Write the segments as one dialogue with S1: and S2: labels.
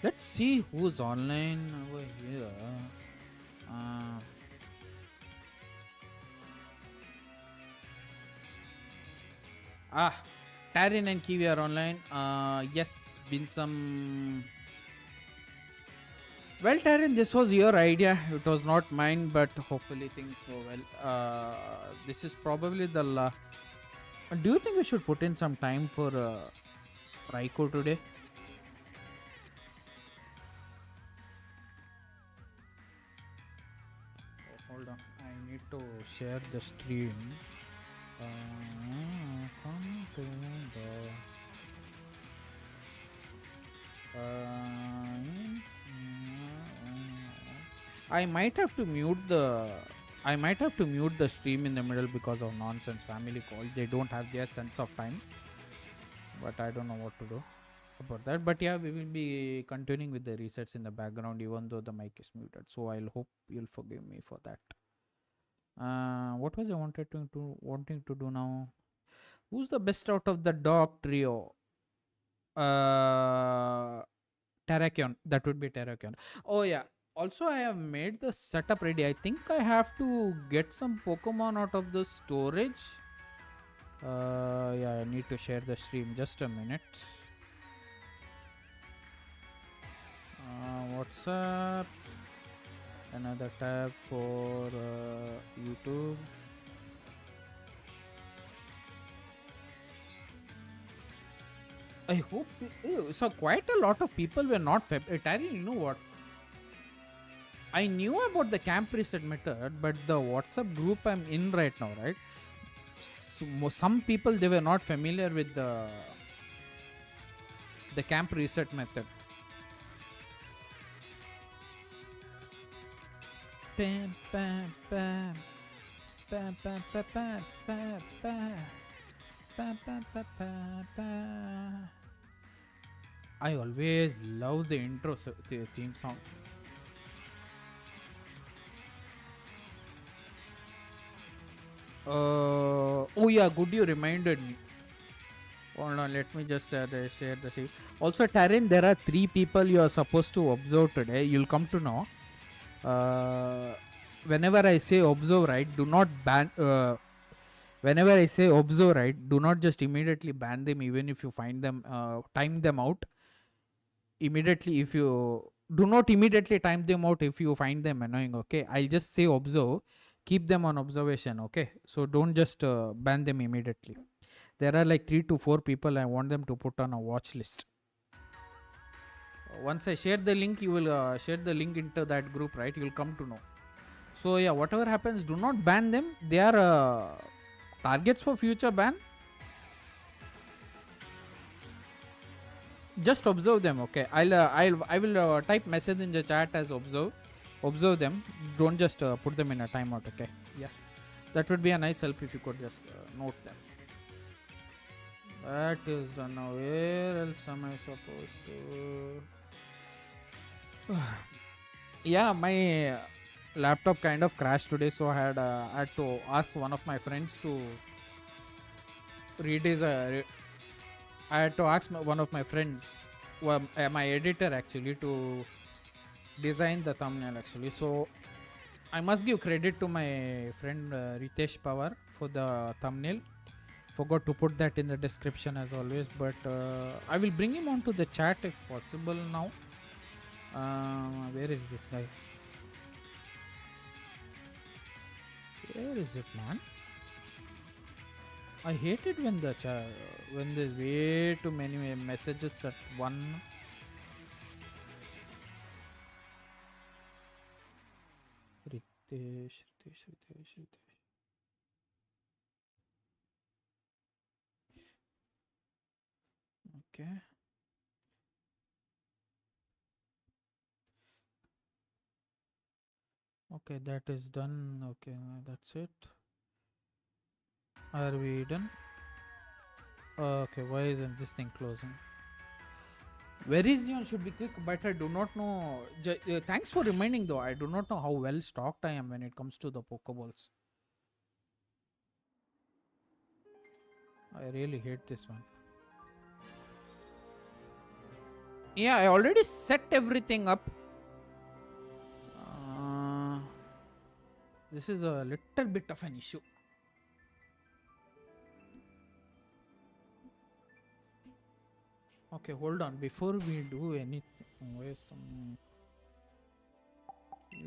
S1: Let's see who's online over here. Uh, Tarin and Kiwi are online. Yes, been some. Well, Tarin, this was your idea. It was not mine, but hopefully things go well. This is probably the. Do you think we should put in some time for Raiko today? Oh, hold on. I need to share the stream. Come to I might have to mute the. I might have to mute the stream in the middle because of nonsense family call. They don't have their sense of time. But I don't know what to do about that. But yeah, we will be continuing with the resets in the background even though the mic is muted. So I'll hope you'll forgive me for that. What was I wanting to do now? Who's the best out of the dog trio? Terrakion. That would be Terrakion. Oh yeah. Also, I have made the setup ready. I think I have to get some Pokemon out of the storage. Yeah, I need to share the stream. Just a minute. What's up? Another tab for YouTube. I hope. So quite a lot of people were not Tari, you know what? I knew about the camp reset method, but the WhatsApp group I'm in right now, right? Some people they were not familiar with the camp reset method. Bam, bam, bam. Bam, bam, bam, bam, bam, bam. Bam, bam, bam, bam, bam. I always love the intro theme song. Oh yeah, good you reminded me. Hold on, let me just share the scene. Also, Tarin, there are 3 people you are supposed to observe today. You'll come to know. Whenever I say observe, right, do not ban. Whenever I say observe, right, do not just immediately ban them, even if you find them, time them out. Immediately, if you do not immediately time them out if you find them annoying, okay? I'll just say observe, keep them on observation, okay? So don't just ban them immediately. There are like 3 to 4 people I want them to put on a watch list. Once I share the link, you will share the link into that group, right? You will come to know. So yeah, whatever happens, do not ban them. They are targets for future ban. Just observe them, okay? I will type message in the chat as observe them. Don't just put them in a timeout, okay? Yeah, that would be a nice help if you could just note them. That is done now. Where else am I supposed to? Yeah, my laptop kind of crashed today, so I had to ask one of my friends to redesign. I had to ask one of my friends, my editor actually, to design the thumbnail actually. So I must give credit to my friend Ritesh Pawar for the thumbnail. Forgot to put that in the description as always, but I will bring him onto the chat if possible now. Where is this guy? Where is it, man? I hate it when when there's way too many messages at one. Ritesh. Okay. Okay, that is done. Okay, that's it. Are we done? Okay, why isn't this thing closing? Virizion should be quick, but I do not know. Thanks for reminding though. I do not know how well stocked I am when it comes to the Pokeballs. I really hate this one. Yeah, I already set everything up. Uh, this is a little bit of an issue. Okay, hold on. Before we do anything, you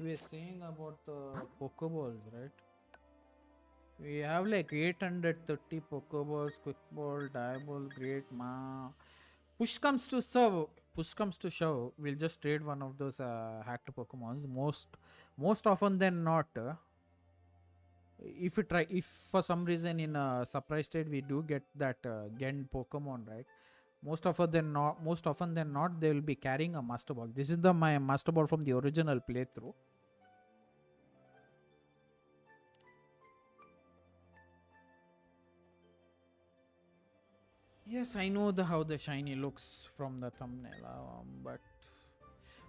S1: were saying about the Pokeballs, right? We have like 830 Pokeballs, Quick Ball, Diaball, Great Ma. Push comes to shove. Push comes to shove. We'll just trade one of those hacked Pokemons. Most often than not, if for some reason in a surprise trade we do get that Gen Pokemon, right? Most often than not, they will be carrying a Master Ball. This is the my Master Ball from the original playthrough. Yes, I know how the shiny looks from the thumbnail, but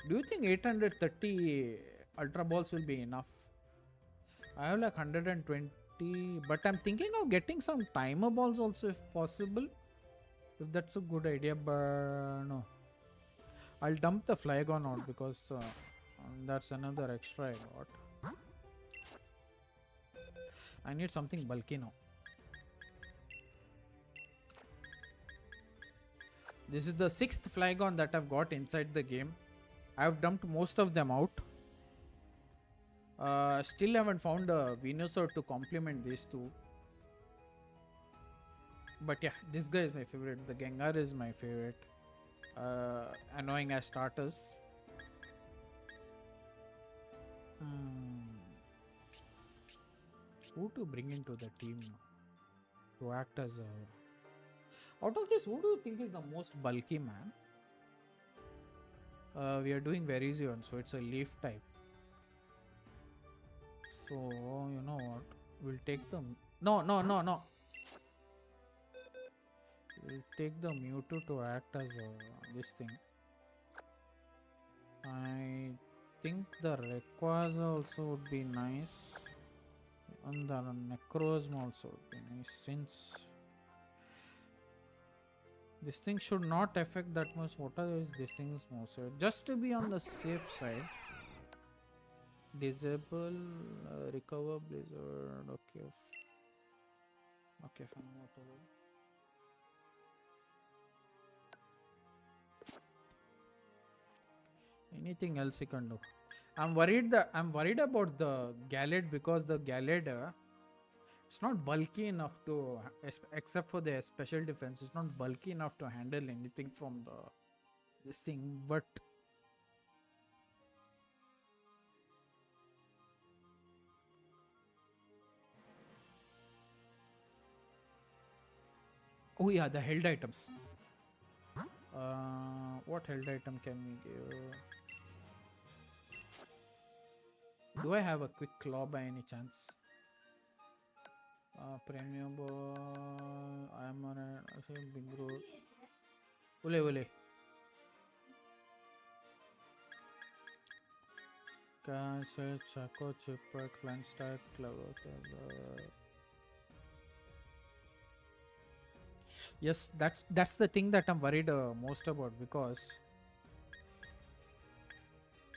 S1: do you think 830 Ultra Balls will be enough? I have like 120, but I'm thinking of getting some timer balls also if possible. If that's a good idea, but no. I'll dump the Flygon out because that's another extra I got. I need something bulky now. This is the 6th Flygon that I've got inside the game. I've dumped most of them out. Still haven't found a Venusaur to complement these two. But yeah, this guy is my favorite. The Gengar is my favorite. Annoying as starters. Who to bring into the team to act as a... Out of this, who do you think is the most bulky man? We are doing Virizion, so it's a leaf type. So, you know what? We'll take them. No. We'll take the Mewtwo to act as this thing. I think the Rayquaza also would be nice. And the Necrozma also would be nice since this thing should not affect that much water. Is this thing is most just to be on the safe side. Disable, recover blizzard. Okay, fine, whatever. Anything else you can do? I'm worried about the Gallade because the Gallade it's not bulky enough to, except for the special defense, it's not bulky enough to handle anything from this thing. But oh yeah, the held items. What held item can we give? Do I have a quick claw by any chance? Premium ball. I'm on a big road. Ule. Cash, Chaco, Chipper, Clan Stack, Clover. Yes, that's the thing that I'm worried most about, because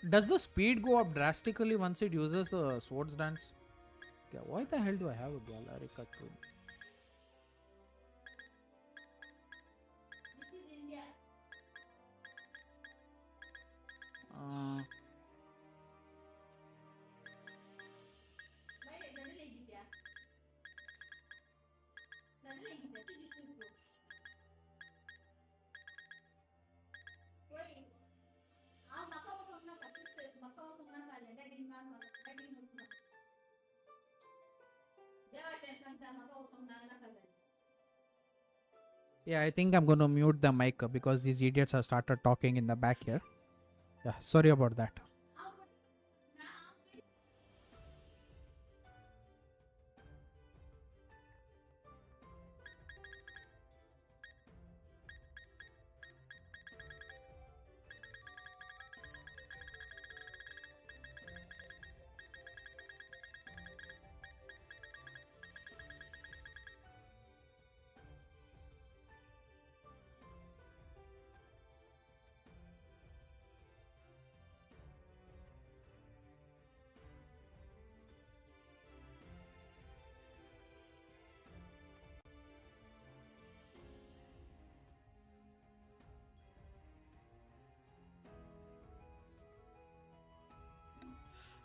S1: does the speed go up drastically once it uses a Swords Dance? Yeah, why the hell do I have a Galarica too?
S2: This is India.
S1: Yeah, I think I'm gonna mute the mic because these idiots have started talking in the back here. Yeah, sorry about that.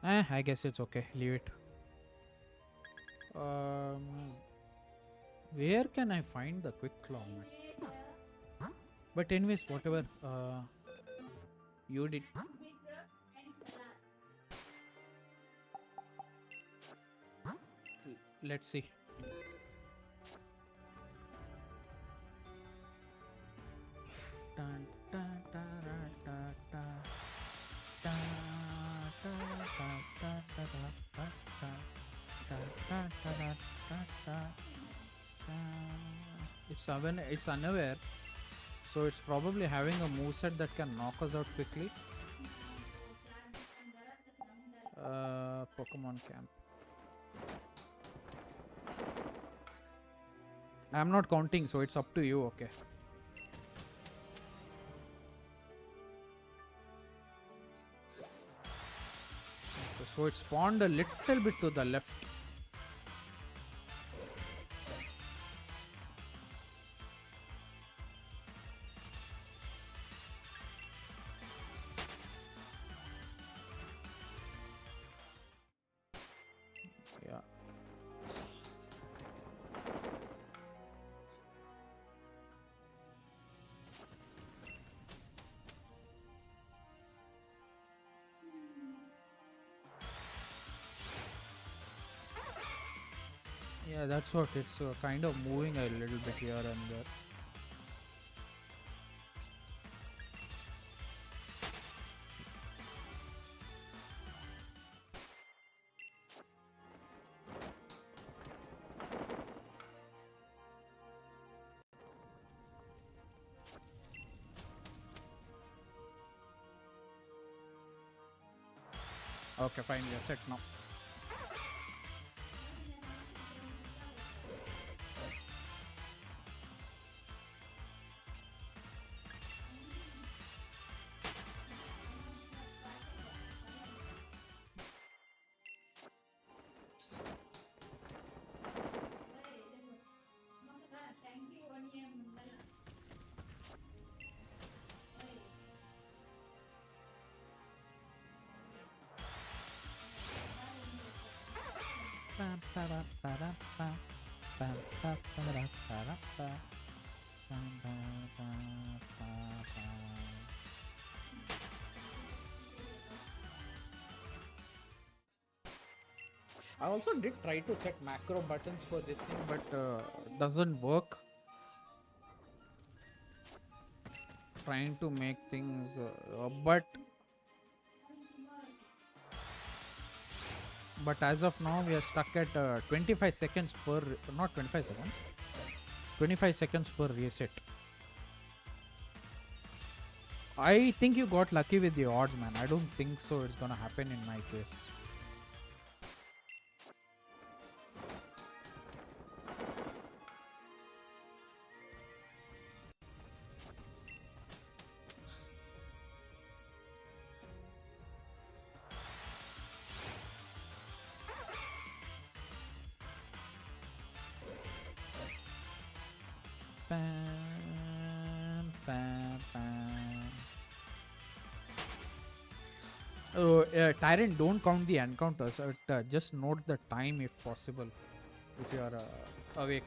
S1: I guess it's okay. Leave it. Um, where can I find the quick claw mat? But anyways, whatever. You did. Let's see. Dun, dun, da, da, da, da. Da, da, da, da, da, da, da, da, da, da, da, da, da, da. It's unaware, so it's probably having a moveset that can knock us out quickly. Pokemon Camp. I'm not counting, so it's up to you. Okay. So it spawned a little bit to the left. Yeah. Yeah, that's what it's kind of moving a little bit here and there. Okay, fine, we are set now. I also did try to set macro buttons for this thing, but doesn't work. Trying to make things, but as of now we are stuck at 25 seconds per, not 25 seconds, 25 seconds per reset. I think you got lucky with the odds, man. I don't think so it's gonna happen in my case. Bam, bam, bam. Tyrant, don't count the encounters. Just note the time if possible, if you are awake.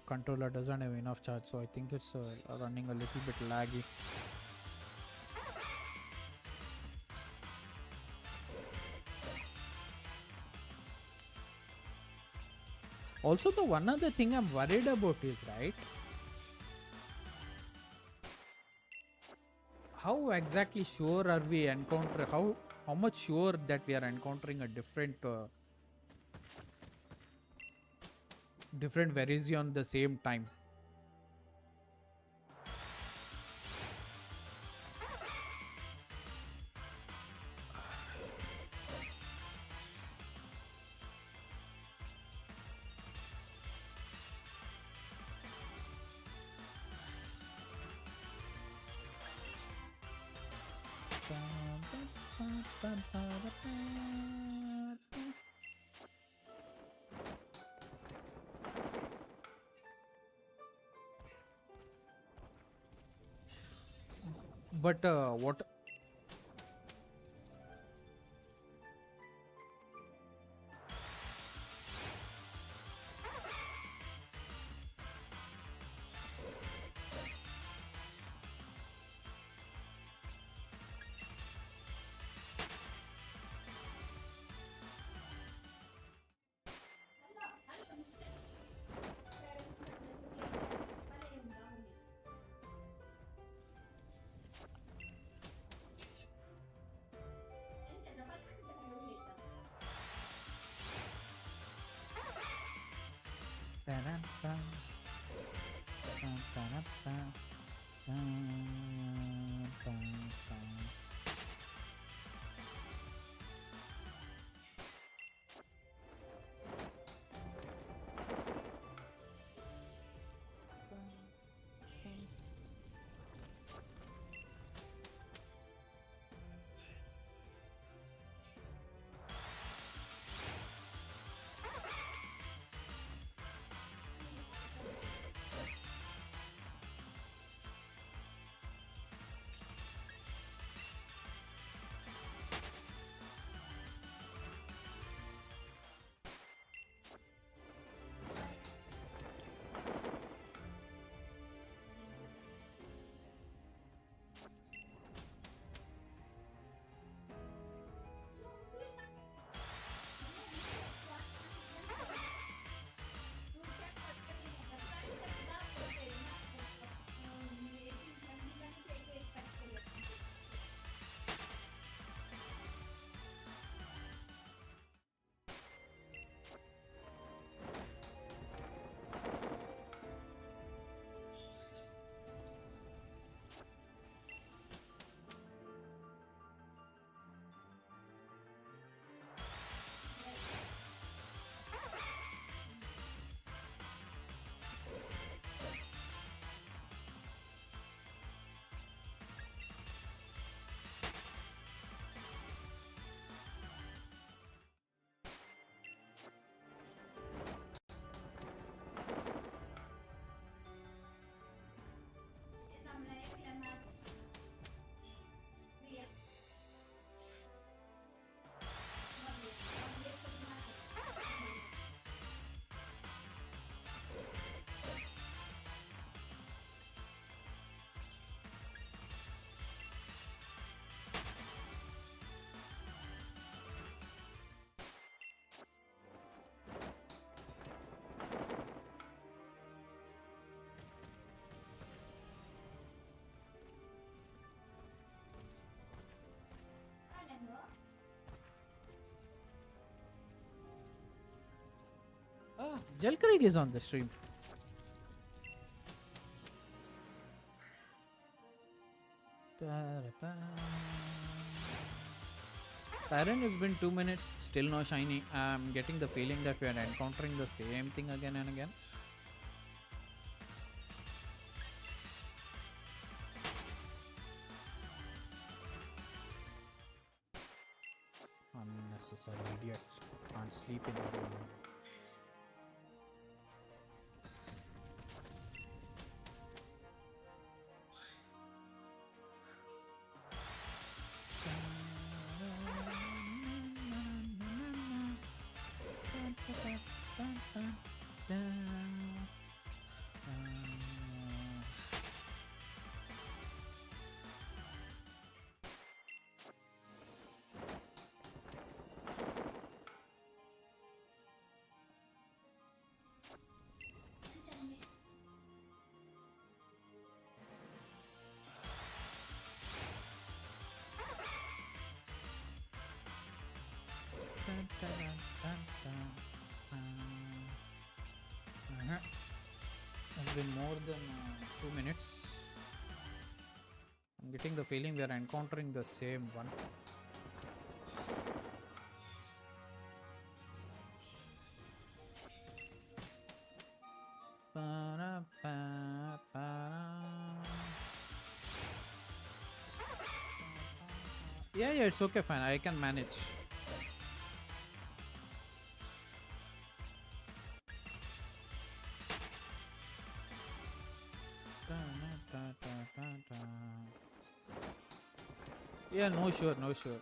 S1: Controller doesn't have enough charge, so I think it's running a little bit laggy. Also, the one other thing I'm worried about is, right, how exactly sure are we how much sure that we are encountering a different Virizion the same time. But what? Jelkrig is on the stream. Tyron, it's been 2 minutes, still no shiny. I'm getting the feeling that we are encountering the same thing again and again. Unnecessary idiots. Can't sleep in the room. It's been more than 2 minutes. I'm getting the feeling we are encountering the same one. Yeah, it's okay, fine. I can manage. Yeah, no sure, no sure.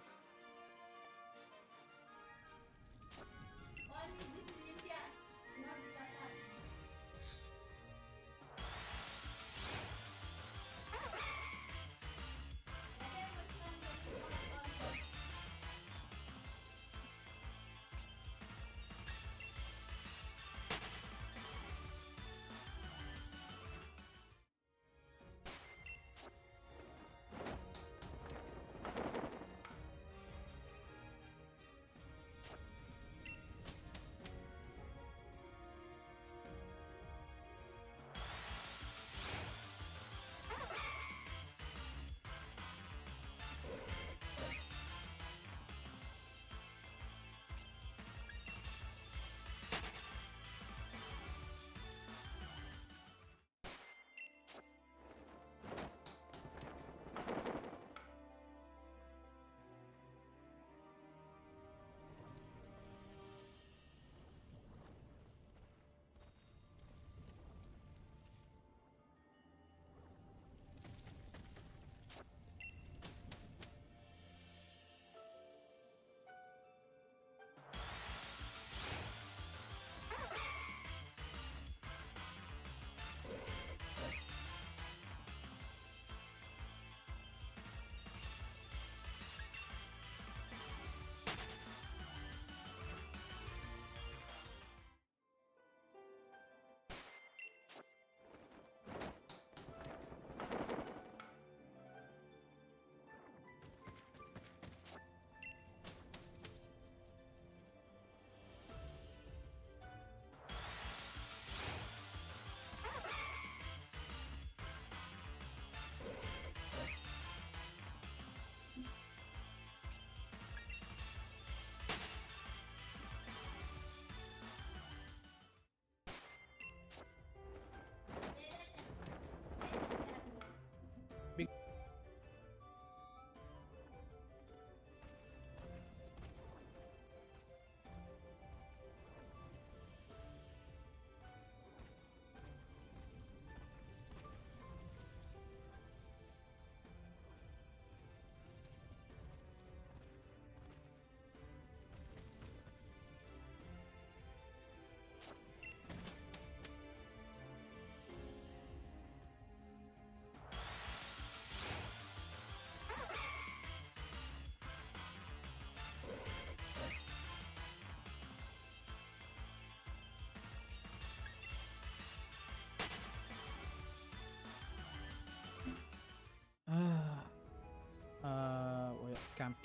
S1: Oh yeah, camp.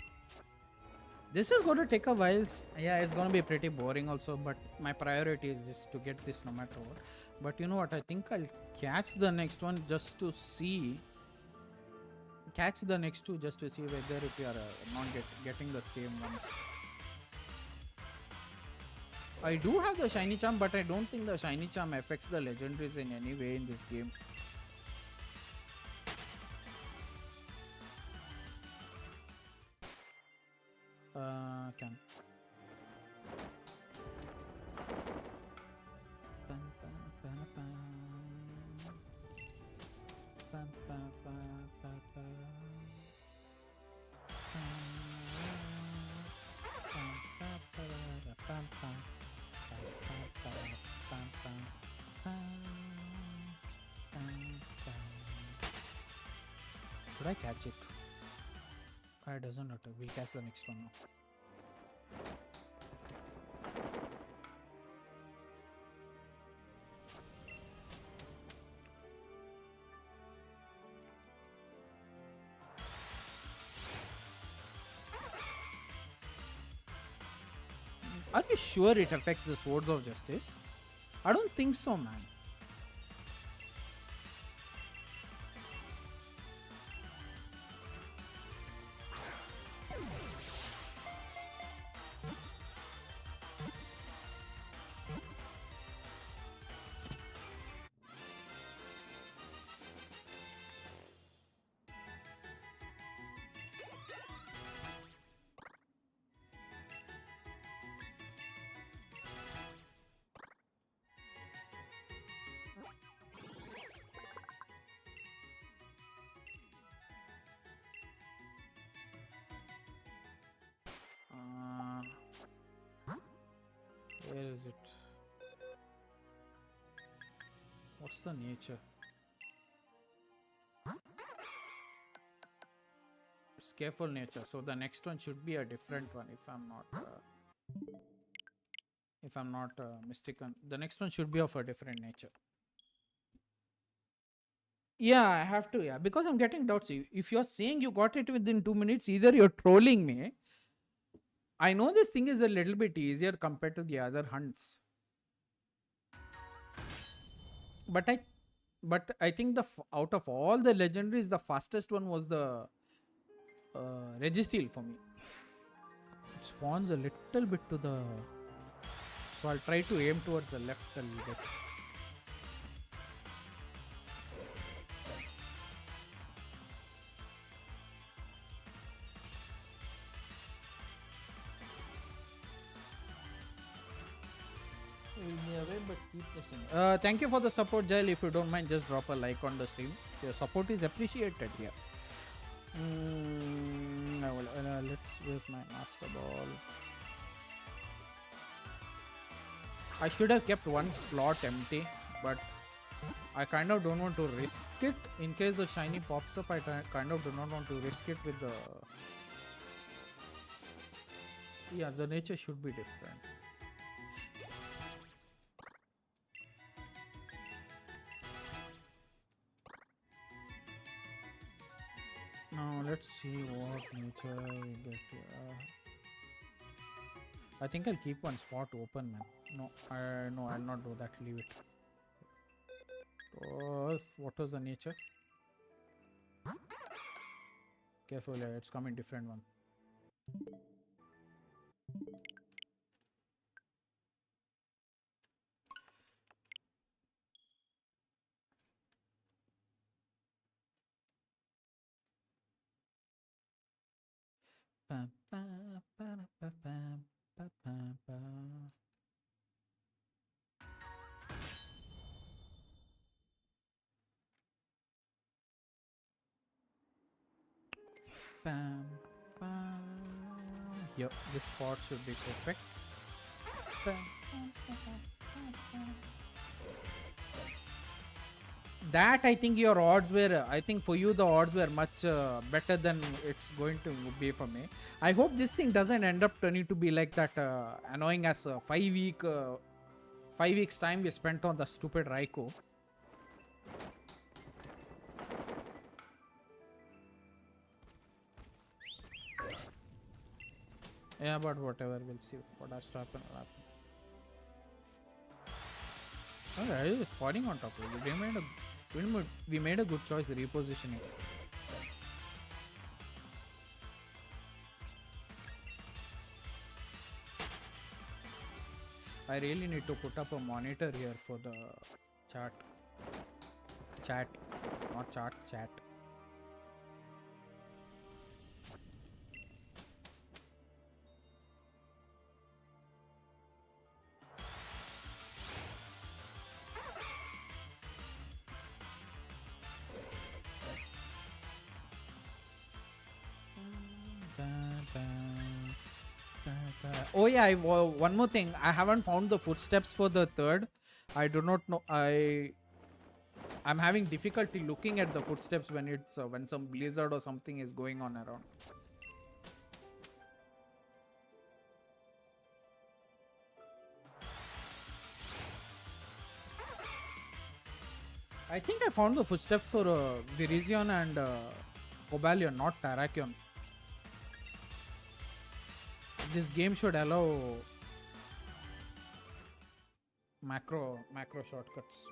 S1: This is going to take a while. Yeah, it's going to be pretty boring also, but my priority is this to get this no matter what. But you know what? I think I'll catch the next one just to see. Catch the next two just to see whether if you are not getting the same ones. I do have the shiny charm, but I don't think the shiny charm affects the legendaries in any way in this game. Can. Should I catch it? It doesn't matter. We'll catch the next one now. Are you sure it affects the Swords of Justice? I don't think so, man. Where is it? What's the nature? It's careful nature. So the next one should be a different one if I'm not mistaken. The next one should be of a different nature. Yeah, I have to. Yeah, because I'm getting doubts. If you're saying you got it within 2 minutes, either you're trolling me. I know this thing is a little bit easier compared to the other hunts, but I think out of all the legendaries, the fastest one was the Registeel for me. It spawns a little bit to the, so I'll try to aim towards the left a little bit. Will be away, but keep listening. Thank you for the support, Jail. If you don't mind, just drop a like on the stream. Your support is appreciated here. Let's use my master ball. I should have kept one slot empty, but I kind of don't want to risk it in case the shiny pops up. I kind of do not want to risk it with the. Yeah, the nature should be different. Now let's see what nature we get here. I think I'll keep one spot open, man. No, I'll not do that. Leave it. What was the nature? Careful, it's coming different one. Bam, bam. Yep, this spot should be perfect. Bam, bam, bam, that I think your odds were, I think for you the odds were much better than it's going to be for me. I hope this thing doesn't end up turning to be like that annoying as 5 weeks time we spent on the stupid Raikou. Yeah, but whatever, we'll see what has to happen. Okay, he's spawning on top of it. We made a good choice repositioning. I really need to put up a monitor here for the chat. Chat, not chart, chat. Oh yeah, one more thing. I haven't found the footsteps for the third. I do not know. I'm having difficulty looking at the footsteps when it's when some blizzard or something is going on around. I think I found the footsteps for Virizion and Cobalion, not Terrakion. This game should allow macro shortcuts.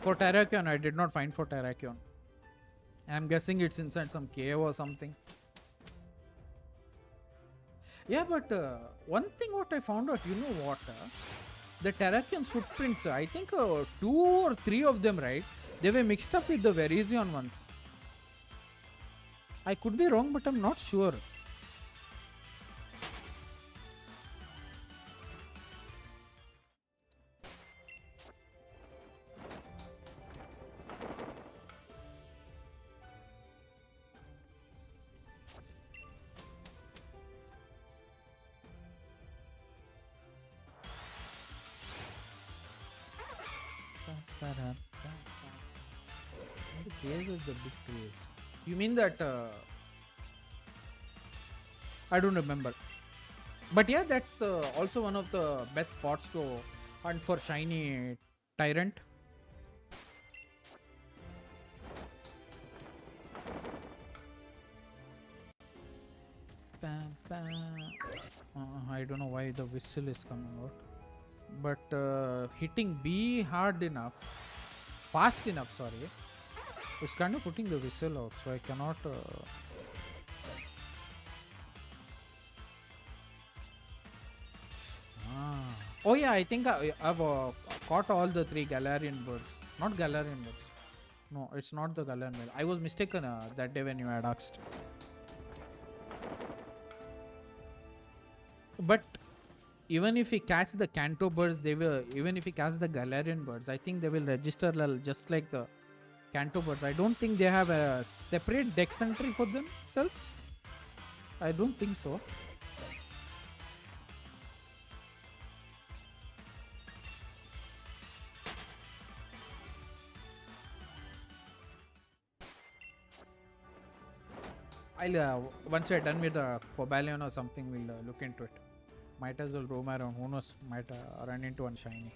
S1: For Terrakion, I did not find for Terrakion. I'm guessing it's inside some cave or something. Yeah, but one thing what I found out, you know what? The Terrakion's footprints, I think 2 or 3 of them, right? They were mixed up with the Virizion ones. I could be wrong, but I'm not sure. The cave is the big trees. You mean that? I don't remember. But yeah, that's also one of the best spots to hunt for shiny tyrant. Bam, bam. I don't know why the whistle is coming out. But hitting B hard enough, fast enough, sorry, it's kind of putting the whistle out, so I cannot. Oh yeah, I think I've caught all the 3 Galarian birds. Not Galarian birds. No, it's not the Galarian bird. I was mistaken that day when you had asked. But even if we catch the Kanto birds, they will. Even if we catch the Galarian birds, I think they will register just like the Kanto birds. I don't think they have a separate dex entry for themselves. I don't think so. I'll once we're done with the Cobalion or something, we'll look into it. Might as well roam around. Who knows? Might run into one shiny.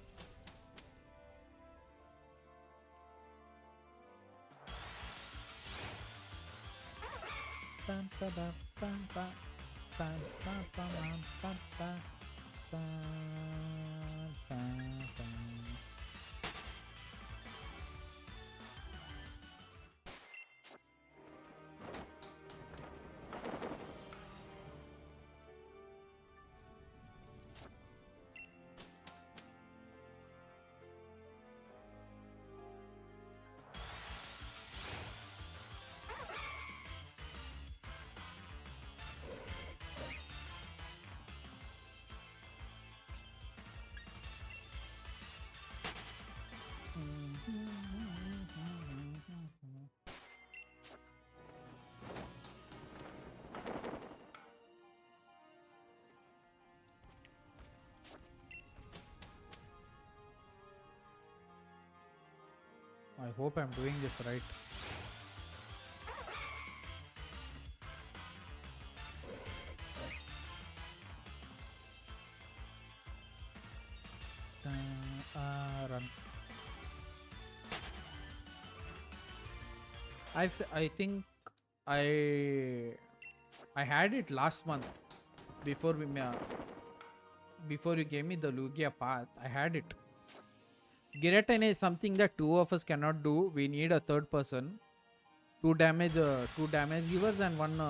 S1: I hope I'm doing this right. Run. I think I had it last month before you gave me the Lugia path. I had it. Giratin is something that 2 of us cannot do. We need a third person. 2 damage givers and 1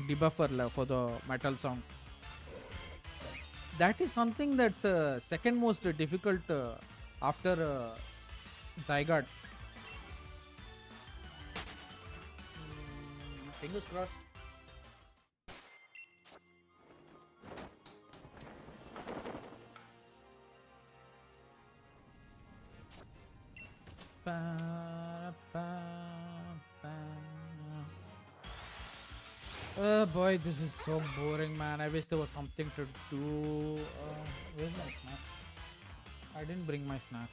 S1: debuffer for the metal sound. That is something that's second most difficult after Zygarde. Fingers crossed. Oh boy, this is so boring, man. I wish there was something to do. Where's my snack? I didn't bring my snacks.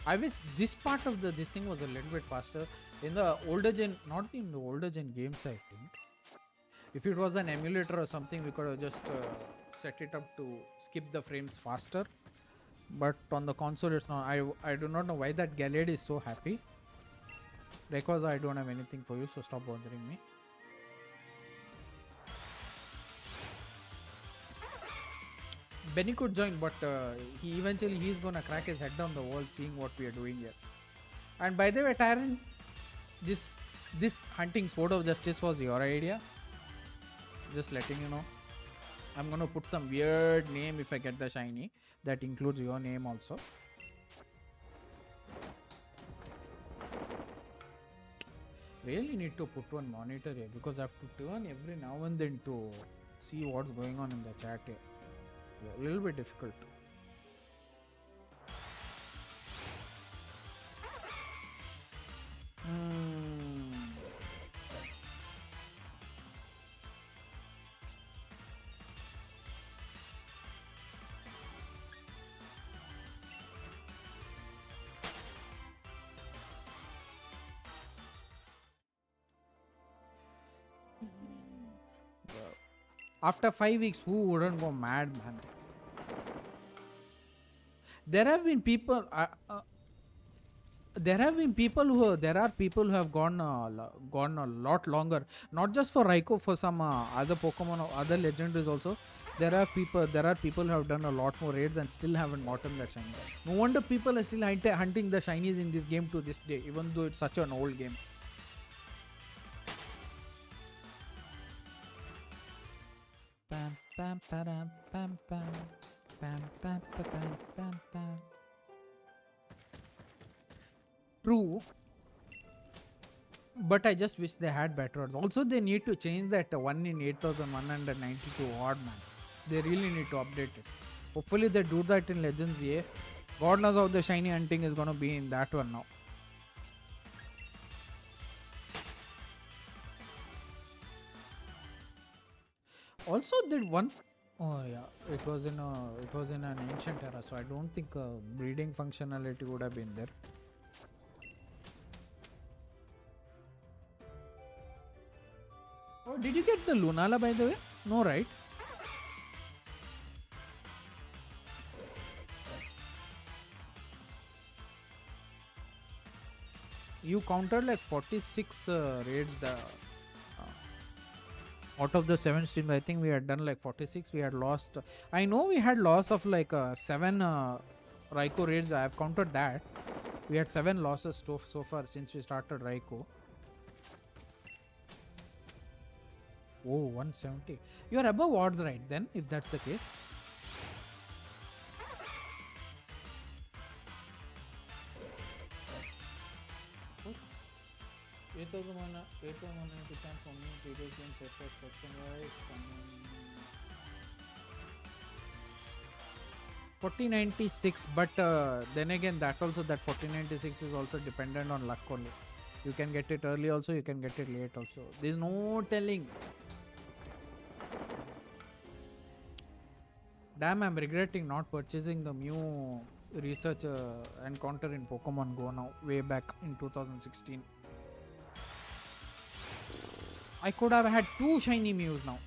S1: I wish this part of this thing was a little bit faster. In the older gen, not in the older gen games, I think. If it was an emulator or something, we could have just set it up to skip the frames faster. But on the console, it's not. I do not know why that Gallade is so happy. Because I don't have anything for you, so stop bothering me. Benny could join, but he's gonna crack his head down the wall seeing what we are doing here. And by the way, Tyrant, this hunting Sword of Justice was your idea. Just letting you know. I'm gonna put some weird name if I get the shiny. That includes your name also. Really need to put one monitor here because I have to turn every now and then to see what's going on in the chat here. Yeah, a little bit difficult. After 5 weeks, who wouldn't go mad, man? There have been people. There are people who have gone gone a lot longer. Not just for Raikou, for some other Pokemon or other legendaries also. There are people who have done a lot more raids and still haven't gotten that shiny. No wonder people are still hunting the shinies in this game to this day, even though it's such an old game. Pam pam pam pam pam pam pam pam pam pam. True, but I just wish they had better odds. Also, they need to change that 1 in 8192 odd, man. They really need to update it. Hopefully, they do that in Legends. Yeah, God knows how the shiny hunting is gonna be in that one now. Also, did one. Oh yeah, it was in an ancient era, so I don't think breeding functionality would have been there. Oh, did you get the Lunala, by the way? No, right? You counted like 46 raids. Out of the 7 streams, I think we had done like 46. We had lost. I know we had loss of like 7 Raikou raids. I have counted that. We had 7 losses so far since we started Raikou. Oh, 170. You are above odds, right? Then, if that's the case. $40.96, but then again, that 40.96 is also dependent on luck only. You can get it early also, you can get it late also. There's no telling. Damn, I'm regretting not purchasing the new research encounter in Pokemon Go now, way back in 2016. I could have had 2 shiny Mews now.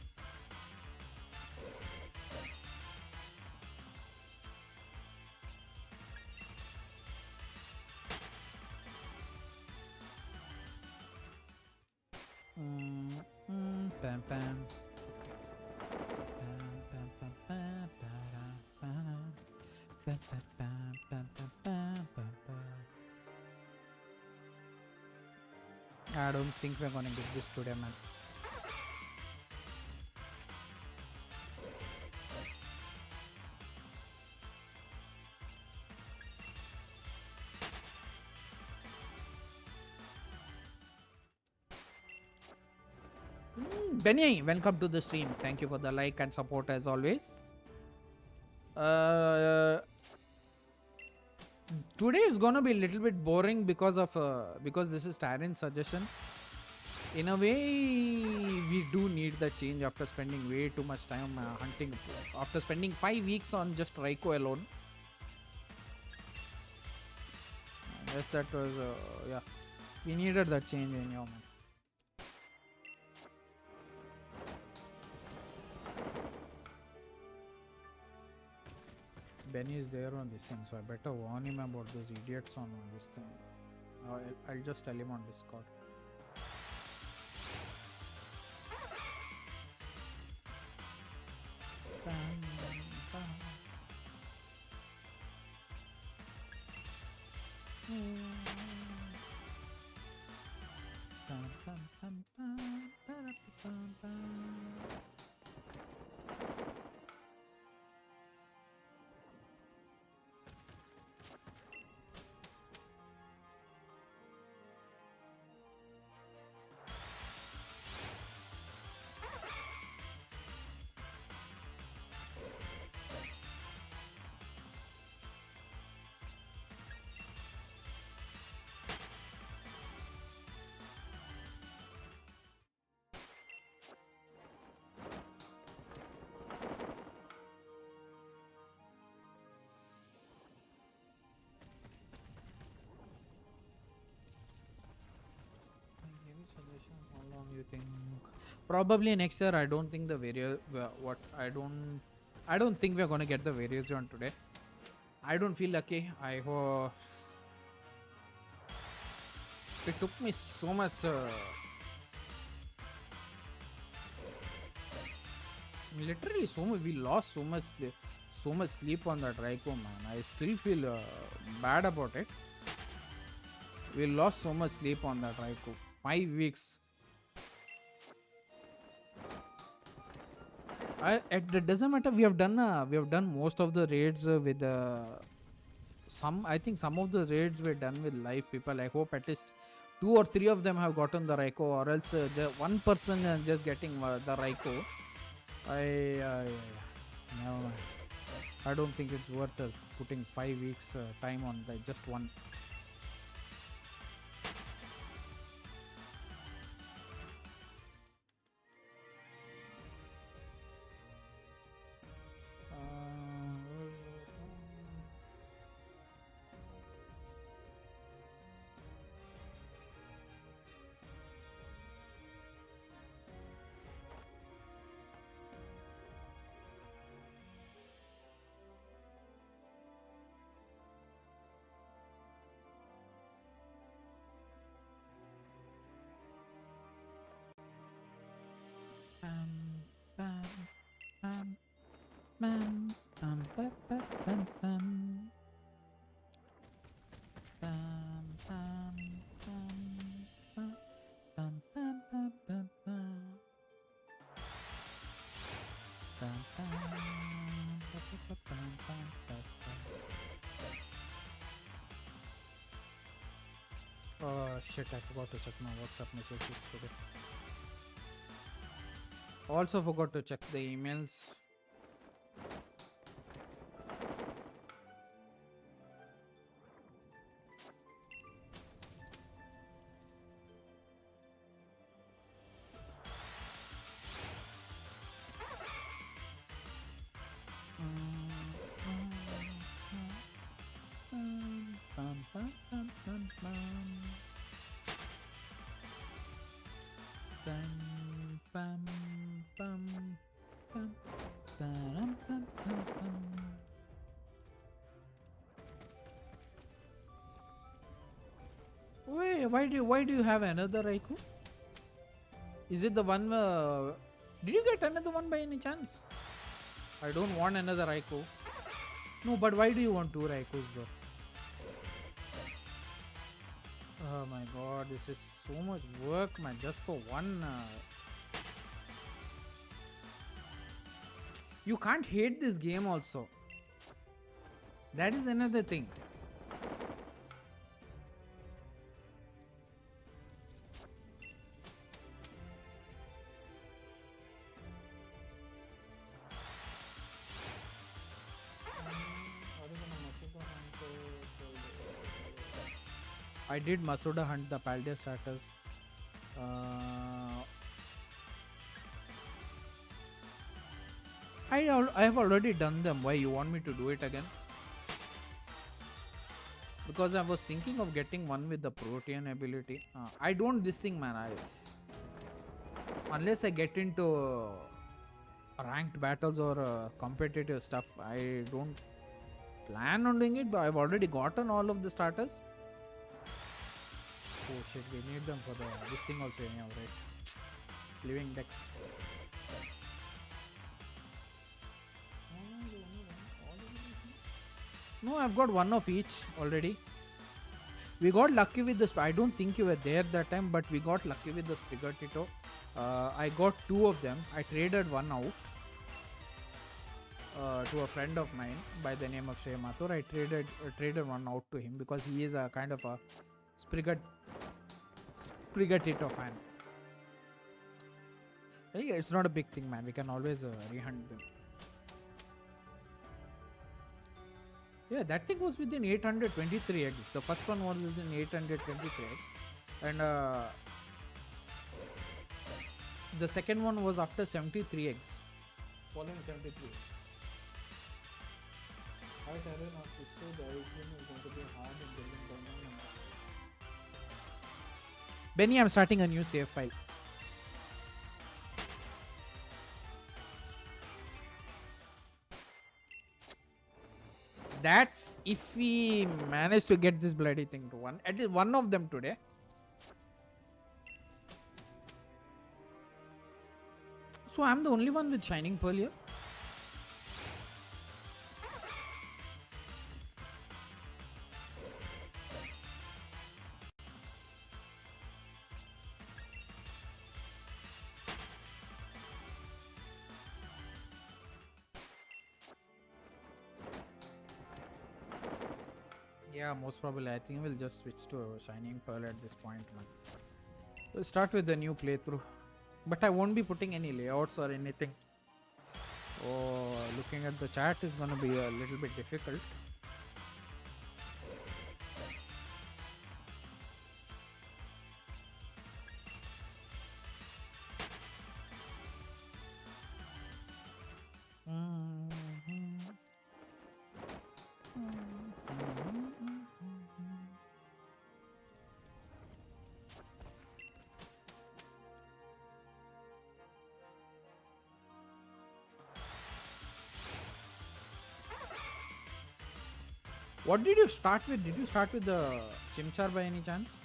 S1: Pam pam. I don't think we're gonna get this today, man. Benny, welcome to the stream. Thank you for the like and support as always. Today is gonna be a little bit boring because this is Tarin's suggestion. In a way, we do need the change after spending way too much time hunting. After spending 5 weeks on just Raikou alone. I guess that was yeah. We needed that change in your man. Benny is there on this thing, so I better warn him about those idiots on this thing. I'll just tell him on Discord. generation, how long you think? Probably next year. I don't think the video. What I don't think we're gonna get the Virizion today. I don't feel lucky. I hope it took me so much. Literally, we lost so much sleep on that Raikou, man. I still feel bad about it. We lost so much sleep on that Raikou. 5 weeks. It doesn't matter. We have done most of the raids with some. I think some of the raids were done with live people. I hope at least 2 or 3 of them have gotten the Raikou, or else one person just getting the Raikou. Never mind. I don't think it's worth putting 5 weeks time on just one. Oh shit, I forgot to check my WhatsApp messages today. Also forgot to check the emails. Wait, why do you have another Raikou? Is it the one? Did you get another one by any chance? I don't want another Raikou. No, but why do you want 2 Raikous though? Oh my god, this is so much work, man, just for one. You can't hate this game also. That is another thing. I did Masuda hunt the Paldea starters. I have already done them. Why you want me to do it again? Because I was thinking of getting one with the Protean ability. I don't this thing, man. Unless I get into ranked battles or competitive stuff, I don't plan on doing it. But I've already gotten all of the starters. Oh shit, we need them for this thing also anyhow, right? Living decks. No, I've got one of each already. We got lucky with this. I don't think you were there that time, but we got lucky with the Sprigatito. I got 2 of them. I traded one out to a friend of mine by the name of Shay Mathur. I traded one out to him because he is a kind of a Sprigatito fan. Hey, it's not a big thing, man. We can always rehunt them. Yeah, that thing was within 823 eggs. The first one was within 823 eggs. And the second one was after 73 eggs. Following 73. Hi, Terran, on 6 the Aegean is going to be hard in building down. Benny, I'm starting a new save file. That's if we manage to get this bloody thing to one. At least one of them today. So I'm the only one with Shining Pearl here. Yeah, most probably. I think we'll just switch to Shining Pearl at this point, man. We'll start with the new playthrough. But I won't be putting any layouts or anything. So looking at the chat is gonna be a little bit difficult. What did you start with? Did you start with the Chimchar by any chance?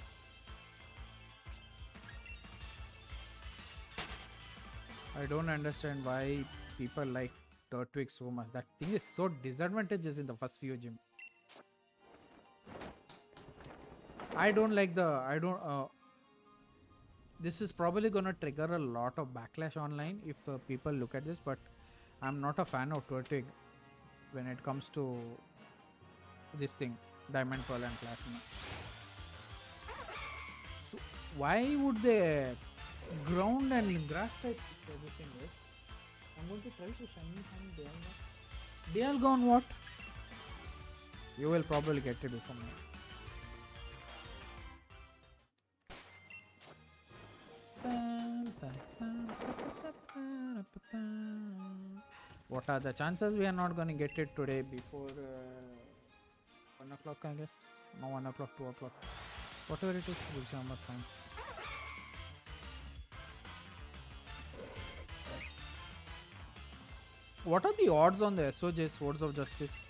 S1: I don't understand why people like Turtwig so much. That thing is so disadvantageous in the first few gym. I don't like the... this is probably gonna trigger a lot of backlash online if people look at this, but I'm not a fan of Turtwig when it comes to this thing, Diamond, Pearl and Platinum. So why would they ground and grass type everything, right? I'm going to try to shiny find Dialga. Dialga on what? You will probably get it before me. What are the chances we are not going to get it today before 1 o'clock, I guess? No, 1 o'clock, 2 o'clock. Whatever it is, we'll see how much time. What are the odds on the SOJ, Swords of Justice?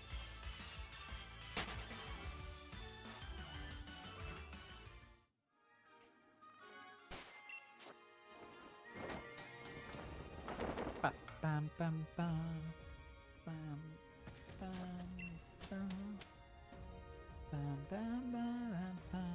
S1: Pam, pam, pam, pam, pam, pam. Bam, bam, bam, bam.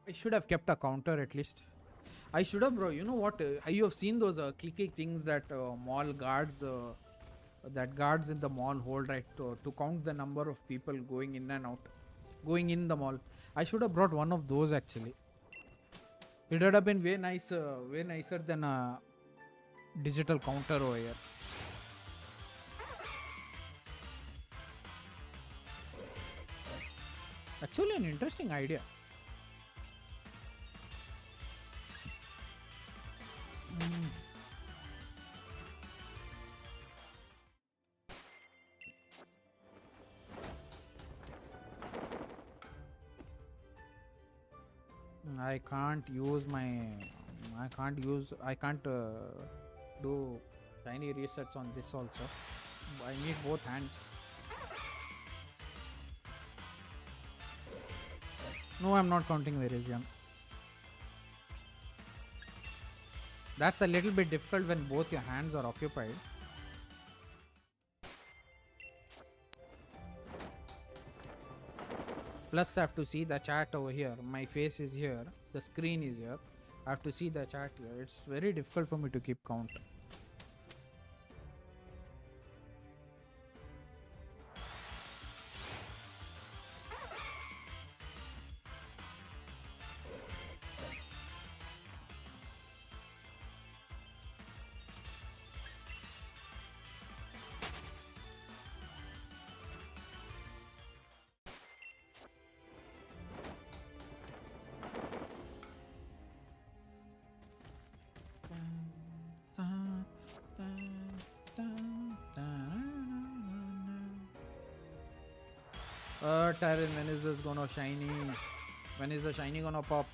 S1: I should have kept a counter at least. I should have, bro. You know what? You have seen those clicky things that mall guards, that guards in the mall hold, right? To count the number of people going in and out, going in the mall. I should have brought one of those actually. It would have been way nicer than a digital counter over here. Actually, an interesting idea. I can't do tiny resets on this also. I need both hands. No, I'm not counting Virizion. That's a little bit difficult when both your hands are occupied. Plus, I have to see the chat over here. My face is here. The screen is here. I have to see the chat here. It's very difficult for me to keep count. Tyron, when is this gonna shiny? When is the shiny gonna pop?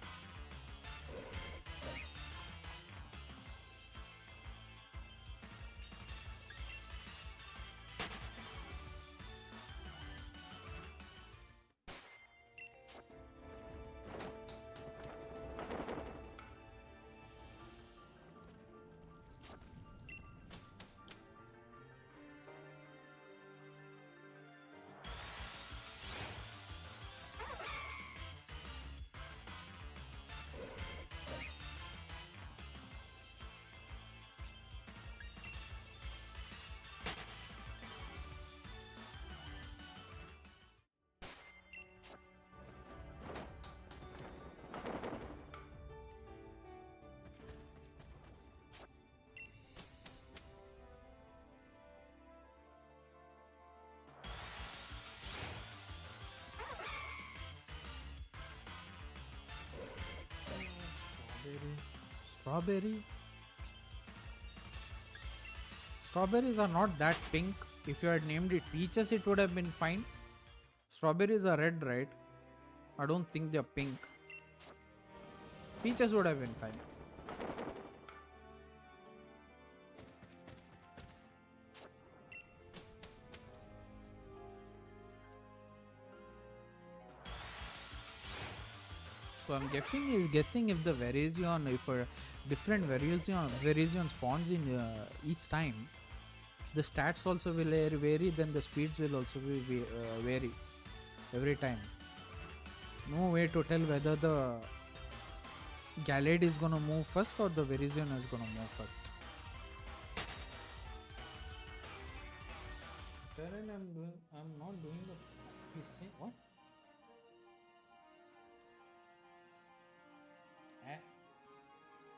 S1: Strawberry. Strawberries are not that pink. If you had named it peaches, it would have been fine. Strawberries are red, right? I don't think they're pink. Peaches would have been fine. So I'm guessing if the Virizion, if a different Virizion spawns in each time, the stats also will vary, then the speeds will also vary every time. No way to tell whether the Gallade is gonna move first or the Virizion is gonna move first. I'm not doing the. He's saying what?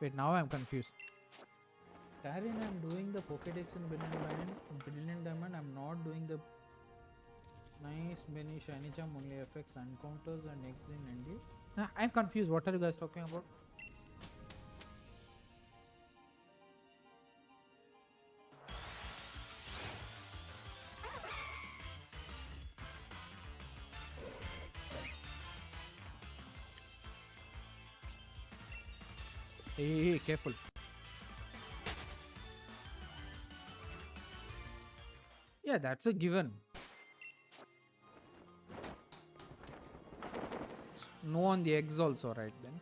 S1: Wait, now I'm confused. Tarin, I'm doing the Pokédex in Brilliant Diamond. I'm not doing the nice many shiny charm, only affects encounters and eggs in ND. I'm confused. What are you guys talking about? Hey, careful. Yeah, that's a given. No on the eggs also, right then.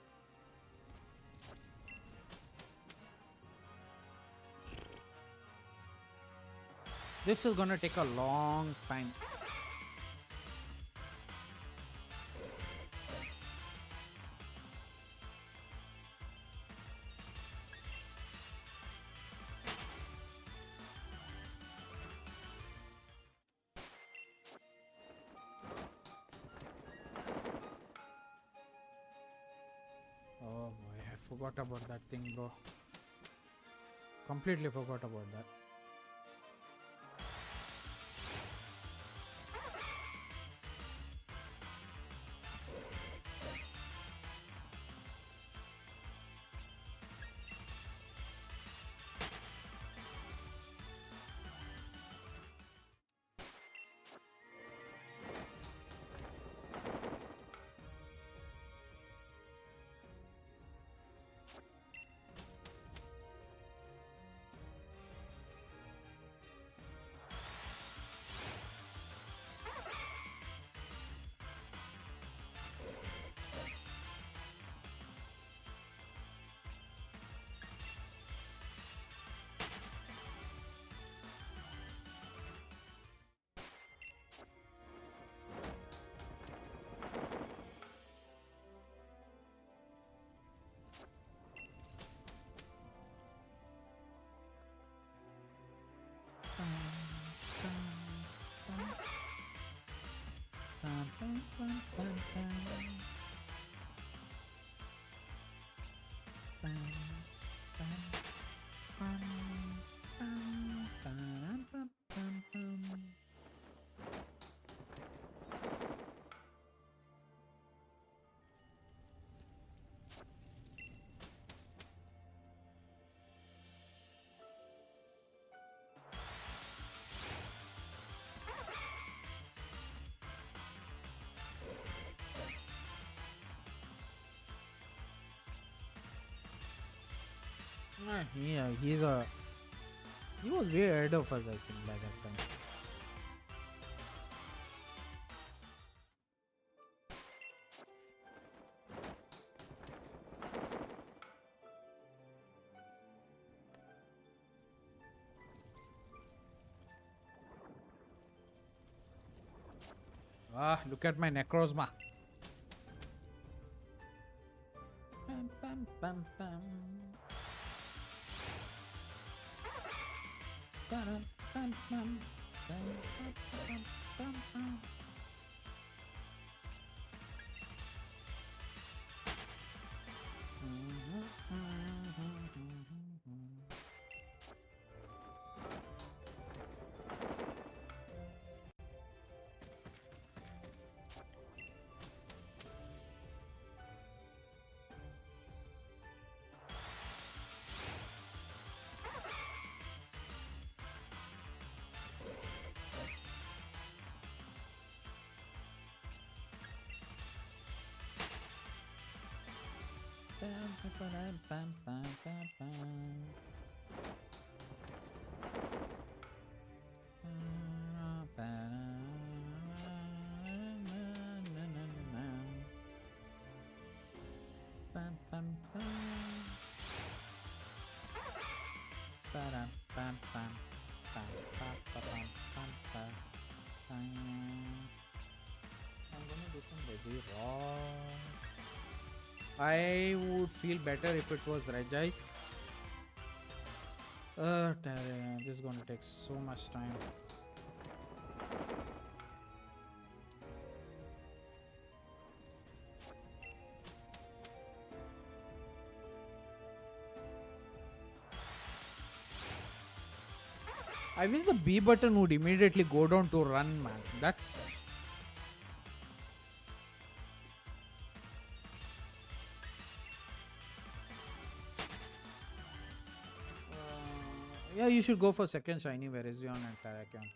S1: This is gonna take a long time. Oh boy, I forgot about that thing, bro. Completely forgot about that. Yeah, he was way ahead of us, I think, by that time. Ah, look at my Necrozma. Pam, pam, pam, pam. Pam, pam, pam. Pam, pam, pam, pam, pam. I would feel better if it was Regice. This is gonna take so much time. I wish the B button would immediately go down to run, man. That's... yeah, you should go for second shiny Virizion and Terrakion.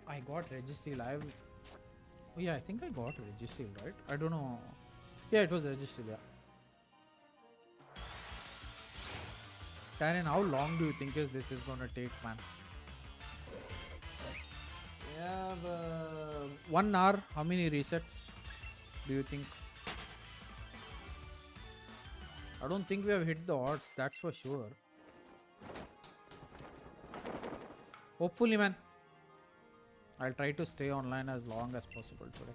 S1: I got Registeel. Oh, yeah, I think I got Registeel, right? I don't know. Yeah, it was Registeel, yeah. Darren, how long do you think this is gonna take, man? Yeah, 1 hour. How many resets do you think? I don't think we have hit the odds, that's for sure. Hopefully, man. I'll try to stay online as long as possible today.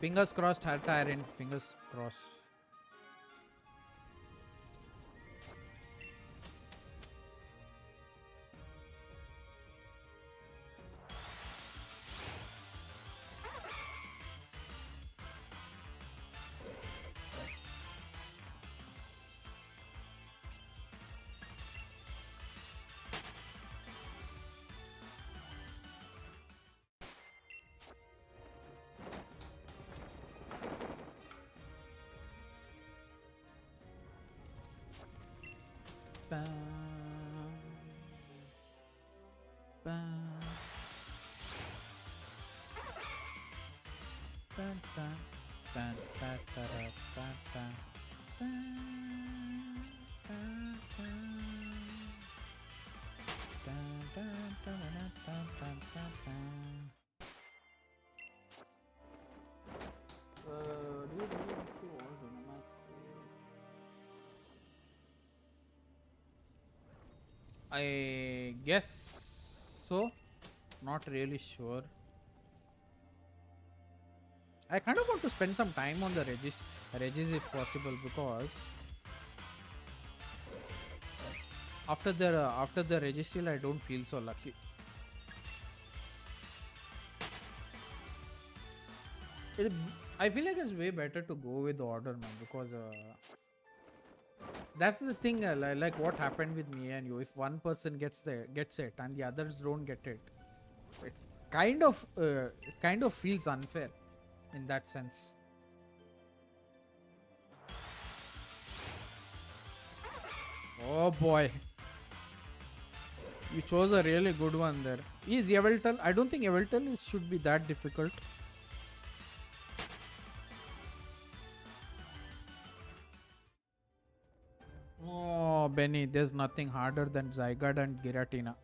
S1: Fingers crossed, Tyrant. Fingers crossed. Bam, bam, bam, bam, bam, bam, bam, bam, bam, do you really want to all Dynamax? I guess so. Not really sure. I kind of want to spend some time on the Regis if possible, because after the Registeel I don't feel so lucky. I feel like it's way better to go with the order, man, because that's the thing. Like what happened with me and you. If one person gets it and the others don't get it, it kind of feels unfair in that sense. Oh boy, you chose a really good one there. Is Yveltal? I don't think Yveltal should be that difficult. Oh, Benny, there's nothing harder than Zygarde and Giratina.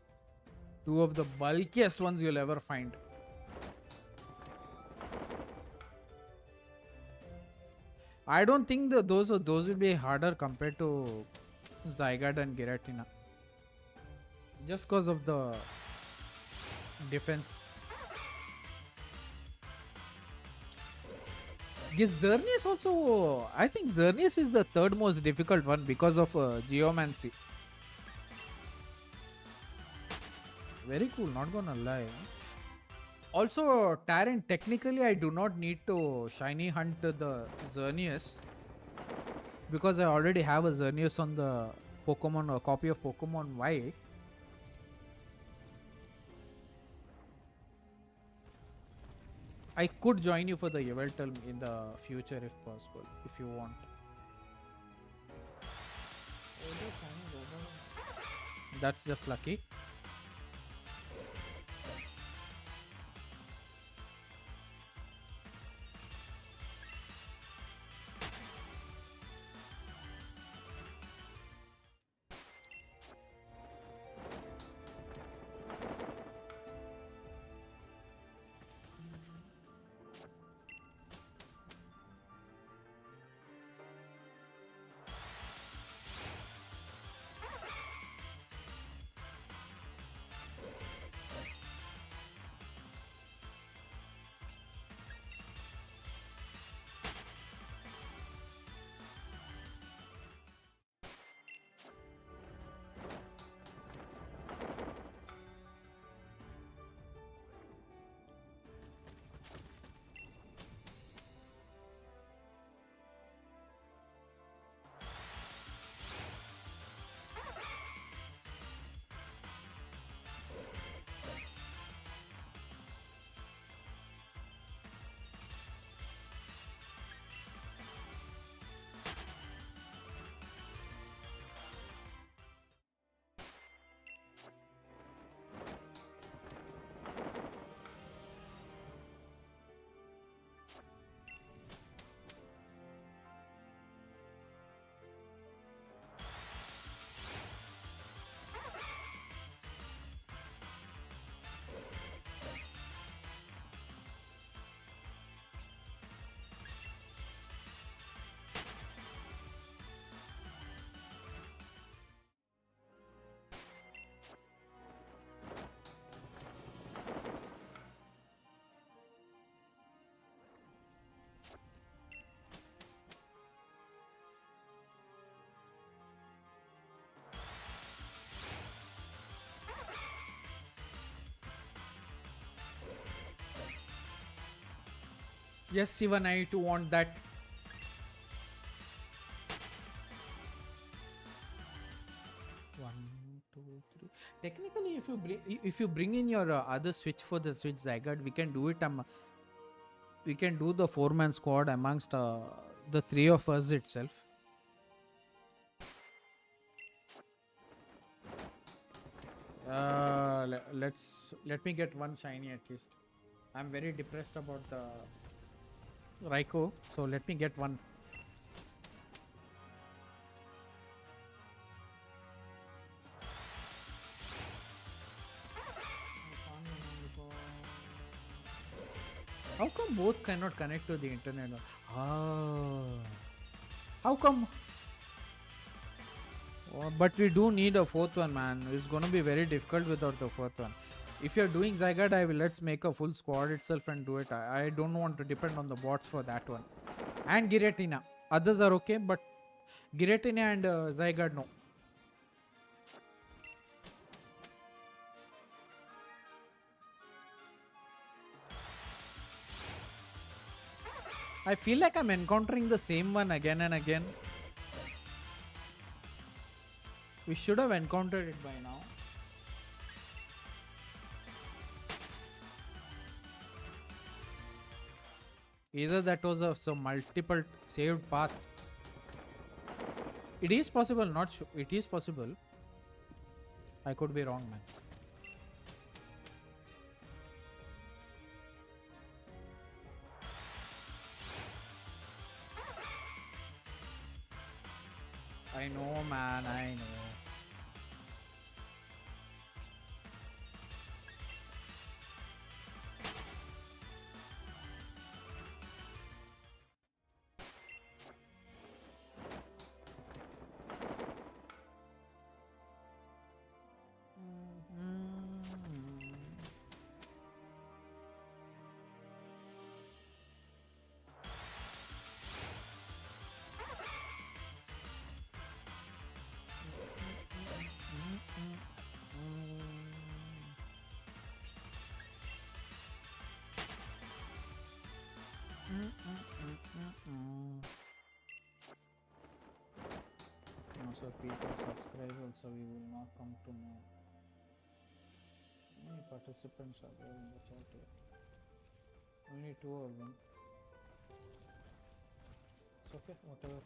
S1: Two of the bulkiest ones you'll ever find. I don't think those will be harder compared to Zygarde and Giratina. Just because of the defense. Yes, Xerneas also. I think Xerneas is the third most difficult one because of Geomancy. Very cool, not gonna lie. Also, Terran, technically I do not need to shiny hunt the Xerneas, because I already have a Xerneas on the Pokemon, a copy of Pokemon Y. I could join you for the Yveltal in the future if possible, if you want. That's just lucky. Yes, even I too want that. One, two, three. Technically, if you bring in your other switch for the switch Zygarde, we can do it. We can do the 4-man squad amongst the three of us itself. Let me get one shiny at least. I'm very depressed about the Raikou, so let me get one. How come both cannot connect to the internet? Ah, how come? Oh, but we do need a fourth one, man. It's gonna be very difficult without the fourth one. If you're doing Zygarde, let's make a full squad itself and do it. I don't want to depend on the bots for that one. And Giratina. Others are okay, but Giratina and Zygarde, no. I feel like I'm encountering the same one again and again. We should have encountered it by now. Either that was some multiple saved path. It is possible, not sure. It is possible. I could be wrong, man. I know, man. I know. So people subscribe also, we will not come to know. How many participants are there in the chat here? Only 2 of them. It's okay, whatever.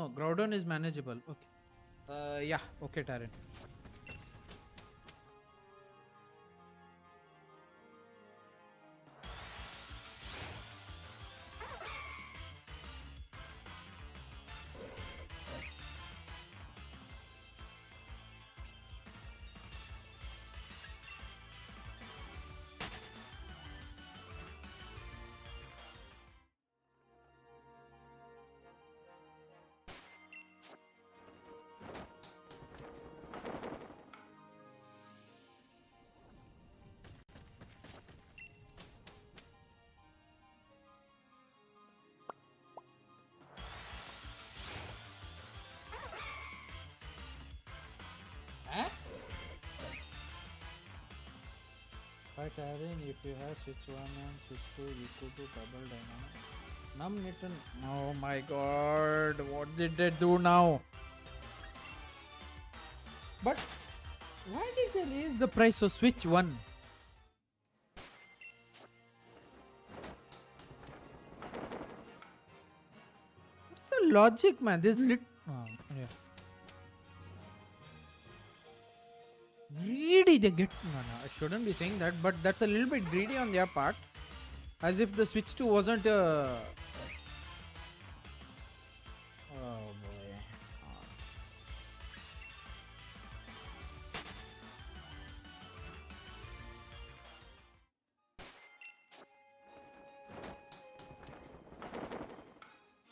S1: no. Groudon is manageable. Okay. Yeah. Okay, Taran. Eh? But Aaron, if you have switch 1 and switch 2, you could do double dynamic. Num Nitten. Oh my god, what did they do now? But why did they raise the price of switch 1? What's the logic, man? This lit. Oh, yeah. Greedy they get. No, I shouldn't be saying that, but that's a little bit greedy on their part. As if the Switch 2 wasn't oh boy.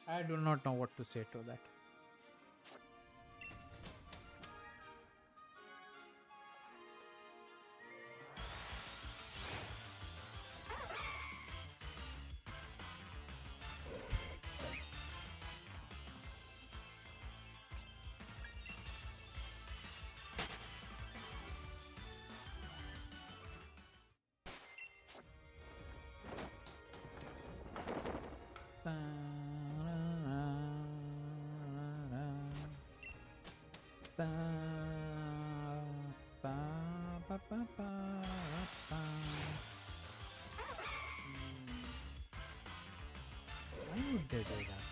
S1: I do not know what to say to that. Why would they do that?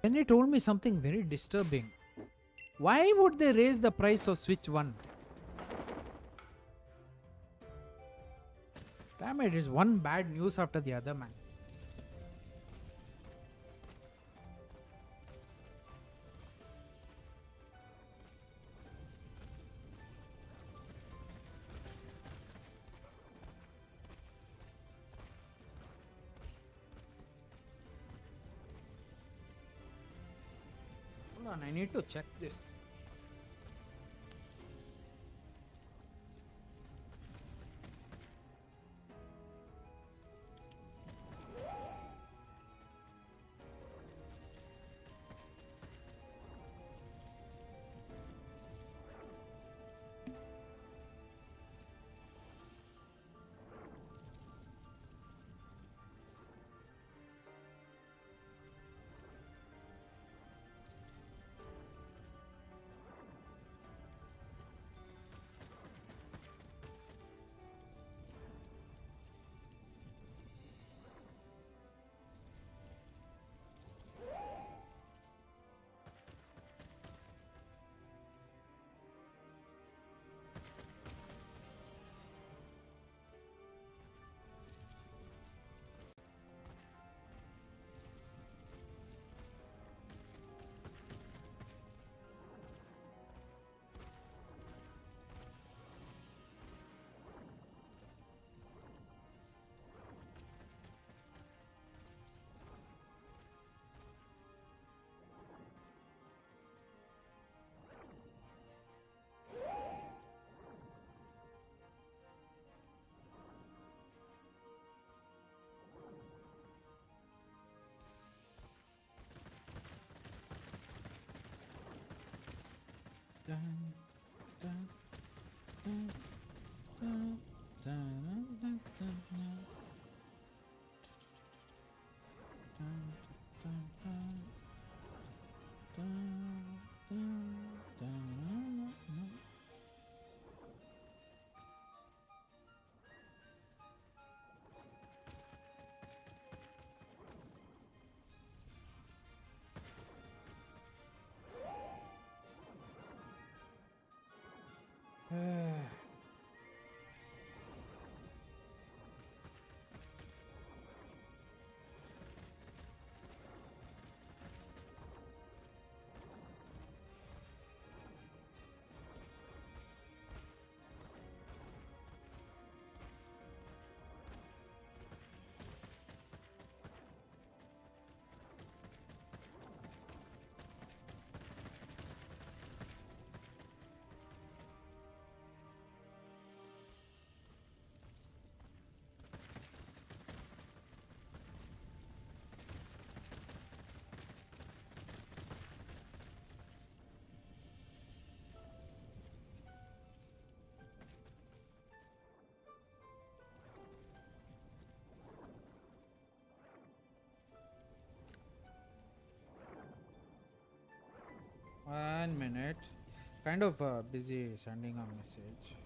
S1: Then he told me something very disturbing. Why would they raise the price of Switch 1? Damn it, is one bad news after the other, man. Hold on, I need to check this. One minute. Kind of busy sending a message.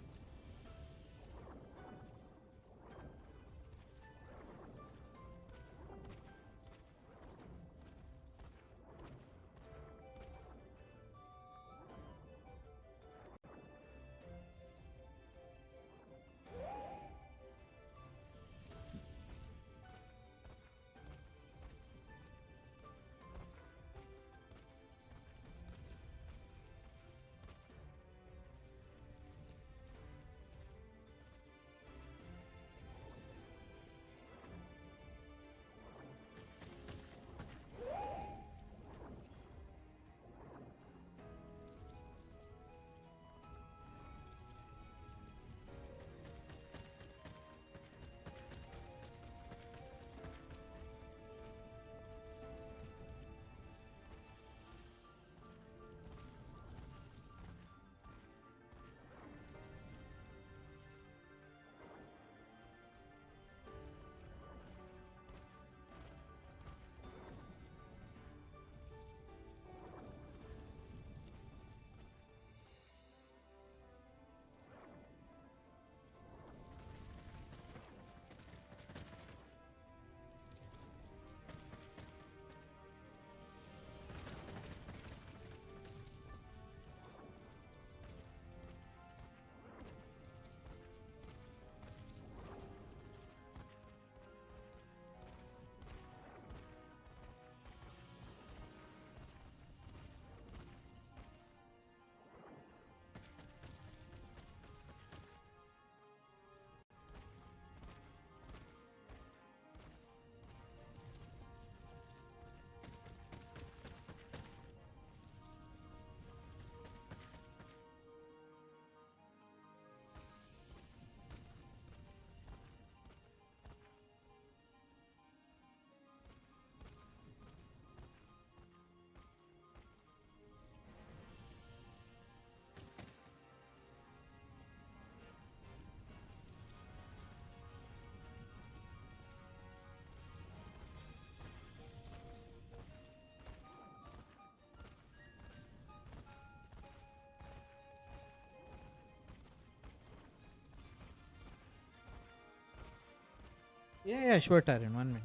S1: Yeah, sure, Taran. 1 minute.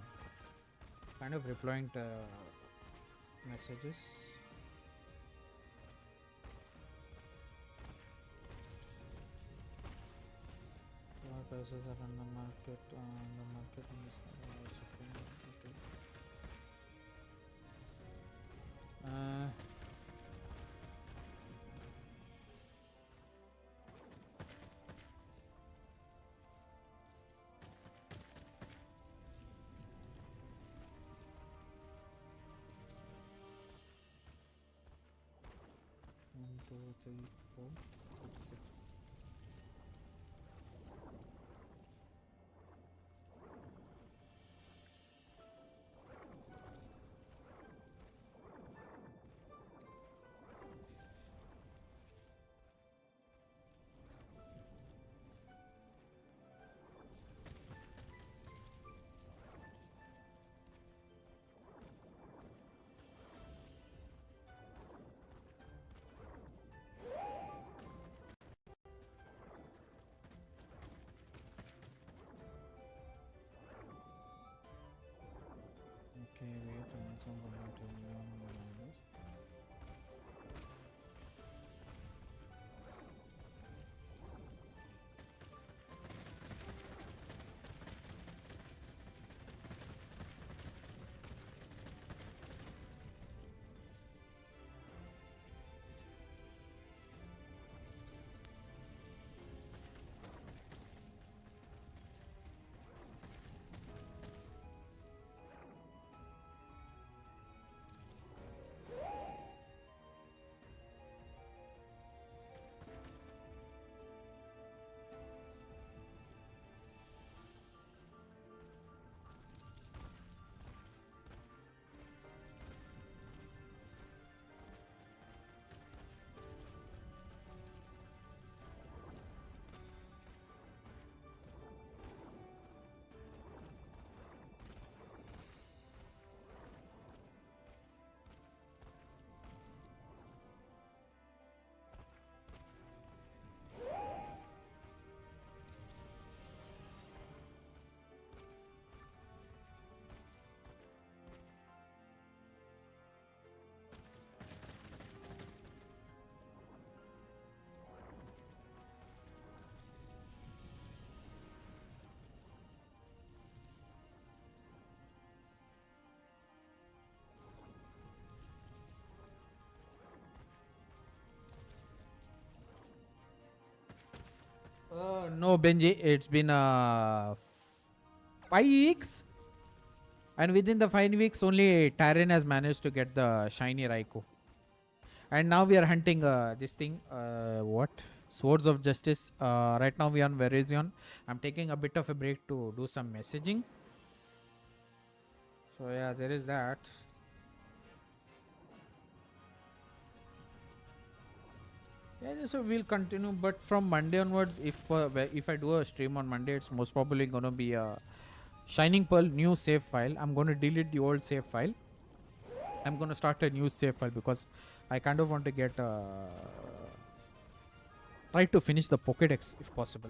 S1: Kind of replying to messages. What prices are on the market? The market in this. Okay. One, two, three, four, 5, 6. No, Benji. It's been 5 weeks, and within the 5 weeks, only Tyrion has managed to get the shiny Raikou. And now we are hunting this thing. What? Swords of Justice. Right now we are on Virizion. I'm taking a bit of a break to do some messaging. So yeah, there is that. Yeah, so we'll continue, but from Monday onwards, if I do a stream on Monday, it's most probably gonna be a Shining Pearl new save file. I'm gonna delete the old save file. I'm gonna start a new save file because I kind of want to get try to finish the Pokédex if possible.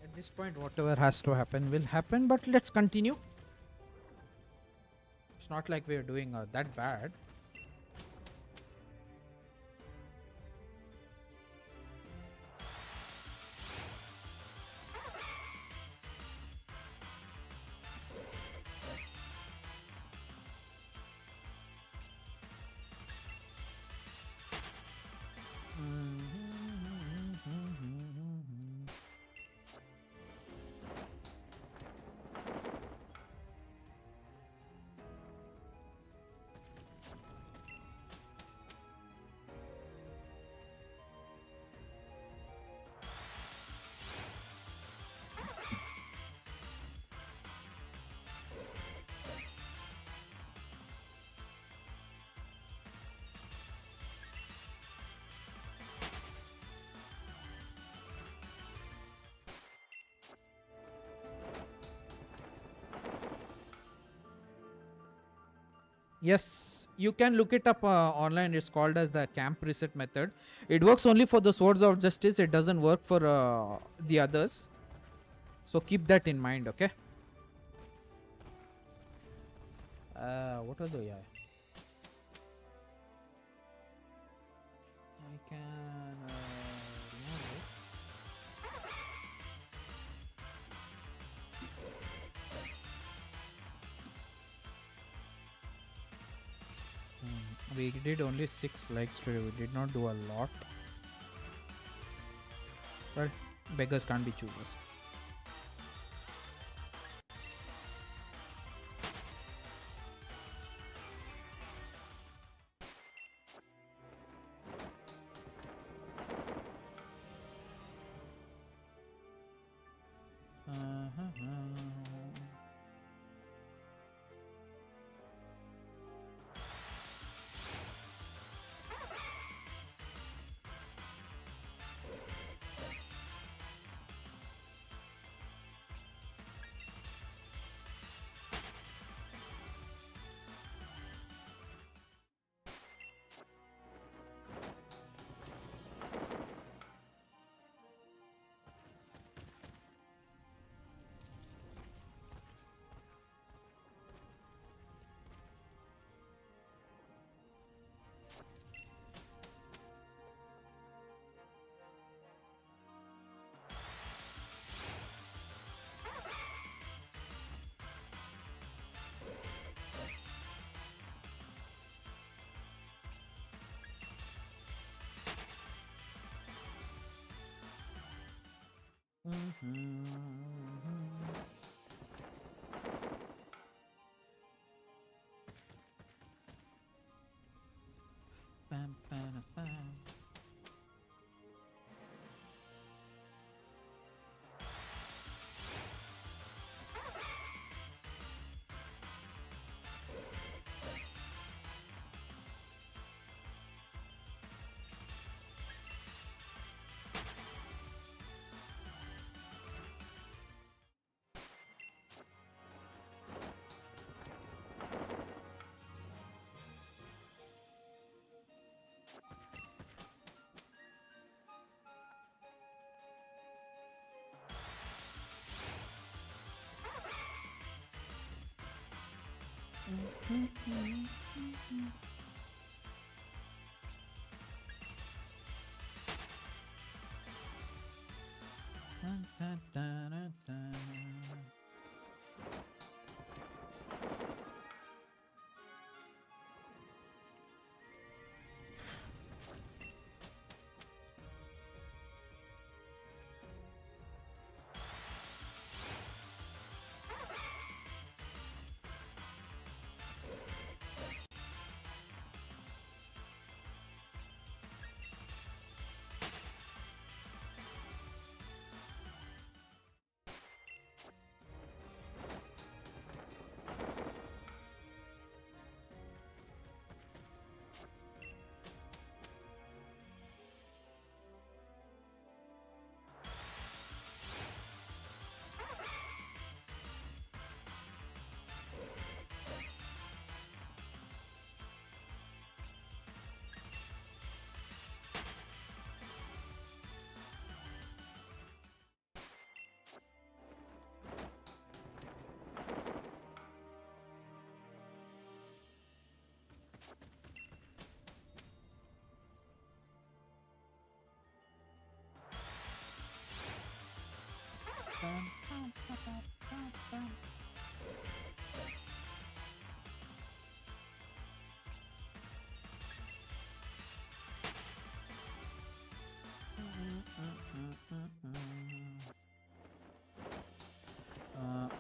S1: At this point, whatever has to happen will happen, but let's continue. It's not like we're doing that bad. Yes, you can look it up online. It's called as the camp reset method. It works only for the swords of justice. It doesn't work for the others. So keep that in mind, okay? What are the I can remember. We did only 6 likes today. We did not do a lot. But beggars can't be choosers. Bam, bam, bam.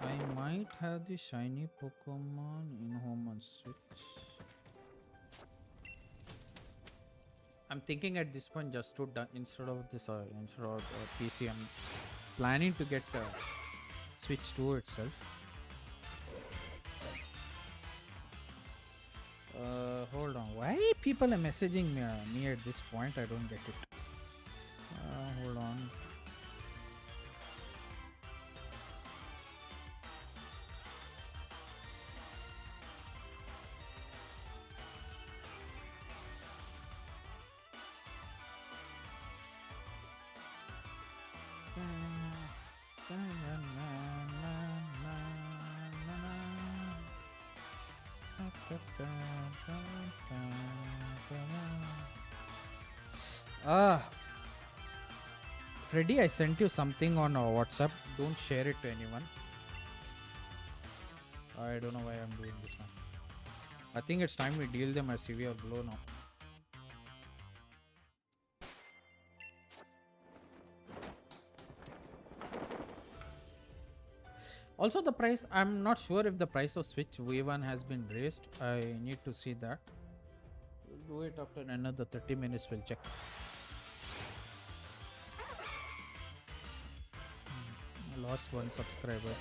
S1: I might have the shiny Pokemon in home on Switch. I'm thinking at this point just to instead of PC, I'm planning to get Switch 2 itself. Hold on. Why people are messaging me at this point? I don't get it. Hold on. Freddy, I sent you something on WhatsApp. Don't share it to anyone. I don't know why I'm doing this now. I think it's time we deal them a severe blow now. Also, the price, I'm not sure if the price of Switch V1 has been raised. I need to see that. We'll do it after another 30 minutes. We'll check. I lost one subscriber.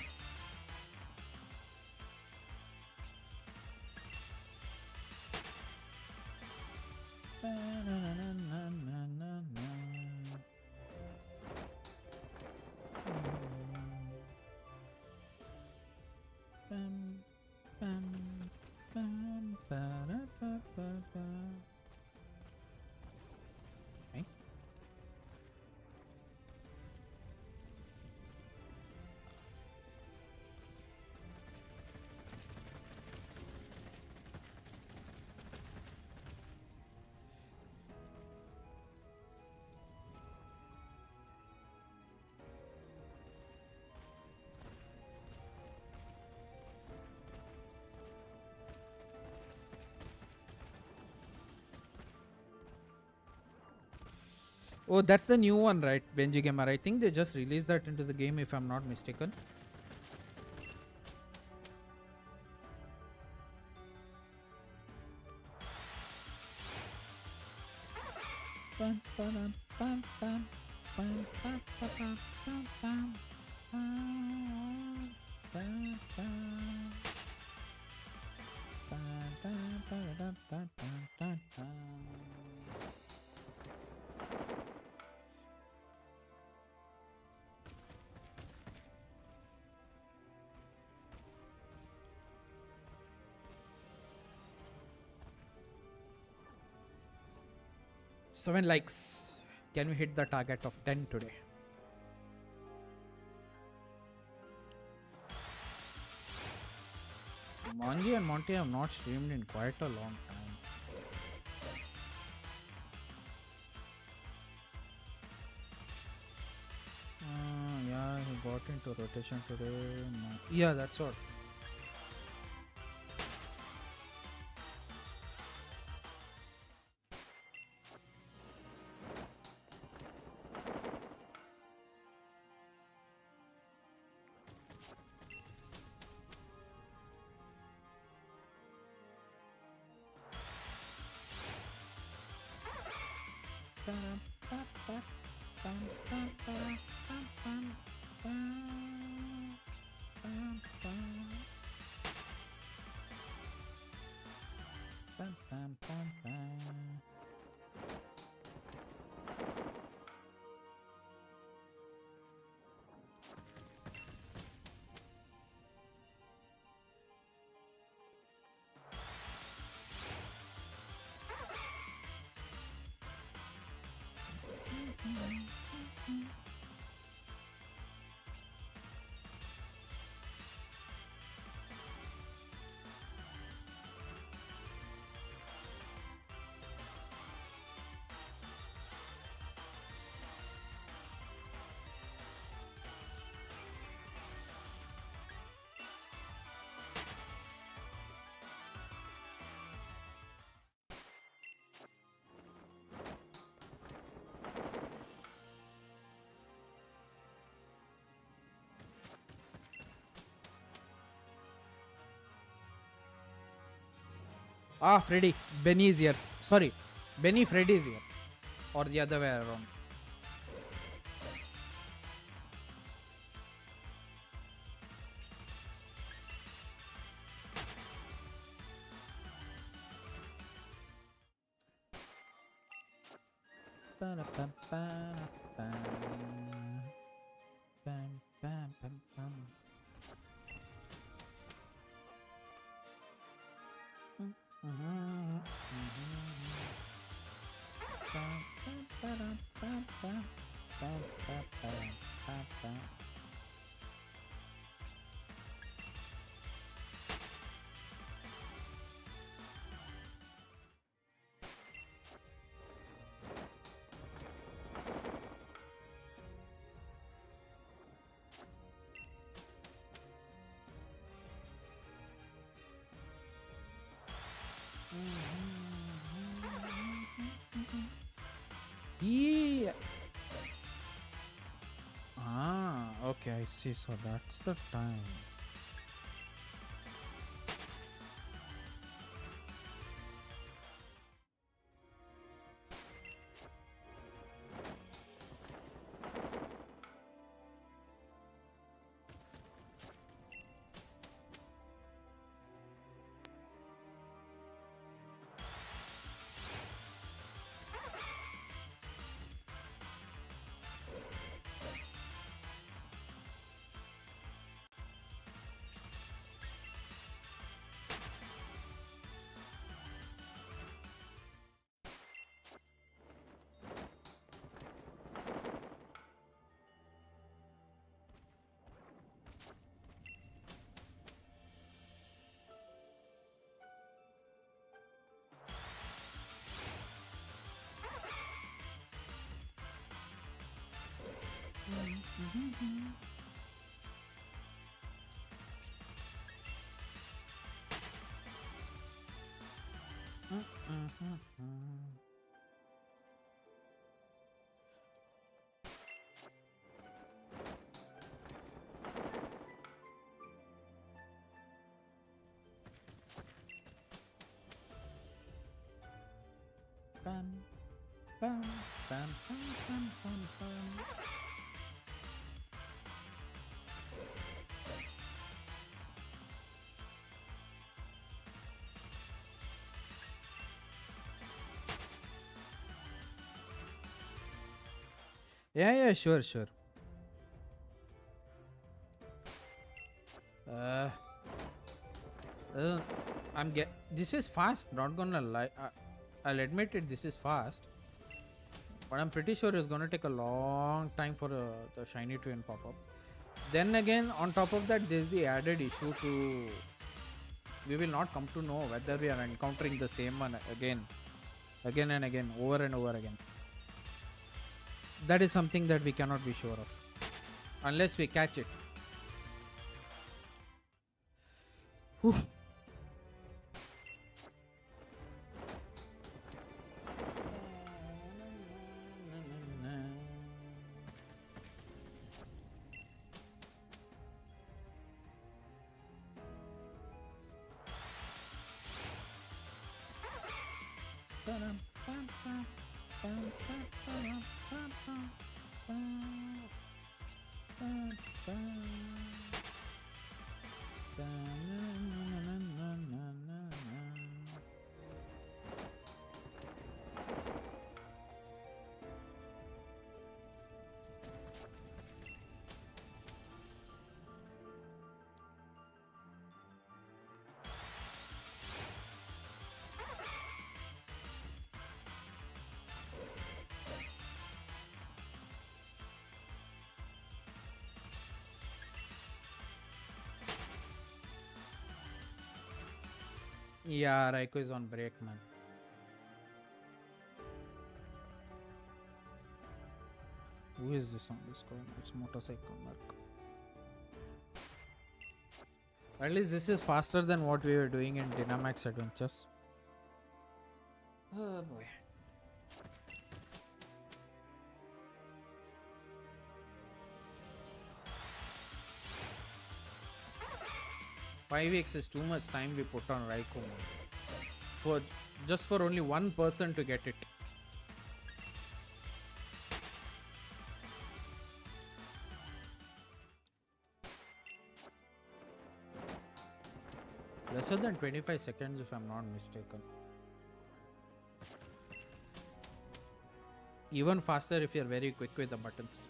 S1: Oh, that's the new one, right? Benji Gamer. I think they just released that into the game, if I'm not mistaken. Seven likes. Can we hit the target of 10 today? Manji and Monty have not streamed in quite a long time. Yeah, he got into rotation today. Yeah, that's what. Ah, Freddy. Benny is here. Sorry. Benny, Freddy is here. Or the other way around. Yeah. Ah, okay, I see. So that's the time. Bam, bam, bam, bam, bam, bam. Yeah, sure. Uh, uh, This is fast. Not gonna lie. I'll admit it. This is fast, but I'm pretty sure it's gonna take a long time for the shiny train pop up. Then again, on top of that, there's the added issue to we will not come to know whether we are encountering the same one again and again, over and over again. That is something that we cannot be sure of unless we catch it. Oof. Yeah, Raiko is on break, man. Who is this on Discord? It's Motorcycle Mark. At least this is faster than what we were doing in Dynamax Adventures. Oh boy. 5x is too much time we put on Raikou for just for only one person to get it. Lesser than 25 seconds if I'm not mistaken. Even faster if you're very quick with the buttons.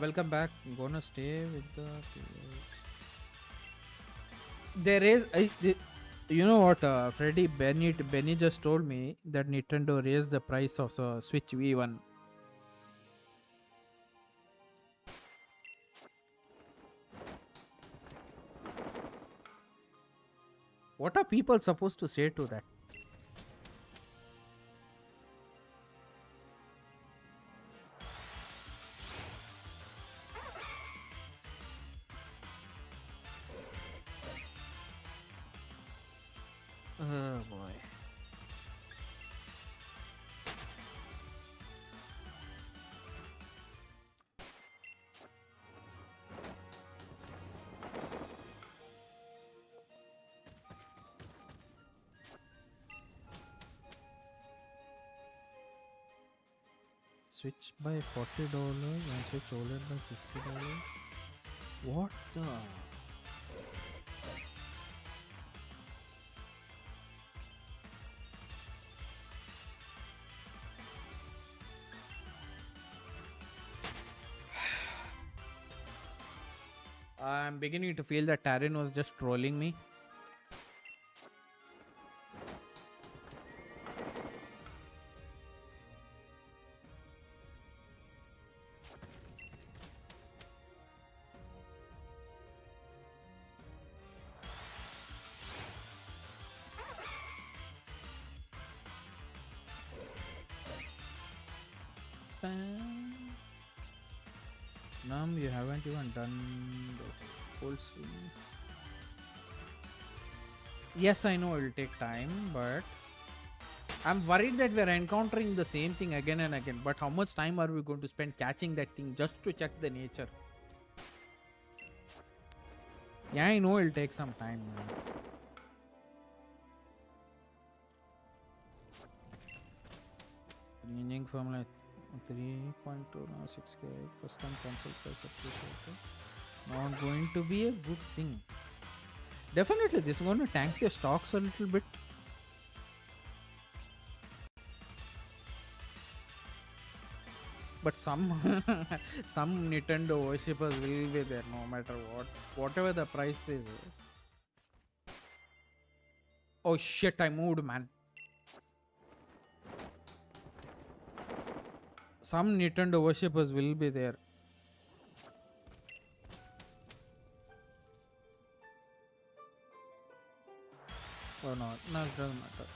S1: Welcome back. I'm gonna stay with the there is you know what, Freddy Benny just told me that Nintendo raised the price of Switch V1. What are people supposed to say to that? Oh boy. Switch by $40 and Switch OLED by $50. What the? I'm beginning to feel that Tarin was just trolling me. Num, you haven't even done the whole stream. Yes, I know it will take time, but I'm worried that we're encountering the same thing again and again. But how much time are we going to spend catching that thing just to check the nature? Yeah, I know it'll take some time, man. Ranging from like 3.2 now 6k first time console price appreciated. Not going to be a good thing. Definitely this is going to tank your stocks a little bit. But some some Nintendo worshippers will be there no matter what, whatever the price is. Oh shit, I moved, man. Some Nintendo worshippers will be there. Oh no, it doesn't matter.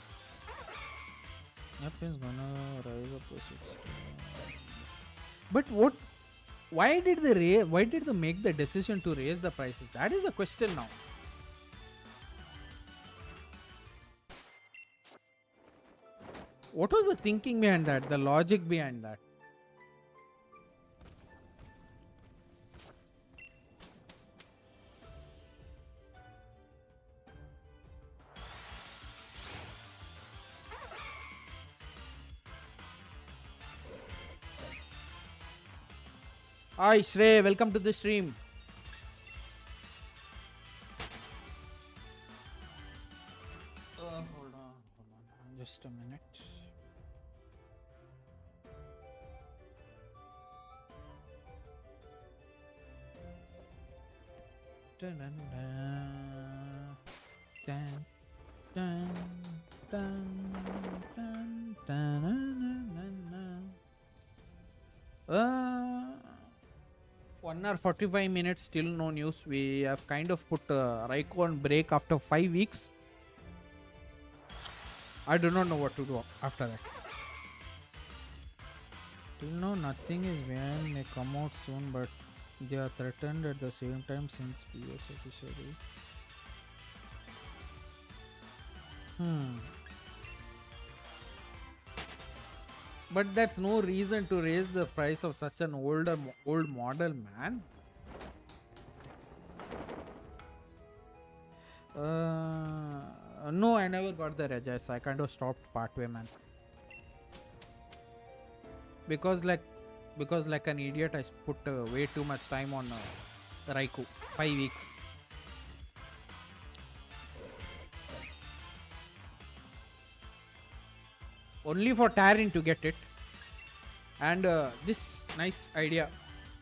S1: Yep, it's gonna rise up to 6. But what? Why did they make the decision to raise the prices? That is the question now. What was the thinking behind that? The logic behind that? Hi Shrey, welcome to the stream. Hold on, just a minute. Dun, dun, dun, dun, dun, dun, dun, dun, dun, dun. 1 hour 45 minutes, still no news. We have kind of put Raiko on break after 5 weeks. I do not know what to do after that. Till now, nothing is when may come out soon, but they are threatened at the same time since PS officially. But that's no reason to raise the price of such an old model, man. No, I never got the Regis. I kind of stopped partway, man. Because like an idiot, I put way too much time on Raikou. 5 weeks. Only for Terrakion to get it. And this nice idea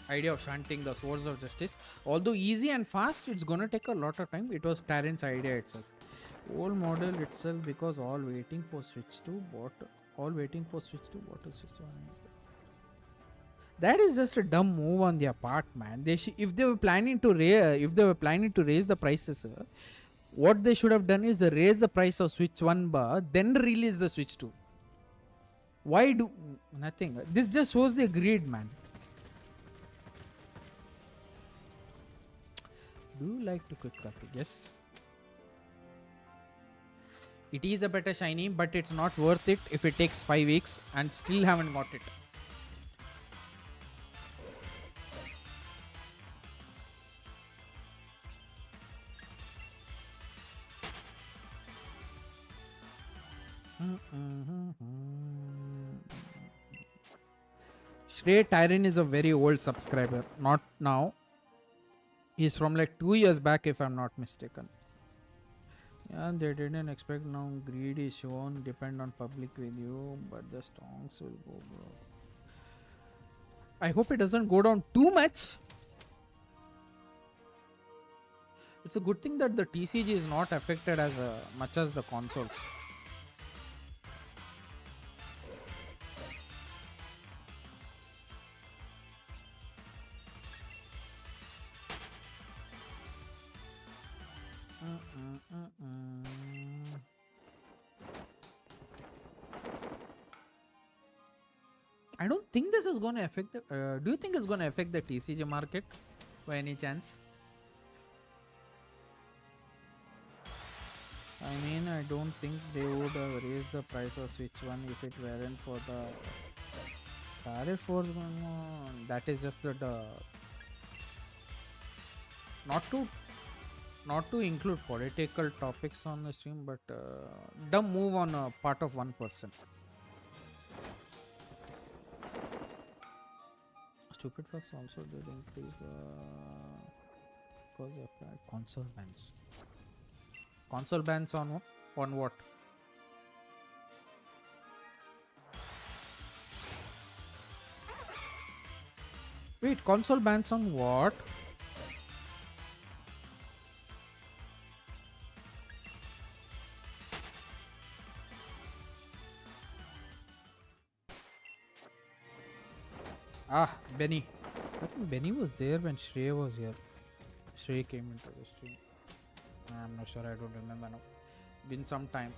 S1: of chanting the swords of justice, although easy and fast, it's gonna take a lot of time. It was Terran's idea itself. Old model itself, because all waiting for switch to water switch to. That is just a dumb move on their part, man. If they were planning to raise the prices, what they should have done is raise the price of Switch 1 bar, then release the Switch 2. Why do nothing? This just shows their greed, man. Do you like to cook coffee? Yes. It is a better shiny, but it's not worth it if it takes 5 weeks and still haven't got it. Shrey Tyrion is a very old subscriber. Not now. He's from like 2 years back, if I'm not mistaken. Yeah, they didn't expect now. Greed is shown. Depend on public video, but the stonks will go, bro. I hope it doesn't go down too much. It's a good thing that the TCG is not affected as much as the consoles. I don't think this is going to affect the. Do you think it's going to affect the TCG market by any chance? I mean, I don't think they would have raised the price of Switch 1 if it weren't for the tariff force going on. That is just the not to include political topics on the stream, but dumb move on a part of one person. Stupid fucks also did increase the because they applied console bans. Console bans on what? Wait, console bans on what? Ah, Benny. I think Benny was there when Shrey was here. Shrey came into the stream. I'm not sure, I don't remember now. Been some time.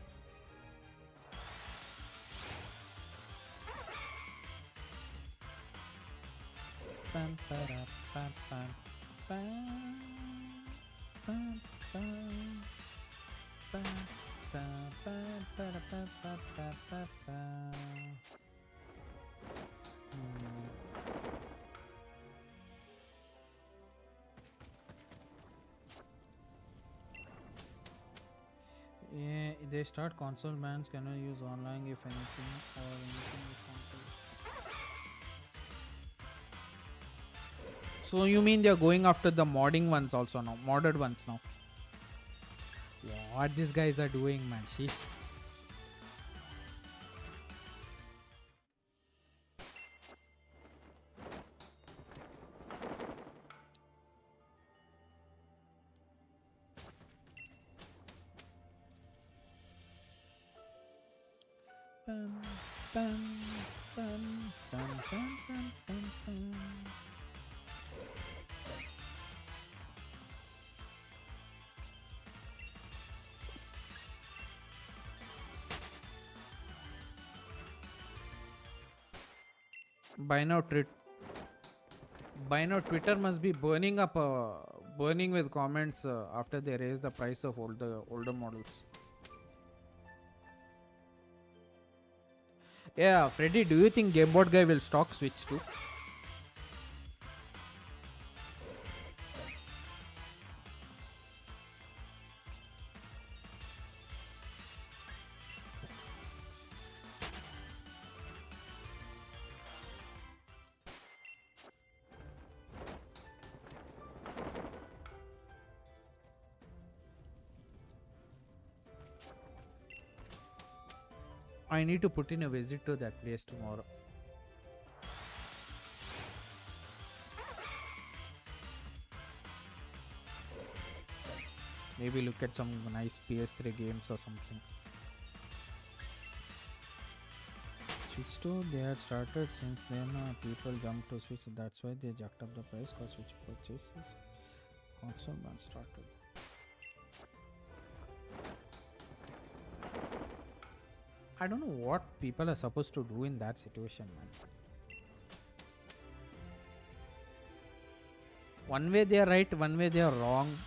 S1: Pam, para, pam, pam, pam, pam, pam, pam, pam, pam, para, pam, pam, pam, pam, pam. Yeah, they start console bans, cannot use online if anything or anything with console. So you mean they're going after the modding ones also now, modded ones now? What these guys are doing, man? Sheesh. Bum, bum, bum, bum, bum, bum, bum, bum. By now Twitter must be burning up, burning with comments after they raise the price of older models. Yeah, Freddy, do you think GameBot guy will stock Switch too? I need to put in a visit to that place tomorrow. Maybe look at some nice PS3 games or something. Switch store, they had started since then. People jumped to Switch. That's why they jacked up the price because Switch purchases. Console ban started. I don't know what people are supposed to do in that situation, man. One way they are right, one way they are wrong.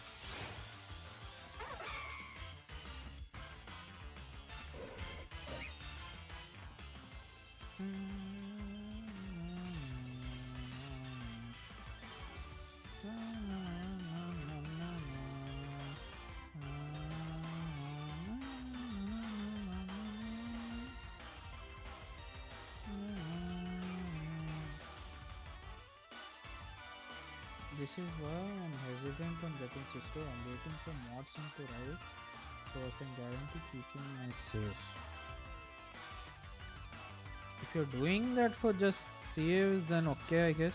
S1: This is why I'm hesitant on getting Switch. I'm waiting for mods to arrive so I can guarantee keeping my saves. If you're doing that for just saves, then okay, I guess.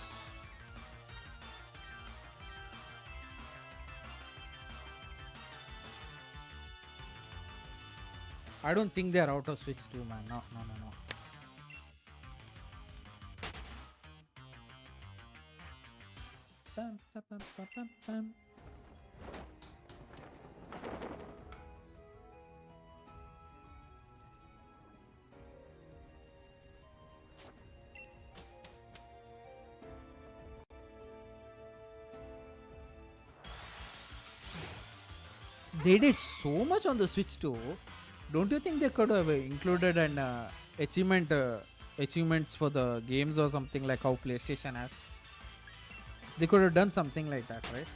S1: I don't think they're out of Switch 2, man. No. Bum, bum, bum, bum, bum, bum. They did so much on the Switch too. Don't you think they could have included an achievements for the games or something like how PlayStation has? They could have done something like that, right?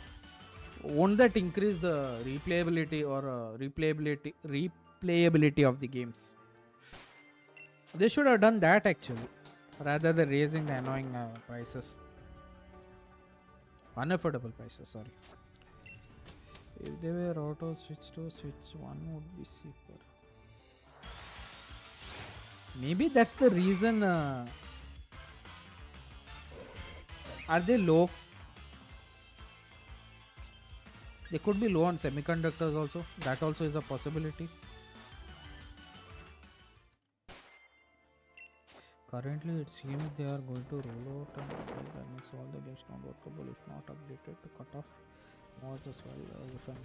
S1: Won't that increase the replayability or replayability of the games? They should have done that actually, rather than raising the annoying prices, unaffordable prices. Sorry. If they were auto switch to Switch 1 would be cheaper. Maybe that's the reason. Are they low? They could be low on semiconductors also. That also is a possibility. Currently, it seems they are going to roll out and that makes all the games not workable if not updated to cut off mods as well as if I'm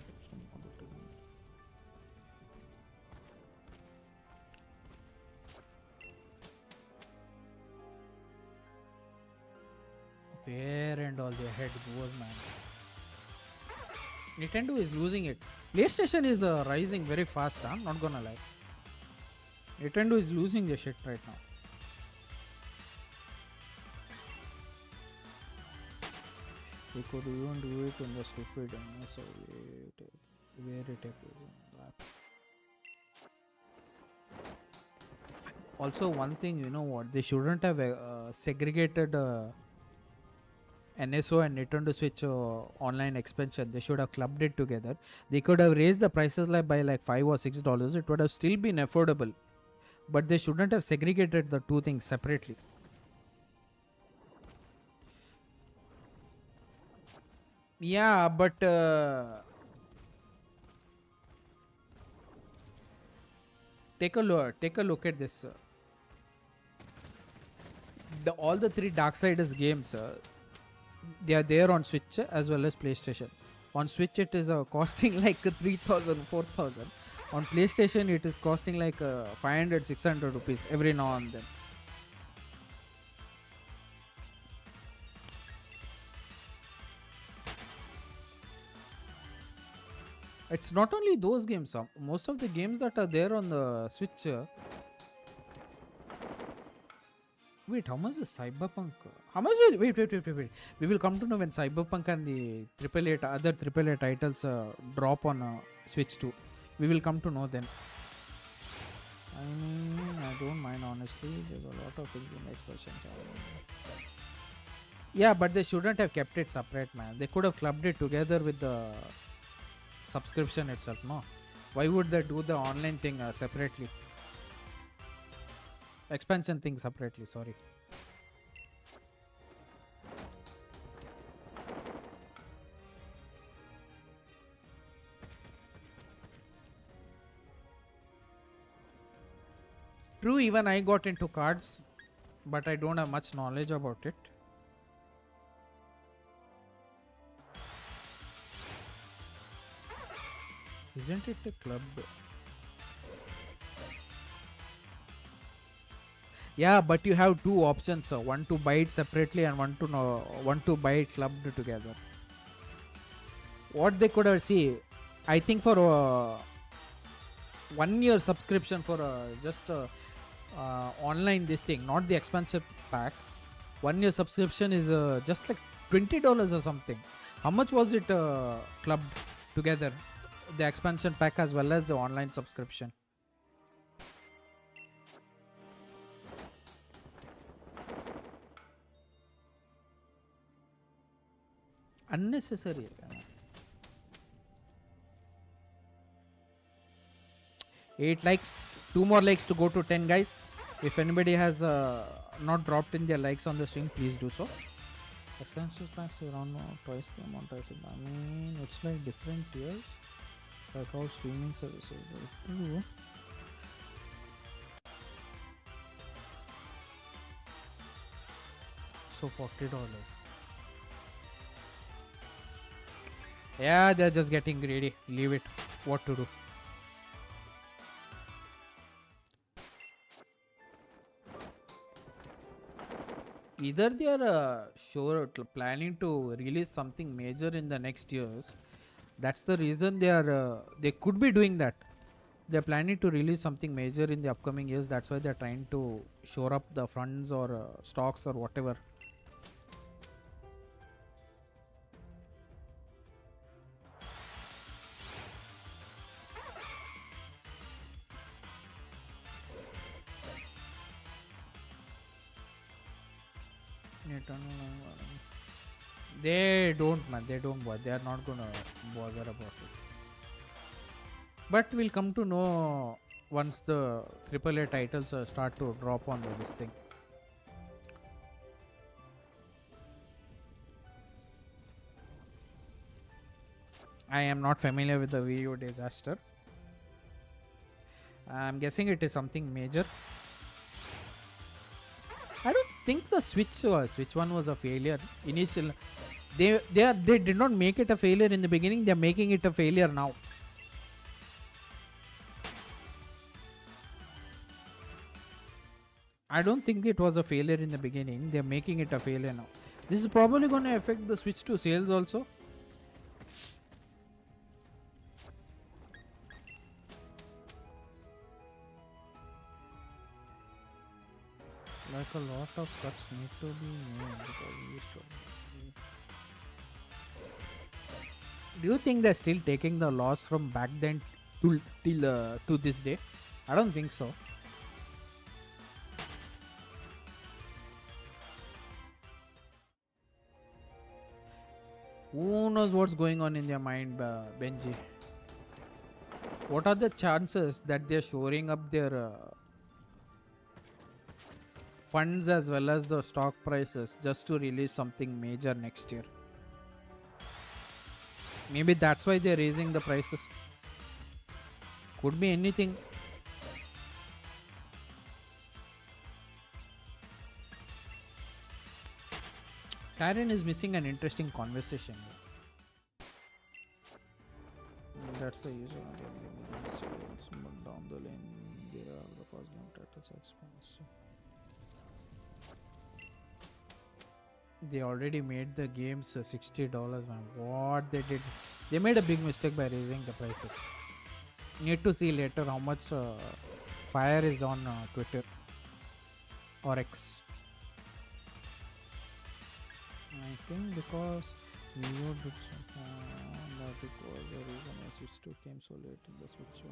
S1: where and all their head goes, man. Nintendo is losing it. PlayStation is rising very fast, I'm not gonna lie. Nintendo is losing the shit right now. We could even do it in the stupid so where it is. Also, one thing, you know what? They shouldn't have segregated NSO and Nintendo Switch online expansion. They should have clubbed it together. They could have raised the prices by like $5 or $6. It would have still been affordable, but they shouldn't have segregated the two things separately. Yeah, but take a look at this. All the three Darksiders games, they are there on Switch as well as PlayStation. On Switch it is costing like 3,000, 4,000. On PlayStation it is costing like 500, 600 rupees every now and then. It's not only those games. Most of the games that are there on the Switch. Wait, how much is Cyberpunk? How much is... Wait. We will come to know when Cyberpunk and the other AAA titles drop on Switch 2. We will come to know then. I mean, I don't mind honestly. There's a lot of things in the expansions. Yeah, but they shouldn't have kept it separate, man. They could have clubbed it together with the subscription itself, no? Why would they do the online thing separately? Expansion thing separately, sorry. True, even I got into cards, but I don't have much knowledge about it. Isn't it a club? Yeah, but you have two options, one to buy it separately and one to buy it clubbed together. What they could have I think for 1 year subscription for just online this thing, not the expensive pack. 1 year subscription is just like $20 or something. How much was it clubbed together? The expansion pack as well as the online subscription. Unnecessary. 8 likes, 2 more likes to go to 10, guys. If anybody has not dropped in their likes on the stream, please do so. Essential packs around twice the amount. I mean, it's like different tiers, like how streaming services do. So $40. Yeah, they're just getting greedy. Leave it. What to do? Either they are planning to release something major in the next years, That's the reason they could be doing that. They're planning to release something major in the upcoming years. That's why they're trying to shore up the funds or stocks or whatever. They don't, man. They don't bother. They are not gonna bother about it. But we'll come to know once the AAA titles start to drop on this thing. I am not familiar with the Wii U disaster. I'm guessing it is something major. I don't think the Switch one was a failure. Initial, they did not make it a failure in the beginning. They're making it a failure now. I don't think it was a failure in the beginning. They're making it a failure now. This is probably going to affect the Switch 2 sales also. Like a lot of cuts need to be made because we used to. Do you think they're still taking the loss from back then to this day? I don't think so. Who knows what's going on in their mind, Benji? What are the chances that they're shoring up their funds as well as the stock prices just to release something major next year? Maybe that's why they're raising the prices. Could be anything. Karen is missing an interesting conversation. That's the user down the lane. There are the Cosmic titles expensive. They already made the games $60, man. What they did? They made a big mistake by raising the prices. Need to see later how much fire is on Twitter or X. I think because Neo did that it was the reason why Switch 2 came so late in the Switch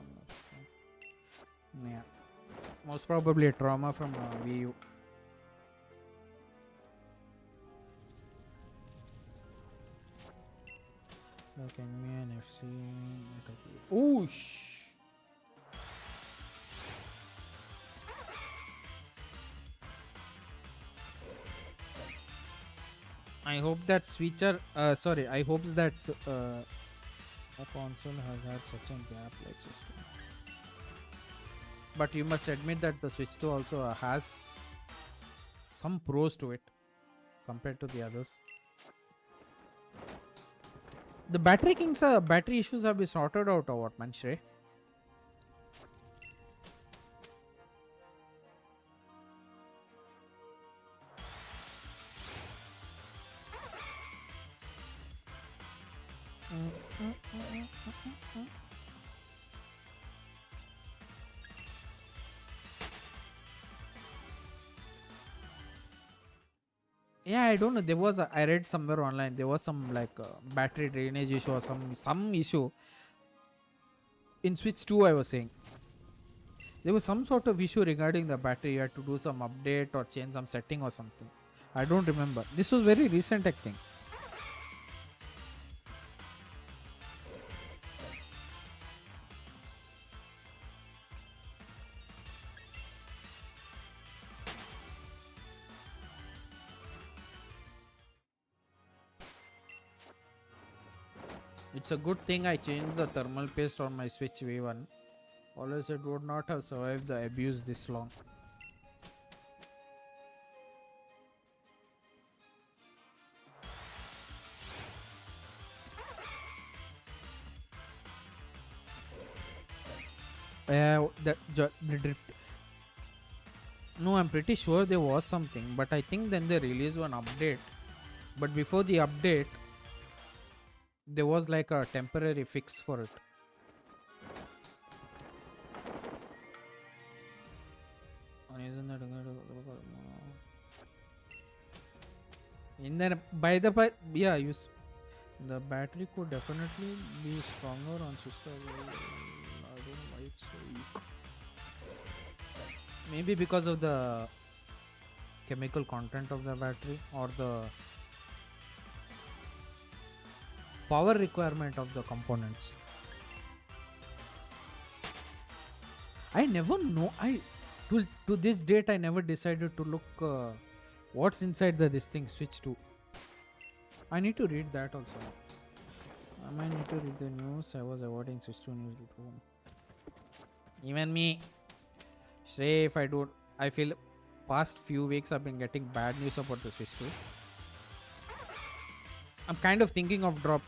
S1: 1. Yeah, most probably a trauma from Wii U. Like me NFC. Ooh. I hope that switcher. Sorry, I hope that a console has had such a gap like system. But you must admit that the Switch 2 also has some pros to it compared to the others. The battery issues have been sorted out or what, man, Shrey? Yeah, I don't know. I read somewhere online there was some like battery drainage issue or some issue in Switch 2. I was saying there was some sort of issue regarding the battery. You had to do some update or change some setting or something. I don't remember. This was very recent, I think. It's a good thing I changed the thermal paste on my Switch V1. Otherwise it would not have survived the abuse this long. The drift. No, I'm pretty sure there was something, but I think then they released one update. But before the update, There was like a temporary fix for it. In then yeah, the battery could definitely be stronger on system. I don't know why it's so weak. Maybe because of the chemical content of the battery or the power requirement of the components. I never know. To this date I never decided to look what's inside this thing switch to. I need to read that also. I might need to read the news. I was avoiding switch to news at home. Even me. Say if I don't, I feel past few weeks I've been getting bad news about the switch 2. I'm kind of thinking of not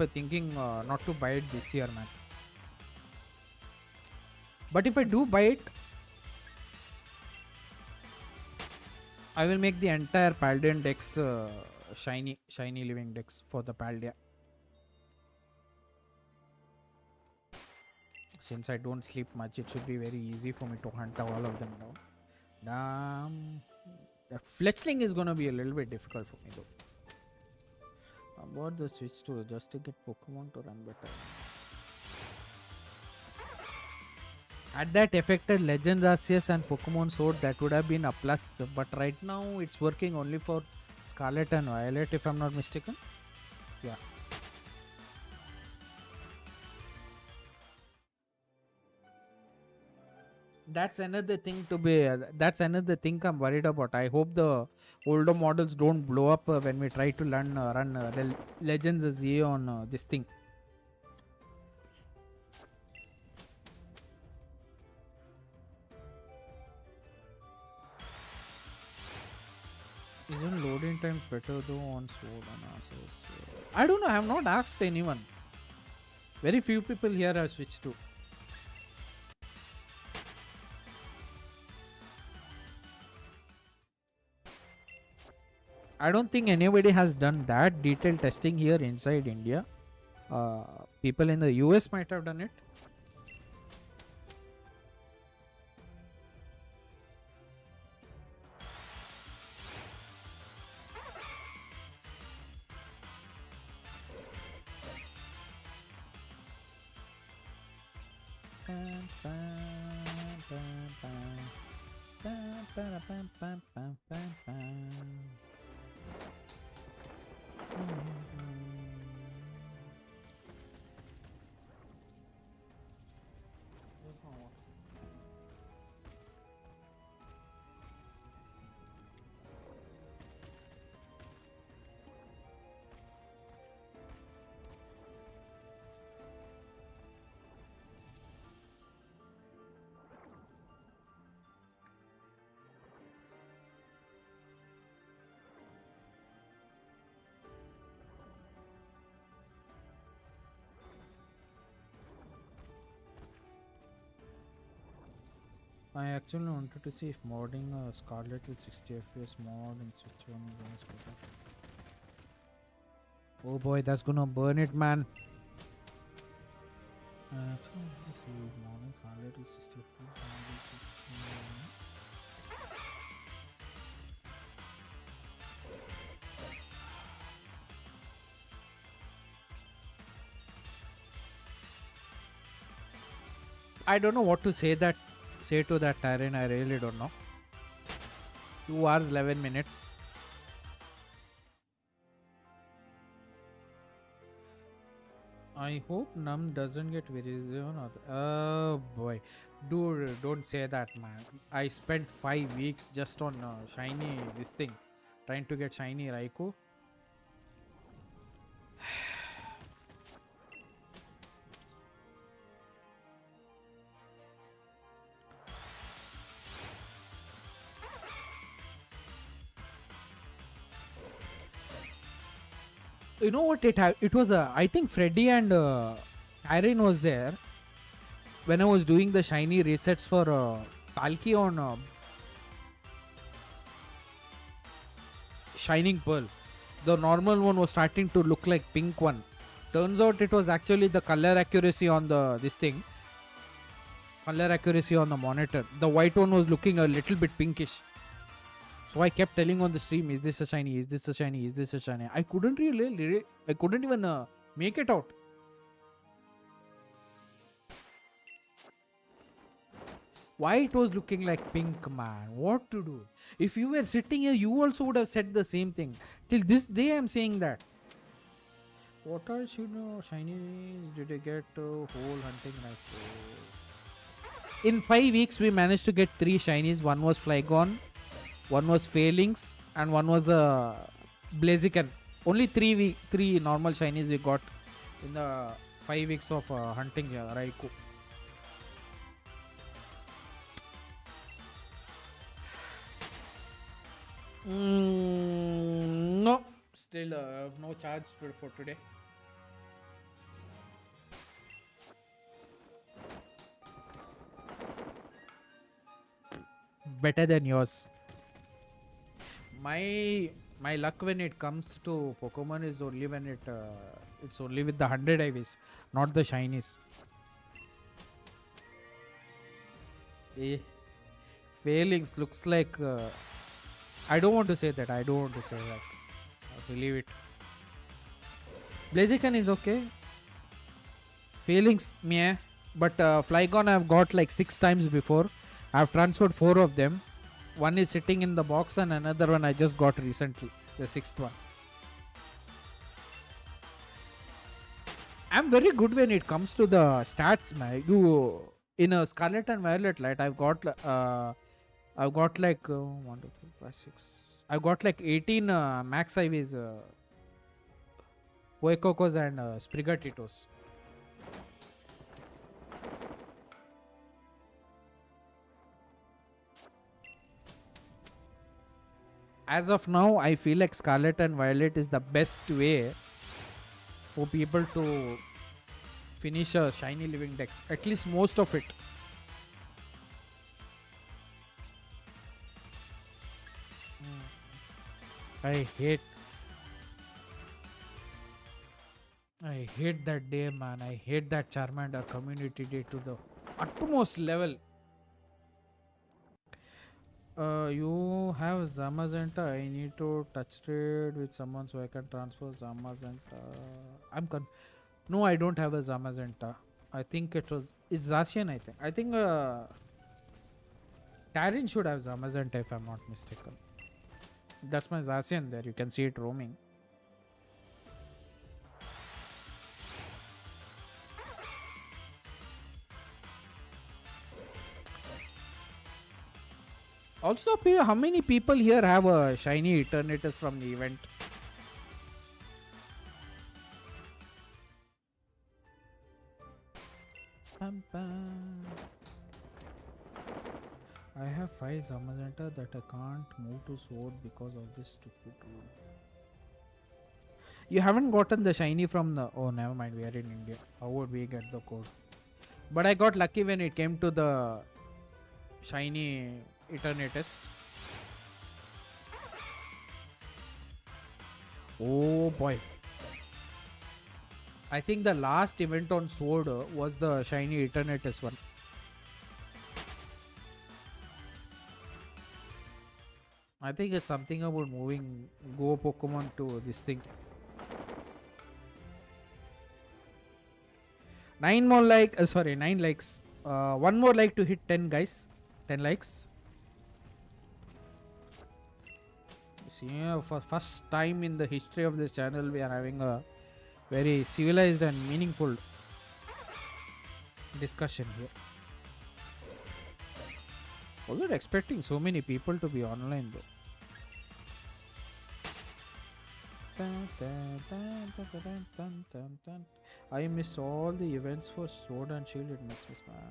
S1: to buy it this year, man. But if I do buy it, I will make the entire Paldean decks shiny living decks for the Paldea. Since I don't sleep much, it should be very easy for me to hunt all of them down. Damn. That fletchling is gonna be a little bit difficult for me though. About the switch to just to get Pokemon to run better. Had that affected Legends Arceus and Pokemon Sword, that would have been a plus. But right now it's working only for Scarlet and Violet, if I'm not mistaken. Yeah. That's another thing that's another thing I'm worried about. I hope the older models don't blow up when we try to run Legends ZA on this thing. Isn't loading time better though on Sword and Arceus? I don't know. I have not asked anyone. Very few people here have switched to. I don't think anybody has done that detailed testing here inside India. People in the US might have done it. I actually wanted to see if modding Scarlet with 60 FPS mod and Switch 1 is better. Oh boy, that's gonna burn it, man. Modding Scarlet with 60 FPS. I don't know what to say to that Tyrant. I really don't know. 2 hours 11 minutes. I hope Num doesn't get Virizion. Oh boy, dude, don't say that, man. I spent 5 weeks just on shiny this thing, trying to get shiny Raikou. You know what it was? I think Freddy and Irene was there when I was doing the shiny resets for Talkion Shining Pearl. The normal one was starting to look like pink one. Turns out it was actually the color accuracy on the this thing. Color accuracy on the monitor. The white one was looking a little bit pinkish. So I kept telling on the stream, is this a shiny? Is this a shiny? Is this a shiny? I couldn't I couldn't even make it out. Why it was looking like pink, man? What to do? If you were sitting here, you also would have said the same thing. Till this day, I'm saying that. What else you know? Shinies? Did I get whole hunting knife? In 5 weeks, we managed to get 3 shinies. One was Flygon, one was Phalanx, and one was a Blaziken. Only 3 normal shinies we got in the 5 weeks of hunting Raikou. No, still no charge for today. Better than yours. My luck when it comes to Pokemon is only when it's only with the 100 IVs, not the shinies. Phalanx looks like I don't want to say that. I believe it. Blaziken is okay. Phalanx, meh. But Flygon I've got like 6 times before. I've transferred 4 of them. One is sitting in the box and another one I just got recently. The 6th one. I'm very good when it comes to the stats, man. In a Scarlet and Violet light, I've got like 1, 2, 3, 5, 6. I've got like 18 max IVs, Huecocos and Sprigatitos. As of now, I feel like Scarlet and Violet is the best way for people to finish a shiny living dex. At least most of it. I hate that day, man. I hate that Charmander community day to the utmost level. You have Zamazenta. I need to touch trade with someone so I can transfer Zamazenta. No, I don't have a Zamazenta. I think it's Zacian. I think Tarin should have Zamazenta if I'm not mistaken. That's my Zacian there. You can see it roaming. Also, how many people here have a shiny Eternatus from the event? I have 5 Zamazenta that I can't move to Sword because of this stupid rule. You haven't gotten the shiny from the... Oh, never mind. We are in India. How would we get the code? But I got lucky when it came to the shiny Eternatus. Oh boy. I think the last event on Sword was the shiny Eternatus one. I think it's something about moving Go Pokemon to this thing. 9 likes. 1 more like to hit 10, guys. 10 likes. See, for first time in the history of this channel, we are having a very civilized and meaningful discussion here. Wasn't expecting so many people to be online though. I missed all the events for Sword and Shield. It makes me smile.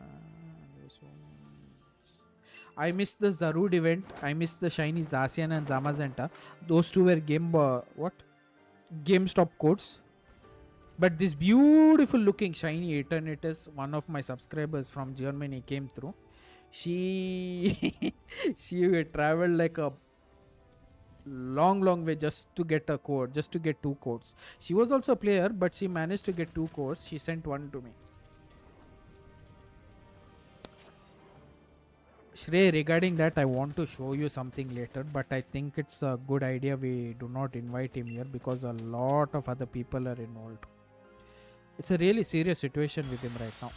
S1: I missed the Zarude event. I missed the shiny Zacian and Zamazenta. Those two were GameStop codes. But this beautiful looking shiny Eternatus, one of my subscribers from Germany came through. She traveled like a long way just to get a code, just to get 2 codes. She was also a player, but she managed to get 2 codes. She sent one to me. Shrey, regarding that, I want to show you something later, but I think it's a good idea we do not invite him here because a lot of other people are involved. It's a really serious situation with him right now.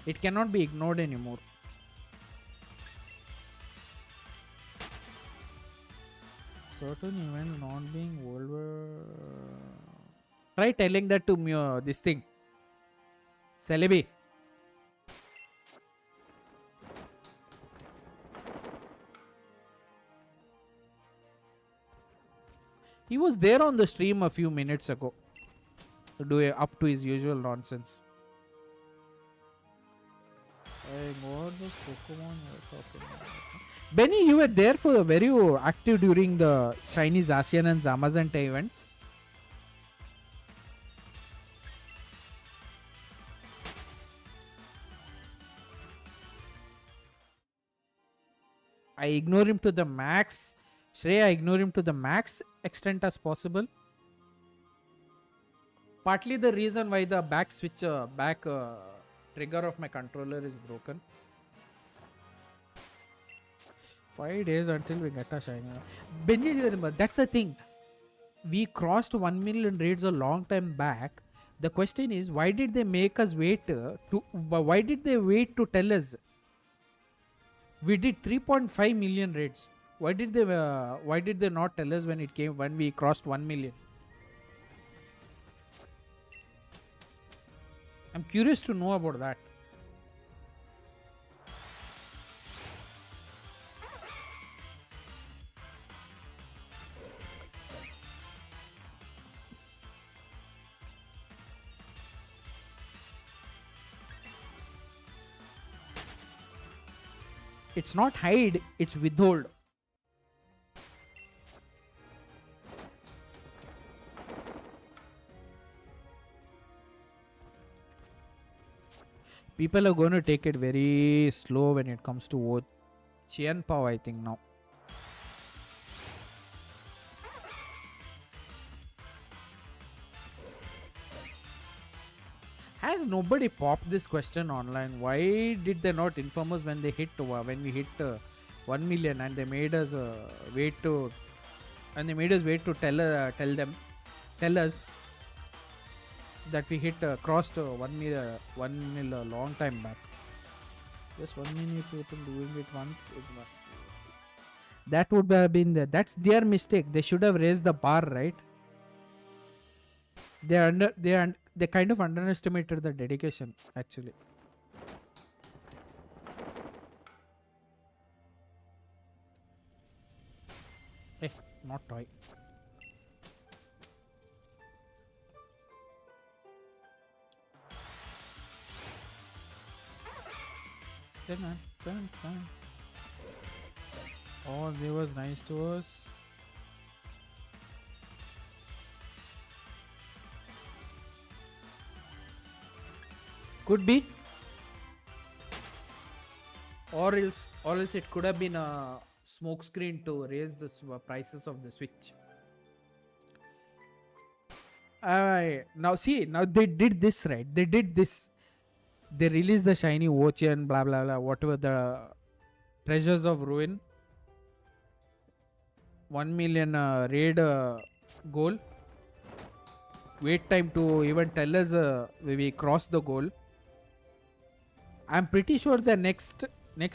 S1: It cannot be ignored anymore. Certain events not being worldwide. Try telling that to me, this thing. Celebi. He was there on the stream a few minutes ago. Up to his usual nonsense. Hey, what the Pokemon you are talking about? Benny, you were there for very active during the Chinese ASEAN and Zamazenta events. I ignore him to the max. Shrey, I ignore him to the max extent as possible. Partly the reason why the back switch, trigger of my controller is broken. 5 days until we get a shiny. Benji, that's the thing. We crossed 1 million raids a long time back. The question is, why did they make us wait why did they wait to tell us? We did 3.5 million raids. Why did they not tell us when we crossed 1 million? I'm curious to know about that. It's not hide, it's withhold. People are going to take it very slow when it comes to Qian Pao, I think now. Has nobody popped this question online? Why did they not inform us when we hit 1 million and they made us wait to tell us that we crossed 1 mil a long time back. Just 1 minute people doing it once is not. That would have been that's their mistake. They should have raised the bar, right? They kind of underestimated the dedication actually. Not toy. Come on. Oh, they was nice to us. Could be. Or else it could have been a smoke screen to raise the prices of the Switch. Now they did this, right? They did this. They released the shiny watch and blah blah blah, whatever the treasures of ruin. 1 million raid goal. Wait time to even tell us we cross the goal. I'm pretty sure the next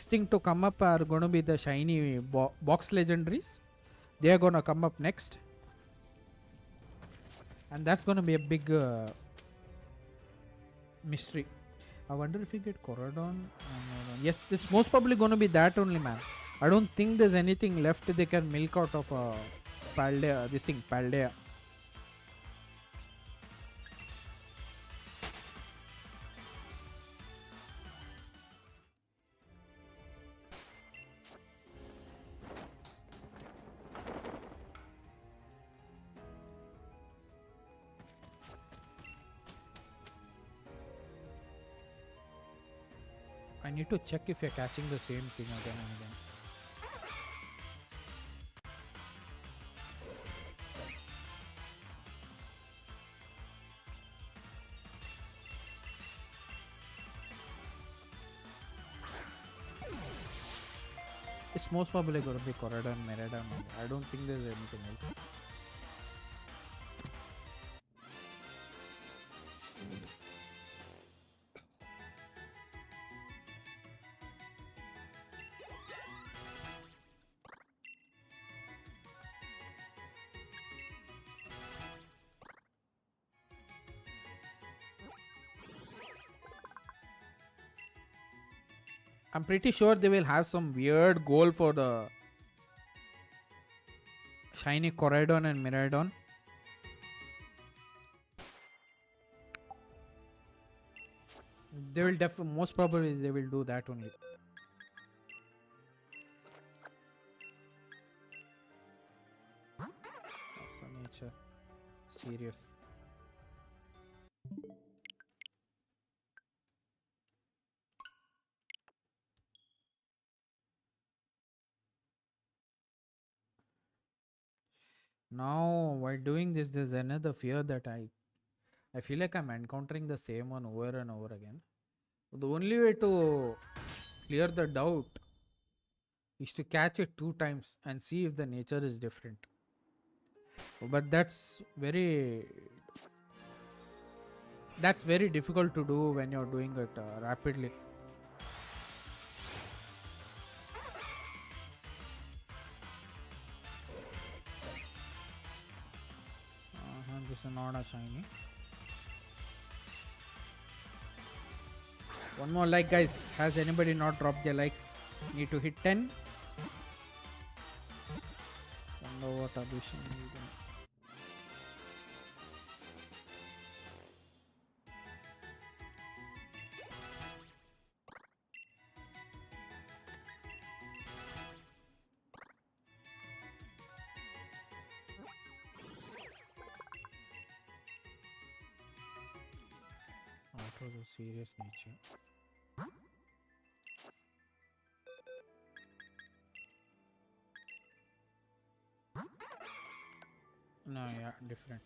S1: thing to come up are going to be the shiny box legendaries. They are going to come up next. And that's going to be a big mystery. I wonder if we get Corodon. Yes, it's most probably going to be that only, man. I don't think there's anything left they can milk out of Paldea. This thing, Paldea. I need to check if you're catching the same thing again and again. It's most probably going to be Corridor and Merida. I don't think there's anything else. I'm pretty sure they will have some weird goal for the shiny Corridon and Miraidon. They will most probably they will do that only. Also nature. Serious. Now, while doing this, there's another fear that I feel like I'm encountering the same one over and over again. The only way to clear the doubt is to catch it 2 times and see if the nature is different. But that's very difficult to do when you're doing it rapidly. This is not a shiny. One more like, guys. Has anybody not dropped their likes? Need to hit 10. Wonder what addition you can. Oh, it was a serious nature. No, yeah, different.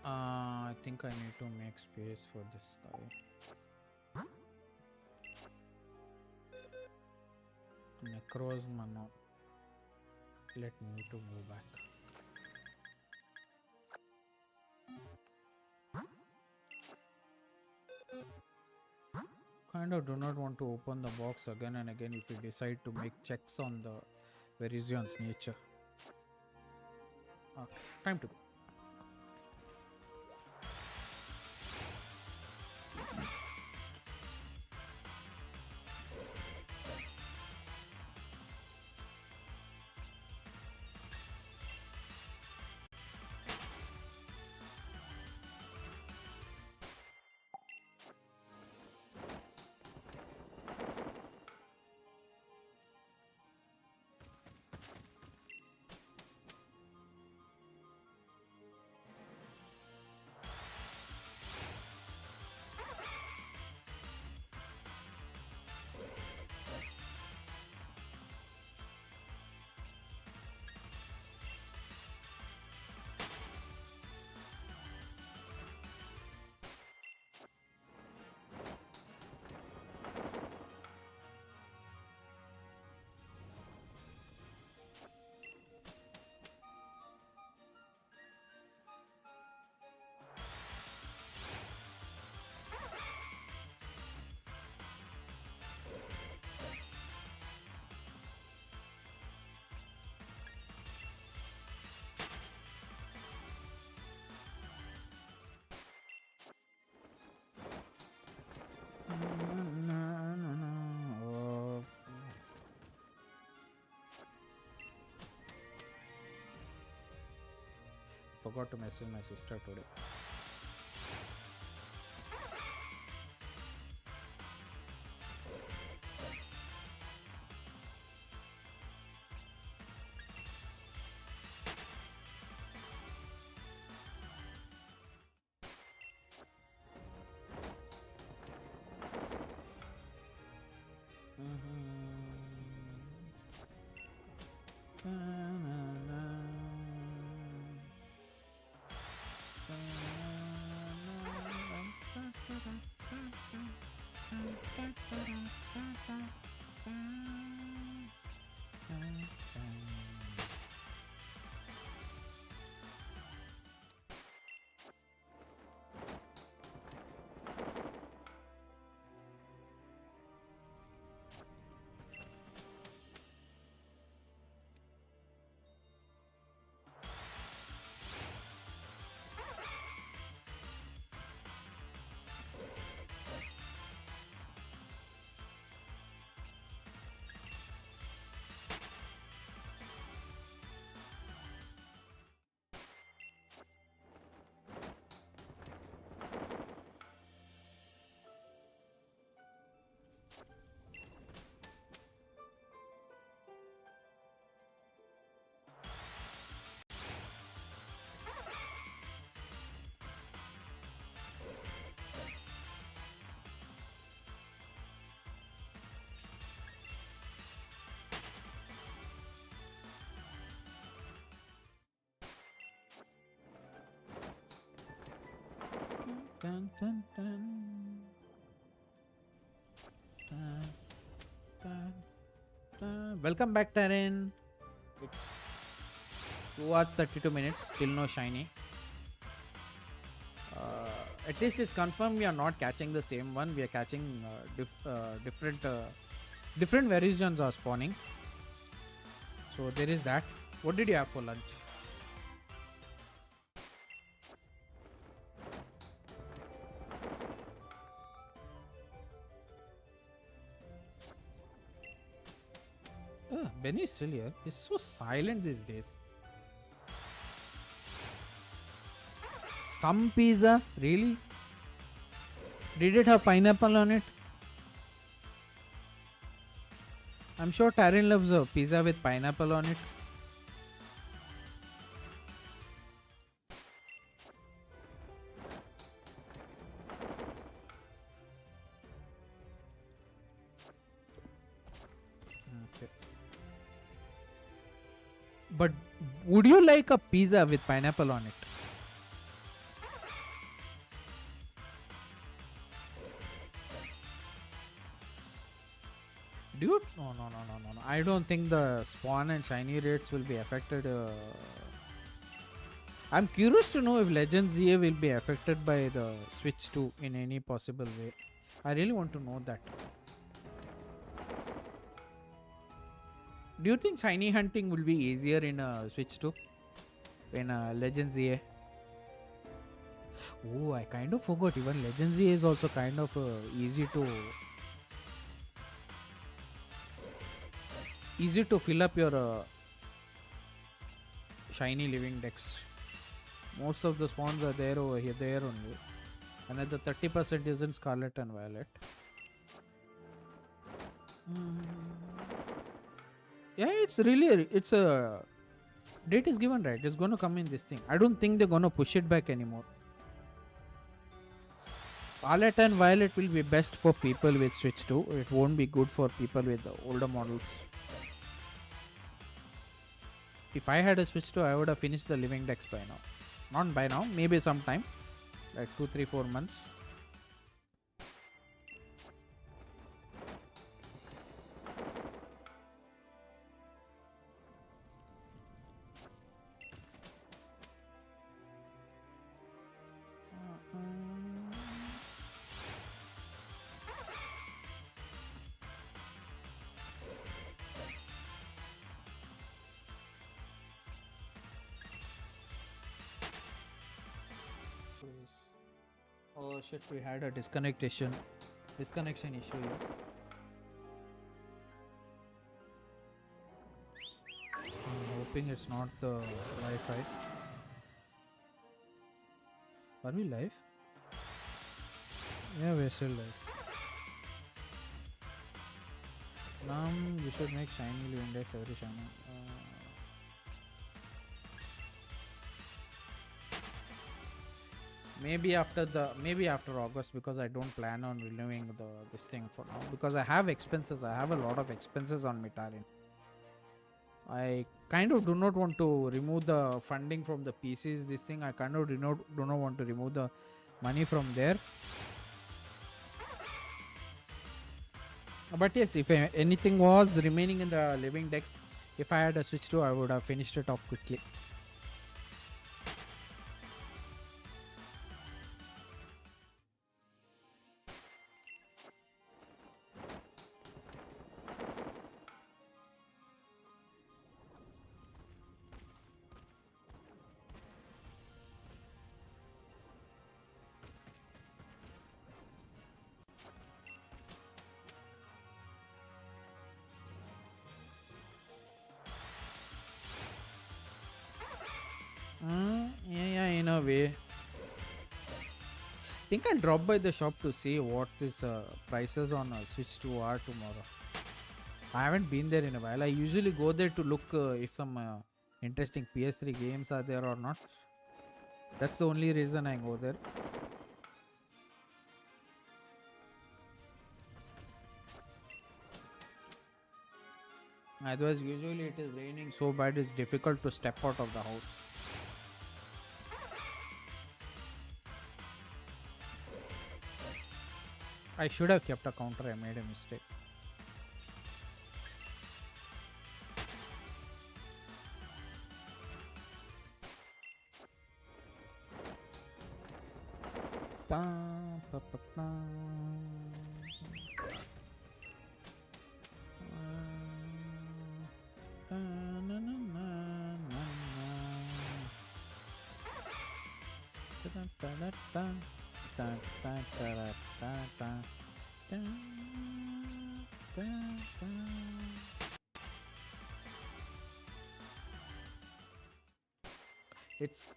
S1: I think I need to make space for this guy. Necros Mano. Let me to move back. Kind of do not want to open the box again and again if we decide to make checks on the Virizion's nature. Okay, time to go. Forgot to message my sister today. Dun, dun, dun. Dun, dun, dun. Welcome back, Taryn. It's 2 hours 32 minutes, still no shiny. At least it's confirmed we are not catching the same one. We are catching different Virizions are spawning. So there is that. What did you have for lunch? Benny is still here. He's so silent these days. Some pizza? Really? Did it have pineapple on it? I'm sure Taryn loves a pizza with pineapple on it. Okay. But would you like a pizza with pineapple on it? Dude, no. I don't think the spawn and shiny rates will be affected. I'm curious to know if Legends ZA will be affected by the Switch 2 in any possible way. I really want to know that. Do you think shiny hunting will be easier in Switch 2? In Legends ZA? Oh, I kind of forgot. Even Legends ZA is also kind of easy to fill up your shiny living decks. Most of the spawns are there over here, there only. Another 30% is in Scarlet and Violet. Yeah, it's a date is given, right? It's gonna come in this thing. I don't think they're gonna push it back anymore. Scarlet and Violet will be best for people with Switch 2. It won't be good for people with the older models. If I had a Switch 2, I would have finished the living decks by now. Not by now, maybe sometime. Like 2, 3, 4 months. Oh shit, we had a disconnection issue here. I'm hoping it's not the Wi-Fi. Are we live? Yeah, we're still live. We should make shiny index every shiny. Maybe after August, because I don't plan on renewing this thing for now, because I have expenses. I have a lot of expenses on Mitarin. I kind of do not want to remove the funding from the PCs. This thing I kind of do not want to remove the money from there. But yes, if anything was remaining in the living decks, if I had a Switch 2, I would have finished it off quickly. Yeah, in a way. Think I'll drop by the shop to see what this prices on Switch 2 are tomorrow. I haven't been there in a while. I usually go there to look if some interesting PS3 games are there or not. That's the only reason I go there. Otherwise, usually it is raining so bad it's difficult to step out of the house. I should have kept a counter. I made a mistake.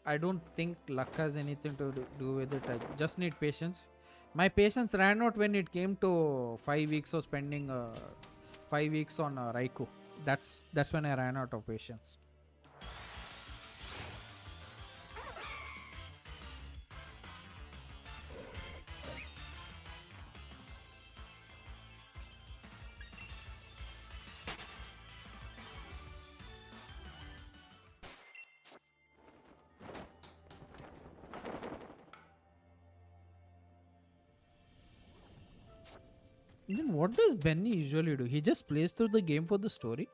S1: I don't think luck has anything to do with it. I just need patience. My patience ran out when it came to 5 weeks of spending 5 weeks on Raikou. That's when I ran out of patience. Then what does Benny usually do? He just plays through the game for the story.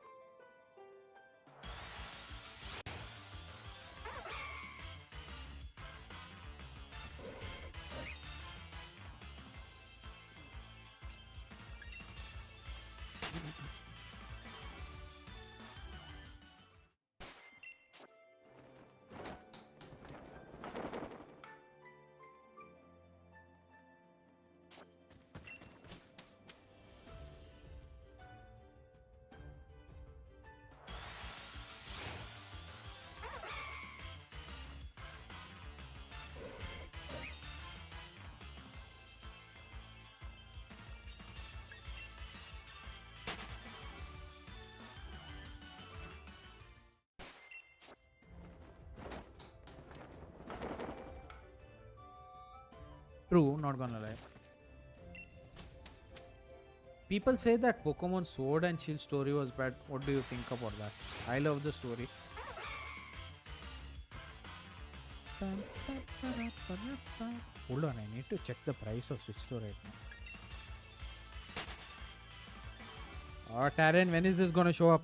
S1: True, not gonna lie. People say that Pokemon Sword and Shield story was bad. What do you think about that? I love the story. Hold on, I need to check the price of Switch 2 right now. Oh, Taryn, when is this gonna show up?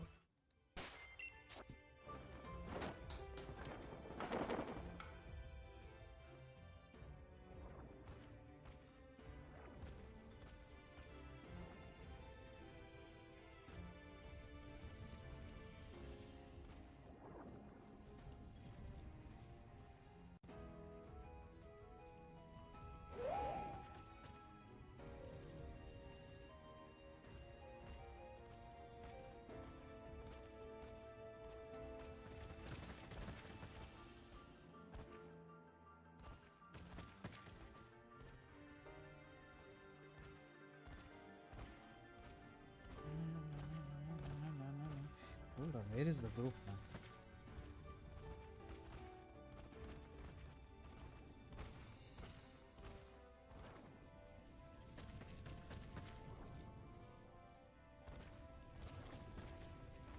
S1: Hold on, where is the group now?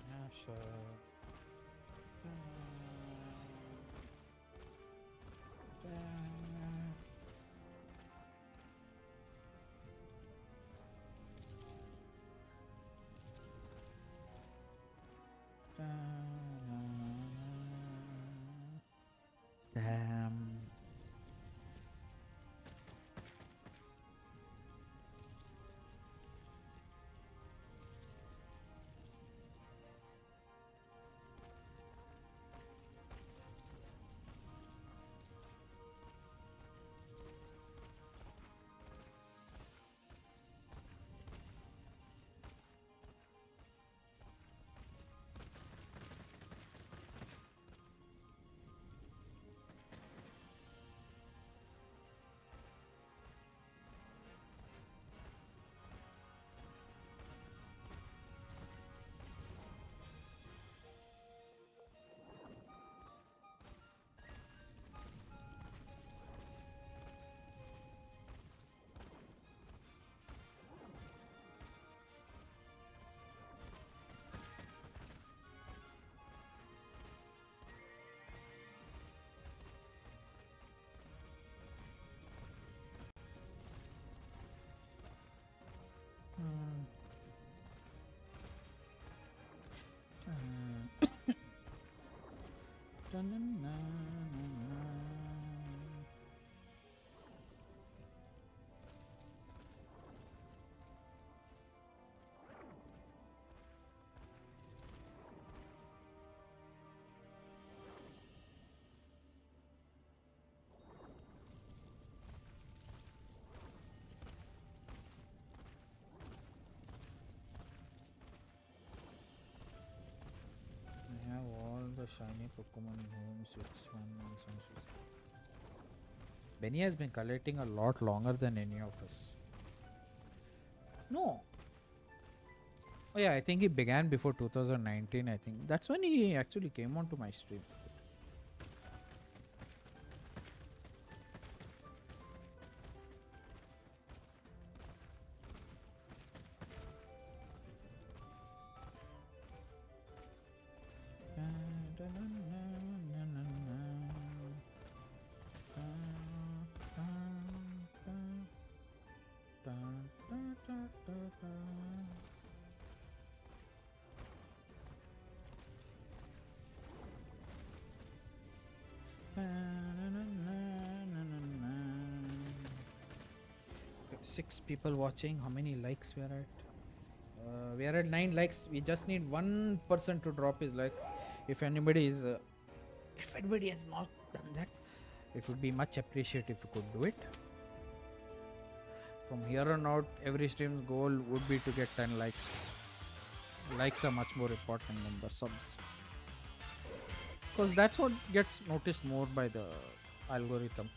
S1: Yeah, sure. Damn. I have all the shiny Pokemon homes which one nonsense. Benny has been collecting a lot longer than any of us. No. Oh yeah, I think he began before 2019, I think. That's when he actually came onto my stream. 6 people watching. How many likes we are at? We are at 9 likes. We just need one person to drop his like. If anybody is, if anybody has not done that, it would be much appreciated if you could do it. From here on out, every stream's goal would be to get 10 likes. Likes are much more important than the subs, because that's what gets noticed more by the algorithm.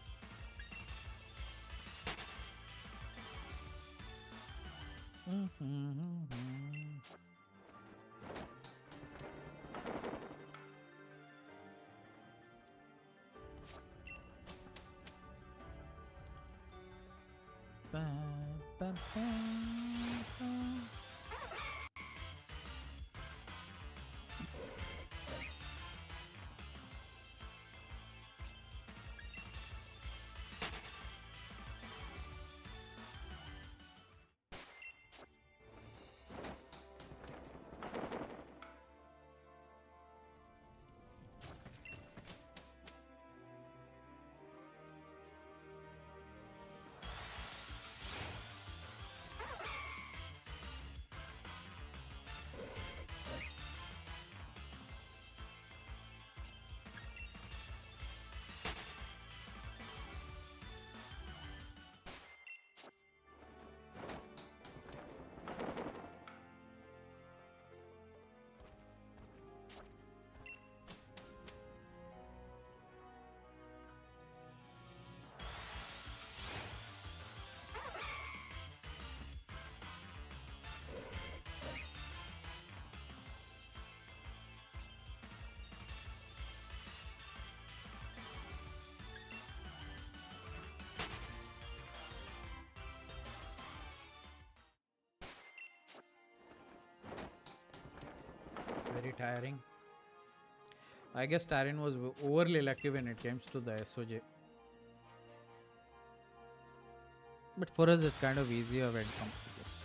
S1: Very tiring. I guess Tyrion was overly lucky when it comes to the SOJ. But for us, it's kind of easier when it comes to this.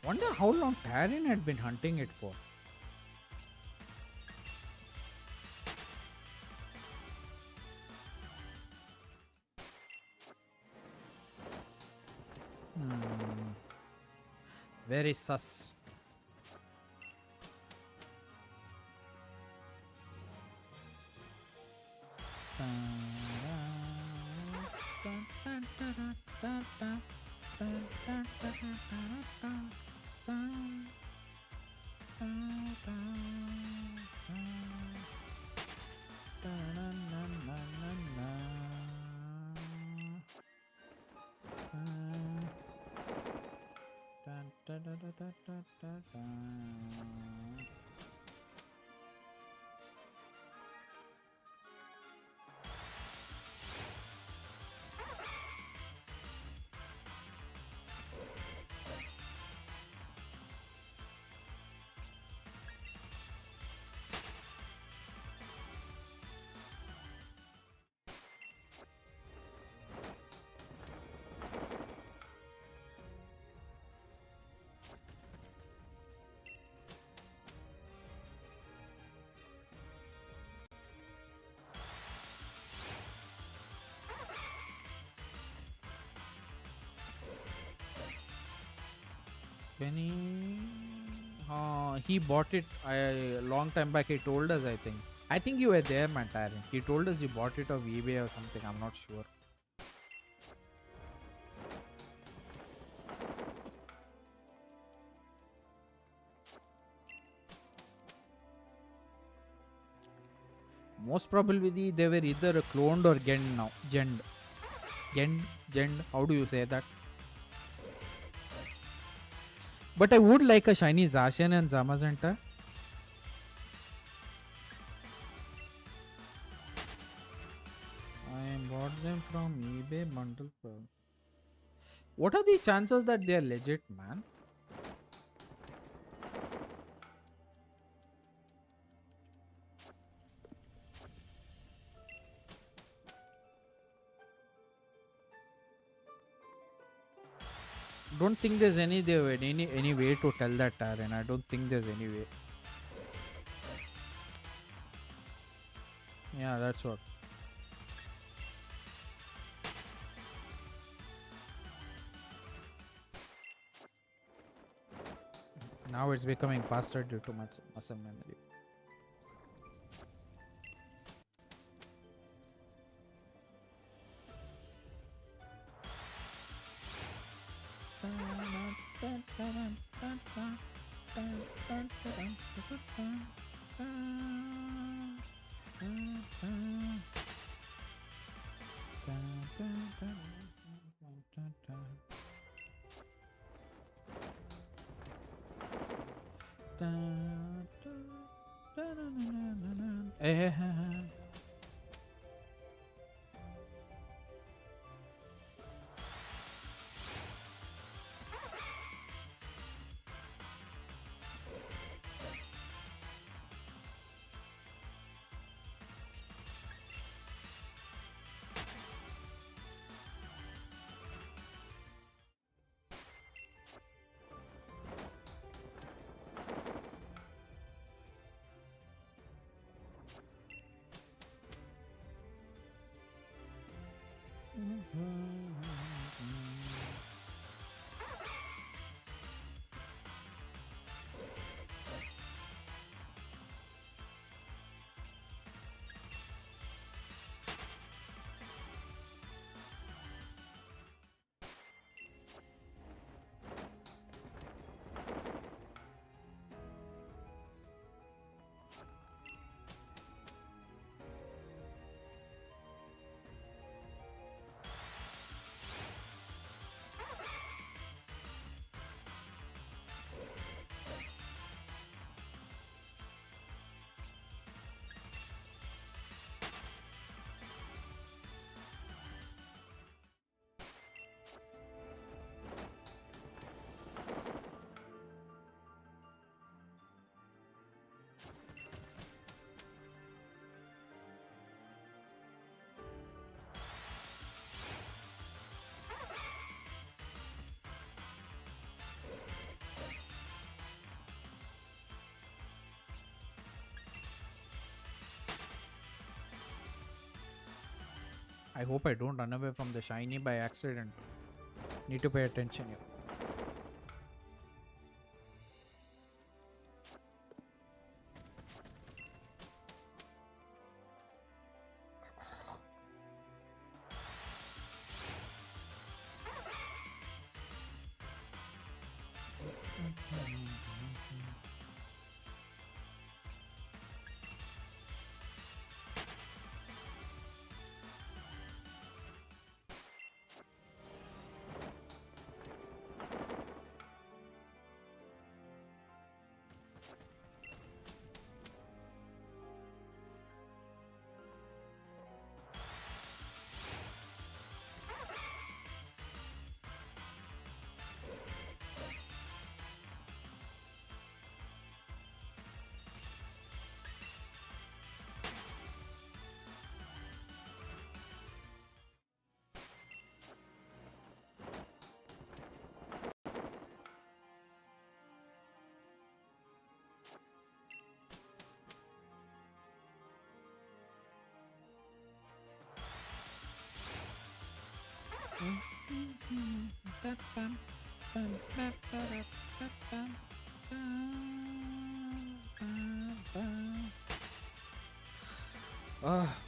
S1: Wonder how long Tyrion had been hunting it for. Very sus. Penny, he bought it a long time back. He told us, I think you were there, man, Tyrion. He told us he bought it off eBay or something. I'm not sure. Most probably they were either cloned or gend now. Gend. How do you say that? But I would like a shiny Zacian and Zamazenta. I bought them from eBay bundle. What are the chances that they are legit, man? Don't think there's any way to tell that, Aaron. I don't think there's any way. Yeah, that's what. Now it's becoming faster due to muscle memory. I hope I don't run away from the shiny by accident. Need to pay attention here.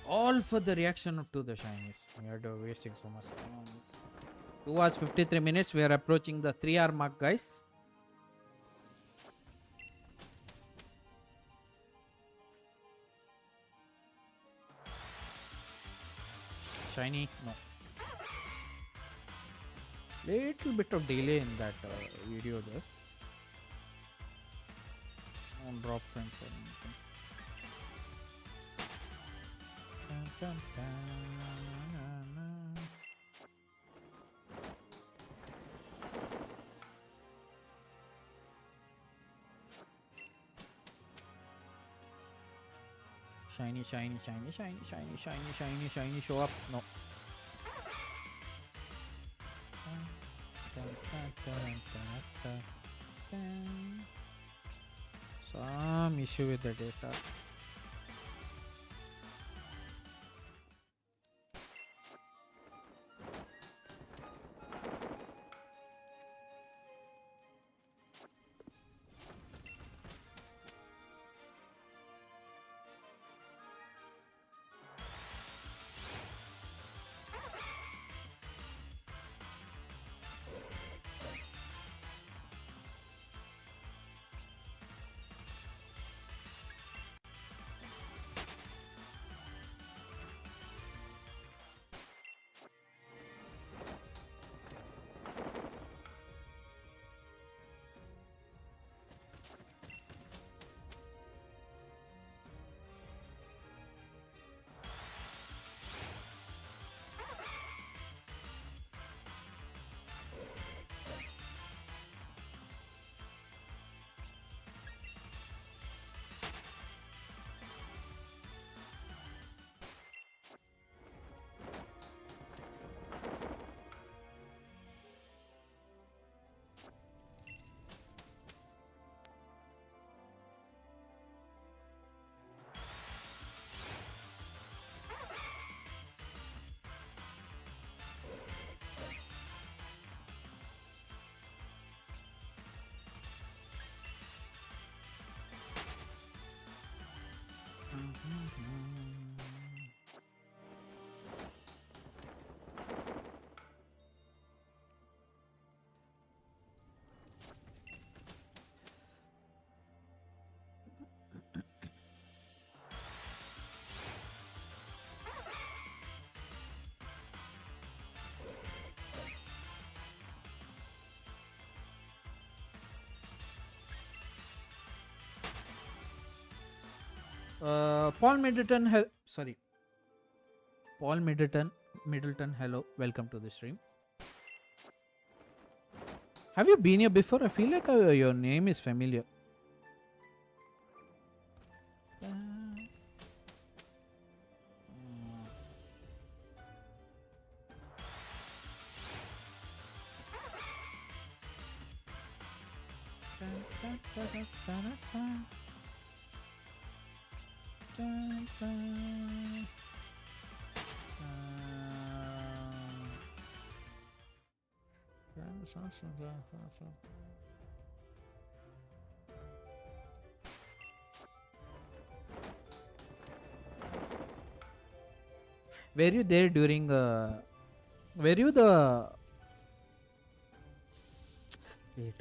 S1: All for the reaction to the shinies. We are wasting so much time on this. 2 hours 53 minutes. We are approaching the 3 hour mark, guys. Shiny? No. Little bit of delay in that video there. Won't drop frames or anything. Shiny, shiny, shiny, shiny, shiny, shiny, shiny, shiny. Show up. No. Some issue with the data. Paul Middleton, sorry, Paul Middleton, hello, welcome to the stream. Have you been here before? I feel like your name is familiar. Were you there during were you the wait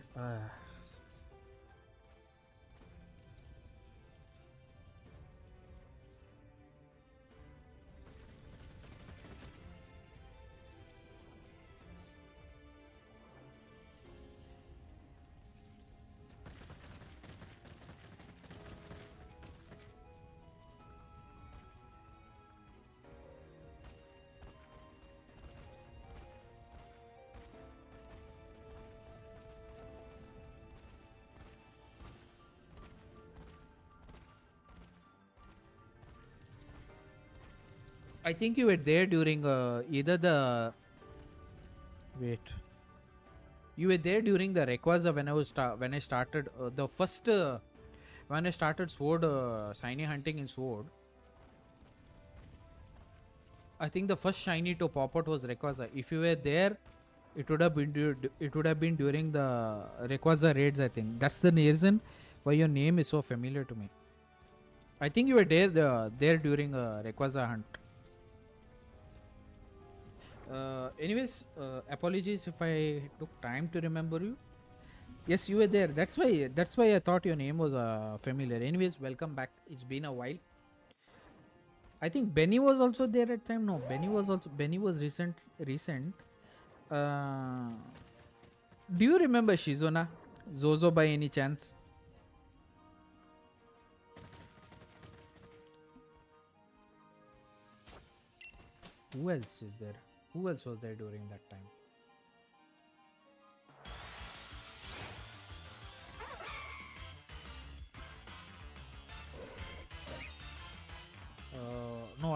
S1: I think you were there during either the wait. You were there during the Rayquaza when I was when I started the first when I started Sword shiny hunting in Sword. I think the first shiny to pop out was Rayquaza. If you were there, it would have been during the Rayquaza raids. I think that's the reason why your name is so familiar to me. I think you were there during Rayquaza hunt. Anyways, apologies if I took time to remember you. Yes, you were there. That's why I thought your name was familiar. Anyways, welcome back. It's been a while. I think Benny was also there at time. No, Benny was recent. Do you remember Shizuna Zozo by any chance? Who else is there? Who else was there during that time?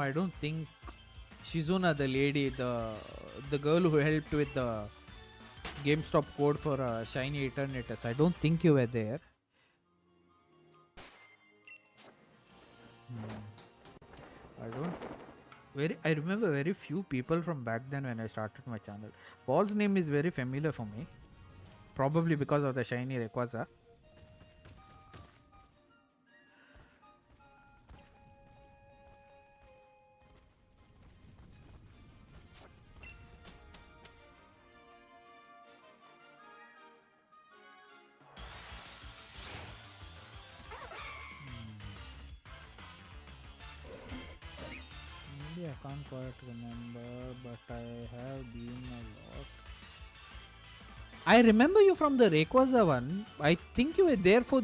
S1: I don't think Shizuna, the lady, the girl who helped with the GameStop code for Shiny Eternatus. I don't think you were there. I don't. I remember very few people from back then when I started my channel. Paul's name is very familiar for me. Probably because of the Shiny Rayquaza. Maybe I can't quite remember, but I have been a lot. I remember you from the Rayquaza one. I think you were there for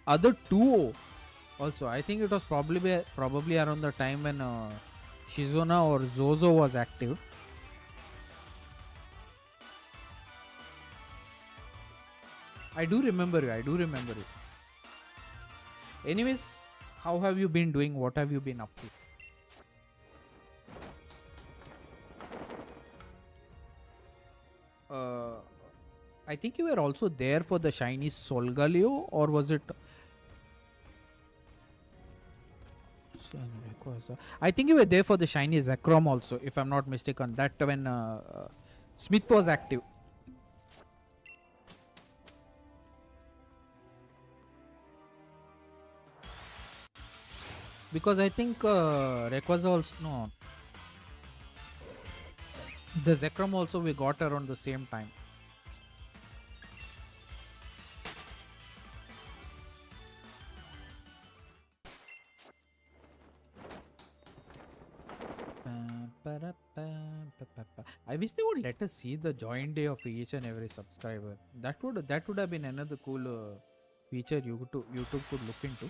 S1: other two also. I think it was probably around the time when Shizuna or Zozo was active. I do remember you. Anyways, how have you been doing? What have you been up to? I think you were also there for the shiny Solgaleo, or was it? I think you were there for the shiny Zekrom also, if I'm not mistaken. That when Smith was active. Because I think Rayquaza also no. The Zekrom also we got around the same time. I wish they would let us see the join day of each and every subscriber. That would have been another cool feature YouTube could look into.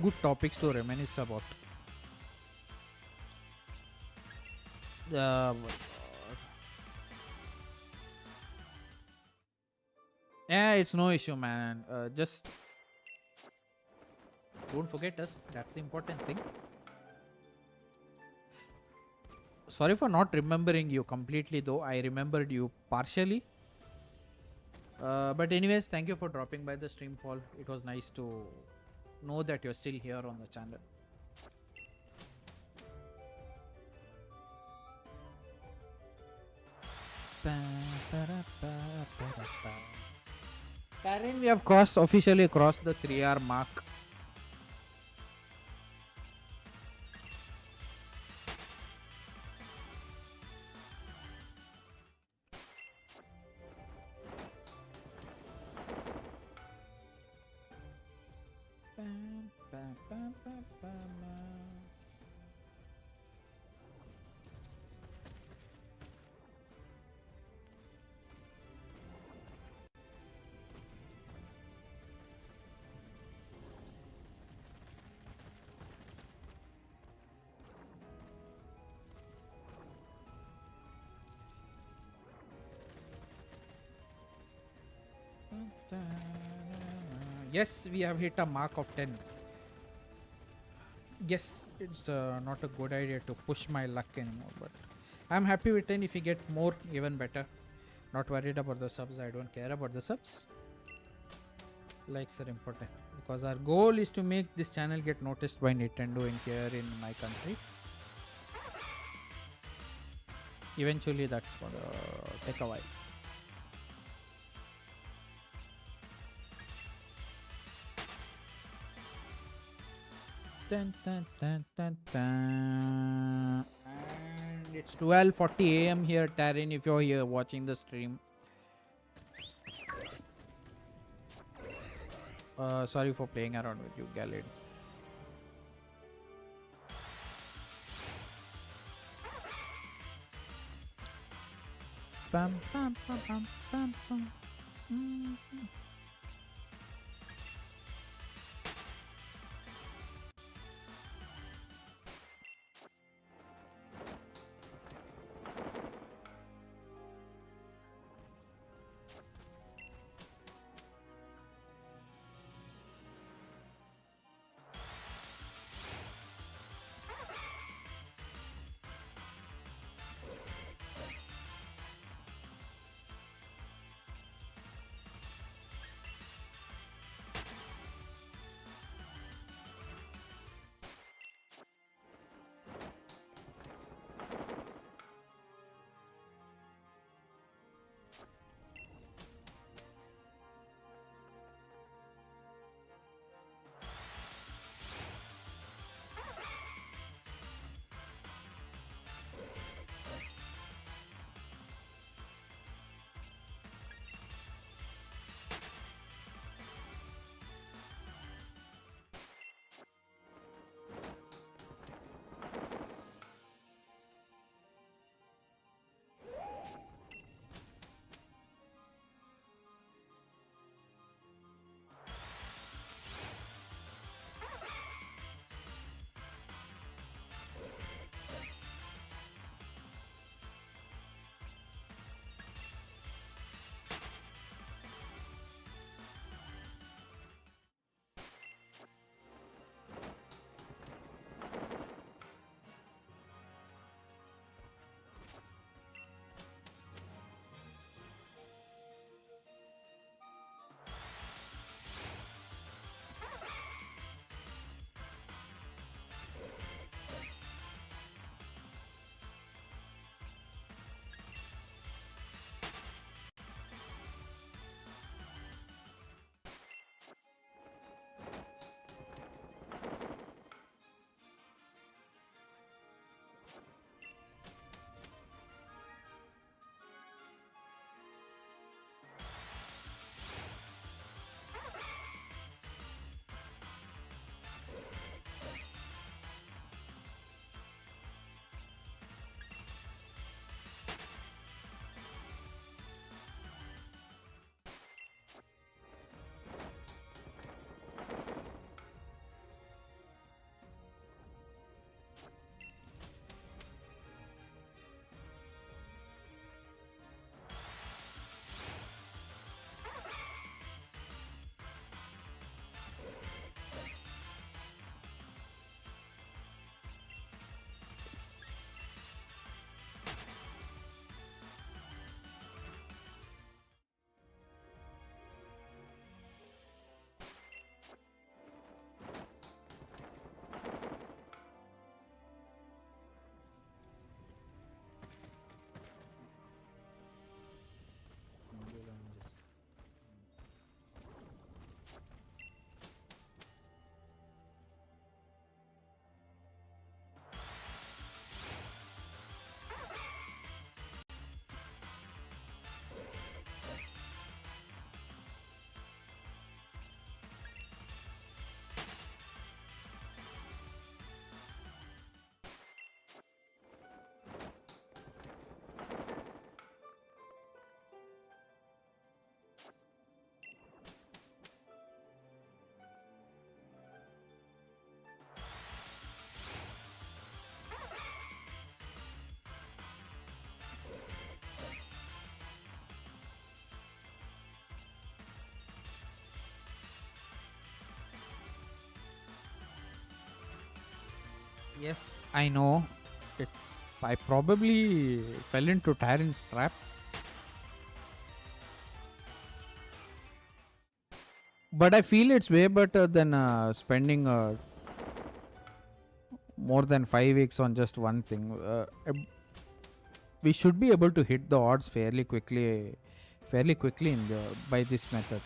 S1: Good topics to reminisce about. Yeah, it's no issue, man. Just don't forget us. That's the important thing. Sorry for not remembering you completely, though. I remembered you partially. But anyways, thank you for dropping by the stream, Paul. It was nice to know that you're still here on the channel. Karen, we have officially crossed the 3-hour mark. Yes, we have hit a mark of 10. Yes, it's not a good idea to push my luck anymore, but I'm happy with 10. If we get more, even better. Not worried about the subs. I don't care about the subs. Likes are important because our goal is to make this channel get noticed by Nintendo here in my country. Eventually, that's gonna take a while. Dun, dun, dun, dun, dun. And it's 12:40 a.m. here, Taryn, if you're here watching the stream. Sorry for playing around with you, Gallade. Bam, bam, bam, bam, bam, bam. Mm-hmm. Yes, I know. It's I probably fell into Tyron's trap, but I feel it's way better than spending more than 5 weeks on just one thing. We should be able to hit the odds fairly quickly in the by this method.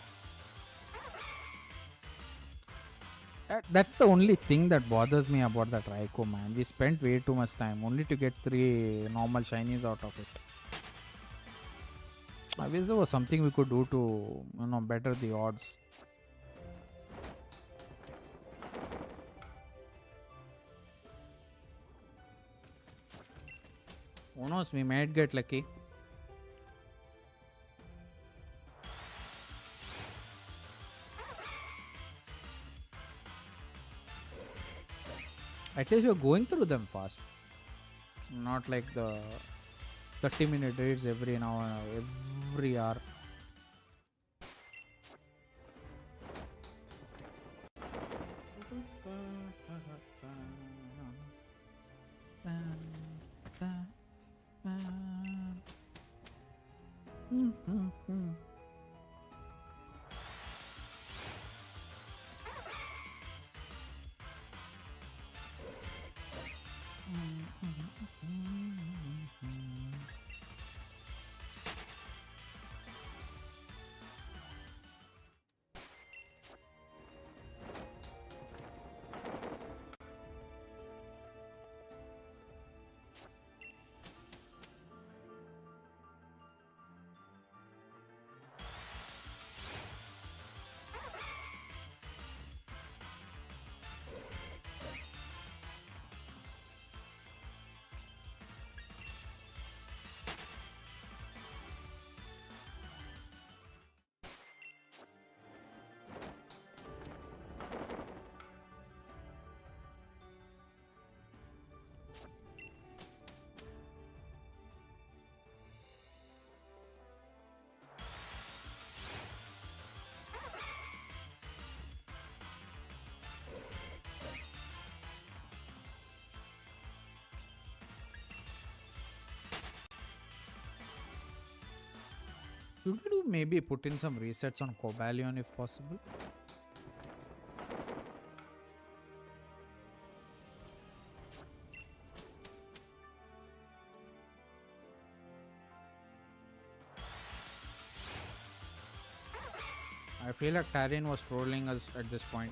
S1: That's the only thing that bothers me about that Raikou, man. We spent way too much time only to get 3 normal shinies out of it. I wish there was something we could do to better the odds. Who knows? We might get lucky. At least we're going through them fast. Not like the 30-minute raids every hour. Should we do maybe put in some resets on Cobalion if possible? I feel like Tyrion was trolling us at this point.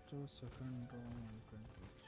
S1: second row 120 each.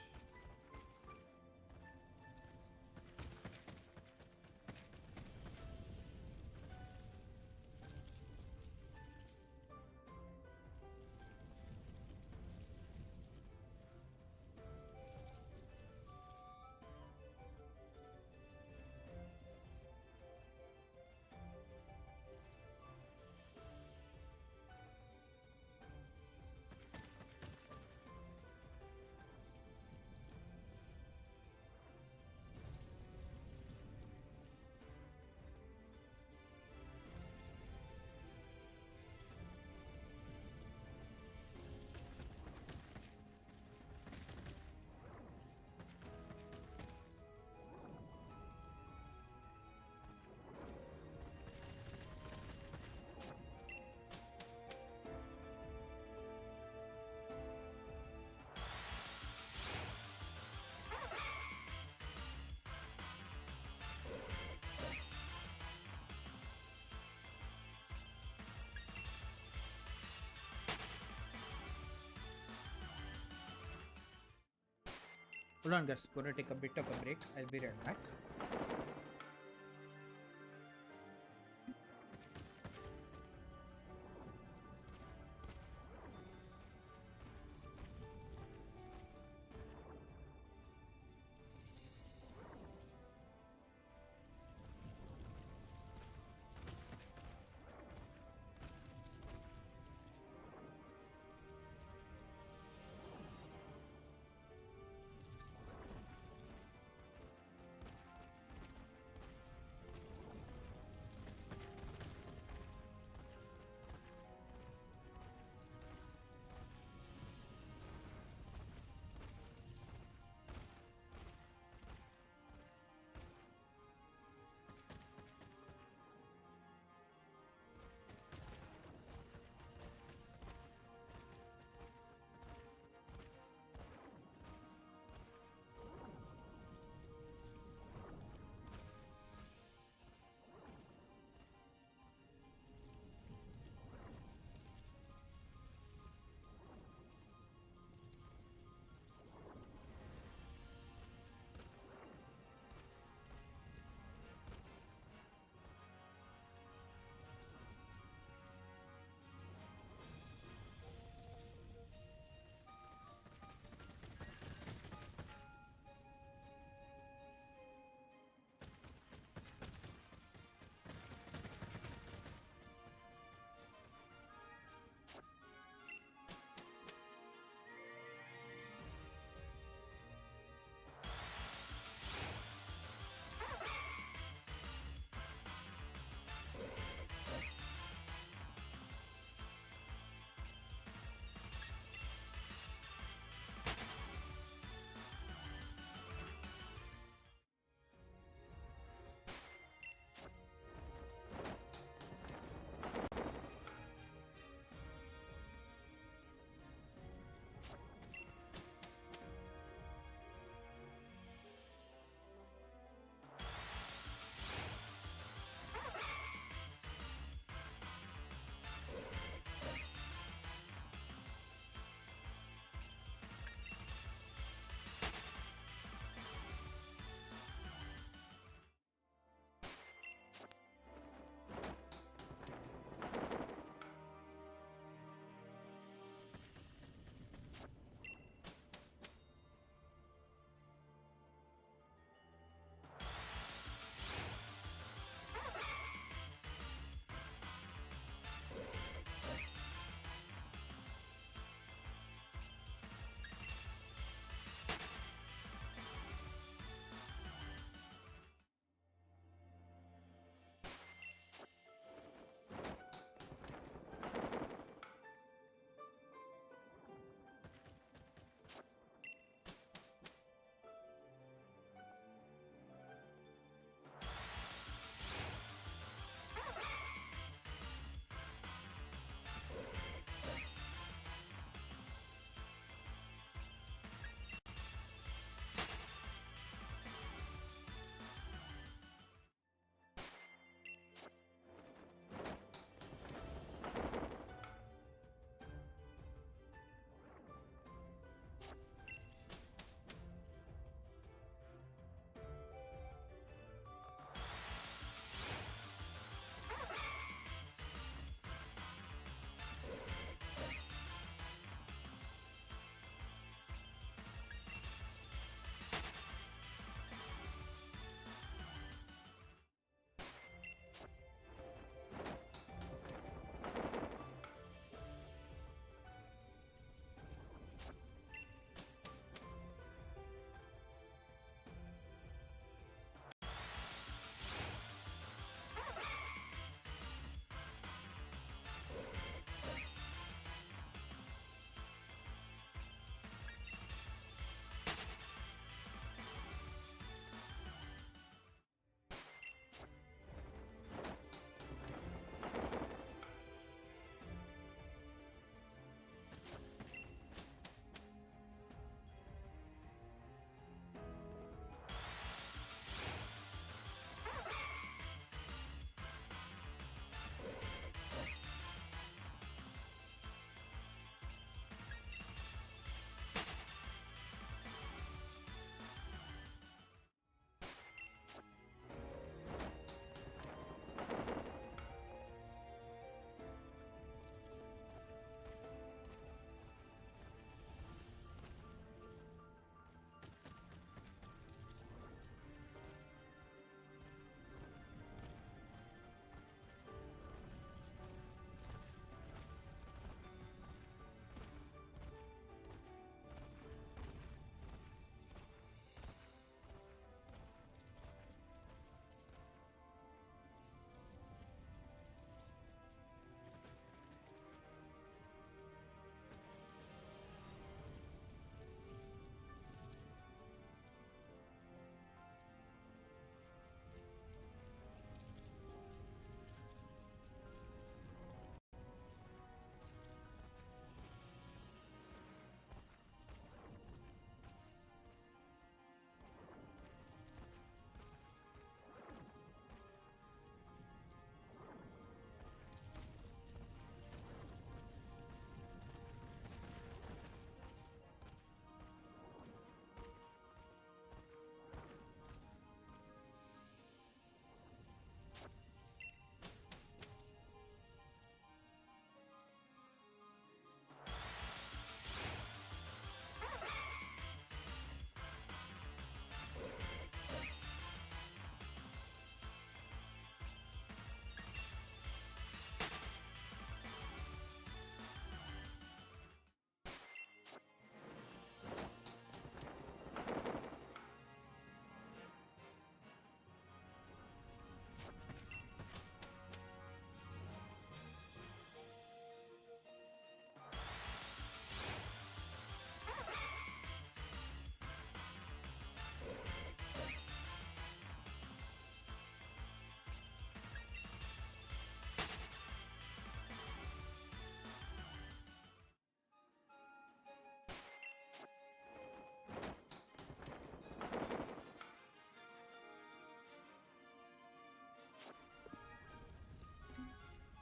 S1: Hold on, guys. Gonna take a bit of a break. I'll be right back.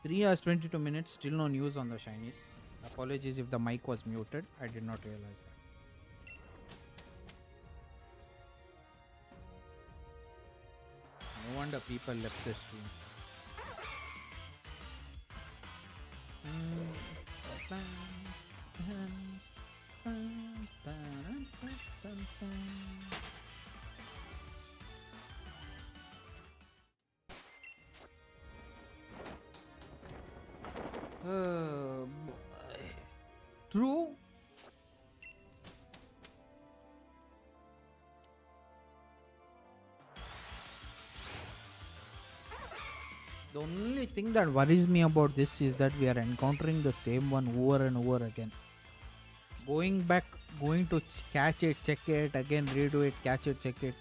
S1: 3 hours 22 minutes, still no news on the shinies. Apologies if the mic was muted. I did not realize that. No wonder people left the stream. True. The only thing that worries me about this is that we are encountering the same one over and over again. Going back, going to catch it, check it, again redo it, catch it, check it.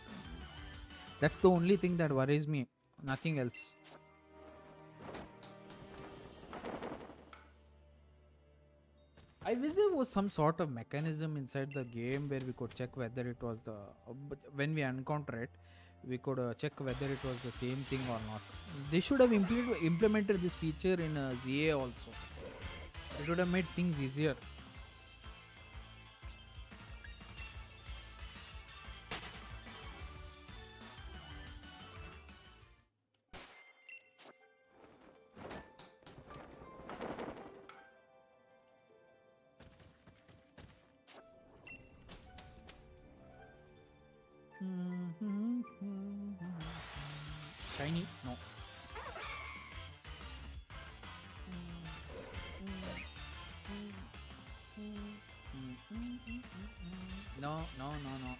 S1: That's the only thing that worries me. Nothing else. I wish there was some sort of mechanism inside the game where we could check whether it was the when we encounter it, we could check whether it was the same thing or not. They should have implemented this feature in ZA also. It would have made things easier. Shiny? No. No, no, no, no.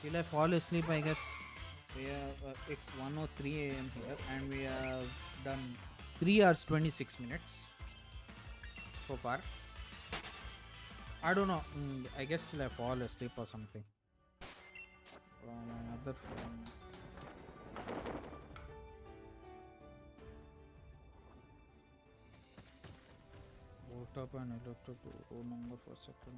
S1: Till I fall asleep, I guess. We have it's 1:03 a.m. here, and we have done 3 hours 26 minutes so far. I don't know. I guess till I fall asleep or something. My other phone. Bolt up and electric row number for second.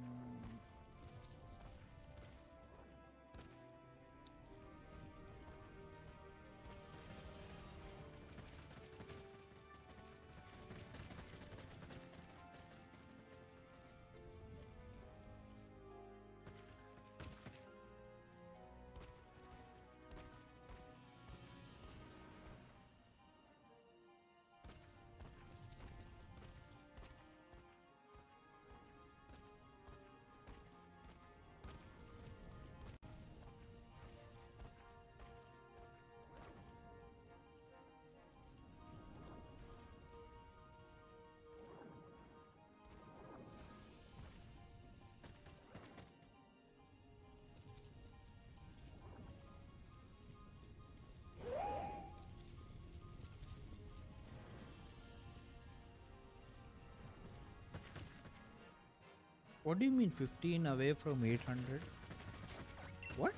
S1: What do you mean 15 away from 800? What?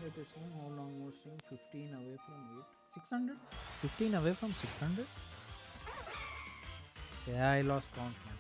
S1: It is how long was 15 away from 600? 15 away from 600? Yeah, I lost count, man.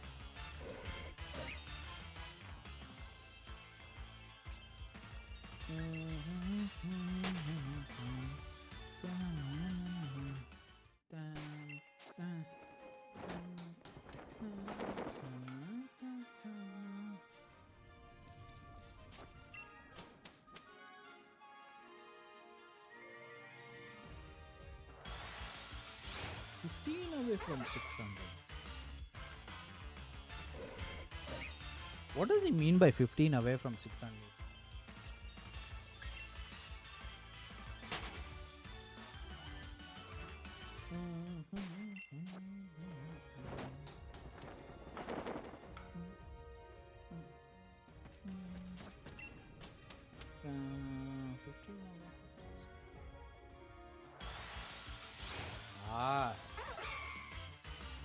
S1: Away from 600. What does he mean by 15 away from 600?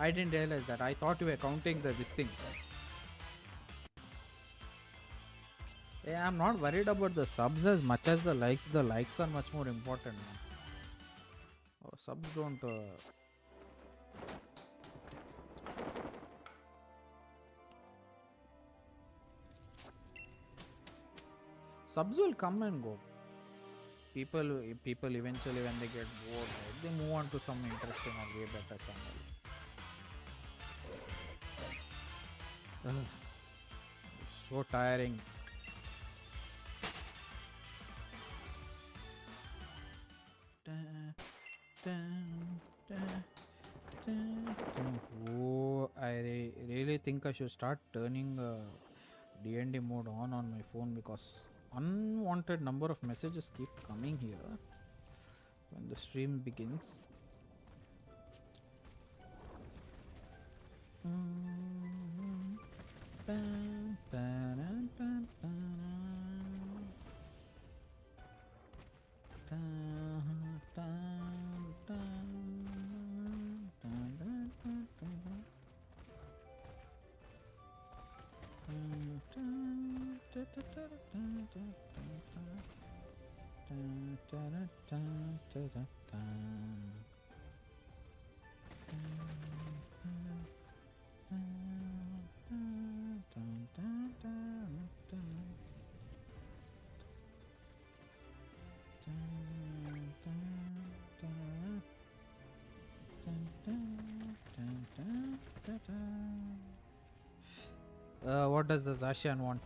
S1: I didn't realize that. I thought you were counting this thing. Yeah, I'm not worried about the subs as much as the likes. The likes are much more important, man. Oh, subs don't. Subs will come and go. People eventually, when they get bored, right, they move on to some interesting or way better channel. So tiring. Oh, I really think I should start turning D&D mode on my phone, because unwanted number of messages keep coming here when the stream begins. What does the Zashian want?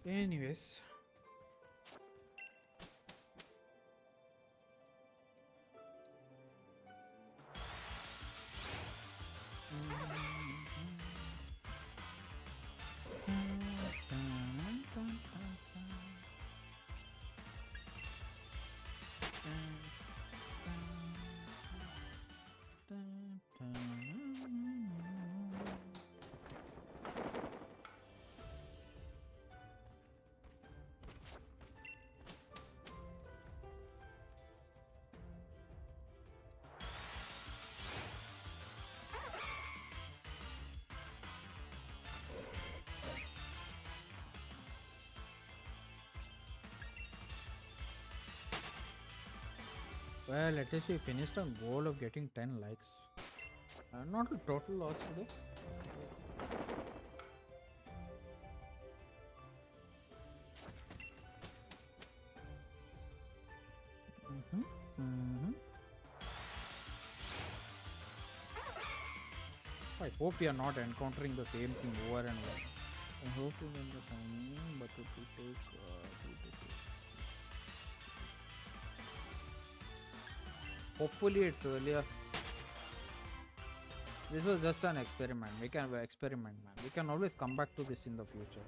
S1: Anyways. Well, at least we finished our goal of getting 10 likes. Not a total loss today. I hope we are not encountering the same thing over and over. I hope you win the shiny, but it will take 2 to 3. Hopefully it's earlier. This was just an experiment. We can experiment, man. We can always come back to this in the future.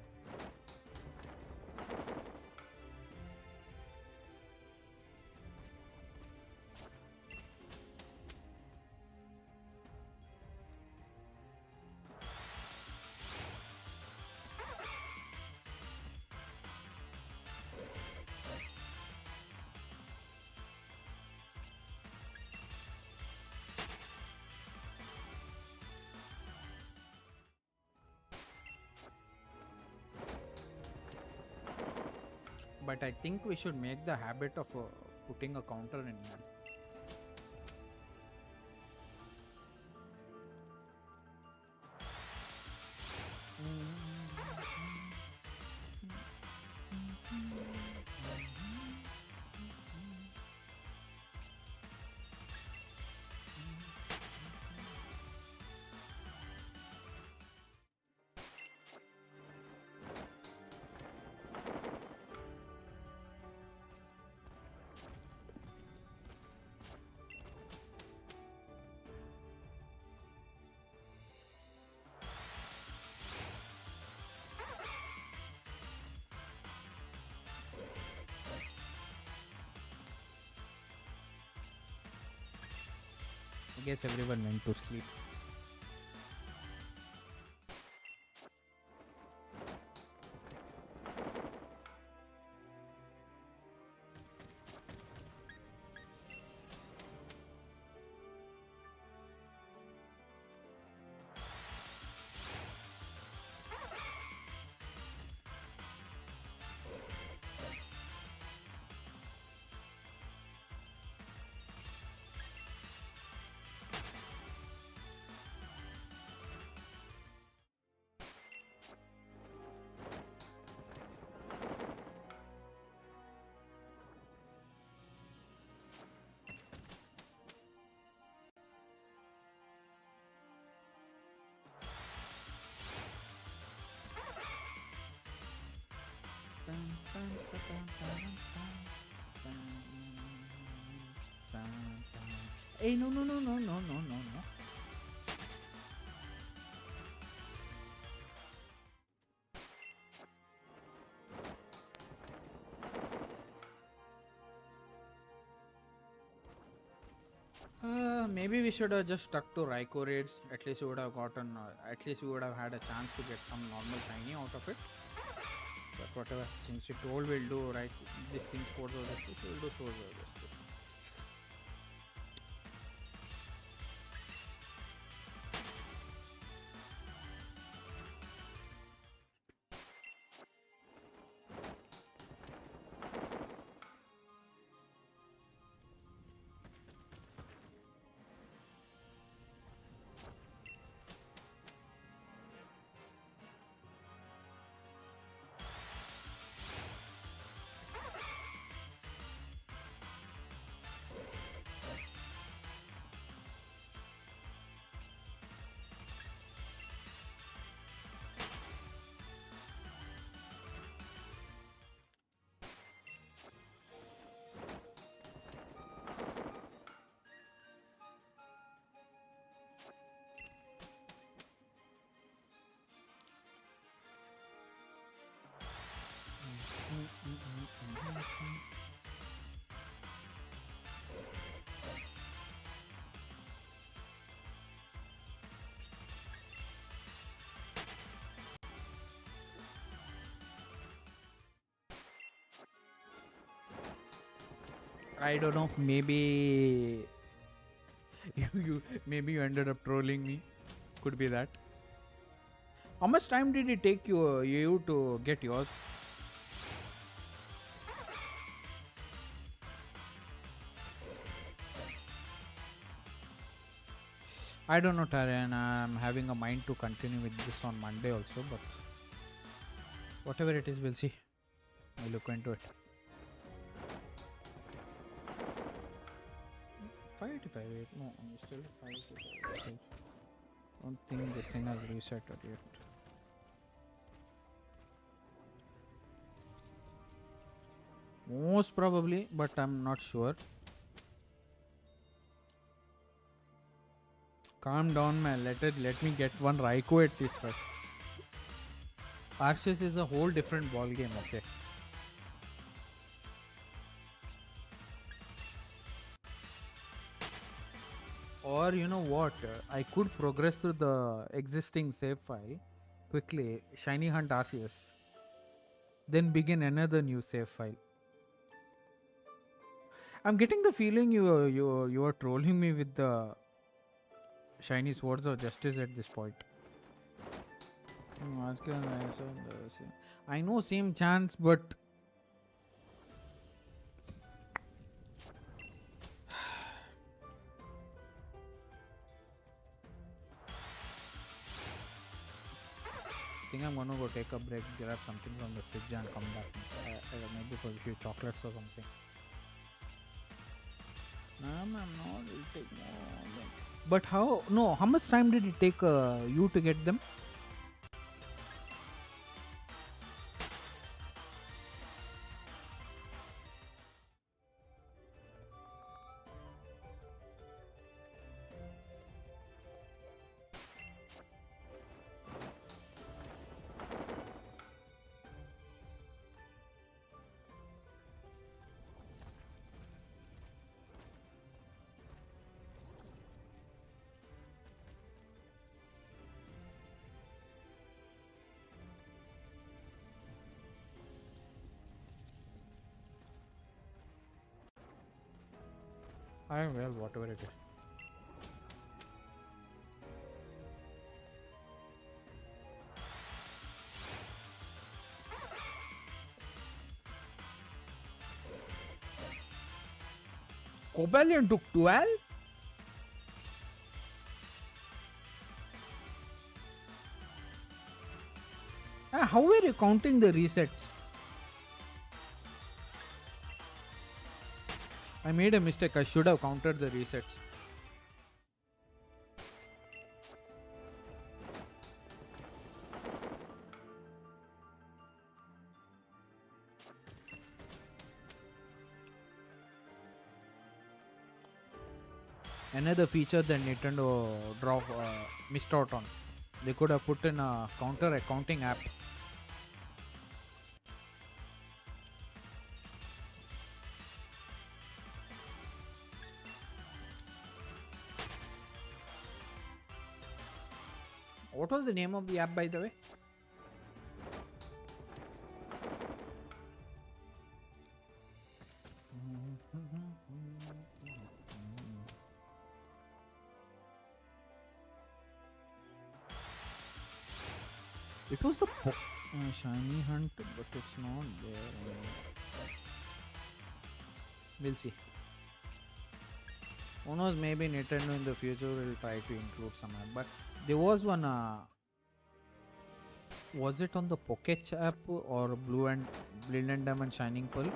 S1: But I think we should make the habit of putting a counter in, man. I guess everyone went to sleep. Hey, no. Maybe we should have just stuck to Raikou raids. At least we would have gotten, at least we would have had a chance to get some normal shiny out of it. But whatever, since we told we'll do right this thing Swords of Justice, we'll do Swords of Justice. I don't know. Maybe you ended up trolling me. Could be that. How much time did it take you to get yours? I don't know, Tarian. I'm having a mind to continue with this on Monday also, but whatever it is, we'll see. I'll look into it. 585. Wait, no, I'm still 585. Don't think this thing has reset yet. Most probably, but I'm not sure. Calm down, man. Let me get one Raikou at least first. Arceus is a whole different ball game. Okay. Or you know what? I could progress through the existing save file quickly. Shiny Hunt Arceus. Then begin another new save file. I'm getting the feeling you are trolling me with the shiny swords of justice at this point. I know same chance, but I think I'm gonna go take a break, grab something from the fridge and come back. Maybe for a few chocolates or something. No, I'm not. It'll take more. But how? No, how much time did it take you to get them? Well, whatever it is. Cobalion took 12? How were you counting the resets? I made a mistake. I should have counted the resets. Another feature that Nintendo missed out on. They could have put in a counter accounting app. What was the name of the app, by the way? It was the shiny hunt, but it's not there. We'll see. Who knows, maybe Nintendo in the future will try to include some app. But there was one, was it on the Pocket app or Blue and Diamond Shining Pearl?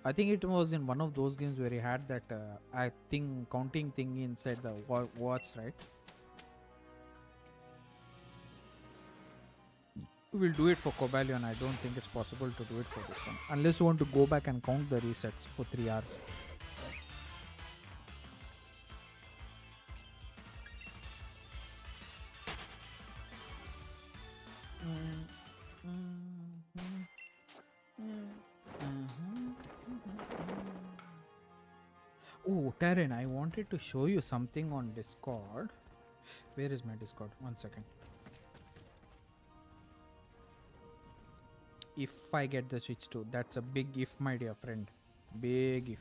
S1: I think it was in one of those games where he had that, I think, counting thing inside the watch, right? We'll do it for Cobalion. I don't think it's possible to do it for this one. Unless you want to go back and count the resets for 3 hours. Oh, Taryn, I wanted to show you something on Discord. Where is my Discord? 1 second. If I get the Switch 2, that's a big if, my dear friend. Big if.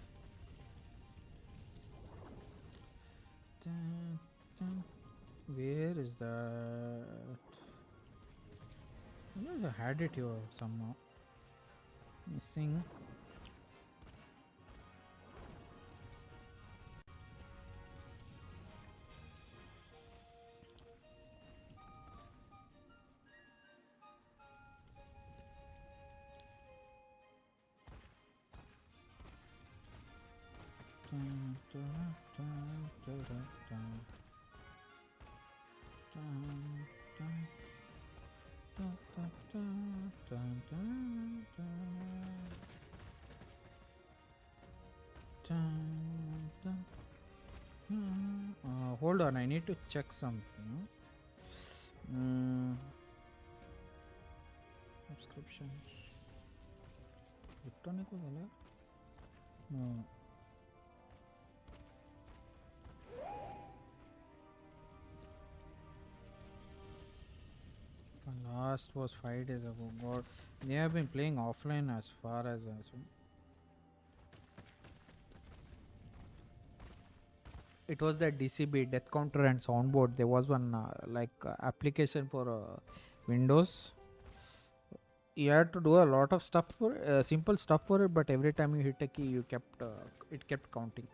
S1: Dun, dun. Where is that? I had it here somehow. Missing. Dun, dun, dun, dun, dun, dun. Dun, dun, dun, dun, dun, dun, dun, dun, dun, dun. Hold on, I need to check something. Subscriptions. Electronic was there? No. The last was 5 days ago. God, they have been playing offline as far as I assume. It was that DCB death counter and soundboard. There was one application for Windows. You had to do a lot of stuff for simple stuff for it, but every time you hit a key, you kept it kept counting.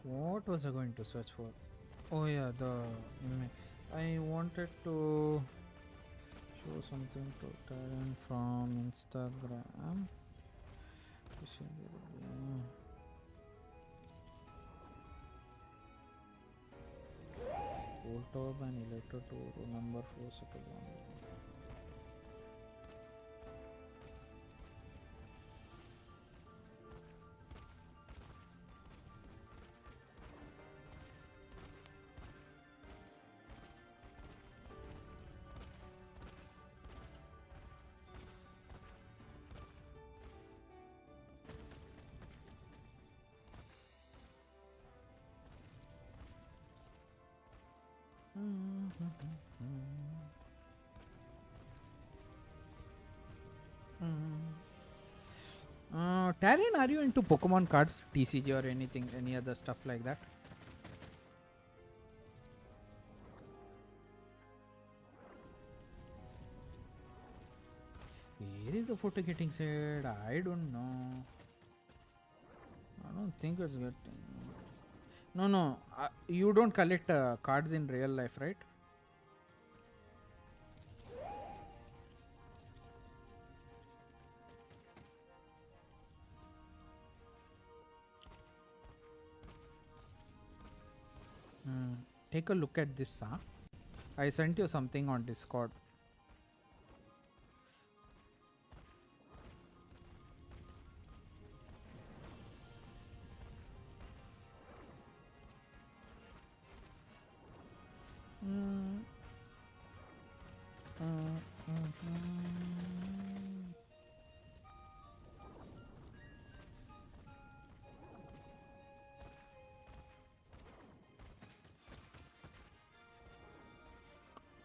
S1: What was I going to search for? Oh yeah, I wanted to show something to Darren from Instagram. Volt Orb and Electro to number 4 settle on. Taryn, are you into Pokemon cards, TCG or anything, any other stuff like that? Where is the photo getting set? I don't know. I don't think it's getting. No. You don't collect cards in real life, right? Take a look at this, huh? I sent you something on Discord.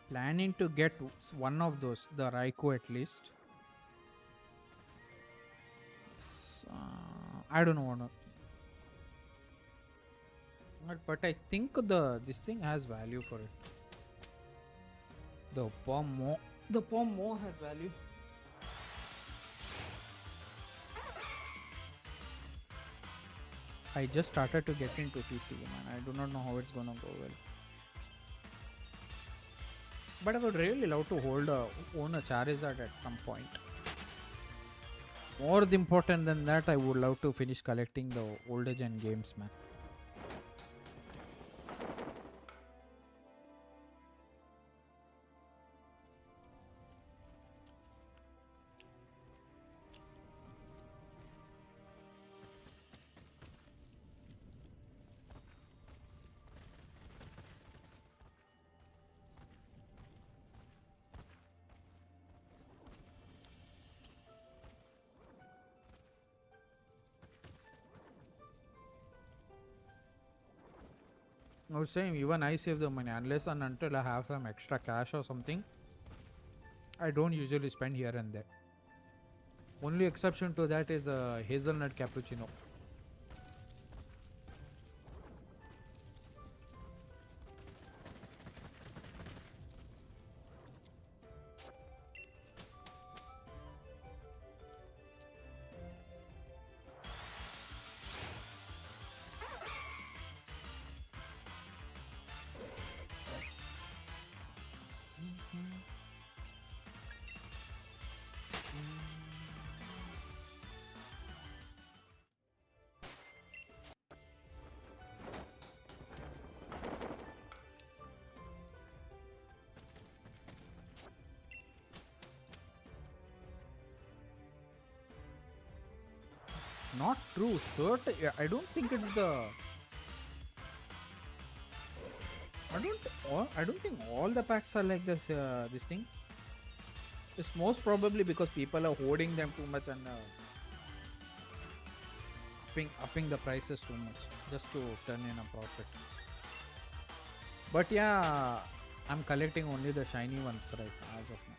S1: Planning to get one of those, the Raikou at least. I don't know what. But I think this thing has value for it. The Pomo has value. I just started to get into TCG, man. I do not know how it's gonna go well. But I would really love to own a Charizard at some point. More important than that, I would love to finish collecting the older gen games, man. I was saying even I save the money unless and until I have some extra cash or something. I don't usually spend here and there. Only exception to that is a hazelnut cappuccino. Not true. Certain. I don't think it's the. I don't think all the packs are like this. This thing. It's most probably because people are hoarding them too much and upping the prices too much just to turn in a profit. But yeah, I'm collecting only the shiny ones right now as of now.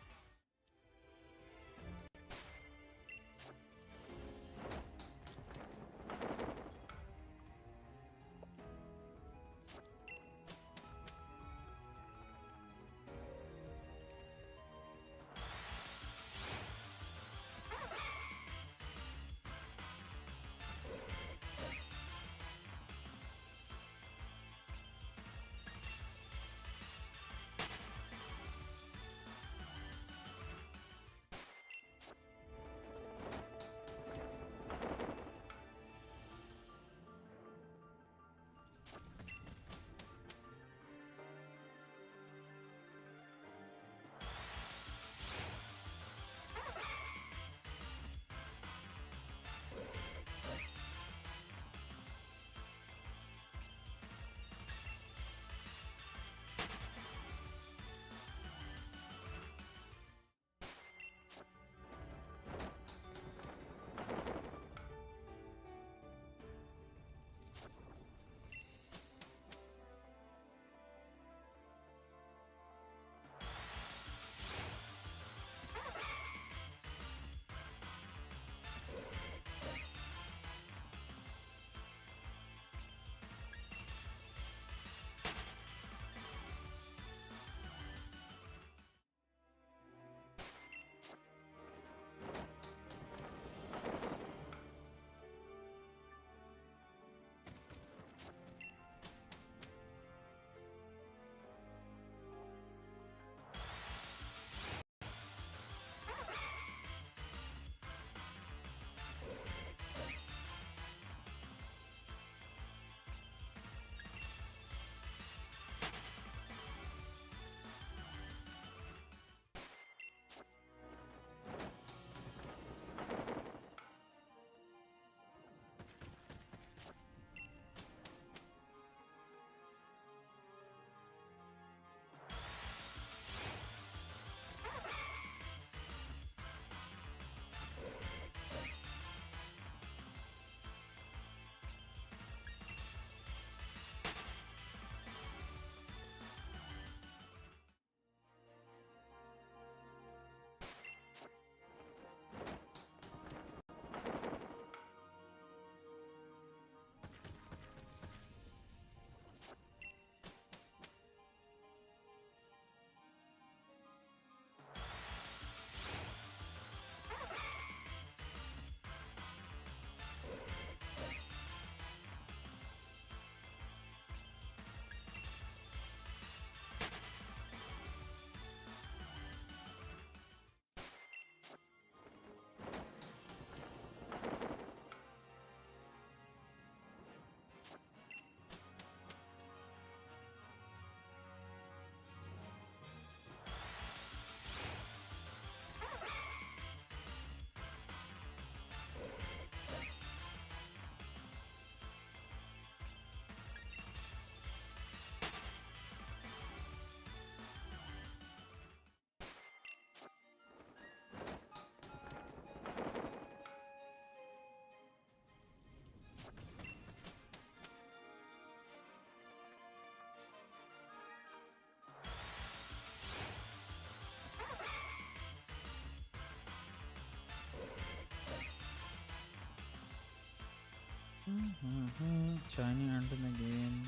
S1: Shiny under the game.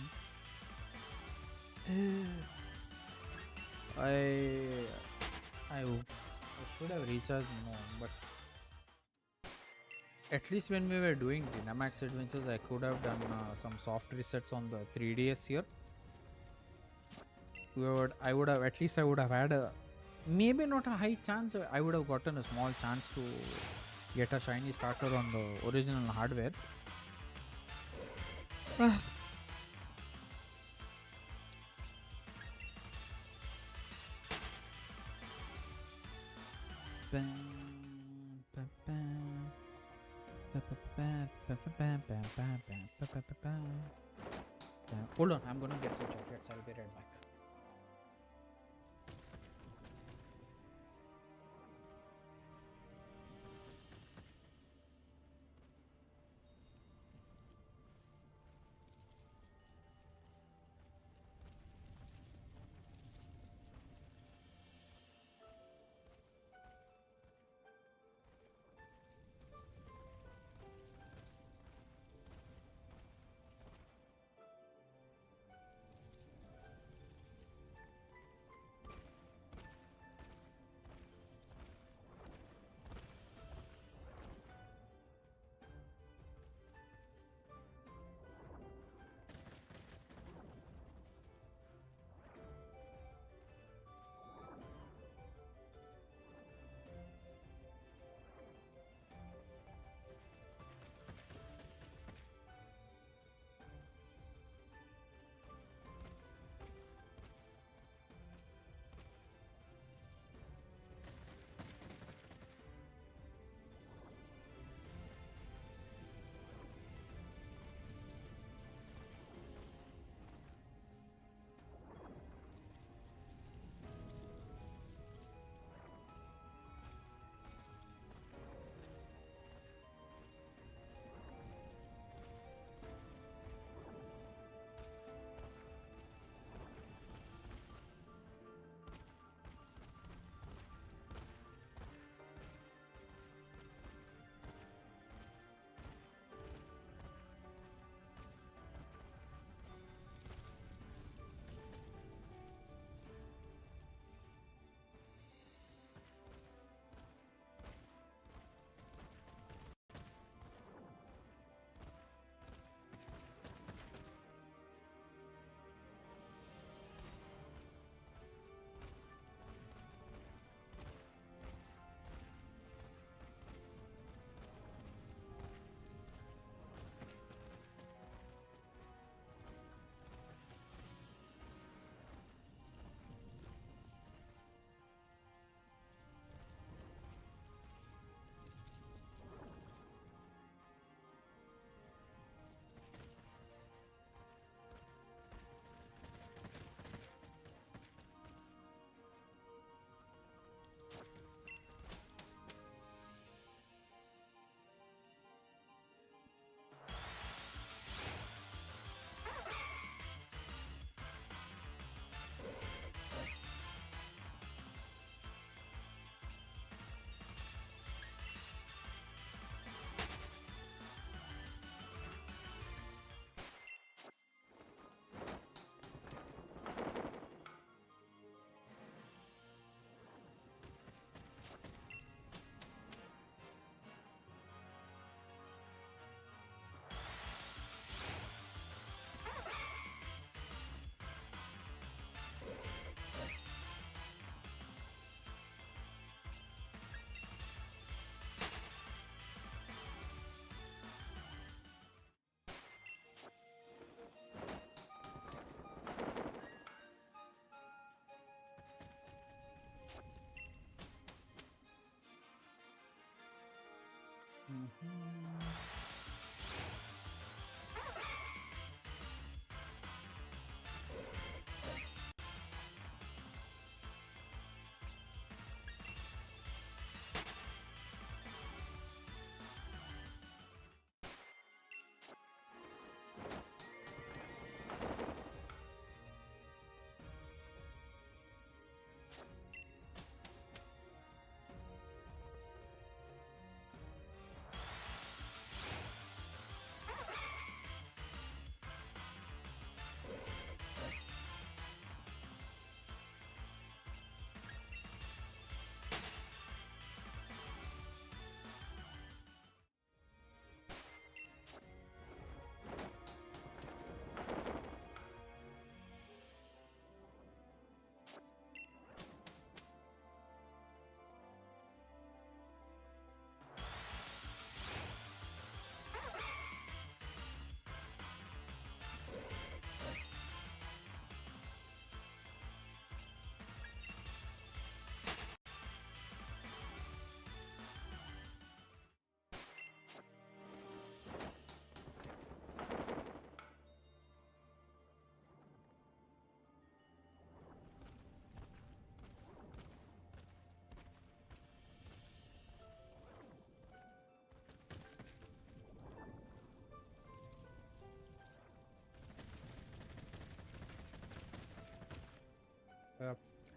S1: I should have recharged more, but at least when we were doing Dynamax adventures, I could have done some soft resets on the 3DS here. I would have at least I would have had a maybe not a high chance. I would have gotten a small chance to get a shiny starter on the original hardware. Hold on, I'm gonna get some chocolates. I'll be right back.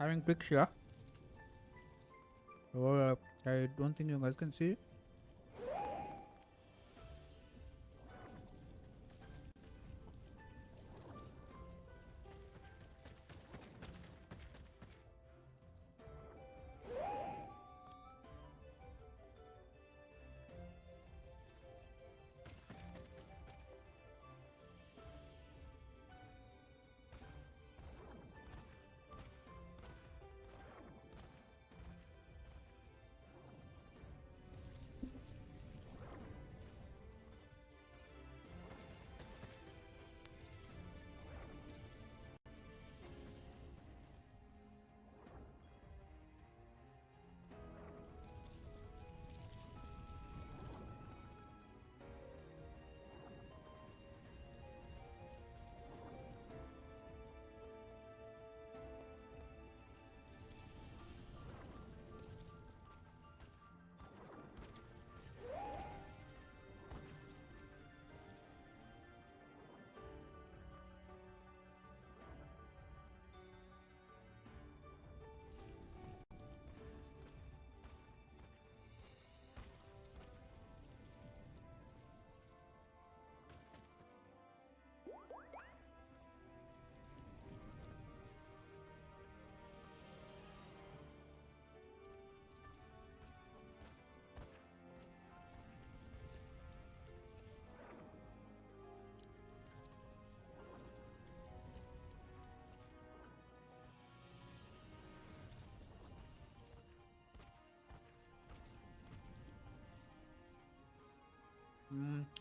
S1: having pics here. Oh, I don't think you guys can see.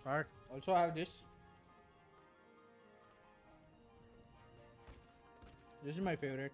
S1: Alright. Also, I have this. This is my favorite.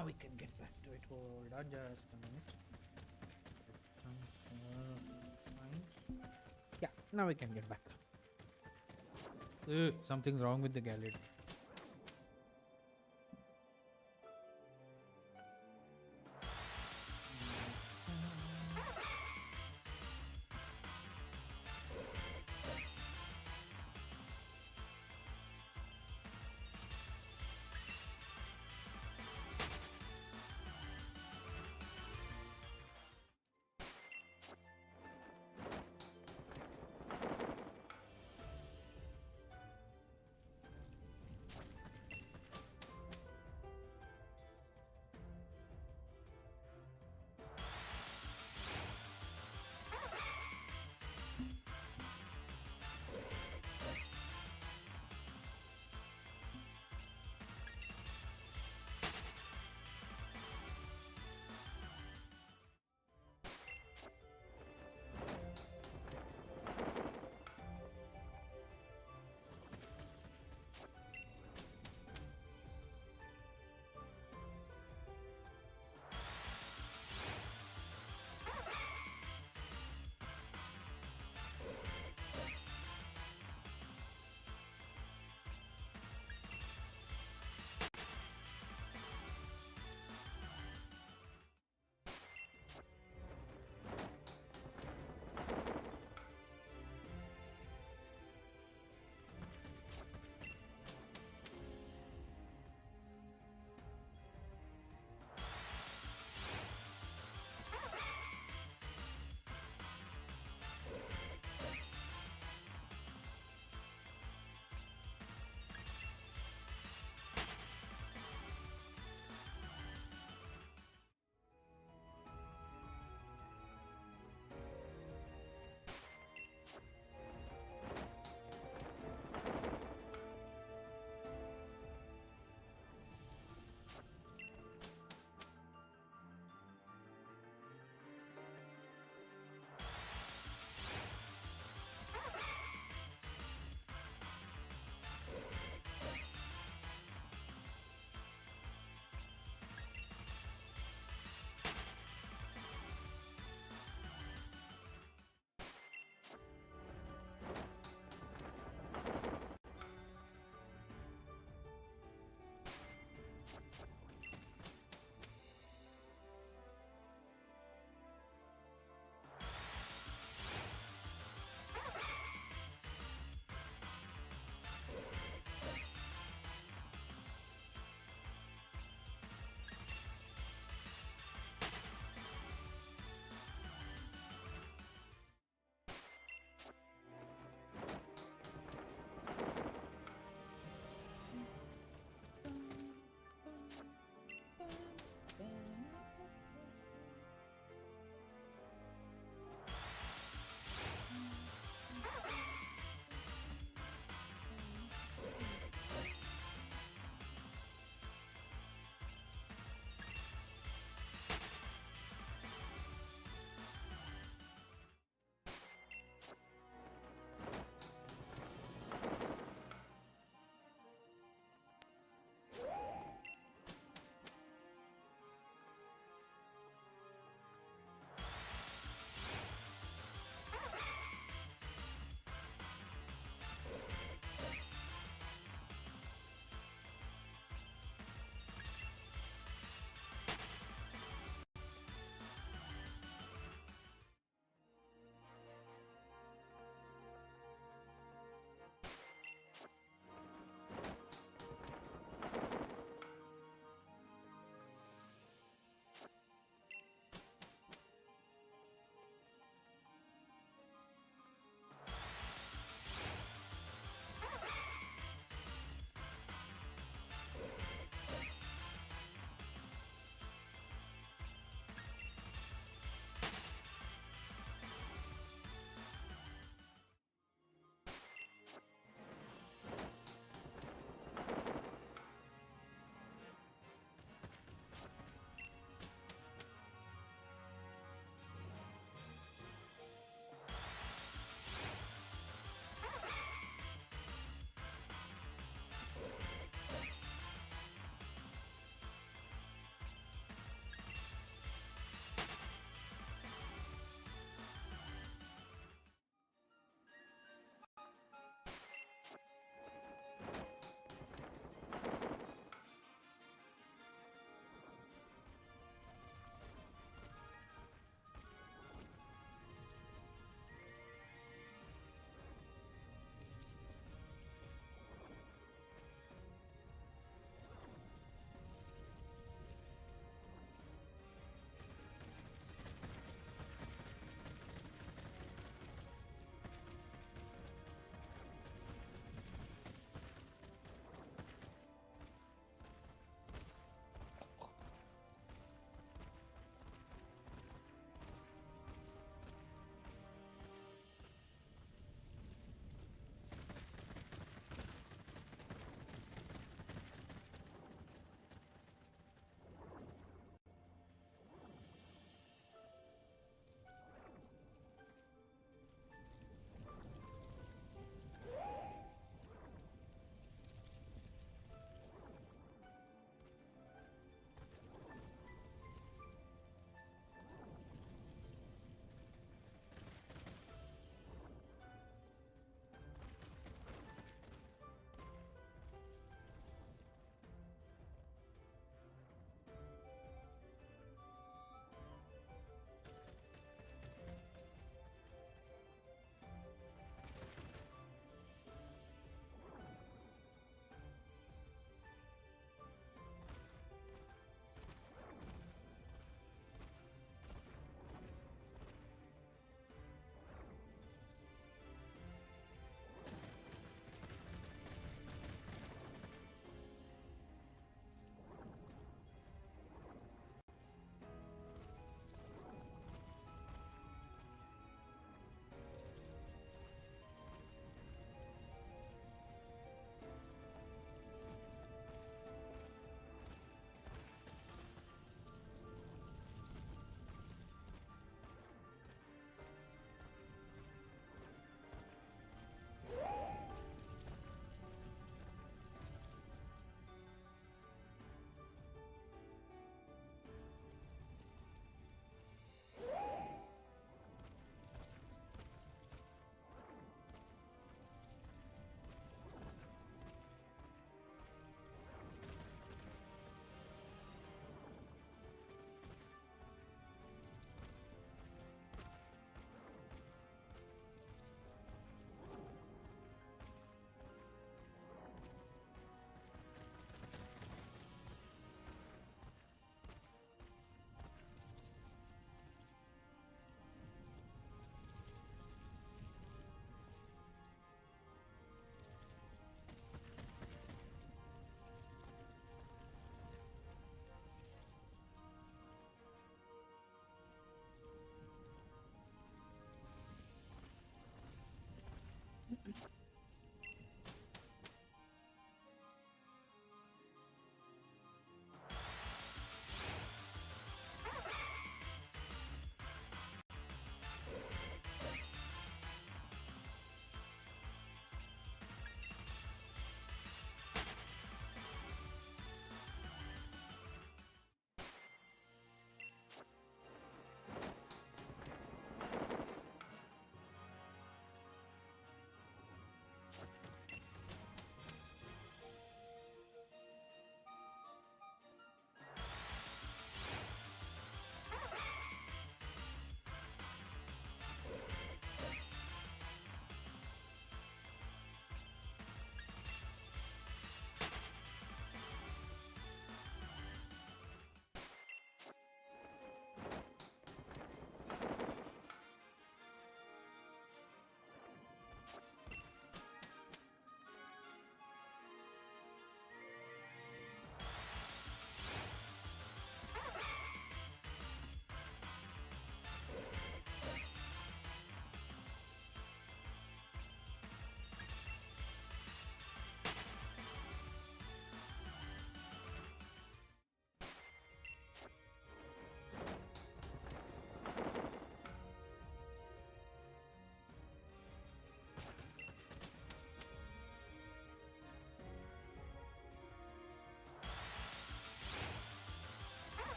S1: Now we can get back to it. Hold on just a minute. Yeah, now we can get back. Something's wrong with the gallery.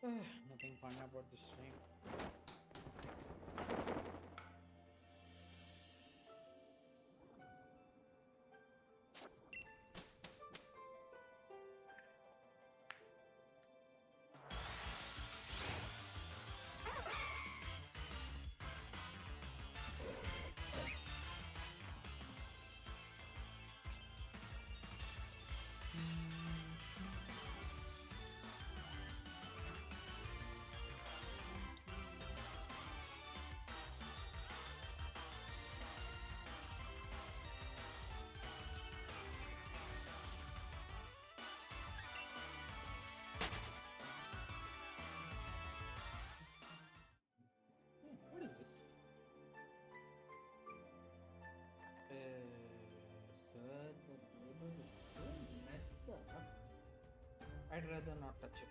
S1: Nothing fun about this stream. What is this? Sir, the label is so messed up. I'd rather not touch it.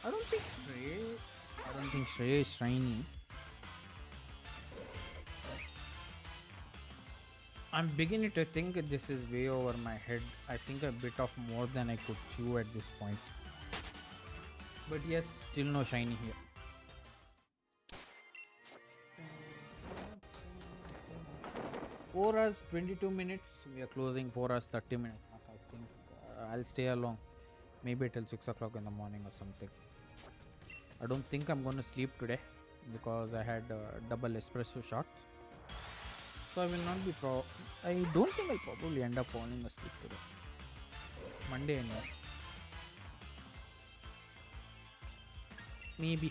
S1: I don't think Shrey is shiny. I'm beginning to think this is way over my head. I think a bit of more than I could chew at this point. But yes, still no shiny here. 4 hours 22 minutes. We are closing 4 hours 30 minutes. I think I'll stay along. Maybe till 6 o'clock in the morning or something. I don't think I'm going to sleep today because I had double espresso shots. So I will not be I don't think I'll probably end up falling asleep today. Monday anyway.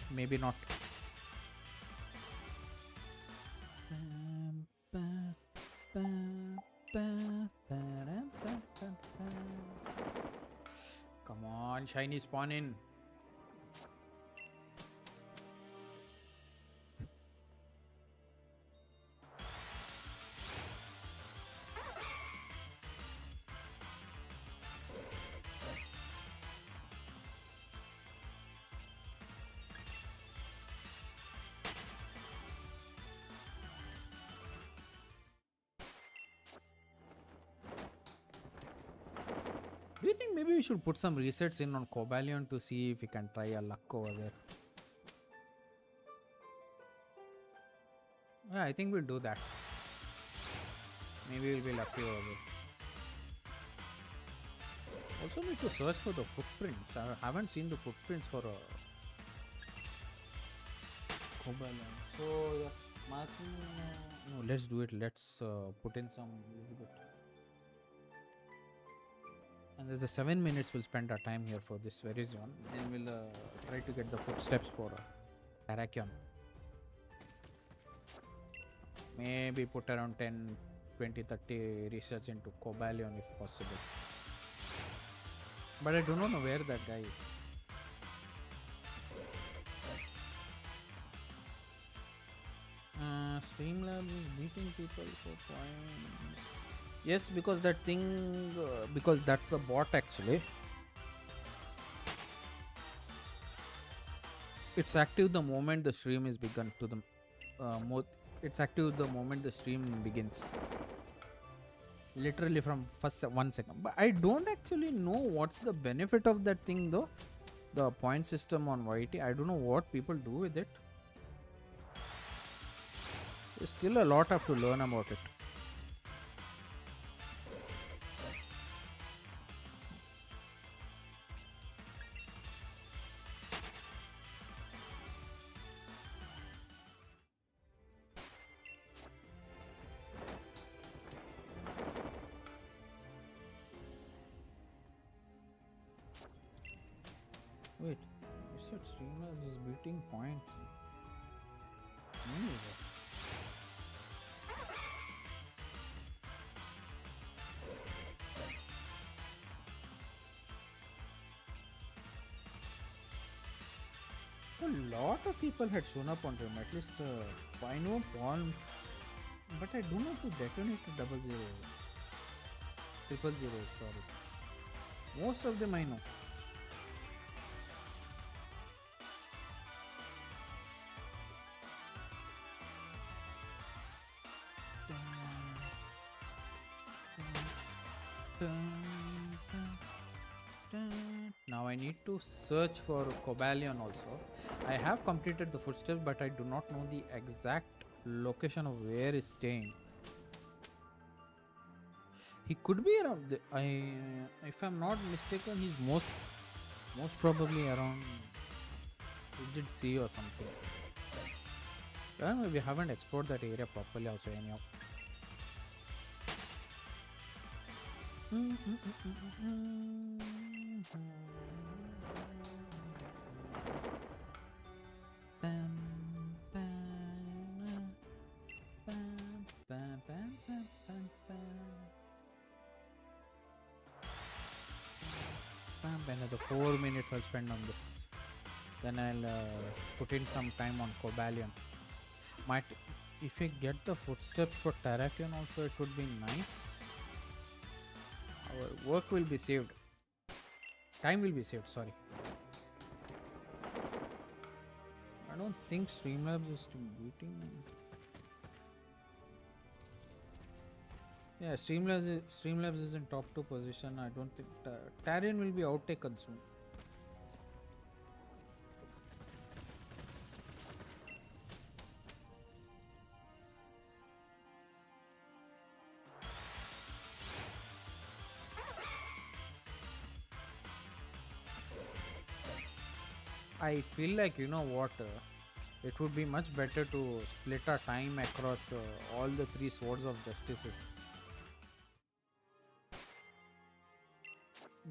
S1: Maybe not. Come on, shiny spawn in. Do you think maybe we should put some resets in on Cobalion to see if we can try a luck over there? Yeah, I think we'll do that. Maybe we'll be lucky over there. Also need to search for the footprints. I haven't seen the footprints for a Cobalion. So yeah, marking. No, let's do it. Let's put in some little bit. And there's a 7 minutes we'll spend our time here for this Virizion. Then we'll try to get the footsteps for Terrakion. Maybe put around 10, 20, 30 research into Cobalion if possible. But I do not know where that guy is. Streamlabs is beating people for points. Yes, because that thing, because that's the bot actually. It's active the moment the stream is begun to the it's active the moment the stream begins. Literally from first 1 second. But I don't actually know what's the benefit of that thing though. The point system on YT. I don't know what people do with it. There's still a lot I have to learn about it. Wait, you said streamers is beating points. When is it? A lot of people had shown up on them, at least I know Paul, but I don't know who detonated 000s. 000s, sorry. Most of them I know. Now I need to search for Cobalion also. I have completed the footsteps, but I do not know the exact location of where he's staying. He could be around if I'm not mistaken, he's most probably around Frigid Sea or something. I don't know, we haven't explored that area properly also anyhow. Another 4 minutes I'll spend on this. Then I'll put in some time on Cobalion. If I get the footsteps for Terrakion also, it would be nice. Our work will be saved. Time will be saved, sorry. I don't think Streamlabs is beating. Yeah, Streamlabs is in top 2 position. I don't think Terrakion will be outtaken soon. I feel like, you know what, it would be much better to split our time across all the 3 swords of justices.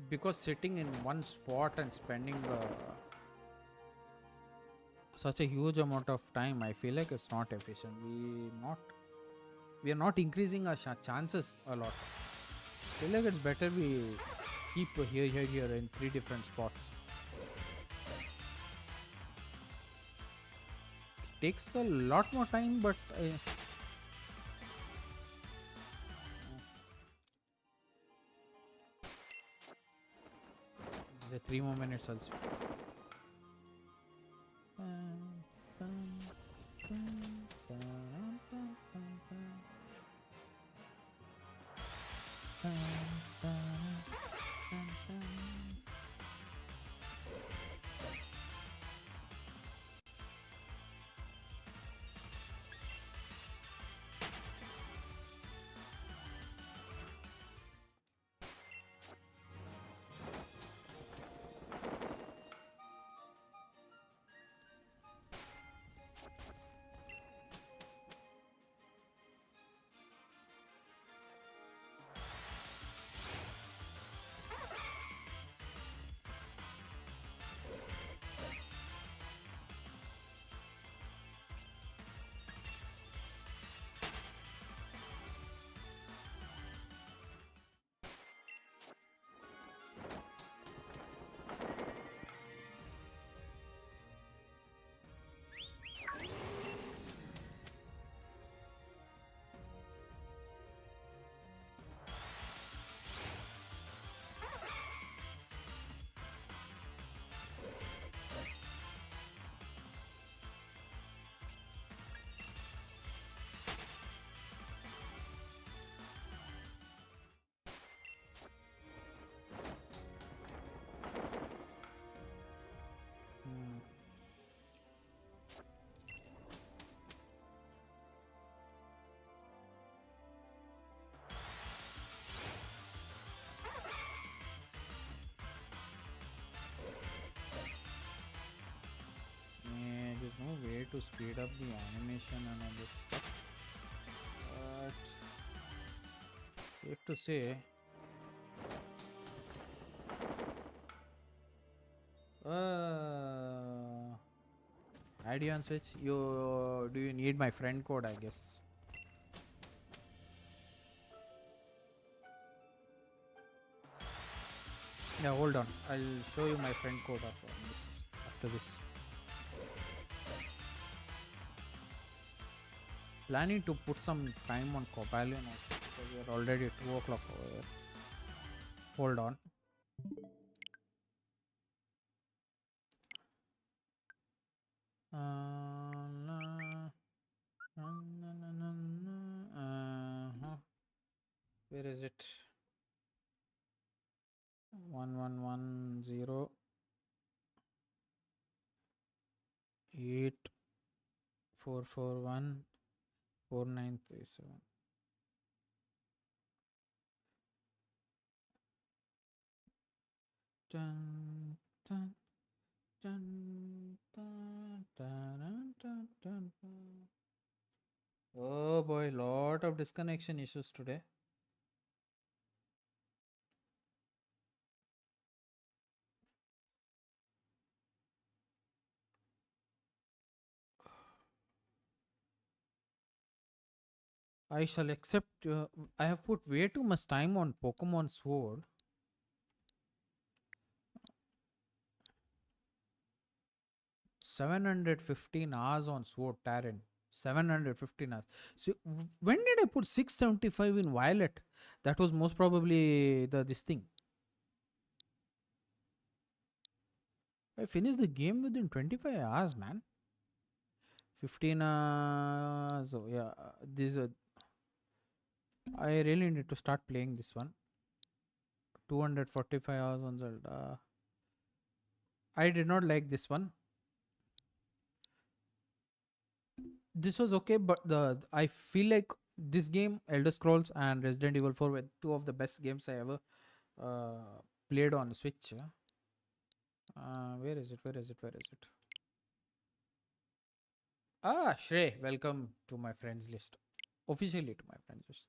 S1: Because sitting in one spot and spending such a huge amount of time, I feel like it's not efficient. We are not increasing our chances a lot. I feel like it's better we keep here in 3 different spots. Takes a lot more time, but the 3 more minutes also. to speed up the animation and all this stuff. But safe to say, add you on Switch. Do you need my friend code? I guess. Yeah, hold on. I'll show you my friend code after this. Planning to put some time on Cobalion also because we are already at 2 o'clock over here. Hold on. Where is it? 1110 8441 4937. Dun, dun, dun, dun, dun, dun, dun, dun. Oh boy, lot of disconnection issues today. I shall accept. I have put way too much time on Pokemon Sword. 715 hours on Sword Terran. 715 hours. So when did I put 675 in Violet? That was most probably this thing. I finished the game within 25 hours, man. 15 hours. So yeah, this. I really need to start playing this one. 245 hours on Zelda. I did not like this one. This was okay, but I feel like this game, Elder Scrolls and Resident Evil 4 were two of the best games I ever played on Switch. Where is it? Where is it? Where is it? Shrey, welcome to my friends list. Officially to my friends list.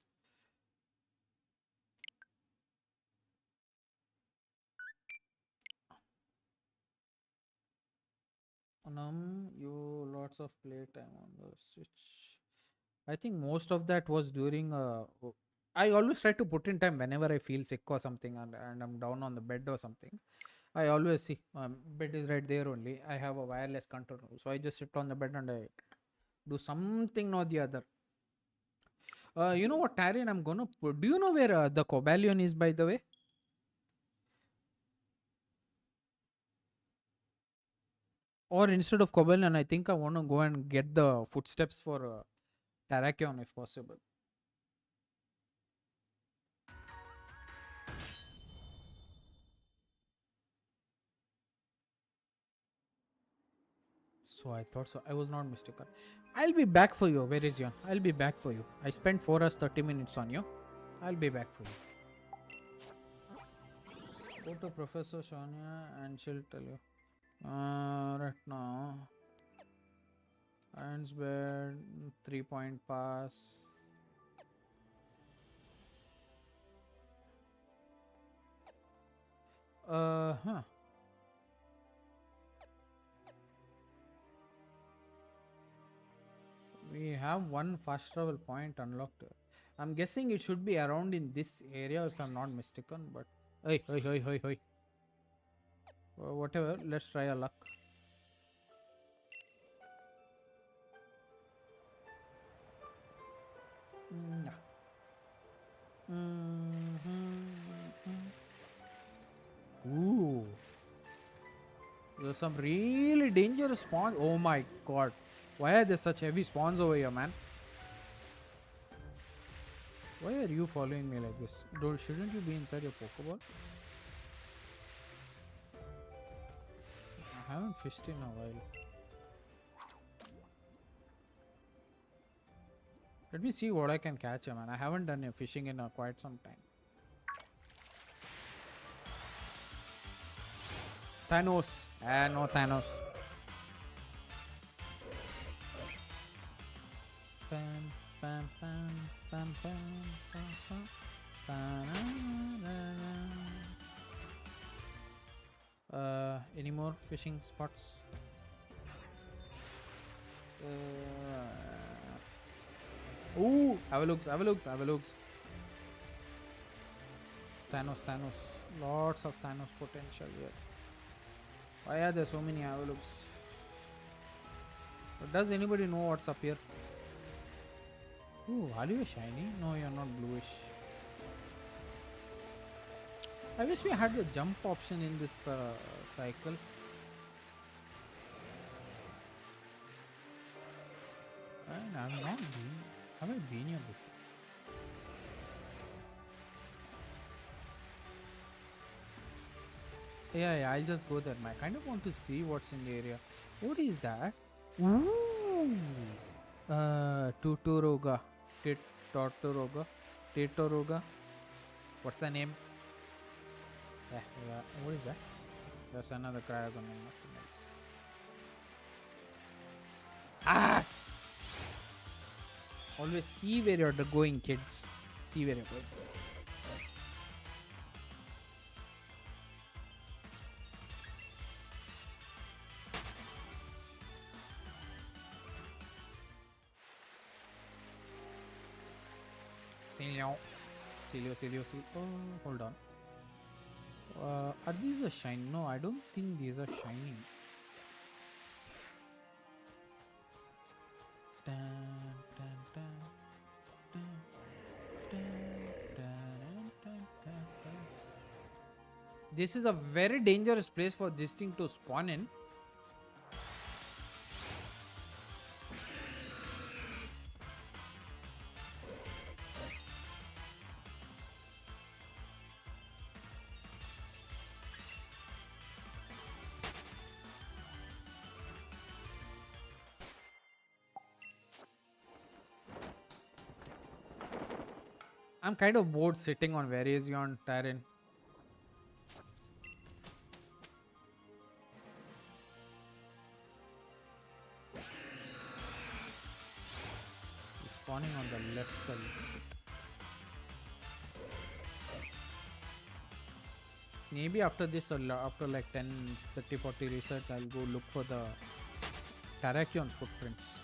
S1: You lots of playtime on the Switch. I think most of that was during. I always try to put in time whenever I feel sick or something, and I'm down on the bed or something. I always see bed is right there only. I have a wireless control, so I just sit on the bed and I do something or the other. You know what, Tarian? I'm gonna put. Do you know where the Cobalion is, by the way? Or instead of Cobalion, I think I want to go and get the footsteps for Terrakion if possible. So I thought so. I was not mistaken. I'll be back for you, Virizion. I'll be back for you. I spent 4 hours 30 minutes on you. I'll be back for you. Go to Professor Sonia and she'll tell you. Right now. Iron's bed, 3-point pass. Huh. We have one fast travel point unlocked. I'm guessing it should be around in this area if I'm not mistaken, but hey. Whatever, let's try our luck. Ooh. There's some really dangerous spawns. Oh my god. Why are there such heavy spawns over here, man? Why are you following me like this? Shouldn't you be inside your Pokeball? I haven't fished in a while. Let me see what I can catch, man. I haven't done fishing in quite some time. Thanos. No Thanos. Any more fishing spots? Ooh, Avalux. Thanos. Lots of Thanos potential here. Why are there so many Avalux? But does anybody know what's up here? Ooh, are you shiny? No, you're not bluish. I wish we had the jump option in this cycle. And I've not been. Have I been here before? Yeah, I'll just go there. I kind of want to see what's in the area. What is that? Ooh. Tutoroga. Totoroga. What's the name? Yeah, what is that? There's another Cryogon. Ah! Always see where you're going, kids. See where you're going. Celio. Oh, hold on. Are these a shiny? No, I don't think these are shiny. This is a very dangerous place for this thing to spawn in. I'm kind of bored sitting on Virizion terrain. He's spawning on the left a little bit. Maybe after this, after like 10, 30, 40 research, I'll go look for the Terrakion's footprints.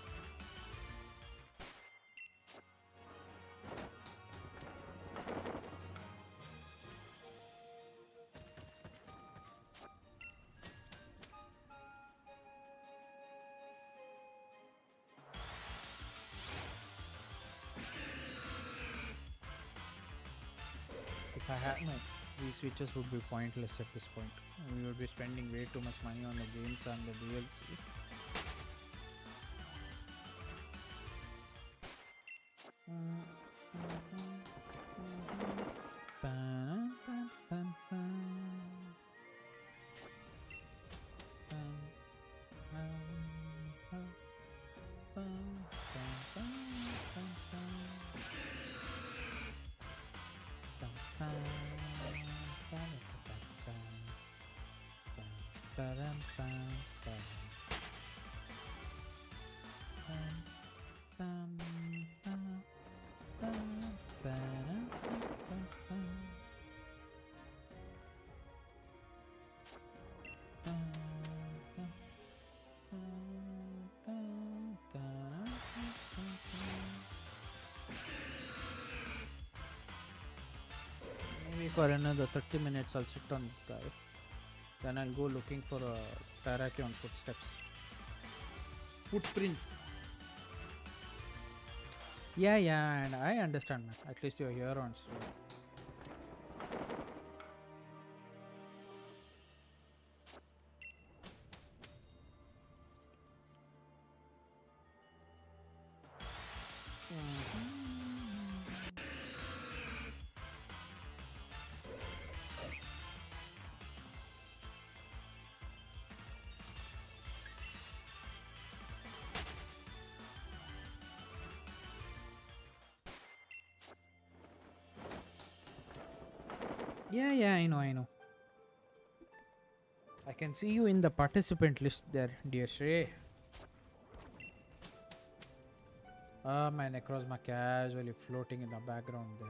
S1: If I had no, these switches would be pointless at this point. We would be spending way too much money on the games and the DLC. Maybe for another 30 minutes I'll sit on this guy. Then I'll go looking for a Terrakion footprints. Yeah, and I understand, man. At least you're here on stream. Yeah, I know. I can see you in the participant list there, dear Shrey. My Necrozma casually floating in the background there.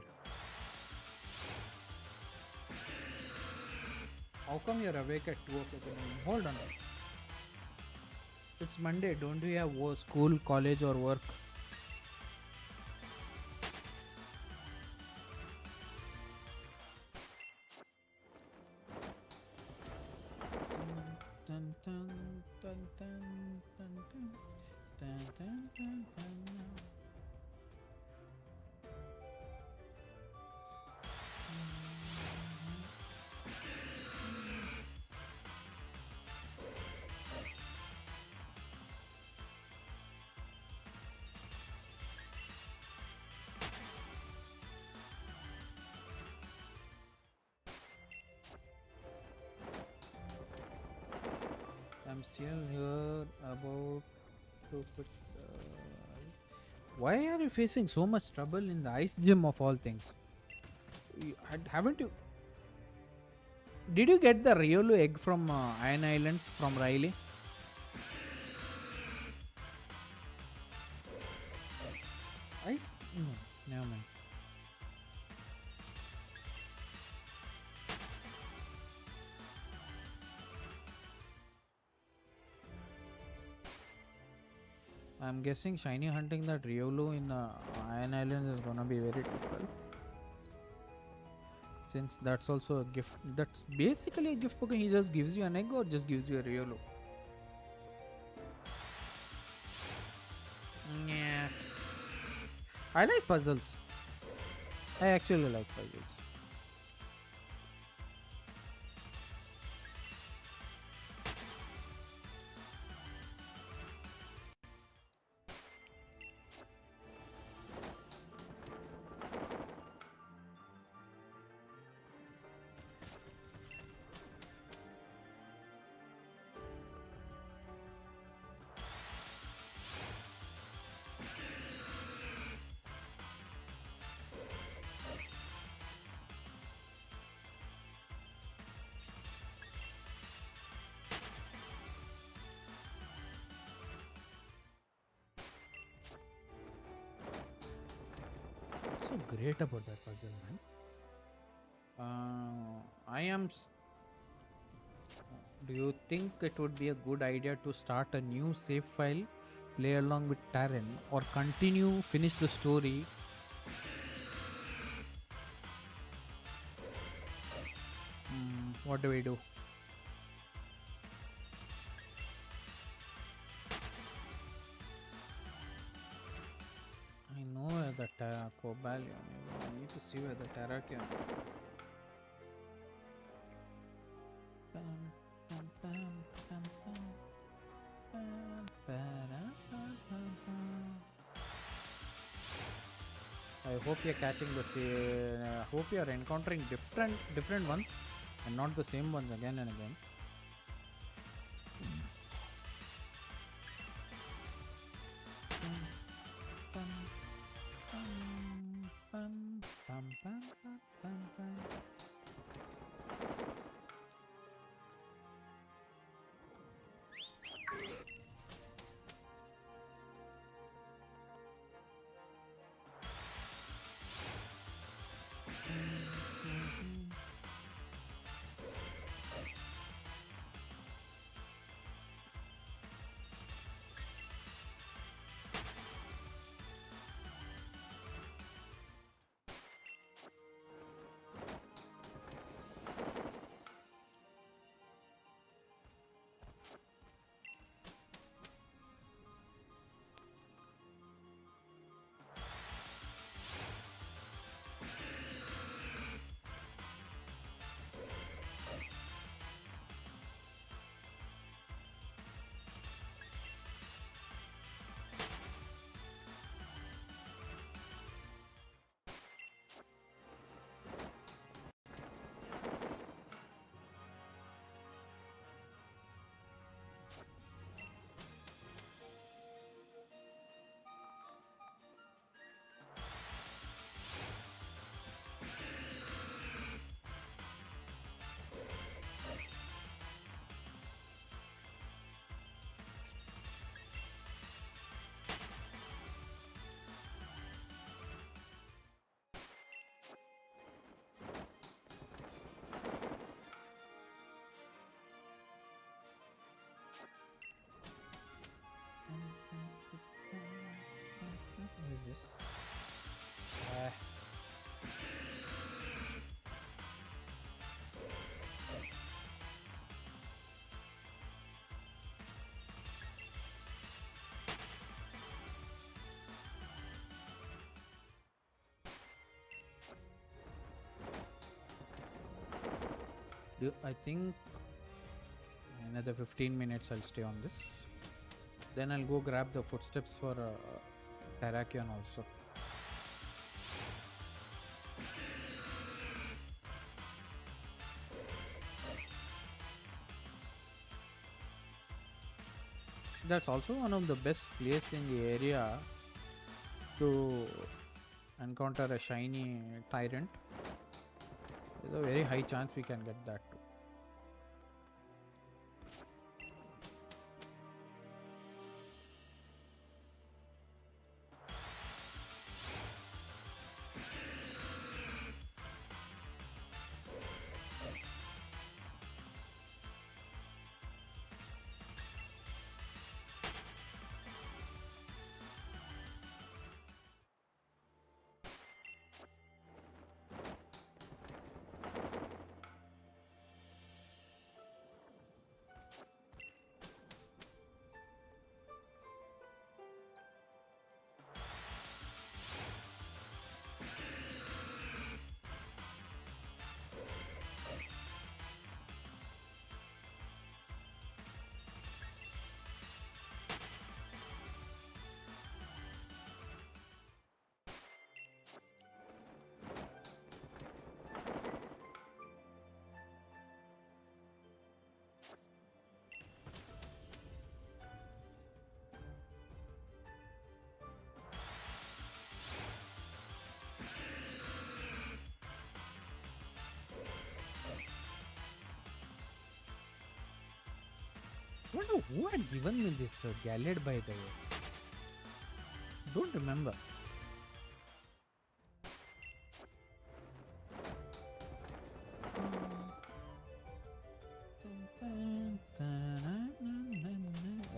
S1: How come you're awake at 2 o'clock in the morning? Hold on. It's Monday. Don't we have school, college, or work? Dun, dun, dun, dun, dun, dun, dun, dun, dun, dun. I'm still here about to put. Why are you facing so much trouble in the ice gym of all things? Haven't you? Did you get the Riolu egg from Iron Islands from Riley? Ice? No, never mind. I'm guessing shiny hunting that Riolu in Iron Islands is gonna be very difficult. Since that's also a gift. That's basically a gift Pokemon. He just gives you an egg or just gives you a Riolu. Yeah. I like puzzles. I actually like puzzles. So great about that puzzle, man. I am. Do you think it would be a good idea to start a new save file, play along with Taran, or finish the story? What do we do? I know where the Cobalion is. I need to see where the Terrakion is. I hope you're catching the same. I hope you're encountering different ones and not the same ones again and again. I think another 15 minutes I'll stay on this. Then I'll go grab the footsteps for Terrakion also. That's also one of the best places in the area to encounter a shiny tyrant. There's a very high chance we can get that too. I wonder who had given me this Gallade, by the way. Don't remember.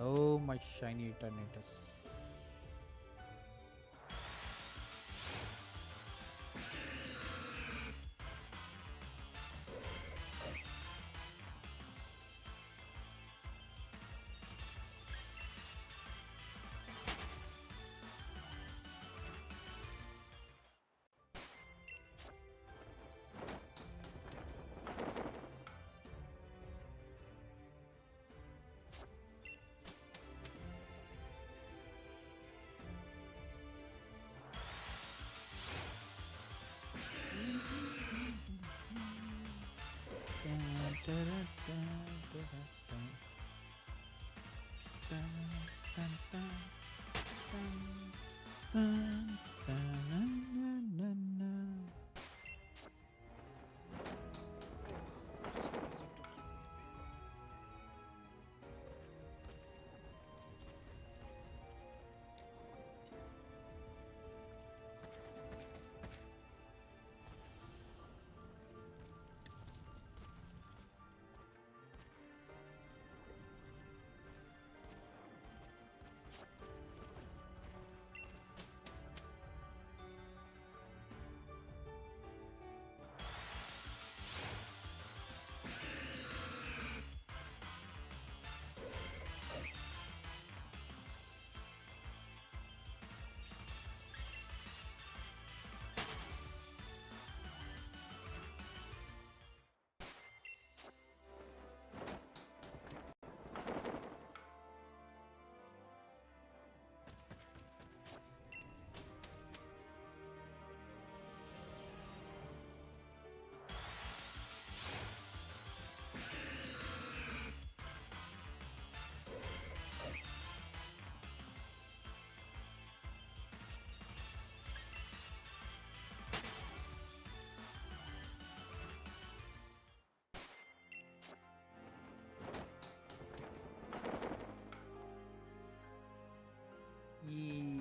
S1: Oh, my shiny Eternatus.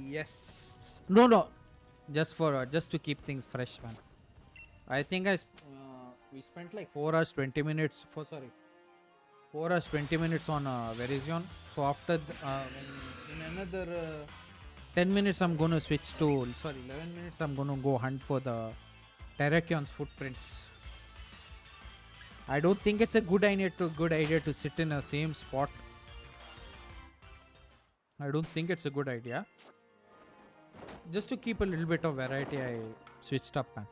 S1: Yes. No, no. Just for just to keep things fresh, man. I think we spent like 4 hours 20 minutes. 4 hours 20 minutes on Virizion. So after in another 10 minutes, I'm gonna switch to 11 minutes. I'm gonna go hunt for the Terrakion's footprints. I don't think it's a good idea to sit in the same spot. I don't think it's a good idea. Just to keep a little bit of variety, I switched up, man.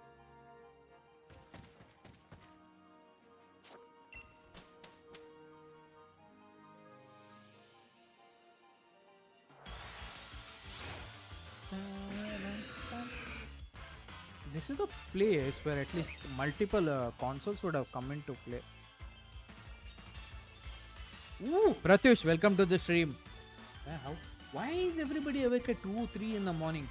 S1: This is the place where at least multiple consoles would have come into play. Ooh, Pratyush, welcome to the stream. How? Why is everybody awake at 2, 3 in the morning?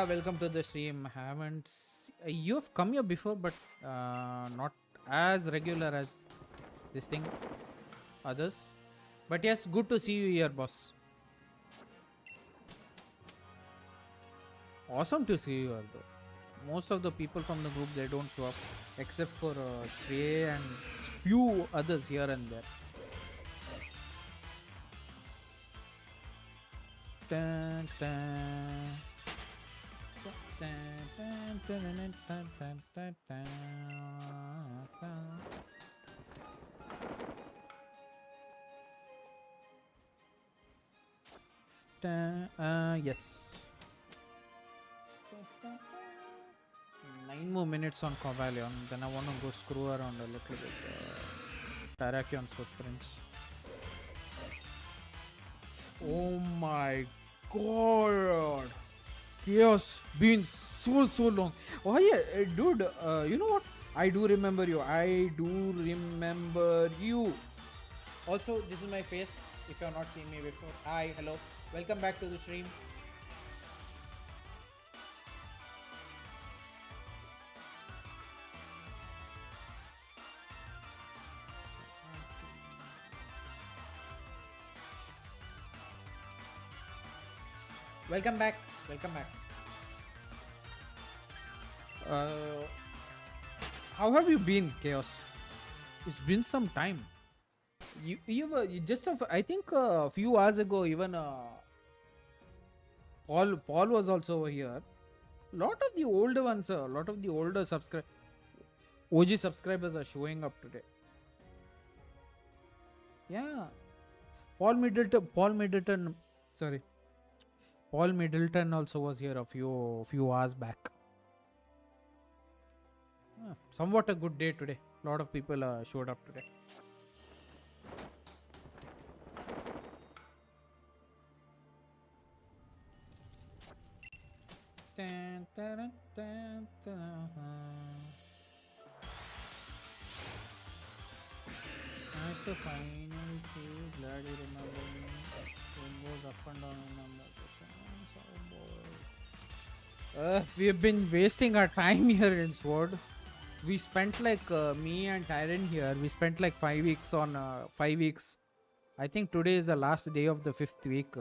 S1: Welcome to the stream. You've come here before, but not as regular as this thing, others. But yes, good to see you here, boss. Awesome to see you here, though. Most of the people from the group, they don't show up, except for Shrey and few others here and there. Dun, dun. Yes. 9 more minutes on Cobalion. Then I want to go screw around a little bit. Terrakion's footprints. Oh my god! Chaos been so long. Oh yeah, dude. You know what? I do remember you. Also, this is my face. If you have not seen me before, hi, hello, welcome back to the stream. Welcome back. How have you been, Chaos? It's been some time. You just I think a few hours ago, even Paul was also over here. Lot of the older ones, a lot of the older OG subscribers are showing up today. Yeah, Paul Middleton also was here a few hours back. Somewhat a good day today. A lot of people showed up today. Nice to finally see you. Glad you remember me. It goes up and down in number. We have been wasting our time here in Sword. We spent like me and Tyrant here. We spent like 5 weeks on 5 weeks. I think today is the last day of the 5th week.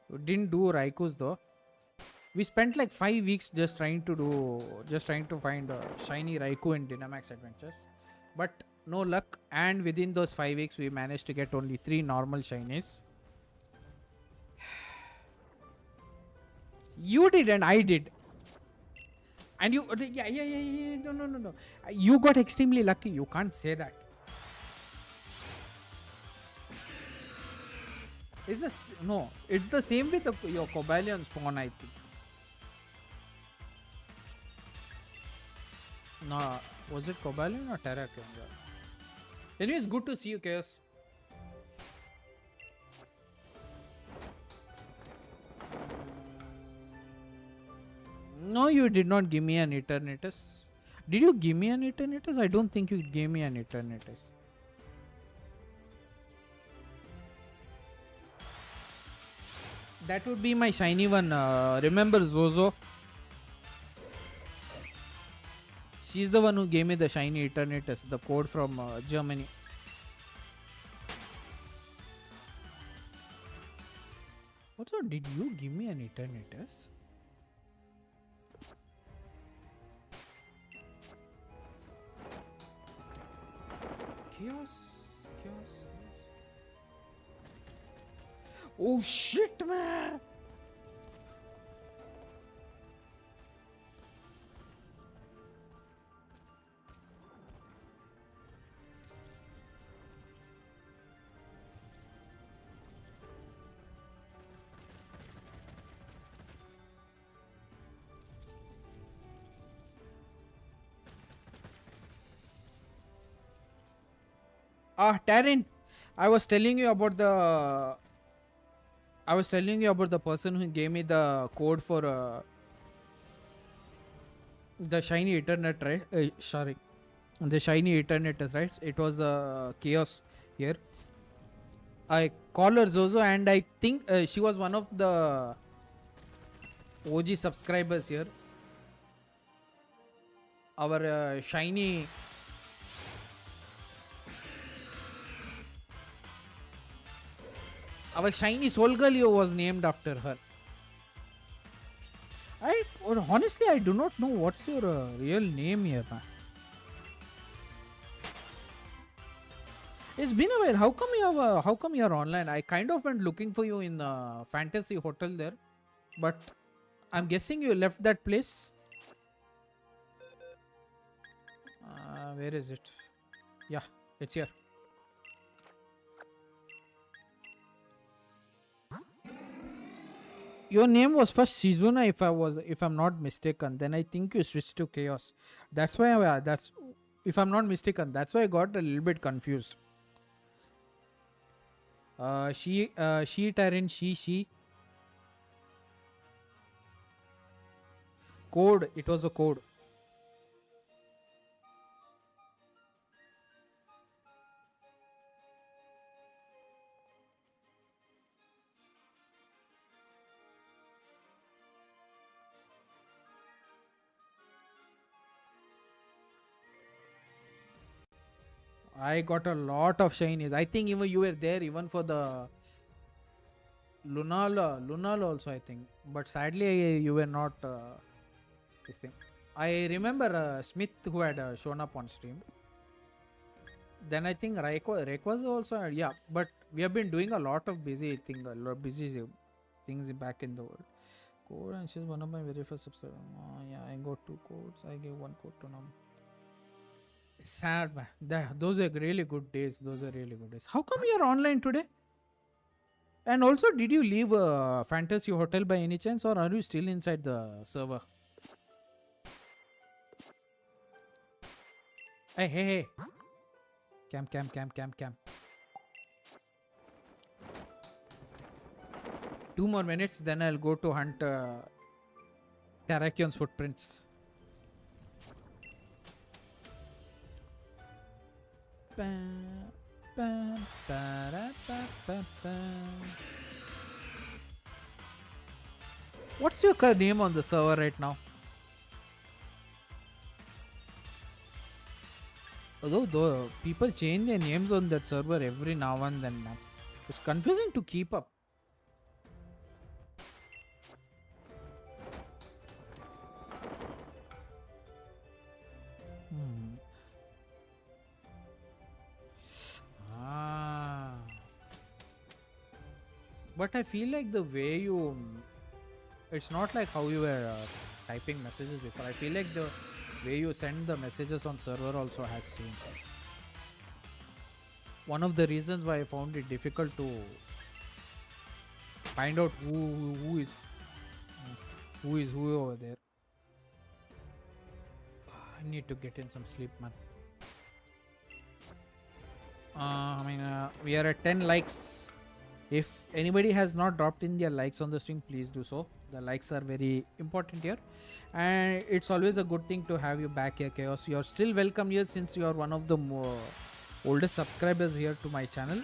S1: We didn't do Raiku's though. We spent like 5 weeks just trying to find shiny Raikou in Dynamax Adventures, but no luck. And within those 5 weeks, we managed to get only 3 normal shinies. You did and I did. And you, yeah. No. You got extremely lucky. You can't say that. It's the same with your Cobalion spawn, I think. No, was it Cobalion or Terrakion? Anyways, good to see you, Chaos. No, you did not give me an Eternatus. Did you give me an Eternatus? I don't think you gave me an Eternatus. That would be my shiny one. Remember Zozo? She's the one who gave me the shiny Eternatus, the code from Germany. Also, did you give me an Eternatus? Chaos. Oh shit, man! Taryn, I was telling you about the. I was telling you about the person who gave me the code for the shiny Ethernet, right? Sorry, the shiny Ethernet, right? It was chaos here. I call her Zozo, and I think she was one of the OG subscribers here. Our shiny. Our shiny Solgaleo was named after her. Honestly, I do not know what's your real name here, man. It's been a while. How come you're online? I kind of went looking for you in Fantasy Hotel there, but I'm guessing you left that place. Where is it? Yeah, it's here. Your name was first Shizuna, if I'm not mistaken. Then I think you switched to Chaos. That's why that's if I'm not mistaken. That's why I got a little bit confused. She Tyrion, she code. It was a code. I got a lot of shinies. I think even you were there, even for the Lunala also, I think. But sadly, you were not. This thing. I remember Smith who had shown up on stream. Then I think Rayquaza also had, yeah. But we have been doing a lot of busy things back in the world. Code, and she's one of my very first subscribers. Yeah, I got 2 codes. I gave 1 code to Nam. Sad man. Those are really good days. Those are really good days. How come you're online today? And also, did you leave Fantasy Hotel by any chance, or are you still inside the server? Hey. Camp. 2 more minutes, then I'll go to hunt Terrakion's footprints. What's your name on the server right now? Although people change their names on that server every now and then, man. It's confusing to keep up. But I feel like the way you... It's not like how you were typing messages before. I feel like the way you send the messages on server also has changed. One of the reasons why I found it difficult to find out who is who over there. I need to get in some sleep, man. We are at 10 likes. If anybody has not dropped in their likes on the stream, please do so. The likes are very important here, and it's always a good thing to have you back here, Chaos. You're still welcome here since you are one of the oldest subscribers here to my channel.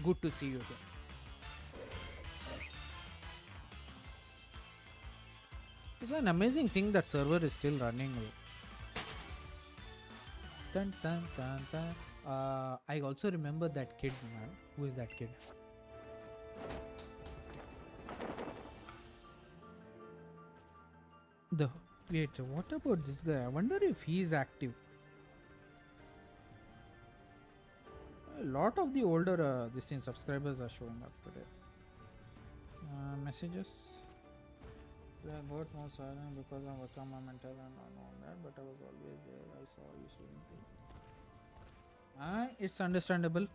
S1: Good to see you here. It's an amazing thing that server is still running. Dun, dun, dun, dun. I also remember that kid, man. Who is that kid? Wait, what about this guy? I wonder if he is active. A lot of the older subscribers are showing up today. Messages. I got more silent because I become a mental and all that, but I was always there. I saw you soon. It's understandable.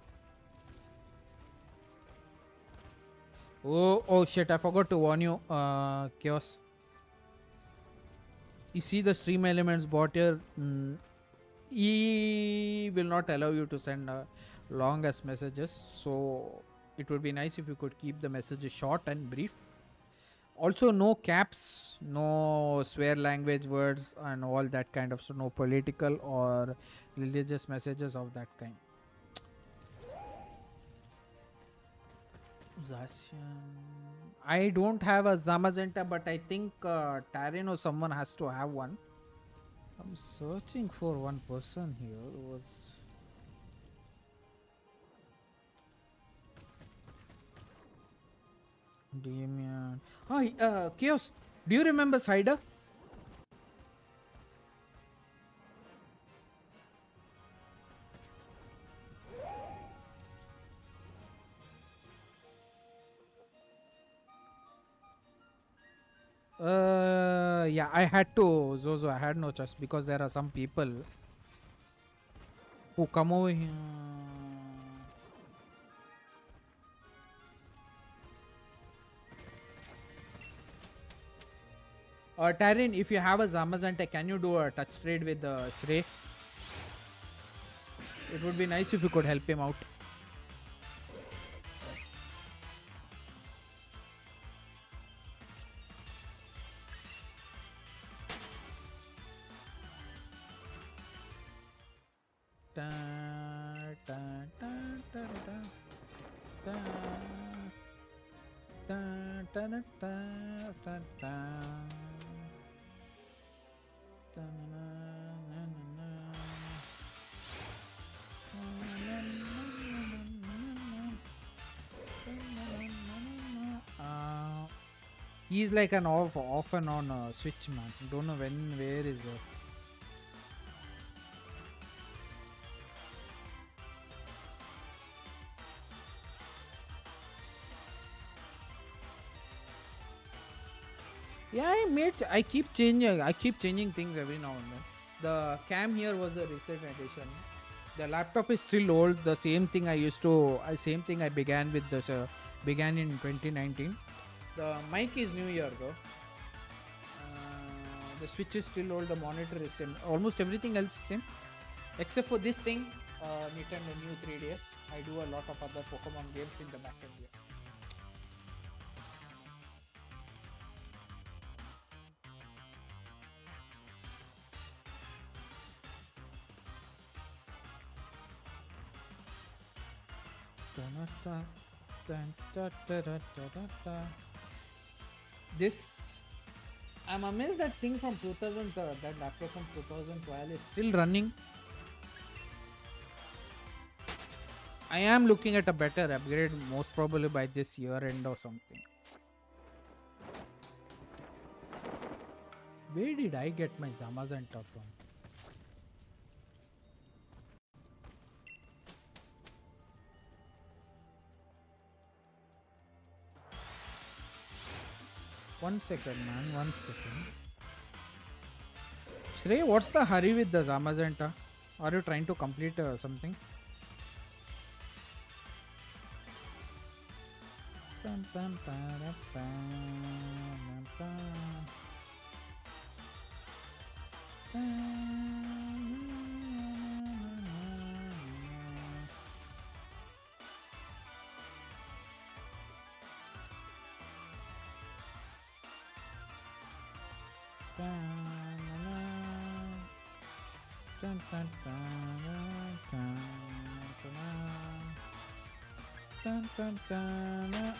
S1: Oh shit, I forgot to warn you, Chaos. You see the stream elements bot here. he will not allow you to send long as messages, so it would be nice if you could keep the messages short and brief. Also, no caps, no swear language words and all that kind of, so no political or religious messages of that kind. Zacian. I don't have a Zamazenta, but I think Tarin or someone has to have one. I'm searching for one person here who was. Damian. Hi, Chaos. Do you remember Cider? Yeah, I had to, Zozo. I had no choice because there are some people who come over here. Tarin, if you have a Zamazanta, can you do a touch trade with Shrey? It would be nice if you could help him out. Da, da, da, da, da, da, da, da, da, da, da, da. Da, na, na, na, na. He's like an off and on switch man. Don't know when, where is it. Yeah, I keep changing things every now and then. The cam here was a recent edition. The laptop is still old. The same thing same thing I began with this. Began in 2019. The mic is new year though. The switch is still old. The monitor is same. Almost everything else is same, except for this thing. Nintendo new 3DS. I do a lot of other Pokemon games in the back end here. This, I'm amazed that thing from 2000, that laptop from 2012 is still running. I am looking at a better upgrade, most probably by this year end or something. Where did I get my Zamazenta from? One second, man. 1 second. Shrey, what's the hurry with the Zamazenta? Are you trying to complete something?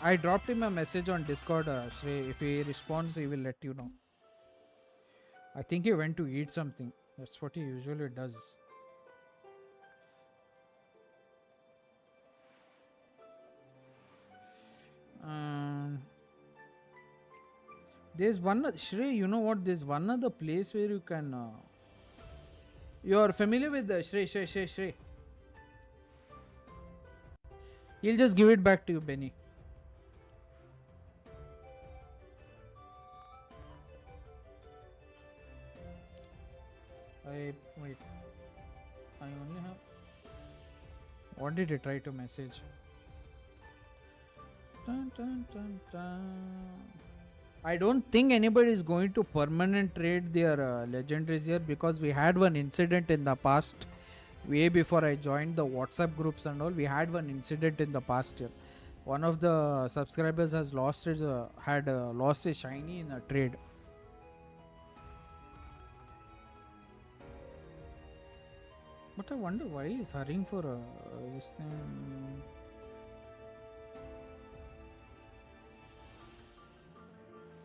S1: I dropped him a message on Discord, Shrey. If he responds, he will let you know. I think he went to eat something. That's what he usually does. There's one, Shrey, you know what? There's one other place where you can. You're familiar with the Shrey. He'll just give it back to you, Benny. Wait. I only have. What did he try to message? Dun, dun, dun, dun. I don't think anybody is going to permanent trade their legendaries here because we had one incident in the past, way before I joined the WhatsApp groups and all. We had one incident in the past year. One of the subscribers has lost his had lost his shiny in a trade. But I wonder why he's hurrying for this thing.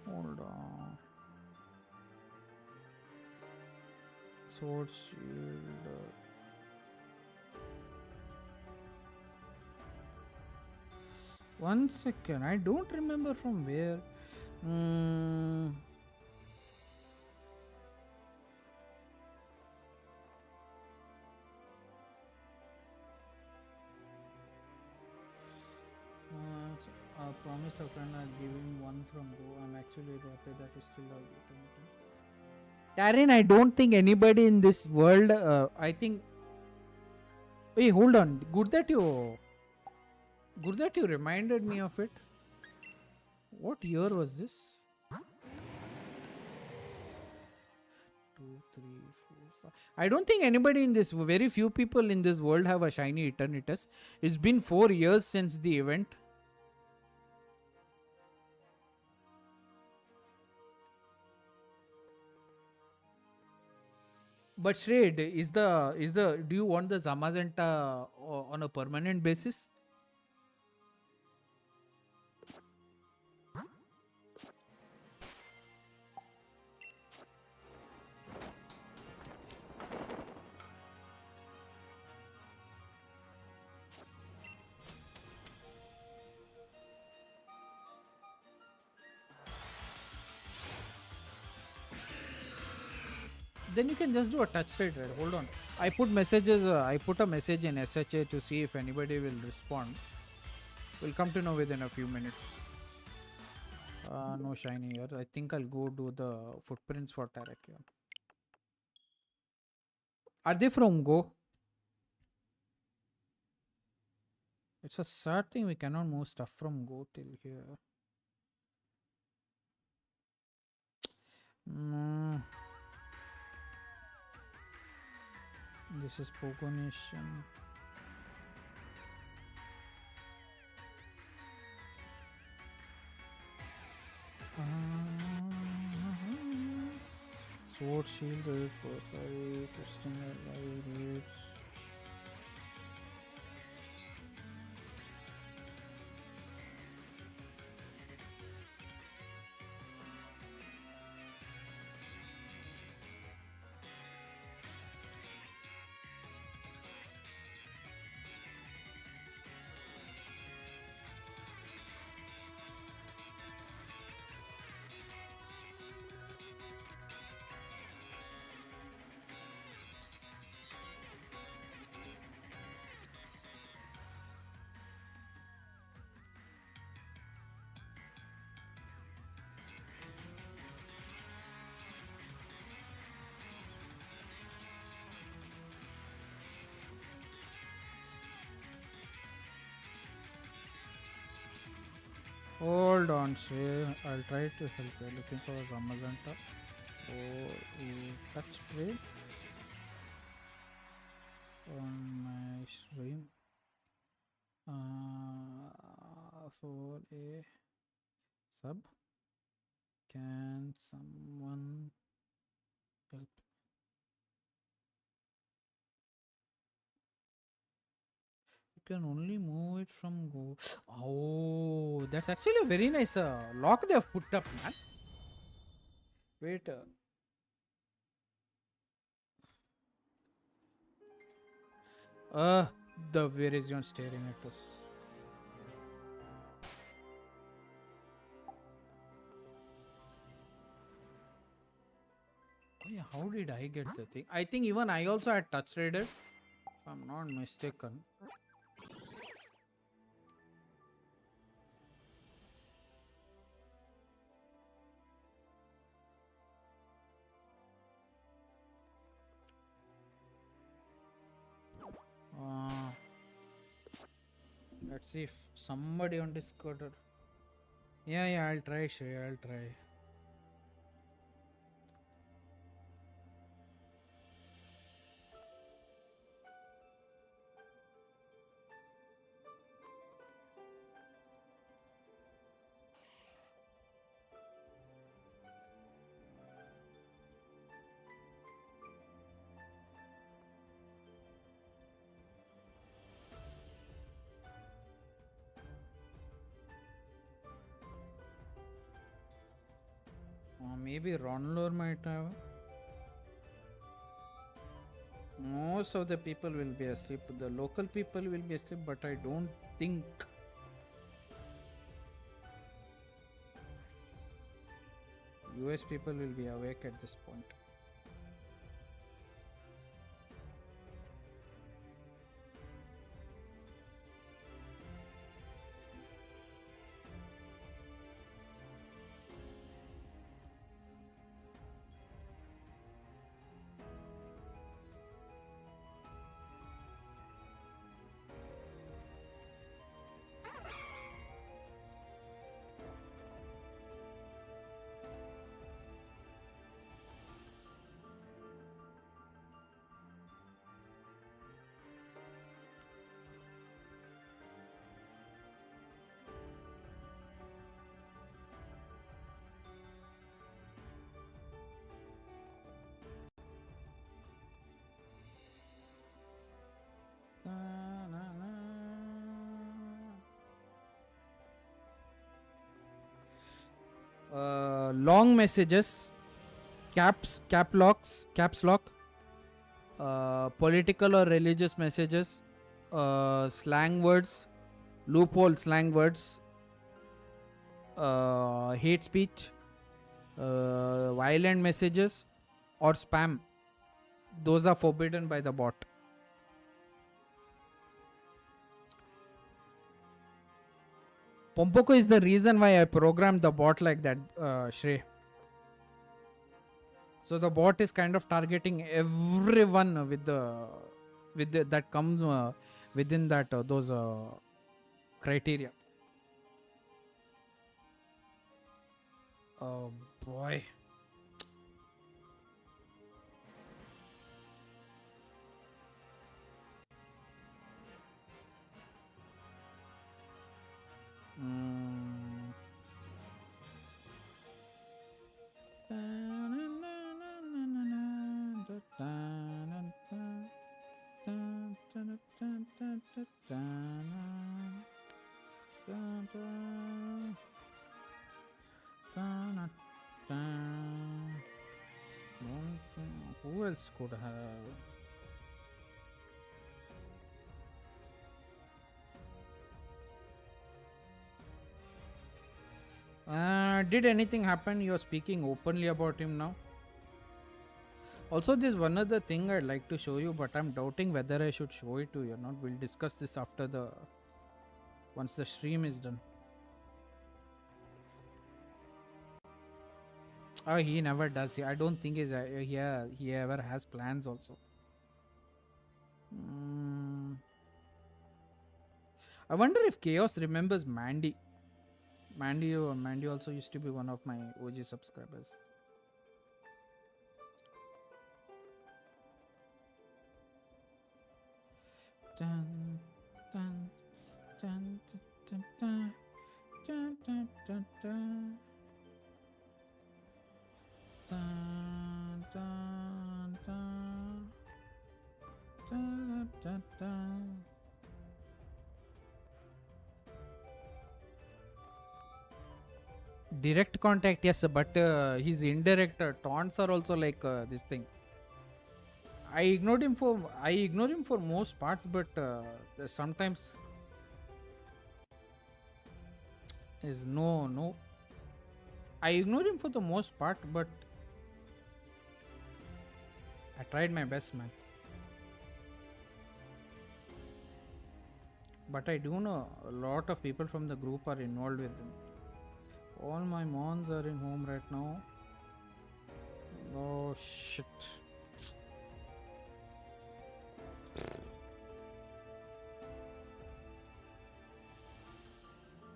S1: Hold on. Sword shield. 1 second. I don't remember from where. Mm. I promised a friend I'll give him one from Go. I'm actually happy that he still have it. Darren, I don't think anybody in this world. I think. Hey, hold on. Good that you reminded me of it. What year was this? 2, 3, 4, 5. I don't think anybody in this. Very few people in this world have a shiny Eternatus. It's been 4 years since the event. But Shred, do you want the Zamazenta on a permanent basis? Then you can just do a touch rate. Right? Hold on. I put messages. I put a message in SHA to see if anybody will respond. We'll come to know within a few minutes. No shiny here. I think I'll go do the footprints for Terrakion. Are they from Go? It's a sad thing we cannot move stuff from Go till here. This is Pogonation. Sword shield, sorry, twisting light. Hold on, Shay. I'll try to help you. Looking for a Zamazenta or a touch trade on my stream for a sub. Can someone help? Can only move it from Go. Oh, that's actually a very nice lock they have put up, man. Wait. The Virizion staring at us. Oh yeah, how did I get the thing? I think even I also had touch traded, if I'm not mistaken. Let's see if somebody on Discord. Yeah, I'll try, Shay. I'll try. Maybe Ronlor might have. Most of the people will be asleep. The local people will be asleep, but I don't think US people will be awake at this point. Long messages, caps lock, political or religious messages, slang words, loophole slang words, hate speech, violent messages, or spam. Those are forbidden by the bot. Pompoko is the reason why I programmed the bot like that, Shrey. So the bot is kind of targeting everyone with the that comes within that those criteria. Oh boy. Who else could have? Did anything happen? You're speaking openly about him now. Also, there's one other thing I'd like to show you, but I'm doubting whether I should show it to you or not. We'll discuss this after once the stream is done. Oh, he never does. I don't think he ever has plans also. I wonder if Chaos remembers Mandy. Mandy also used to be one of my OG subscribers. Dun, dun, dun, dun, dun, dun, dun, dun, dun. Dun, dun, dun. Dun, dun, dun. Direct contact, yes, but his indirect taunts are also like this thing. I ignored him for most parts, but sometimes is no. I ignored him for the most part, but I tried my best, man. But I do know a lot of people from the group are involved with them. All my mons are in home right now. Oh shit.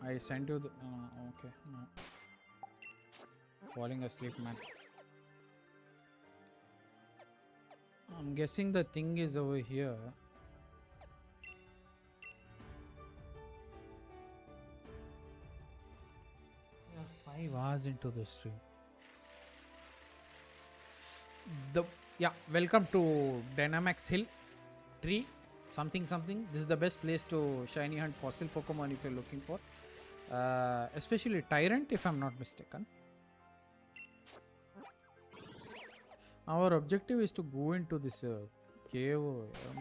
S1: I sent you the okay, no. Falling asleep, man. I'm guessing the thing is over here. We are 5 hours into the stream. Welcome to Dynamax Hill Tree something. This is the best place to shiny hunt fossil Pokemon if you're looking for, especially Tyrant, if I'm not mistaken. Our objective is to go into this cave,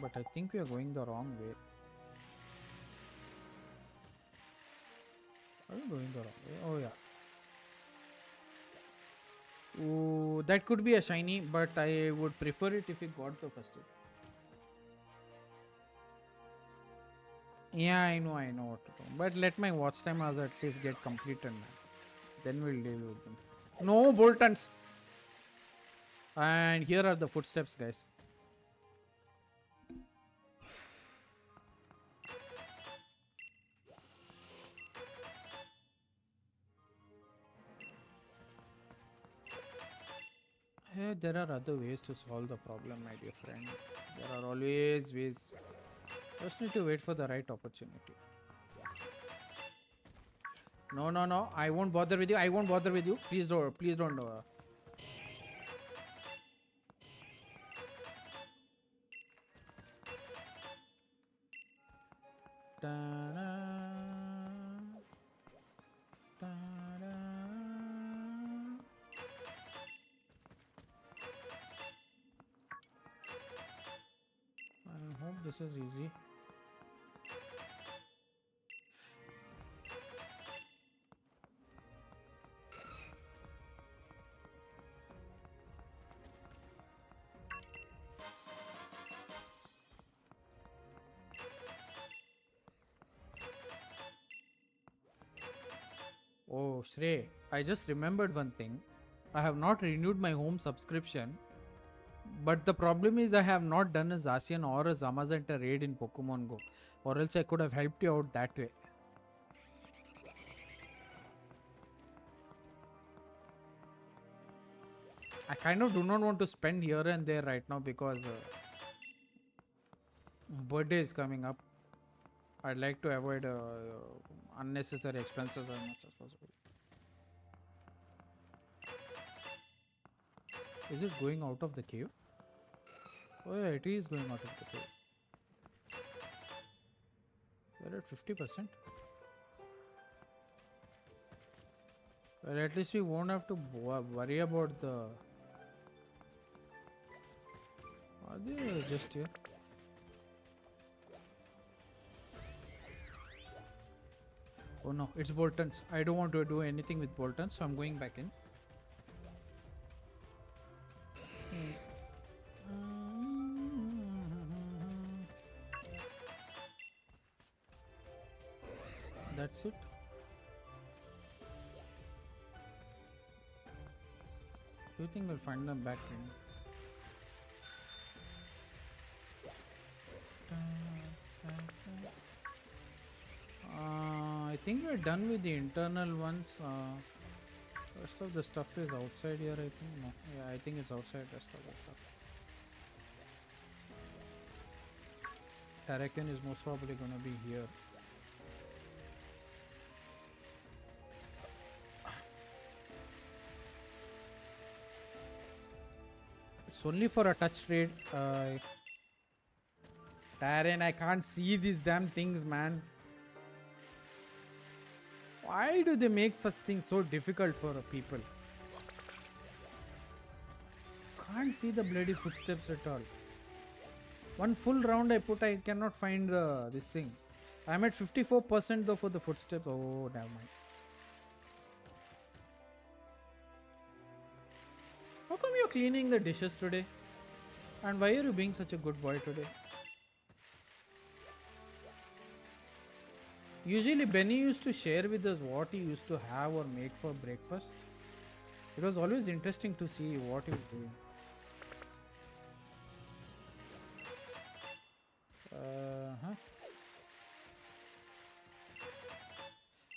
S1: but I think we are going the wrong way. Are we going the wrong way? Oh yeah. Ooh, that could be a shiny, but I would prefer it if we got the first hit. Yeah, I know what to do. But let my watch time as at least get completed, man. Then we'll deal with them. No Boltons! And here are the footsteps, guys. Hey, there are other ways to solve the problem, my dear friend. There are always ways. Just need to wait for the right opportunity. No. I won't bother with you. Please don't. Please don't. Ta-da, ta-da. I hope this is easy. Oh, Shrey, I just remembered one thing. I have not renewed my home subscription, but the problem is I have not done a Zacian or a Zamazenta raid in Pokemon Go, or else I could have helped you out that way. I kind of do not want to spend here and there right now because birthday is coming up. I'd like to avoid unnecessary expenses as much as possible. Is it going out of the cave? Oh yeah, it is going out of the cave. We're at 50%. Well, at least we won't have to worry about the... Are they just here? Oh no, it's Boltons. I don't want to do anything with Boltons, so I'm going back in. That's it. Do you think we'll find them back in? I think we're done with the internal ones. Rest of the stuff is outside here, I think. No, yeah, I think it's outside. Rest of the stuff. Terrakion is most probably gonna be here. It's only for a touch trade. Darren, I can't see these damn things, man. Why do they make such things so difficult for people? Can't see the bloody footsteps at all. One full round I put, I cannot find this thing. I'm at 54% though for the footsteps. Oh, never mind. How come you're cleaning the dishes today? And why are you being such a good boy today? Usually Benny used to share with us what he used to have or make for breakfast. It was always interesting to see what he was doing.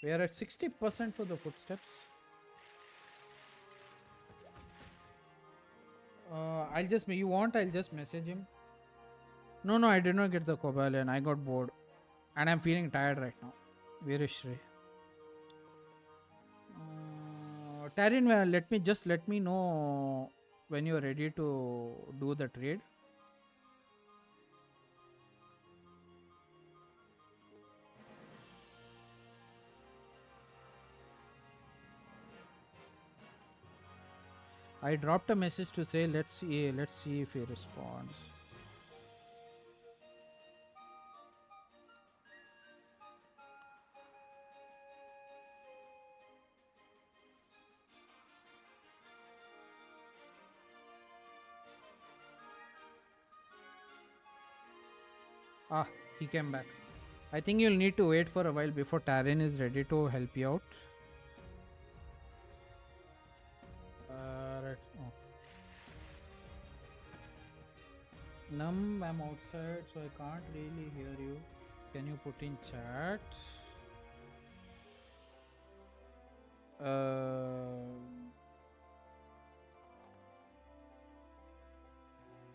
S1: We are at 60% for the footsteps. I'll just message him. No, I did not get the Cobalion. I got bored. And I'm feeling tired right now. Where is Shrey? Tarin, let me know when you're ready to do the trade. I dropped a message to say let's see if he responds. Ah, he came back. I think you'll need to wait for a while before Tarin is ready to help you out. Right. Oh. Num, I'm outside, so I can't really hear you. Can you put in chat?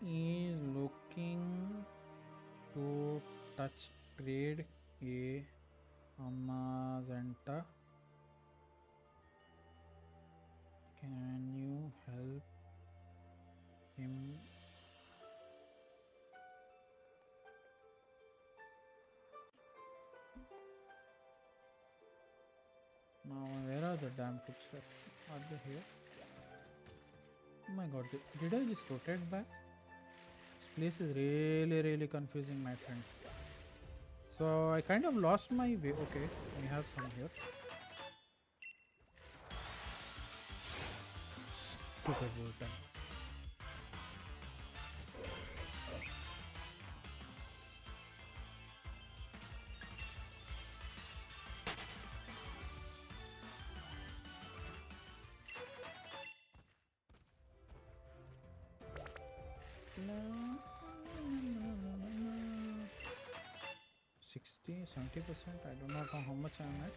S1: Is looking to touch grade A Amazenta. Can you help him? Now, where are the damn footsteps? Are they here? Oh my god, did I just rotate back? This place is really confusing, my friends. So I kind of lost my way. Okay, we have some here. Stupid weapon. No. 60, 70%. I do not know how much I am at.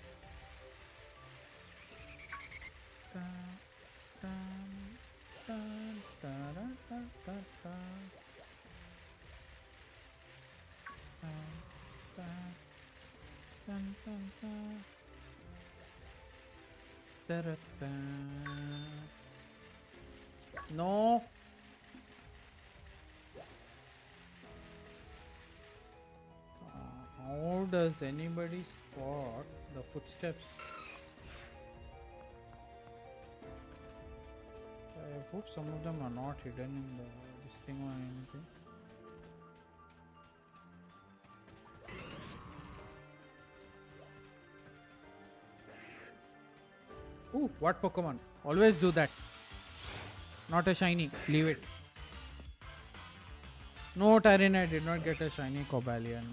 S1: No. How does anybody spot the footsteps? I hope some of them are not hidden in this thing or anything. Ooh, what Pokemon? Always do that. Not a shiny. Leave it. No, Tyrion, I did not get a shiny Cobalion.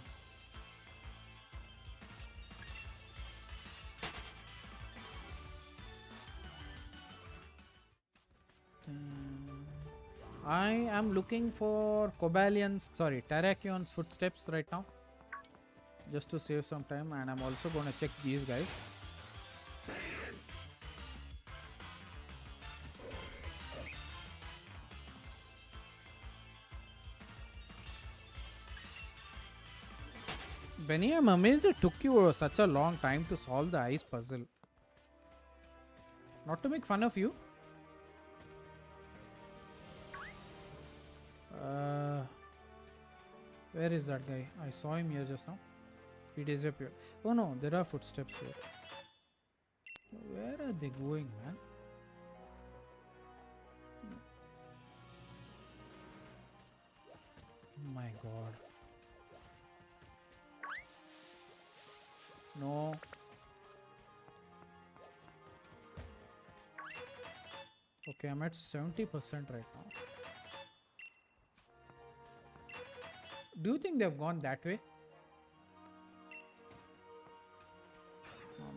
S1: I am looking for Terrakion's footsteps right now. Just to save some time, and I'm also going to check these guys. Benny, I'm amazed it took you such a long time to solve the ice puzzle. Not to make fun of you. Where is that guy? I saw him here just now. He disappeared. Oh no, there are footsteps here. Where are they going, man? Oh my god. No. Okay, I'm at 70% right now. Do you think they've gone that way?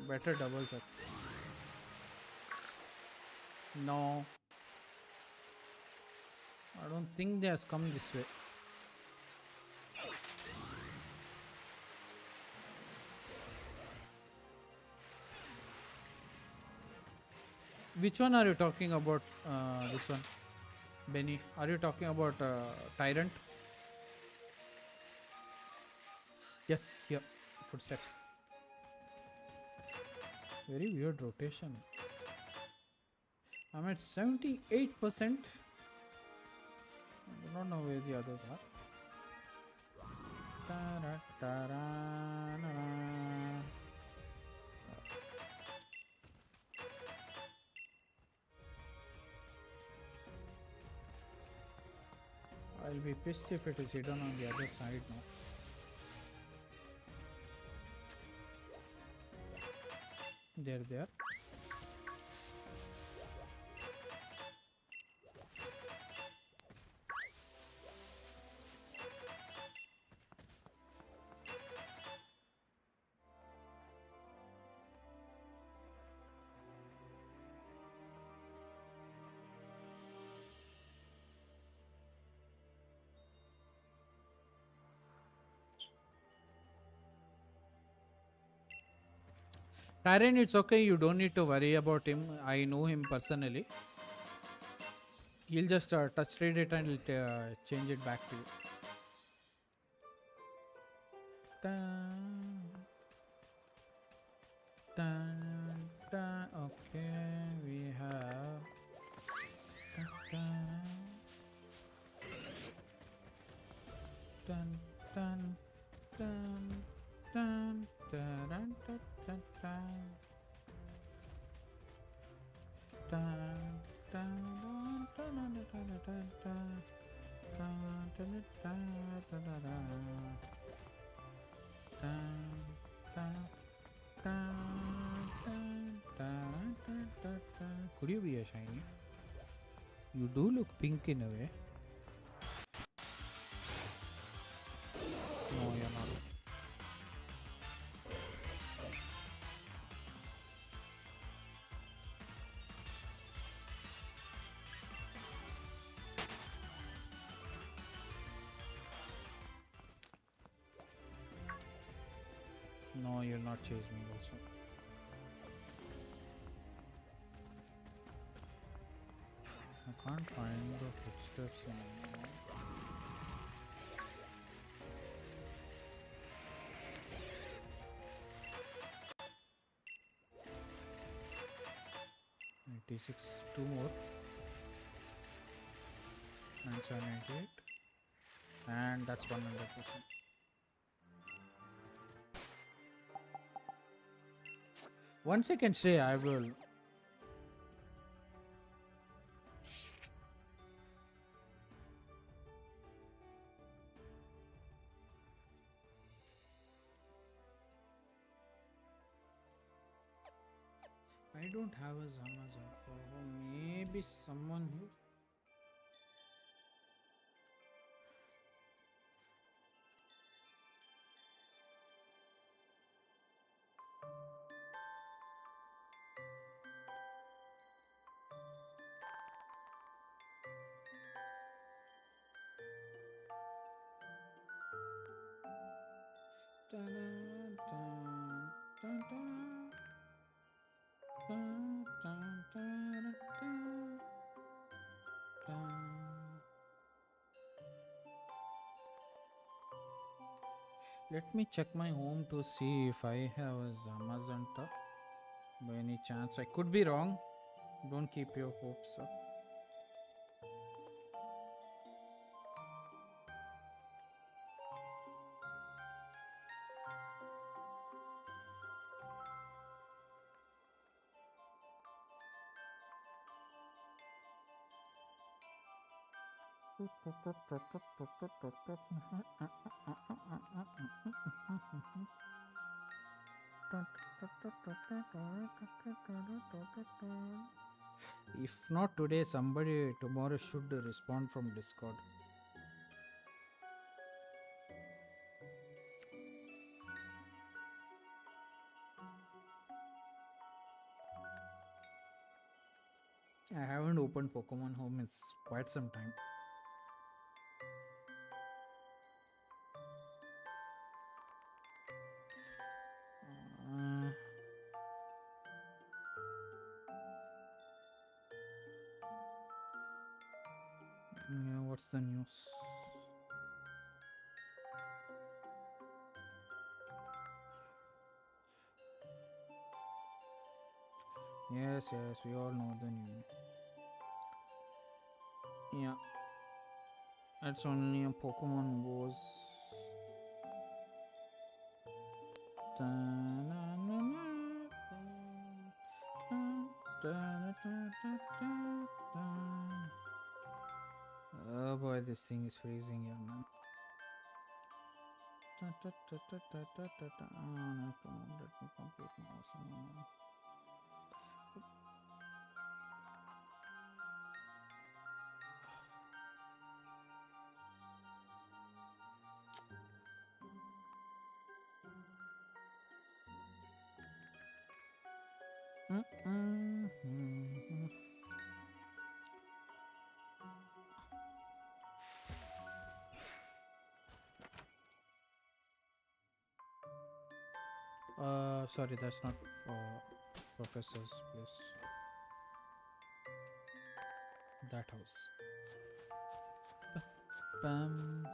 S1: Better double check. No. I don't think they has come this way. Which one are you talking about? This one, Benny. Are you talking about Tyrant? Yes, here. Footsteps. Very weird rotation. I'm at 78%. I do not know where the others are. I'll be pissed if it is hidden on the other side now. There they are. Tyrion, it's okay. You don't need to worry about him. I know him personally. He'll just touch read it and he'll change it back to you. Dun, dun, dun. Okay, we have. Dun, dun, dun, dun, dun, dun, dun, dun, dun. Dun, dun, dun, dun, dun, dun, dun, dun. Dun, dun, dun, dun, dun, dun. Dun, dun, dun, dun, dun, dun, dun, dun. Could you be a shiny? You do look pink in a way. No, you're not. No, you'll not chase me also. I can't find the footsteps anymore. Two more. 9798. And that's 100%. Once I can say, I will. I don't have a Zamazan. Maybe someone here. Dun, dun, dun, dun. Dun, dun, dun, dun, dun. Let me check my home to see if I have a Zamazanta by any chance. I could be wrong. Don't keep your hopes up. If not today, somebody tomorrow should respond from Discord. I haven't opened Pokemon Home in quite some time. Yeah, what's the news? Yes, we all know the news. Yeah, it's only a Pokemon Goes. Oh boy, why this thing is freezing here, man. Oh, no, come on, let me complete my assignment. Sorry, that's not professor's place. That house. Bam,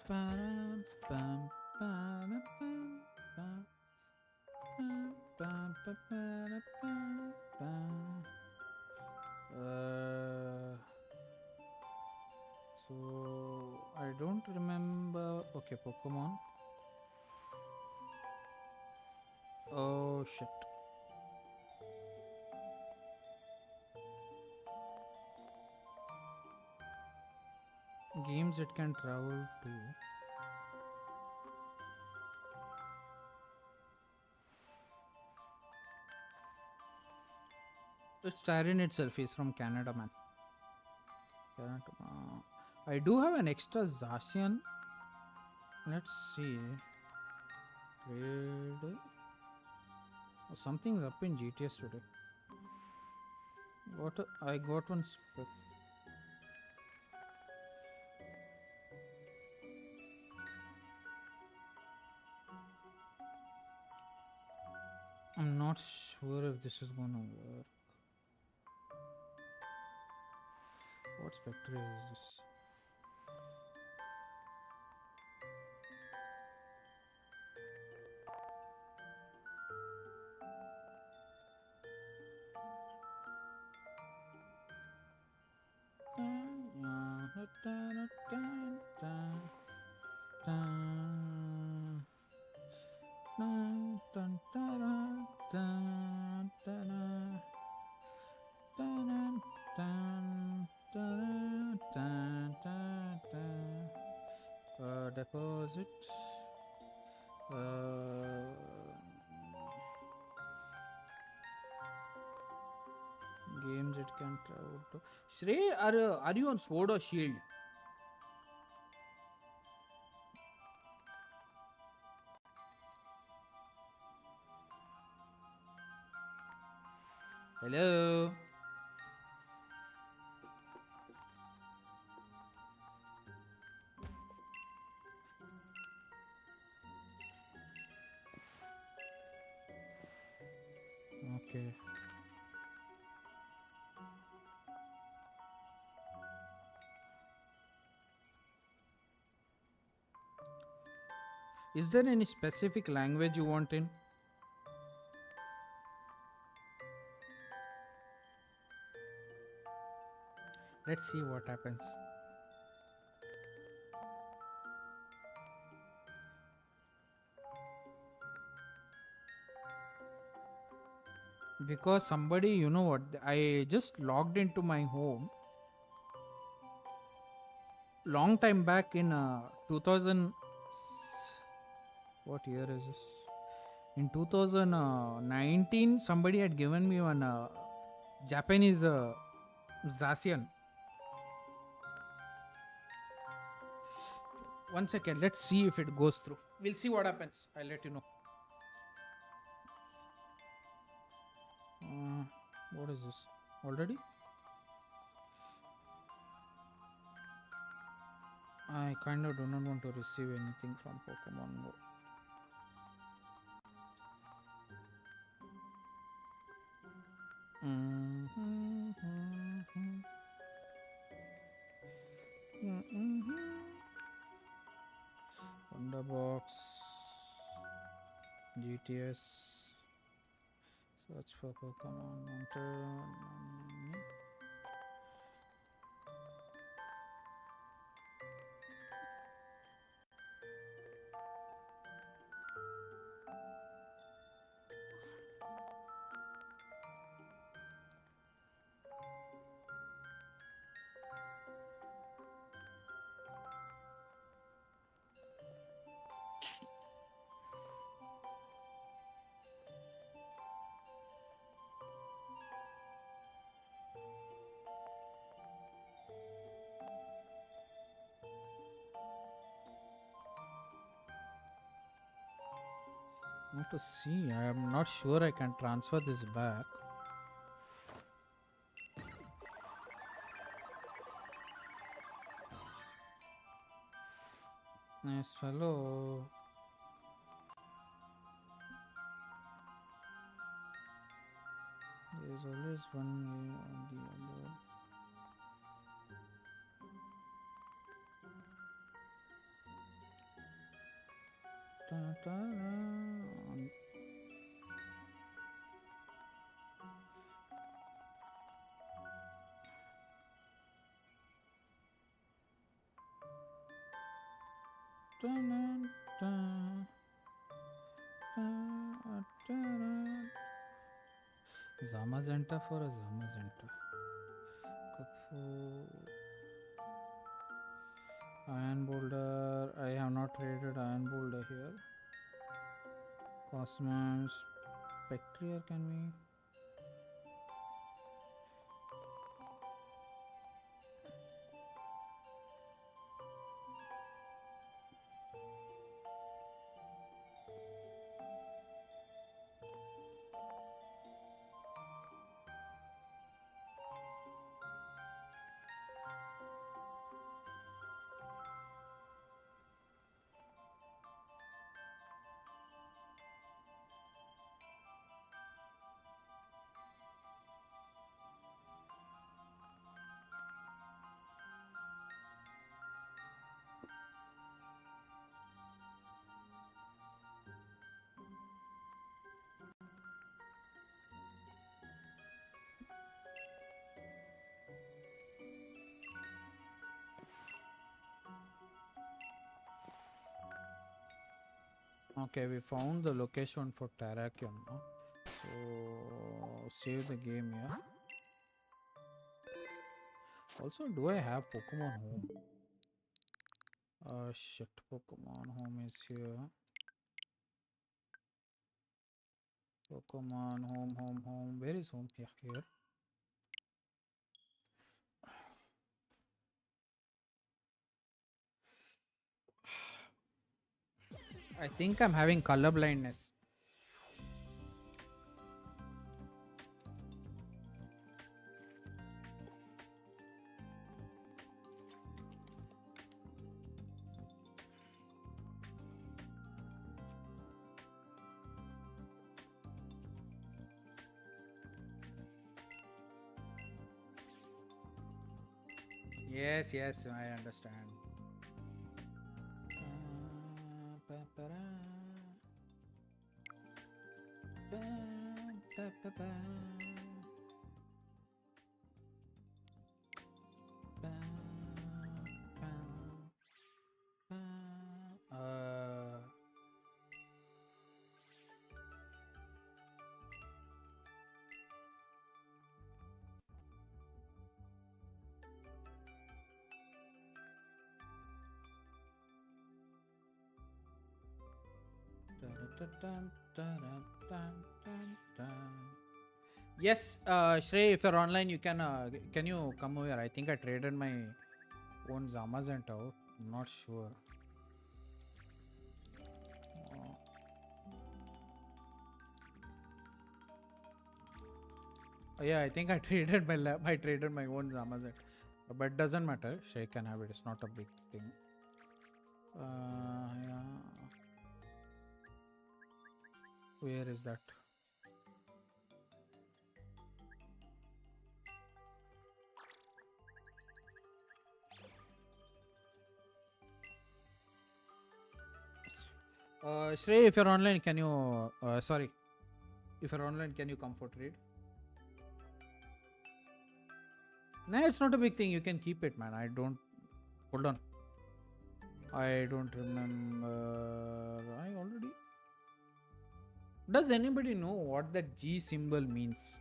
S1: bam, bam, bam, bam, bam, bam, bam, bam, bam. So I don't remember. Okay, Pokemon. Oh shit. Games it can travel to. It's Tyrion itself. He's from Canada, man. Canada. I do have an extra Zacian. Let's see. Trade. Oh, something's up in GTS today. I got one spec. I'm not sure if this is gonna work. What spectre is this? Deposit. Games it can travel to. Shrey, are you on Sword or Shield? Hello. Okay. Is there any specific language you want in? Let's see what happens. Because somebody, you know what, I just logged into my home long time back in 2000. What year is this? In 2019, somebody had given me one Japanese Zacian. One second, let's see if it goes through. We'll see what happens. I'll let you know. What is this? Already? I kind of do not want to receive anything from Pokemon Go. Wonderbox, GTS, search for Pokemon Hunter. I have to see. I am not sure I can transfer this back. Nice fellow. There is always one way or the other. Ta-ta-ra. Ta-na-ta. Ta-ta-ra. Zamazenta for a Zamazenta. Kapu. Iron Boulder. I have not traded Iron Boulder here. Cosmos. Spectrier can we? Okay, we found the location for Terrakion now. So save the game here. Also, do I have Pokemon Home? Shit, Pokemon Home is here. Pokemon Home. Where is Home? Yeah, here. I think I'm having color blindness. Yes, I understand. Yes, Shrey, if you're online, you can you come over? I think I traded my own Zamazenta out. I'm not sure. Yeah, I think I traded my own Zamazenta, but it doesn't matter. Shrey can have it. It's not a big thing. Yeah. Where is that? Shrey, if you're online, can you? Sorry, if you're online, can you come for trade? Nah, it's not a big thing. You can keep it, man. I don't. Hold on. I don't remember. I already. Does anybody know what that G symbol means?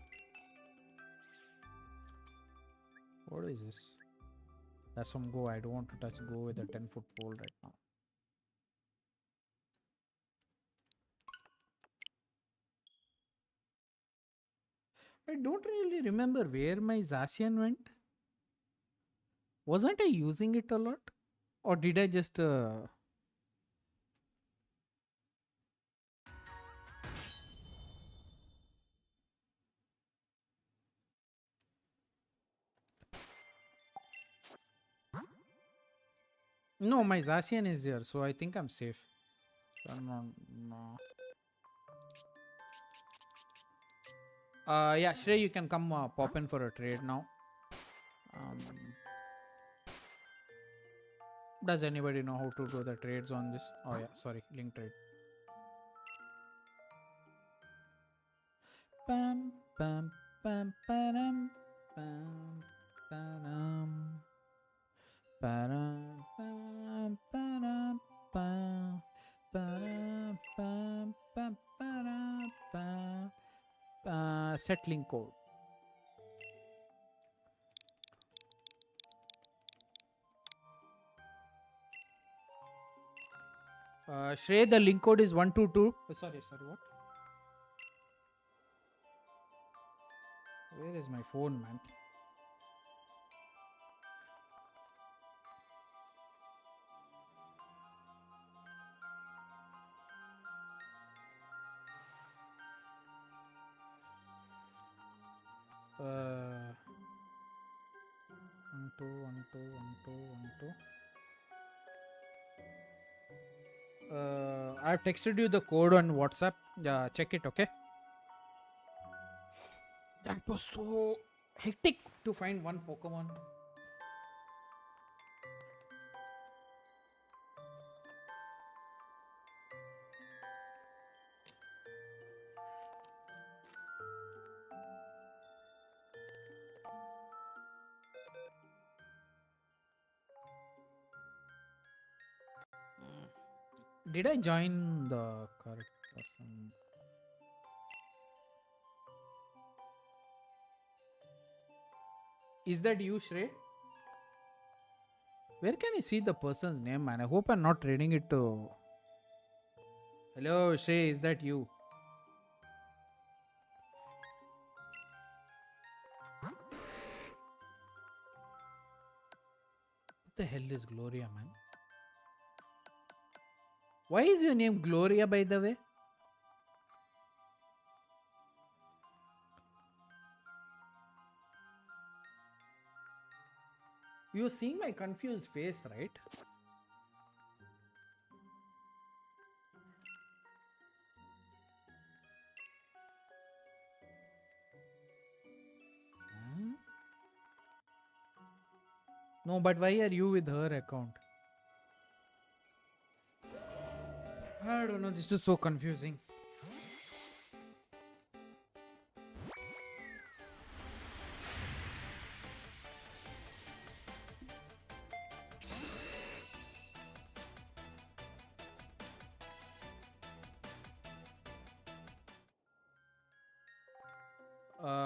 S1: What is this? That's from Go. I don't want to touch Go with a 10-foot pole right now. I don't really remember where my Zacian went. Wasn't I using it a lot? Or did I just... No, my Zacian is here, so I think I'm safe. No, no. Yeah, Shrey, you can come pop in for a trade now. Um, does anybody know how to do the trades on this? Oh yeah, sorry, link trade. Pam pam pam pam pam pam pam pam pam pam pam pam pam pam. Set link code. Shrey, the link code is 122. Sorry, what? Where is my phone, man? Uh, 12121212. I've texted you the code on WhatsApp. Check it, okay? That was so hectic to find one Pokemon. Did I join the correct person? Is that you, Shrey? Where can I see the person's name, man? I hope I'm not reading it to. Hello, Shrey, is that you? What the hell is Gloria, man? Why is your name Gloria, by the way? You're seeing my confused face, right? No, but why are you with her account? I don't know, this is so confusing.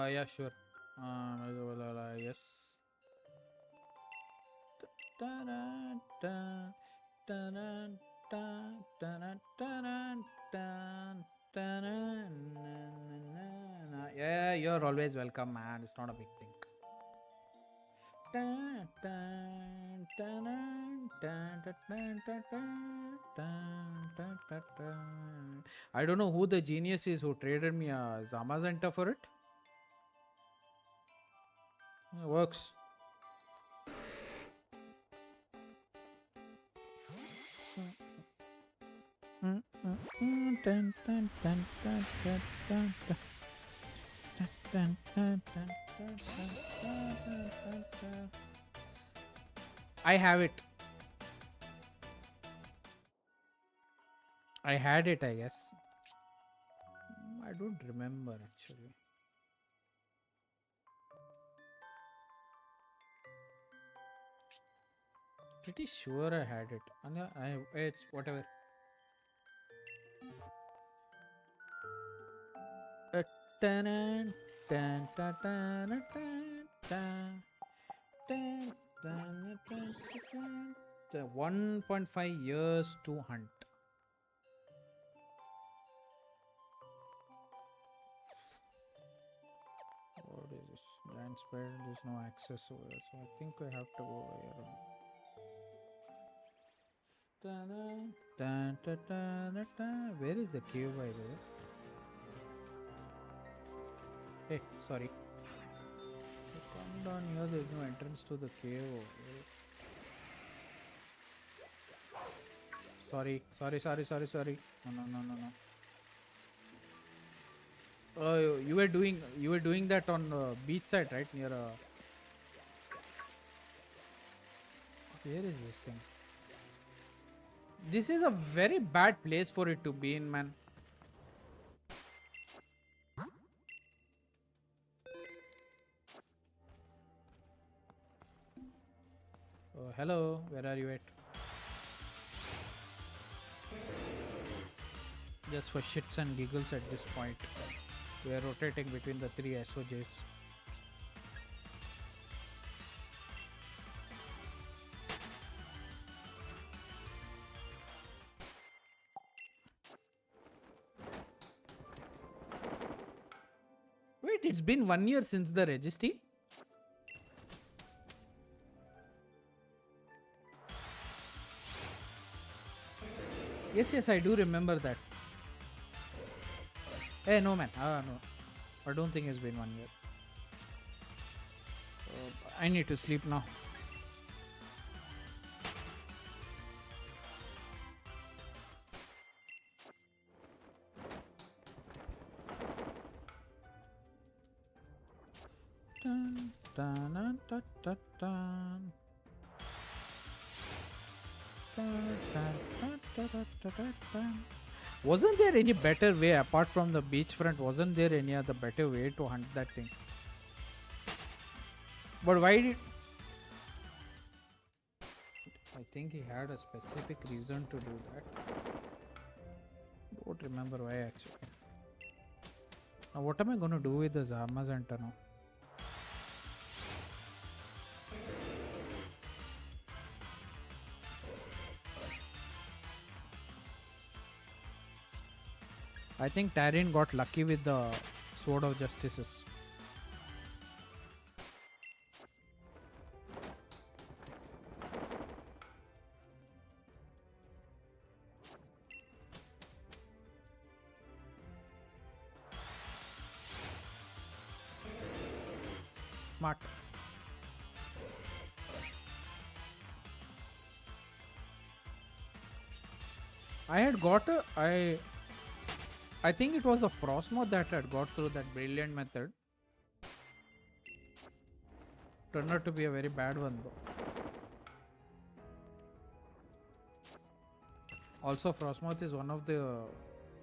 S1: Yeah, sure. Yes. Yeah, you're always welcome, man. It's not a big thing. I don't know who the genius is who traded me a Zamazenta for it. It works. I have it. I had it, I guess. I don't remember actually. Pretty sure I had it. It's whatever. Dun, dun, dun, dun, dun, dun, dun, dun, dun, dun. 1.5 years to hunt. What is this? Giant spider, there's no access over here, so I think we have to go here. Dun, dun, dun, dun, dun, dun. Where is the cave, by the way? Hey, sorry. Come down here, there's no entrance to the cave over here. Sorry. No, no, no, no, no. You were doing that on beach side, right? Near where is this thing? This is a very bad place for it to be in, man. Hello, where are you at? Just for shits and giggles at this point, we are rotating between the three SOJs. Wait, it's been 1 year since the registry? Yes, I do remember that. Hey, no, man. No. I don't think it's been 1 year. I need to sleep now. Dun, dun, dun, dun, dun, dun. Dun, dun, dun, dun, dun, dun, dun. Wasn't there any better way apart from the beachfront? Wasn't there any other better way to hunt that thing? But why did... I think he had a specific reason to do that. Don't remember why actually. Now what am I going to do with the Zamazenta now? I think Tyrion got lucky with the Sword of Justices. Smart. I had got a... I think it was a Frostmoth that had got through that brilliant method. Turned out to be a very bad one though. Also, Frostmoth is one of the...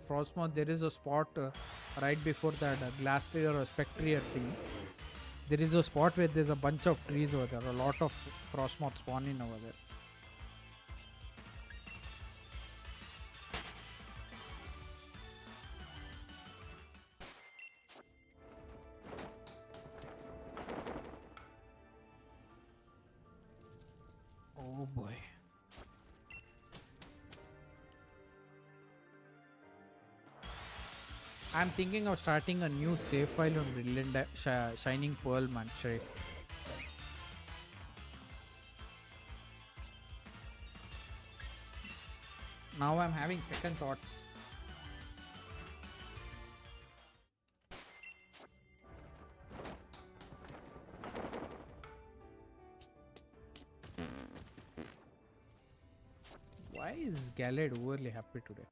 S1: Frostmoth, there is a spot right before that Glastrier or Spectrier thing. There is a spot where there's a bunch of trees over there. A lot of Frostmoth spawning over there. Oh boy. I'm thinking of starting a new save file on Brilliant Shining Pearl, man. Shrek. Now I'm having second thoughts. Why is Galad overly happy today?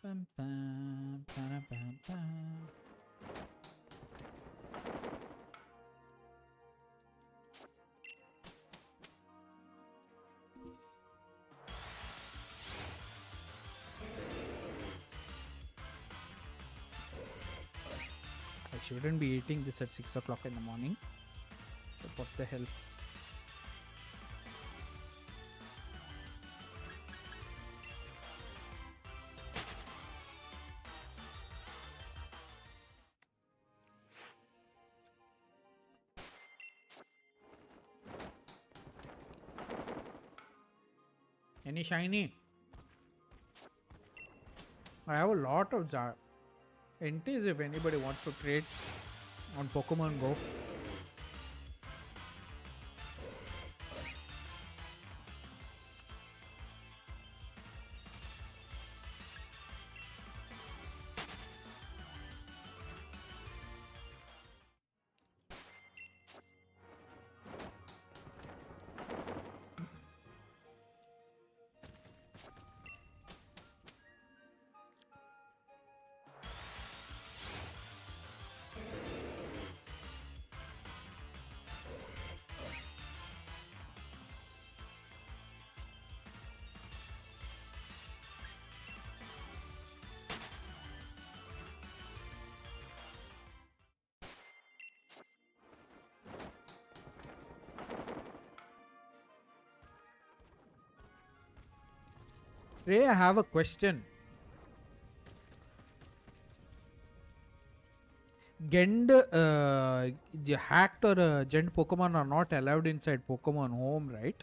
S1: Pam, pam, pam, pam, pam. I shouldn't be eating this at 6 o'clock in the morning. But what the hell? Any shiny? I have a lot of Ents if anybody wants to trade on Pokemon Go. Ray, I have a question. Gend, the hacked or gent Pokemon are not allowed inside Pokemon Home, right?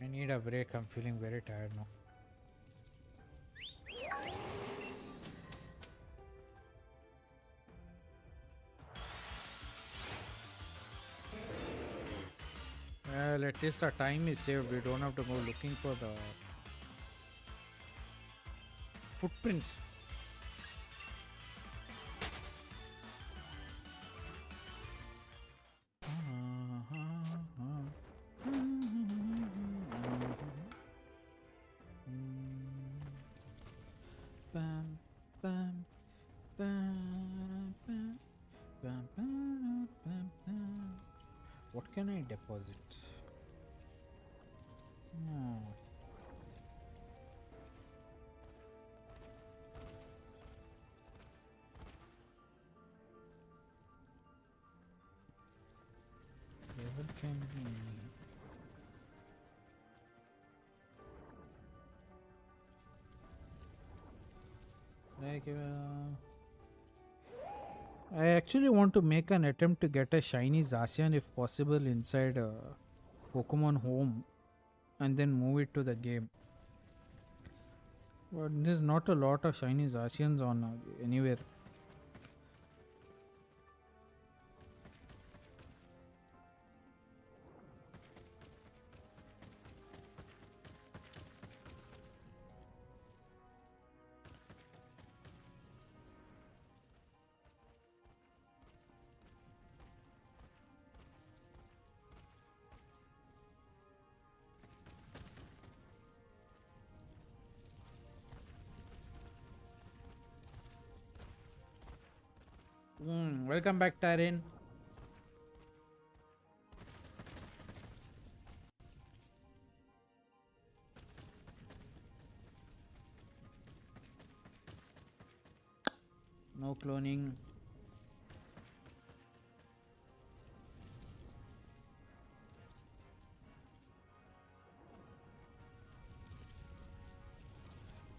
S1: I need a break. I'm feeling very tired now. Well, at least our time is saved. We don't have to go looking for the footprints. Bam, bam, bam, bam, bam, bam, bam, bam. What can I deposit? No. Level can be. Like, I actually want to make an attempt to get a shiny Zacian if possible inside Pokemon Home and then move it to the game. But there's not a lot of shiny Zacians on anywhere. Welcome back, Tyrin. No cloning.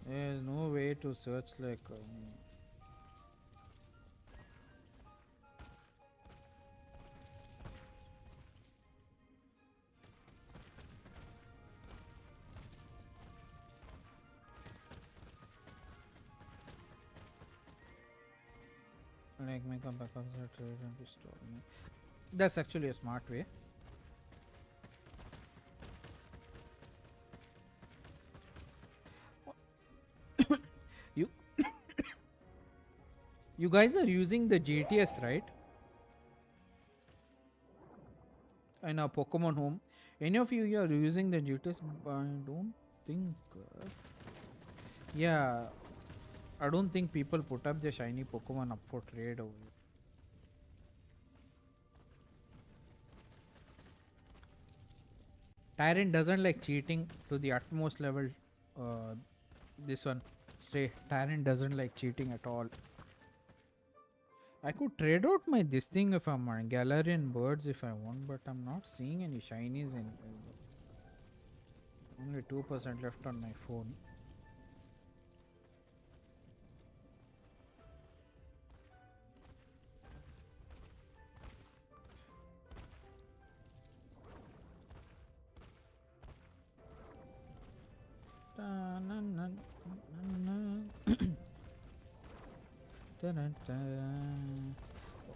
S1: There's no way to search like. Like make a backup that trade and restore me. That's actually a smart way. You you guys are using the GTS, right? In a Pokemon home. Any of you are using the GTS? I don't think. Yeah, I don't think people put up the shiny Pokemon up for trade over here. Tyrant doesn't like cheating to the utmost level. This one, stay. Tyrant doesn't like cheating at all. I could trade out my this thing if I'm on Galarian birds if I want, but I'm not seeing any shinies in. Only 2% left on my phone.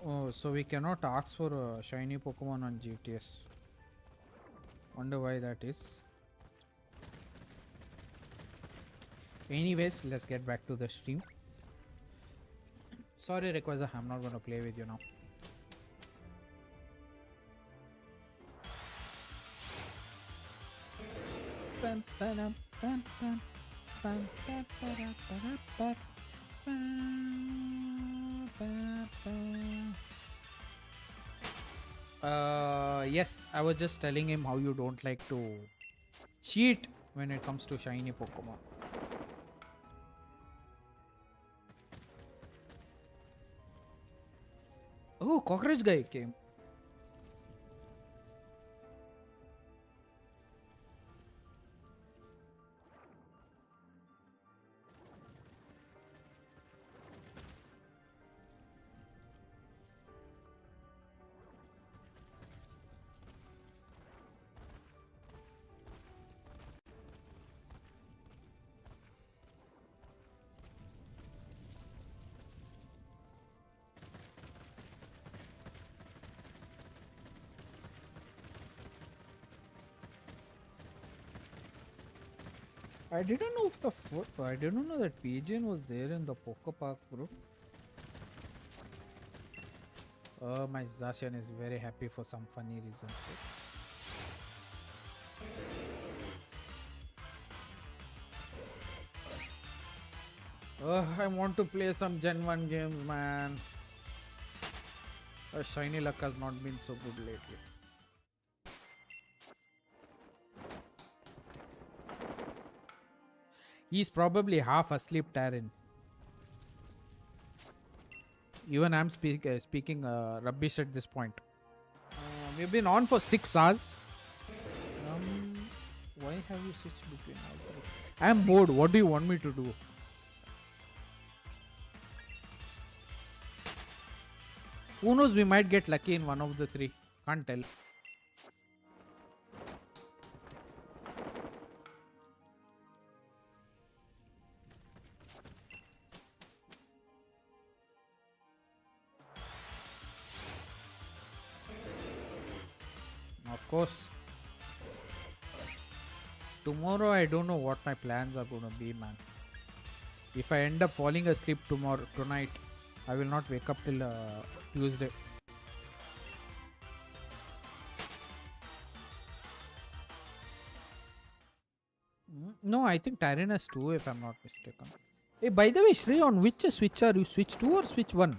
S1: Oh, so we cannot ask for a shiny Pokemon on GTS. Wonder why that is. Anyways, let's get back to the stream. Sorry, Rayquaza, I'm not gonna play with you now. Yes, I was just telling him how you don't like to cheat when it comes to shiny Pokemon. Oh, cockroach guy came. I didn't know if I didn't know that pigeon was there in the Poke Park, bro. My Zacian is very happy for some funny reason. I want to play some Gen 1 games, man. Shiny luck has not been so good lately. He's probably half asleep, Tarin. Even I'm speaking rubbish at this point. We've been on for 6 hours. Why have you switched between all three? I'm bored. What do you want me to do? Who knows? We might get lucky in one of the three. Can't tell. Of course. Tomorrow I don't know what my plans are going to be, man. If I end up falling asleep tonight, I will not wake up till Tuesday. No, I think Tyrion has 2 if I'm not mistaken. Hey, by the way, Shri, on which switch are you? Switch 2 or switch 1?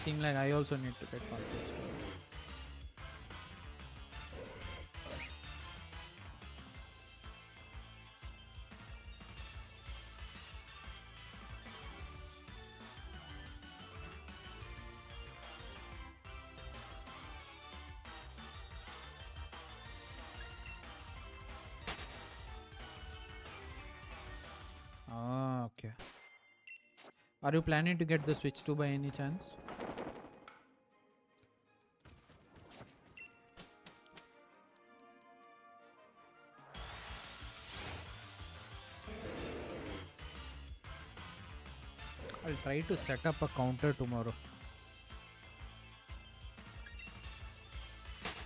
S1: Seem like I also need to get conference call. Ah, okay. Are you planning to get the Switch 2 by any chance? I'll try to set up a counter tomorrow.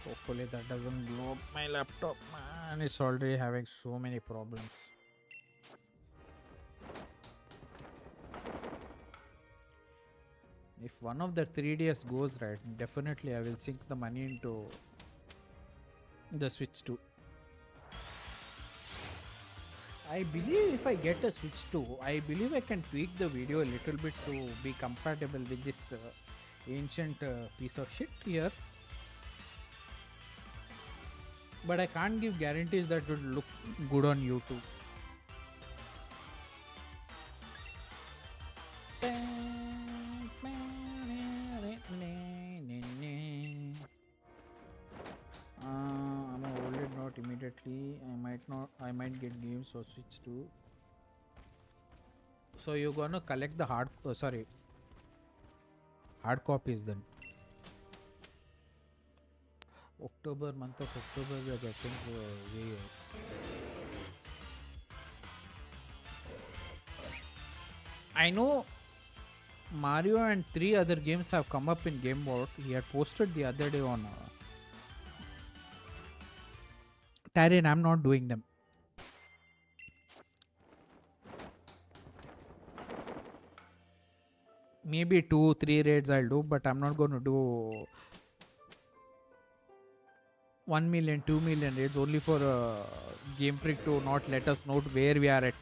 S1: Hopefully that doesn't blow up my laptop, man. It's already having so many problems. If one of the 3DS goes right, definitely I will sink the money into the Switch 2. I believe if I get a Switch 2, I believe I can tweak the video a little bit to be compatible with this ancient piece of shit here. But I can't give guarantees that it would look good on YouTube. I'm gonna hold it not immediately. I might get games or Switch 2. So you're gonna collect the hard copies then. Month of October we are getting the I know Mario and 3 other games have come up in Game Board. He had posted the other day on Tyrion, I'm not doing them. Maybe 2-3 raids I'll do, but I'm not going to do 1 million, 2 million raids only for Game Freak to not let us know where we are at.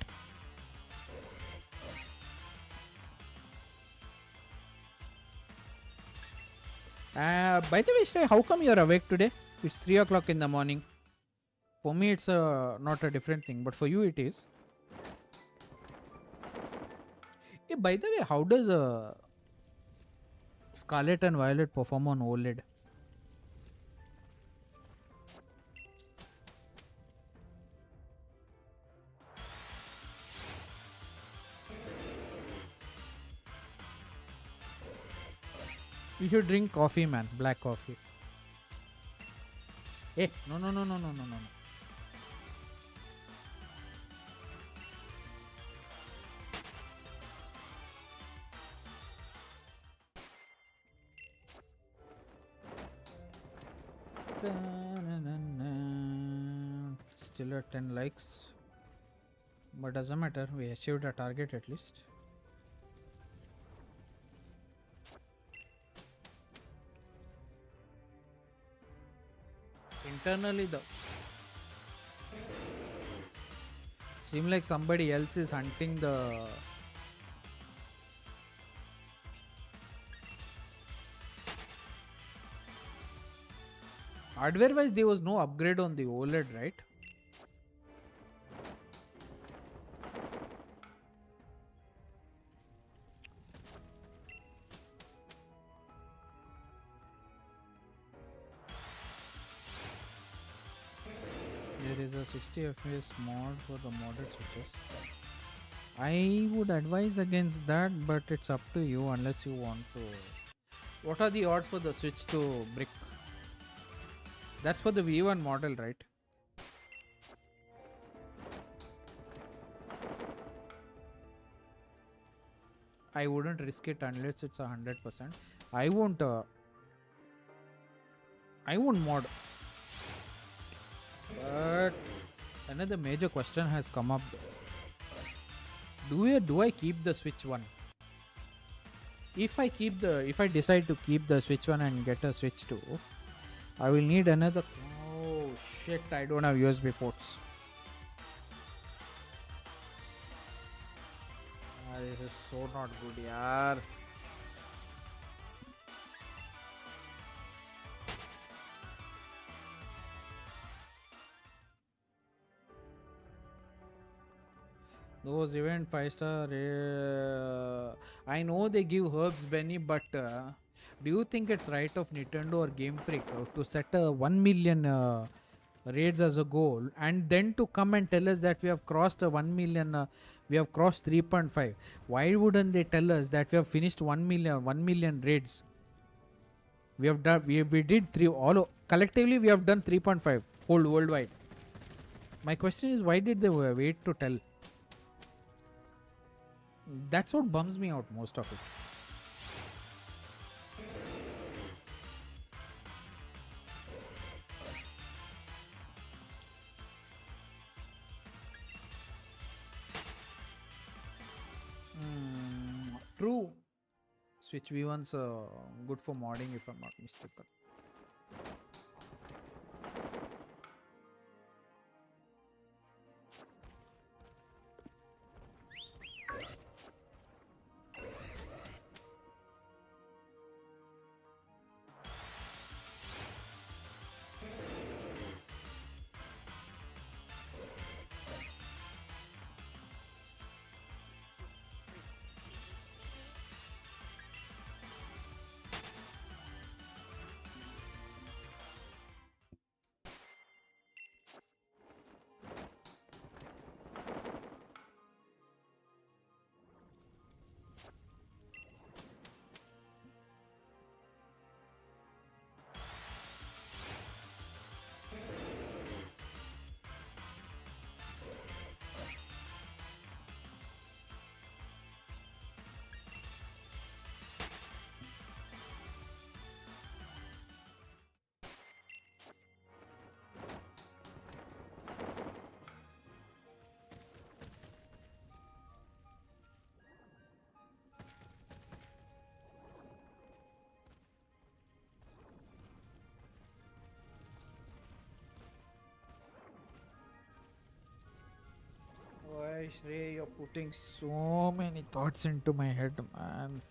S1: By the way, Shrey, how come you're awake today? It's 3 o'clock in the morning. For me, it's not a different thing, but for you, it is. Hey, by the way, how does Scarlet and Violet perform on OLED? You should drink coffee, man. Black coffee. Hey, no. Still at 10 likes. But doesn't matter. We achieved a target at least. Internally though, seems like somebody else is hunting the hardware wise. There was no upgrade on the OLED, right? There is a 60 FPS mod for the modded switches. I would advise against that, but it's up to you unless you want to. What are the odds for the switch to brick? That's for the V1 model, right? I wouldn't risk it unless it's 100%. I won't mod. But another major question has come up. Do I keep the Switch 1? If I decide to keep the Switch 1 and get a Switch 2, I will need another. Oh shit! I don't have USB ports. This is so not good, yaar. Those event 5-star. I know they give herbs, Benny, but do you think it's right of Nintendo or Game Freak to set a 1 million raids as a goal and then to come and tell us that we have crossed a 1 million, we have crossed 3.5? Why wouldn't they tell us that we have finished 1 million raids? We have done, we did three, collectively we have done 3.5 whole worldwide. My question is, why did they wait to tell? That's what bums me out most of it. True. Switch V1's good for modding if I'm not mistaken. Why, Shrey, you're putting so many thoughts into my head, man.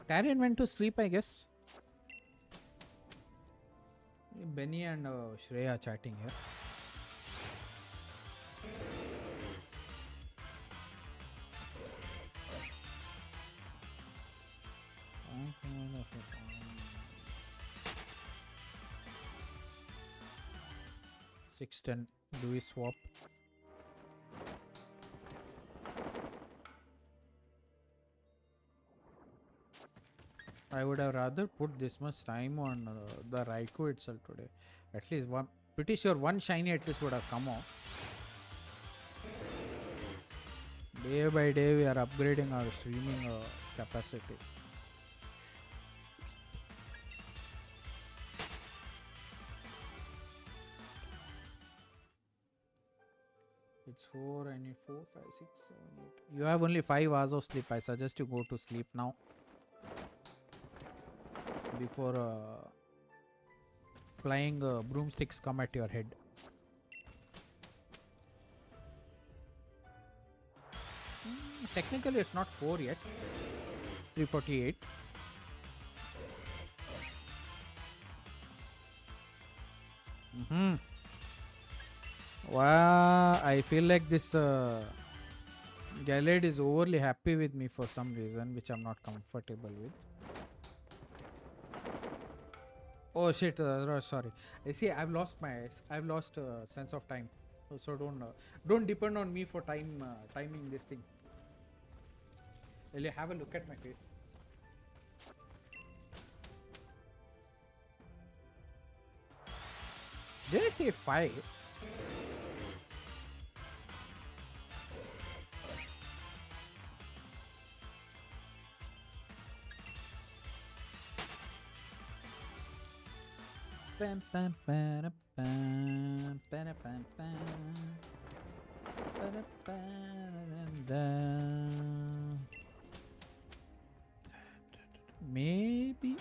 S1: Tarion went to sleep, I guess. Benny and Shreya chatting here. $610. Do we swap? I would have rather put this much time on the Raikou itself today. At least one, pretty sure one shiny at least would have come off. Day by day we are upgrading our streaming capacity. It's 4, I need 4, 5, 6, 7, 8. You have only 5 hours of sleep. I suggest you go to sleep now. Before flying broomsticks come at your head. Technically it's not 4 yet. 348. Wow, I feel like this Gallade is overly happy with me for some reason, which I'm not comfortable with. Oh shit! Sorry. See, I've lost sense of time. So don't depend on me for timing this thing. Will you have a look at my face? Did I say 5? Bam, bam, bam, bam, bam, bam, bam, bam, bam, bam. Maybe.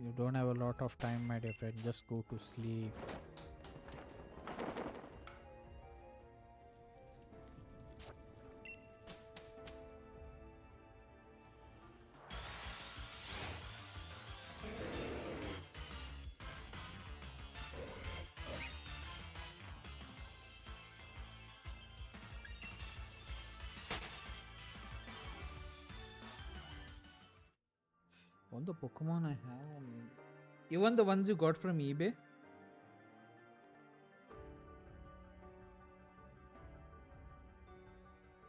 S1: You don't have a lot of time, my dear friend. Just go to sleep. All the Pokemon I have, even the ones you got from eBay.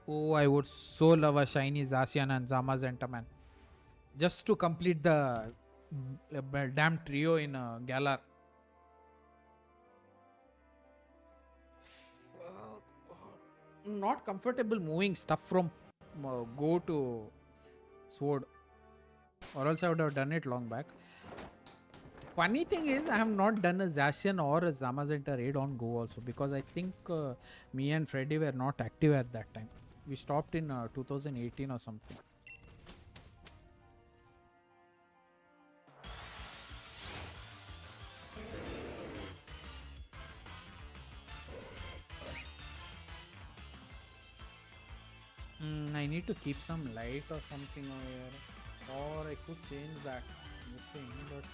S1: Oh, I would so love a shiny Zacian and Zamazenta, man. Just to complete the damn trio in Galar. Not comfortable moving stuff from Go to Sword. Or else I would have done it long back. Funny thing is, I have not done a Zacian or a Zamazenta raid on Go also, because I think me and Freddy were not active at that time. We stopped in 2018 or something. I need to keep some light or something over here, or I could change that this thing, but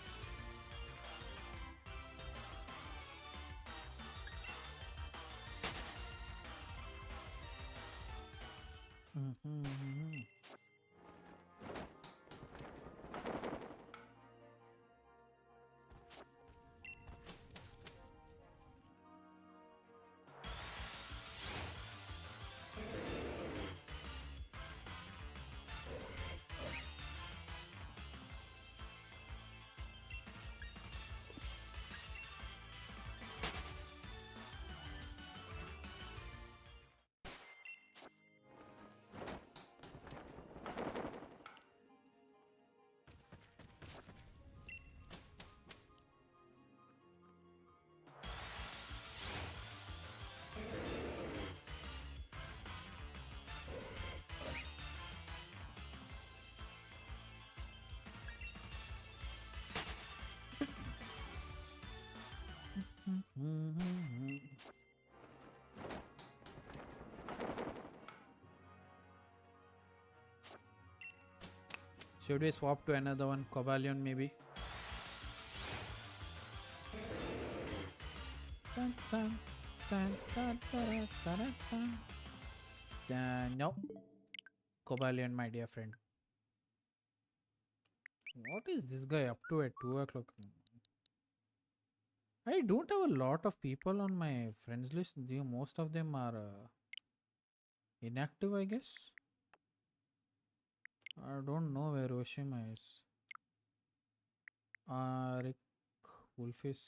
S1: should we swap to another one? Cobalion maybe? No. Cobalion, my dear friend. What is this guy up to at 2 o'clock? I don't have a lot of people on my friends list. Most of them are inactive, I guess. I don't know where Oshima is. Rick Wolf is.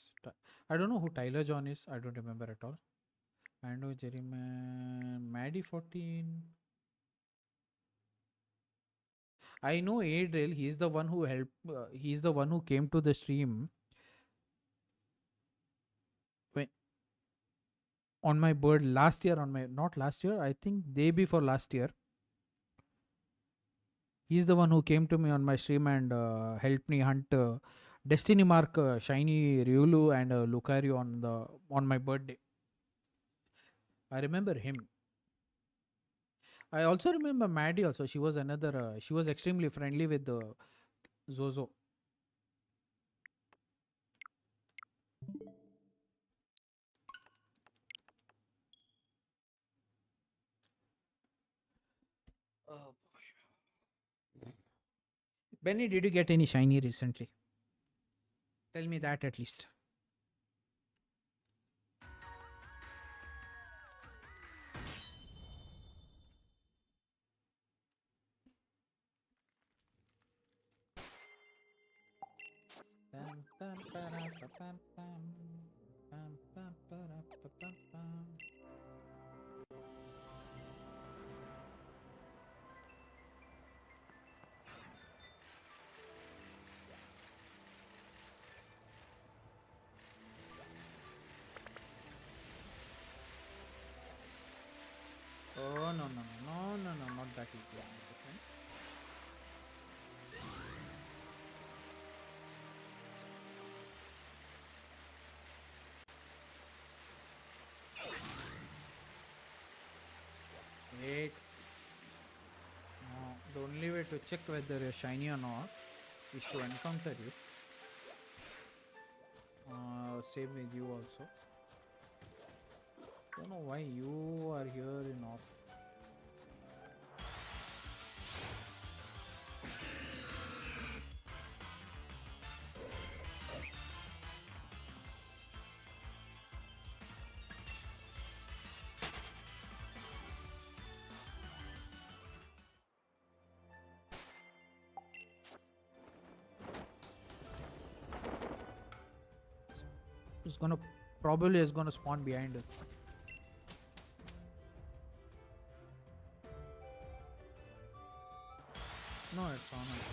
S1: I don't know who Tyler John is. I don't remember at all. I know Jerryman. Maddie 14. I know Adriel. He's the one who helped. He's the one who came to the stream when on my bird last year. On my not last year. I think day before last year. He's the one who came to me on my stream and helped me hunt Destiny Mark Shiny Riolu and Lucario on my birthday. I remember him. I also remember Maddie. Also, she was another. She was extremely friendly with Zozo. Oh boy. Benny, did you get any shiny recently? Tell me that at least. Wait. No, the only way to check whether you're shiny or not is to encounter it. Same with you also. Don't know why you are here in off. It's gonna probably is gonna spawn behind us. No, it's on us.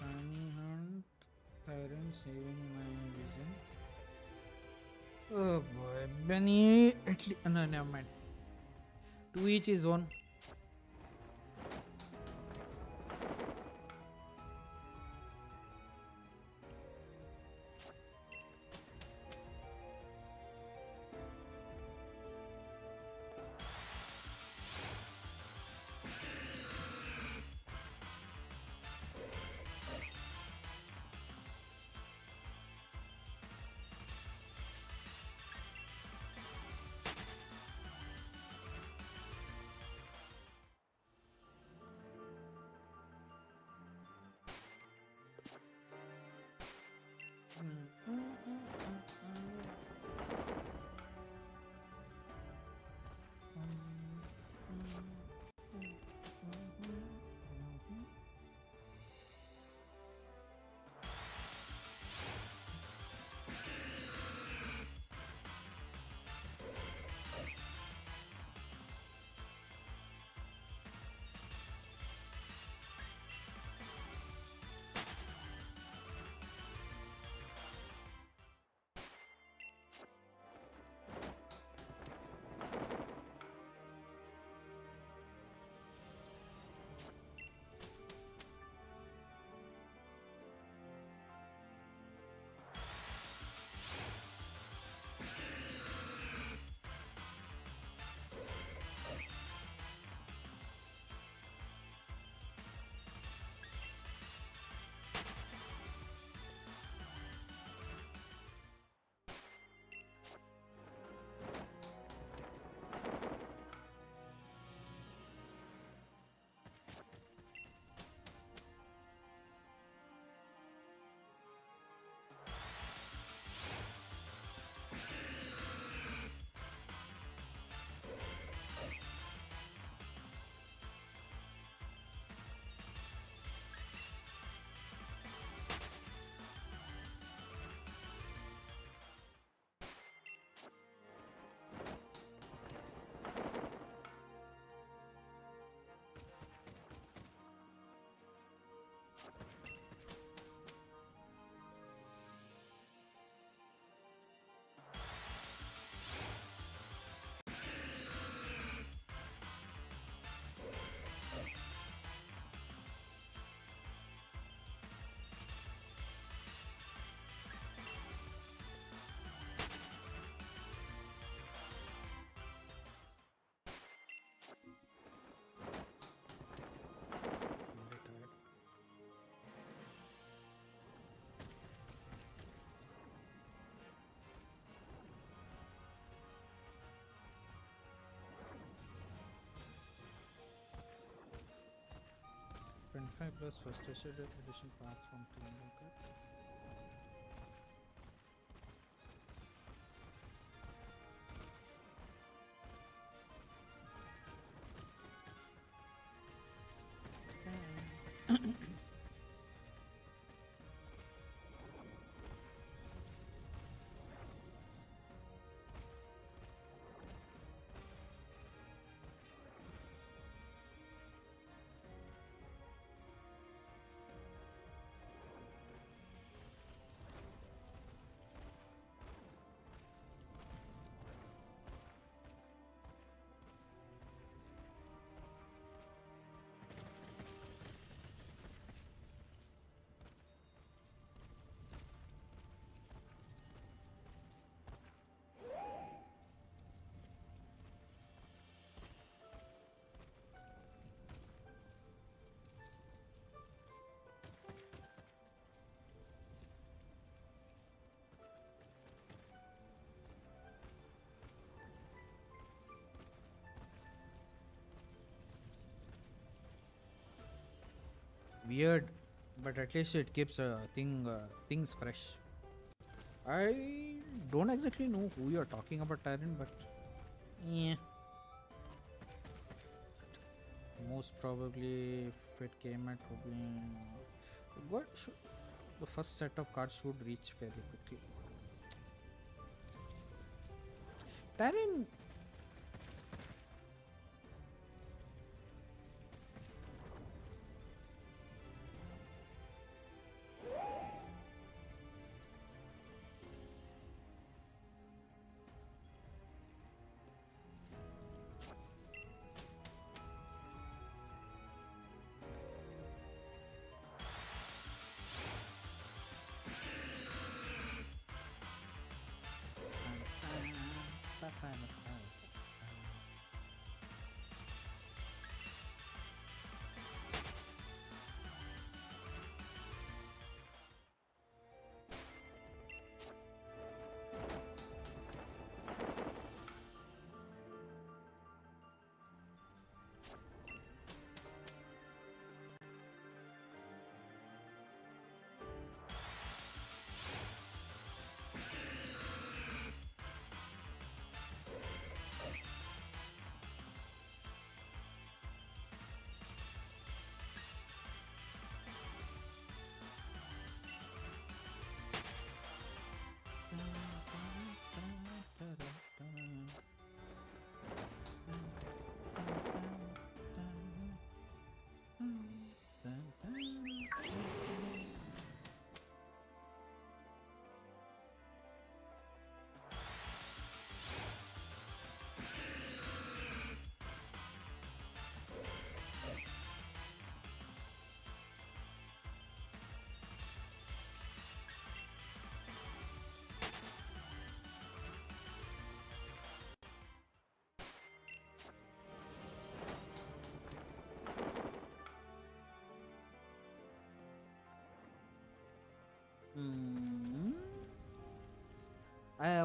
S1: Shiny hunt, tyrant saving my vision. Oh boy, Benny. At least, no, never mind. To each his own. $25 plus first edition packs from Tundra. weird, but at least it keeps things fresh. I don't exactly know who you're talking about, Tyron, but yeah. Most probably, if it came at what should, the first set of cards should reach fairly quickly. Tyron.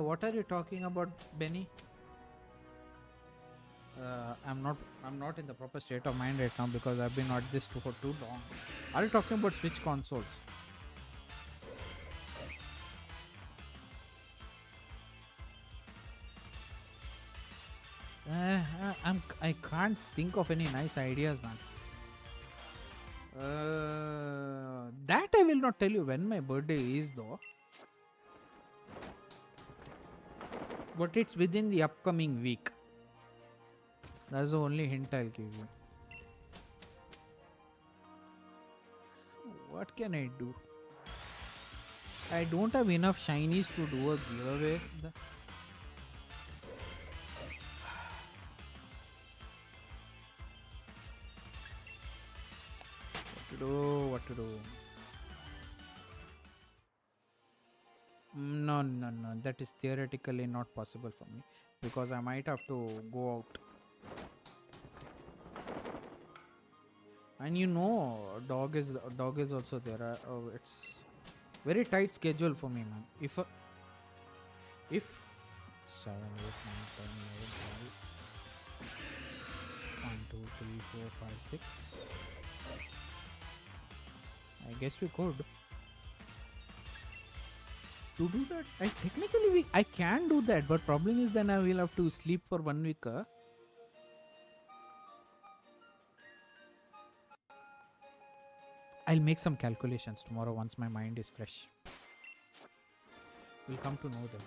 S1: What are you talking about, Benny? I'm not in the proper state of mind right now because I've been at this for too long. Are you talking about Switch consoles? I can't think of any nice ideas, man. That I will not tell you when my birthday is, though. But it's within the upcoming week. That's the only hint I'll give you. So what can I do? I don't have enough shinies to do a giveaway. What to do? No. That is theoretically not possible for me because I might have to go out. And you know, dog is also there. It's very tight schedule for me, man. If 7, 8, 9, 10, 11, 12, 1, 2, 3, 4, 5, 6. I guess we could. To do that, I can do that, but problem is then I will have to sleep for 1 week. I'll make some calculations tomorrow once my mind is fresh. We'll come to know them.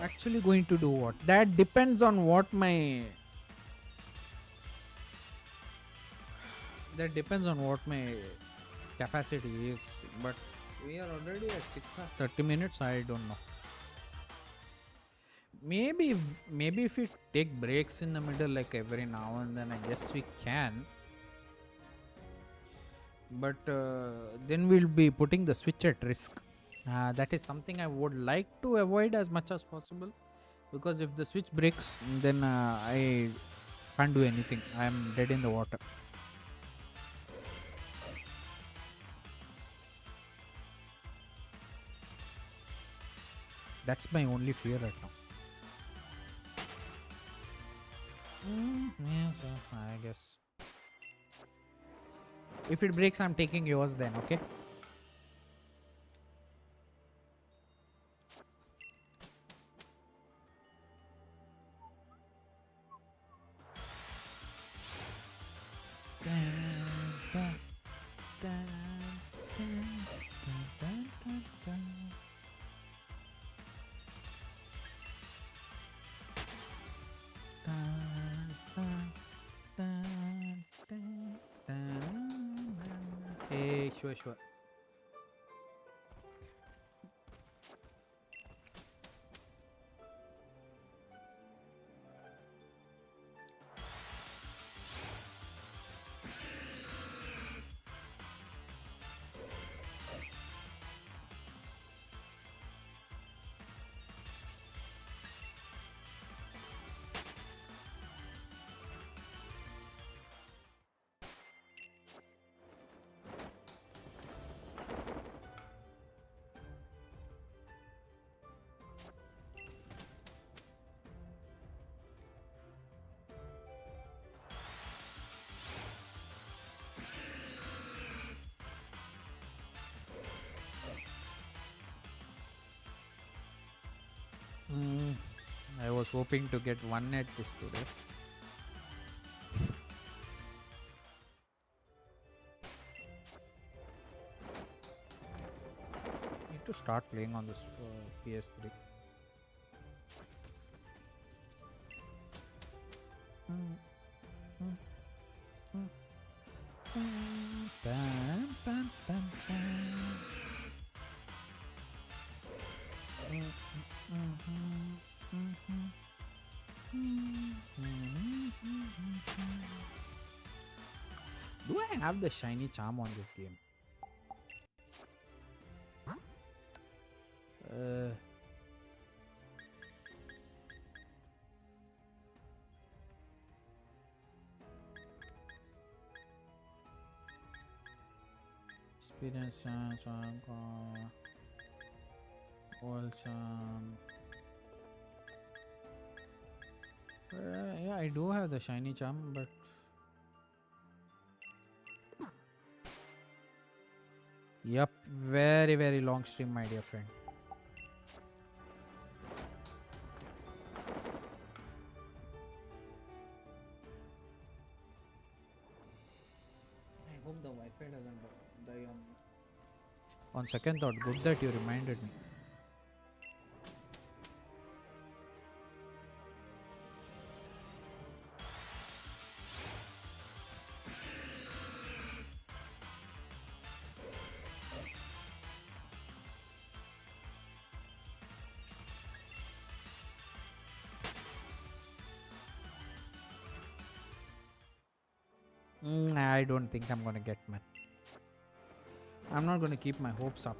S1: Actually going to do what? That depends on what my capacity is, but we are already at 30 minutes. I don't know. Maybe if we take breaks in the middle like every now and then, I guess we can, but then we'll be putting the Switch at risk. That is something I would like to avoid as much as possible, because if the Switch breaks, then I can't do anything. I'm dead in the water. That's my only fear right now. Yes, I guess. If it breaks, I'm taking yours then, okay? Hey, sure. I was hoping to get one at this today. Need to start playing on this PS3. Do I have the shiny charm on this game? Experience charm, wall charm. Yeah, I do have the shiny charm, but yep, very long stream, my dear friend. I hope the Wi-Fi doesn't die on me. On second thought, good that you reminded me. I don't think I'm gonna get, man. I'm not gonna keep my hopes up.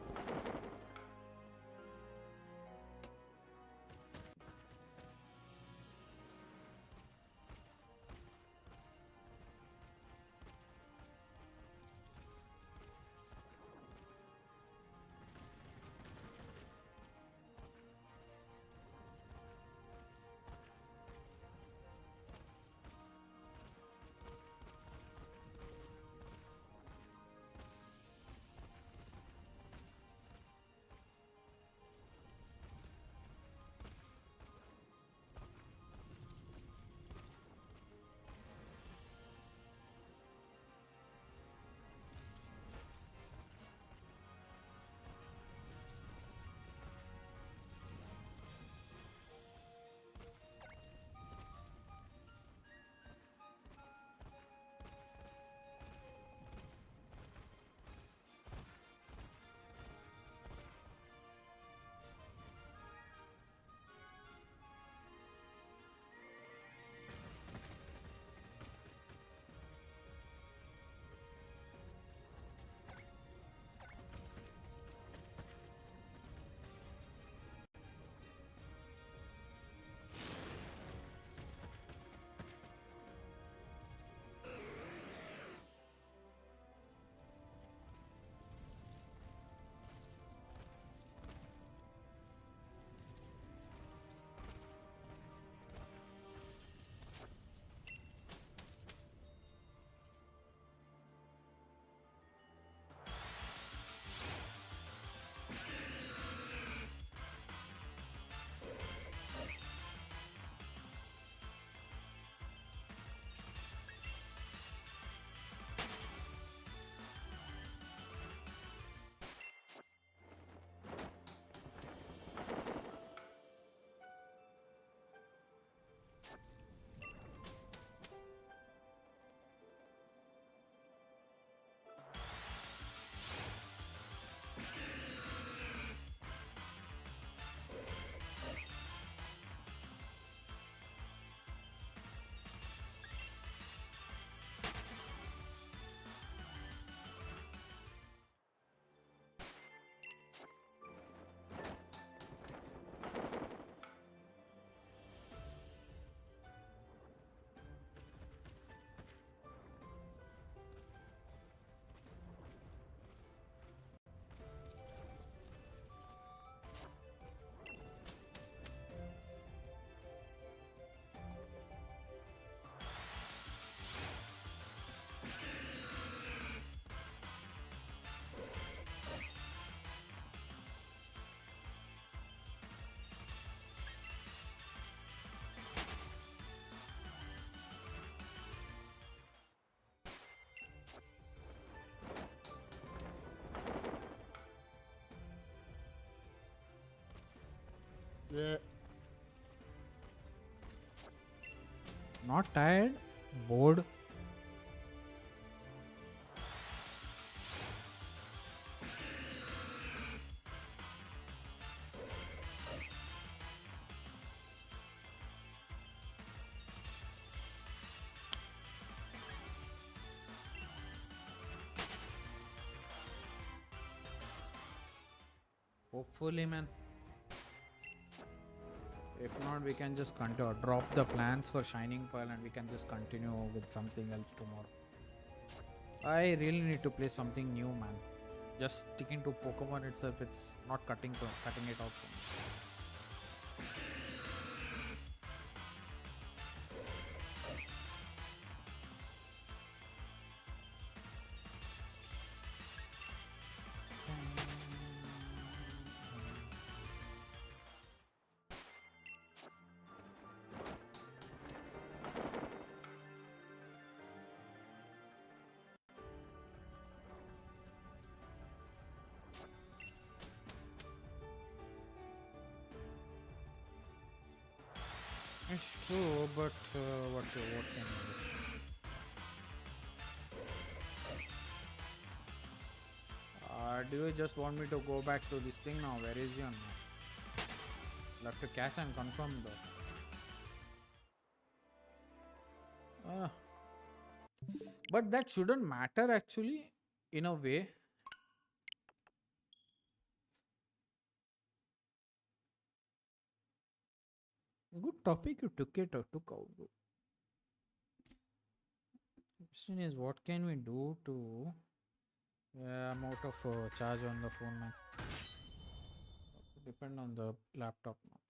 S1: Bleh. Not tired, bored. Hopefully, man. If not, we can just continue. Drop the plans for Shining Pearl and we can just continue with something else tomorrow. I really need to play something new, man. Just sticking to Pokemon itself, it's not cutting it out for me. It's true, but what can we do? Do you just want me to go back to this thing now? Virizion? I'll have to catch and confirm though. But that shouldn't matter actually, in a way. Good topic you took out. Question is, what can we do to? Yeah, I'm out of charge on the phone, man. Depend on the laptop now.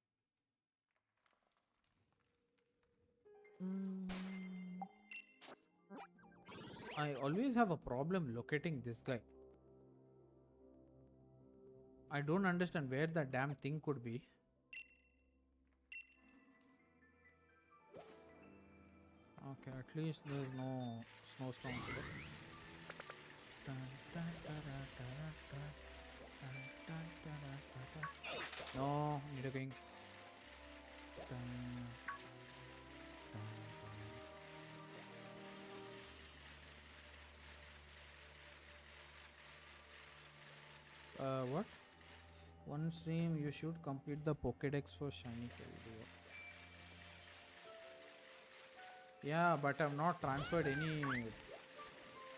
S1: I always have a problem locating this guy. I don't understand where the damn thing could be. Okay, at least there's no snowstorm today. No, need a king. What? One stream you should complete the Pokédex for shiny Keldeo. Yeah, but I've not transferred any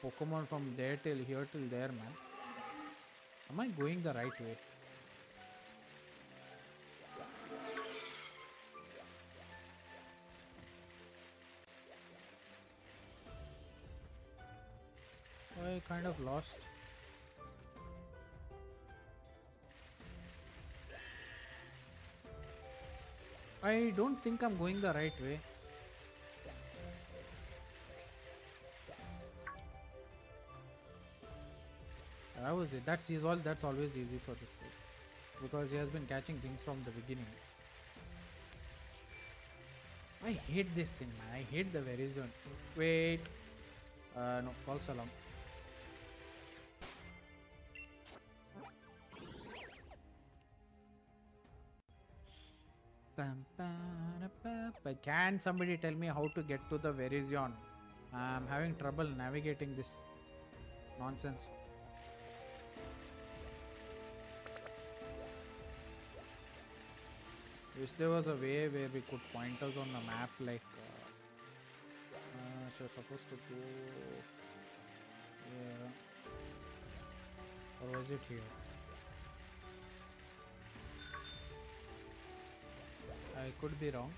S1: Pokemon from there till here till there, man. Am I going the right way? I kind of lost. I don't think I'm going the right way. That was it. That's always easy for this guy, because he has been catching things from the beginning. I hate this thing, man. I hate the Virizion. Wait. No, false alarm. Can somebody tell me how to get to the Virizion? I'm having trouble navigating this nonsense. Wish there was a way where we could point us on the map, like so supposed to go here, or was it here? I could be wrong.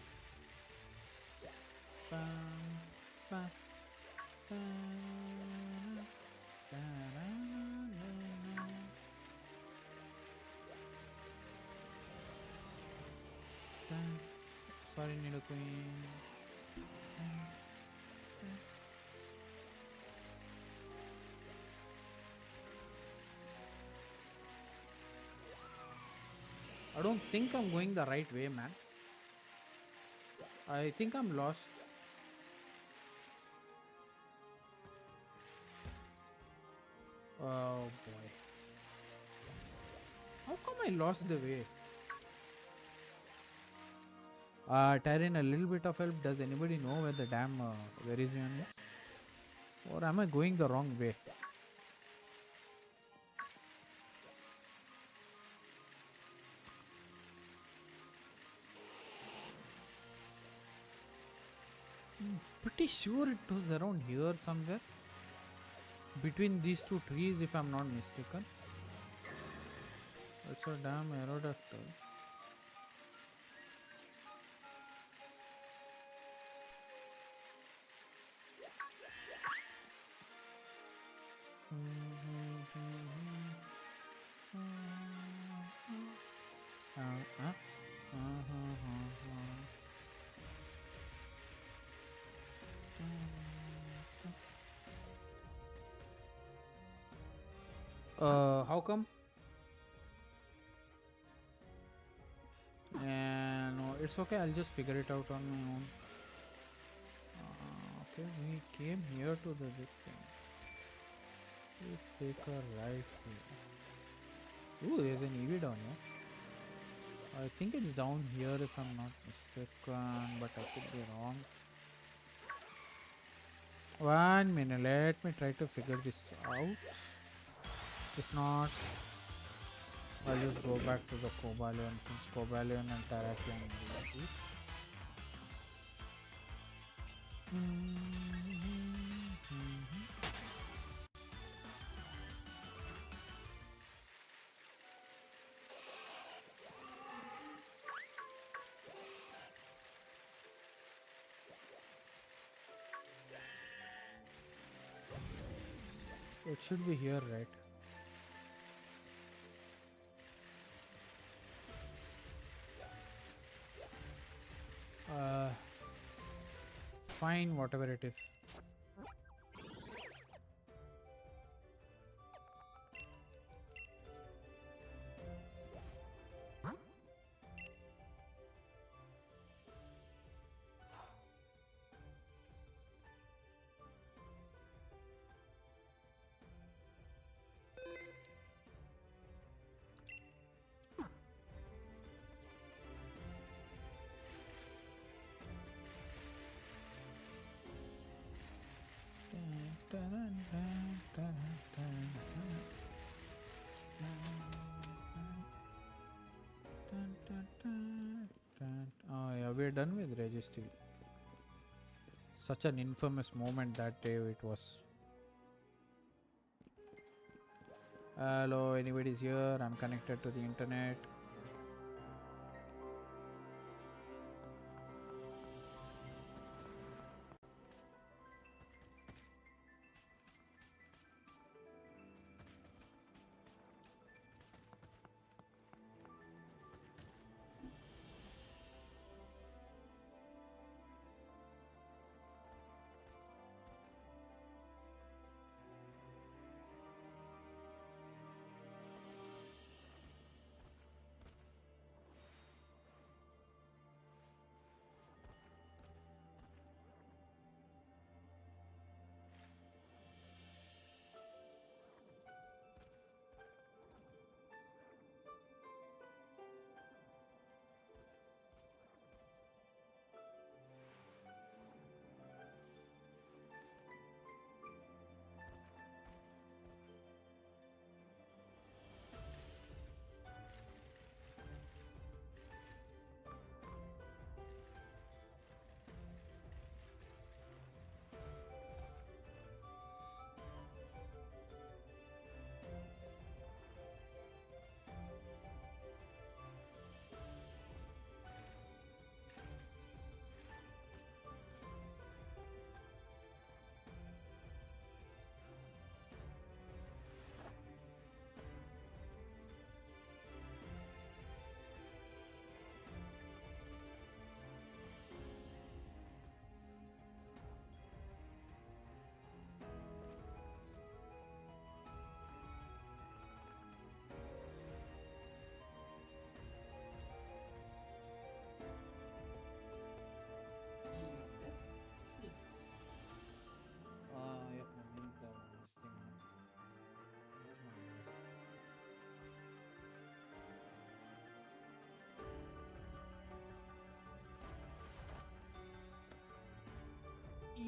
S1: Sorry, Nido Queen. I don't think I'm going the right way, man. I think I'm lost. Oh boy. How come I lost the way? Tyrion, a little bit of help. Does anybody know where the damn Virizion is? Or am I going the wrong way? Pretty sure it was around here somewhere. Between these two trees, if I'm not mistaken. It's a damn aerodactyl. How come? No, it's okay. I'll just figure it out on my own. Okay, we came here to the this thing. Let's take a right here. Ooh, there's an EV down here. I think it's down here if I'm not mistaken, but I could be wrong. 1 minute, let me try to figure this out. If not, I'll just go back to the Cobalion since Cobalion and Terrakion are easy. It should be here, right? Fine, whatever it is. Oh yeah, we're done with Registry. Such an infamous moment that day it was. Hello, anybody's here? I'm connected to the internet.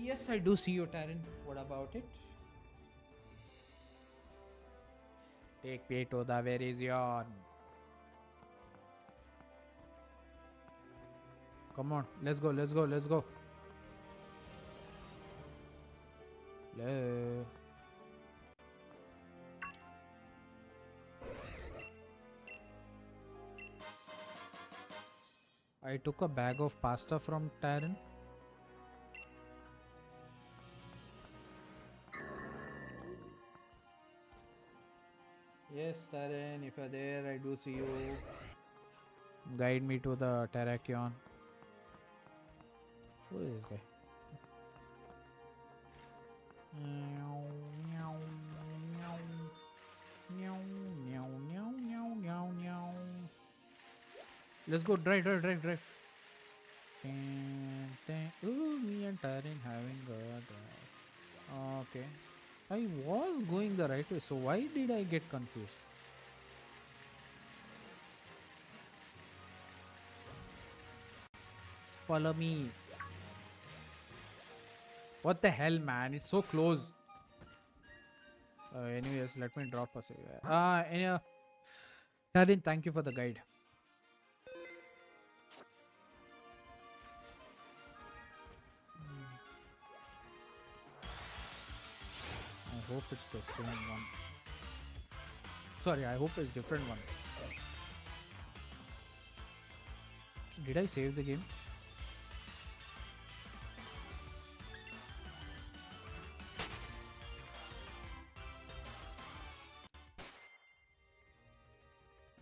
S1: Yes, I do see you, Taryn. What about it? Take me to the Virizion. Come on, let's go, let's go, let's go. Hello. I took a bag of pasta from Taryn. Yes, Taryn, if you're there, I do see you. Guide me to the Terrakion. Who is this guy? Meow, meow, meow. Meow, meow, meow, meow, meow, meow. Let's go, drive. Ooh, me and Taryn having a drive. Okay. I was going the right way, so why did I get confused? Follow me. What the hell, man? It's so close. Anyways, let me drop a save. Anyhow, Taryn, thank you for the guide. I hope it's the same one. Sorry, I hope it's different ones. Did I save the game?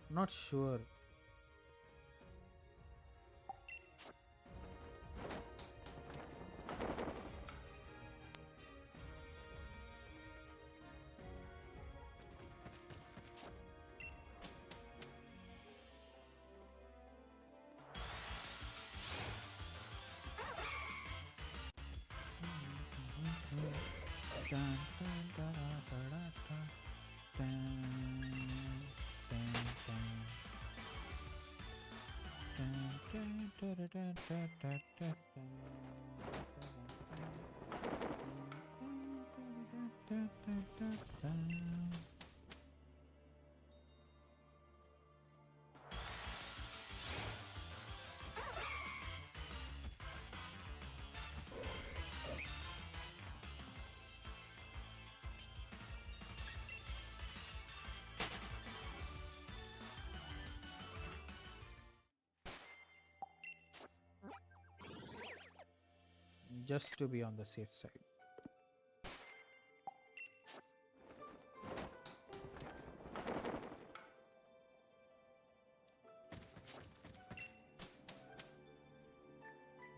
S1: Not sure. Just to be on the safe side.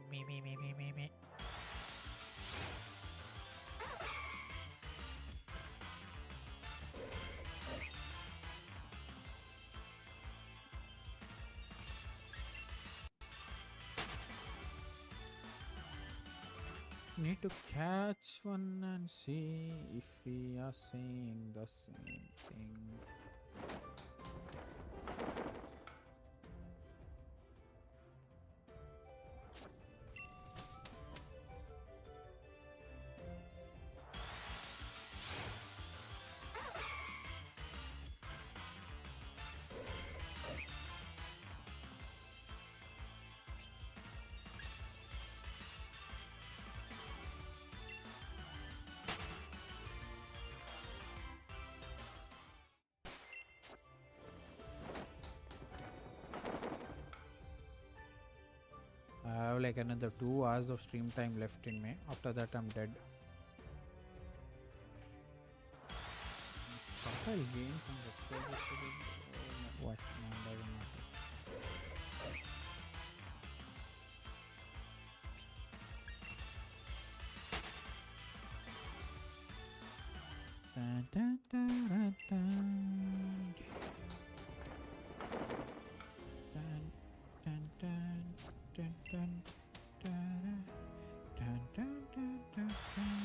S1: Me. Need to catch one and see if we are saying the same thing. I have like another 2 hours of stream time left in me. After that, I'm dead. I'll gain some subscribers today. What? No, doesn't matter. Dun, dun, dun, dun, dun. Dun, dun, dun, dun, dun, dun, dun, dun, dun, dun, dun, dun.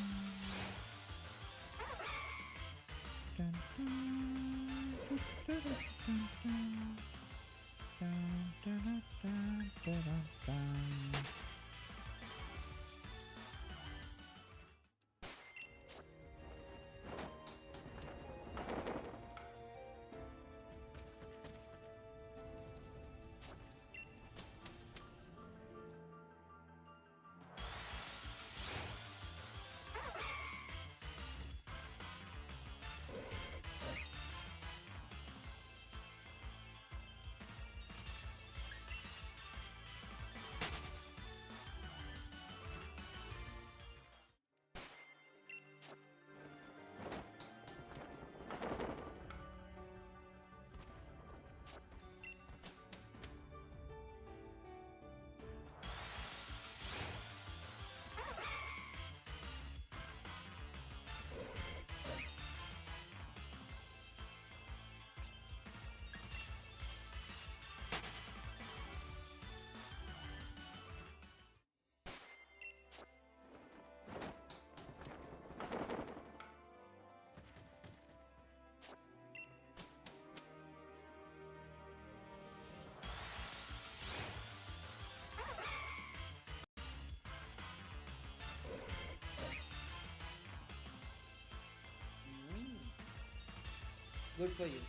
S2: Good for you.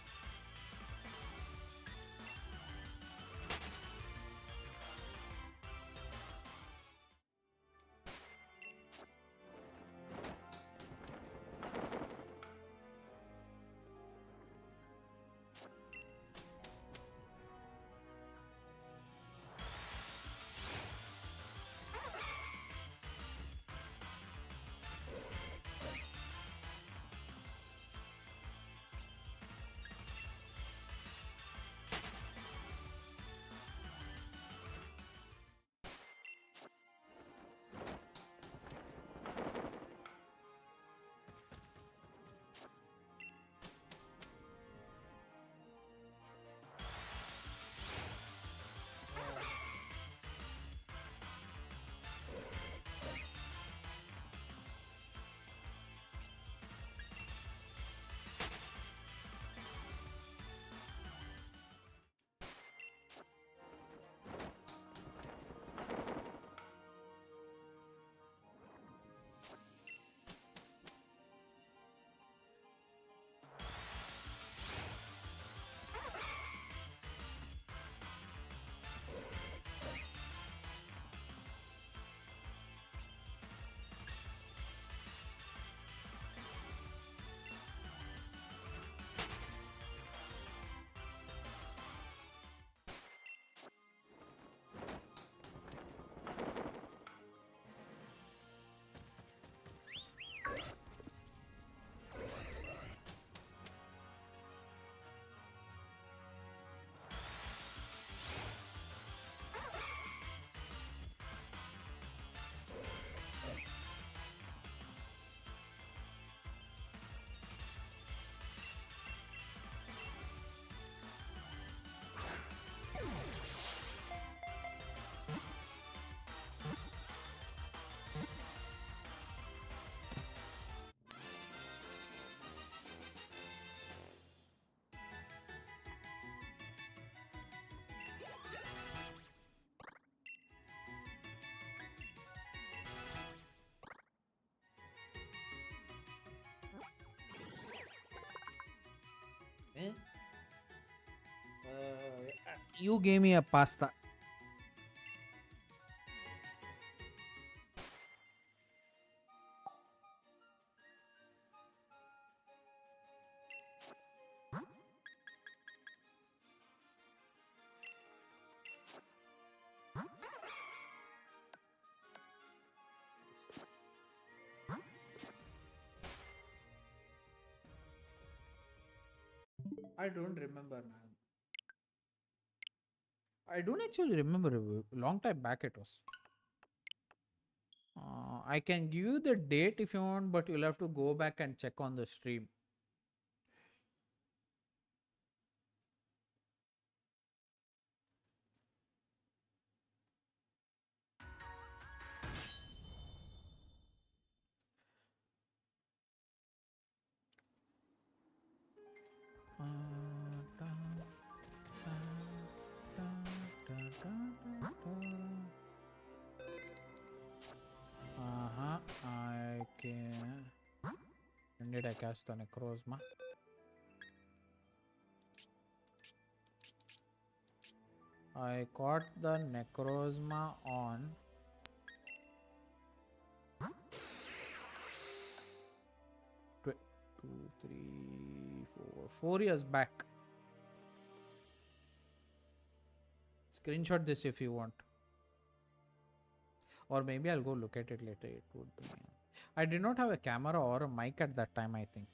S2: Eh?
S1: You gave me a pasta. I don't remember, man. I don't actually remember. A long time back it was. I can give you the date if you want, but you'll have to go back and check on the stream. I can. When did I cast the Necrozma? I caught the Necrozma on 4 years back. Screenshot this if you want. Or maybe I'll go look at it later. It would be. I did not have a camera or a mic at that time, I think.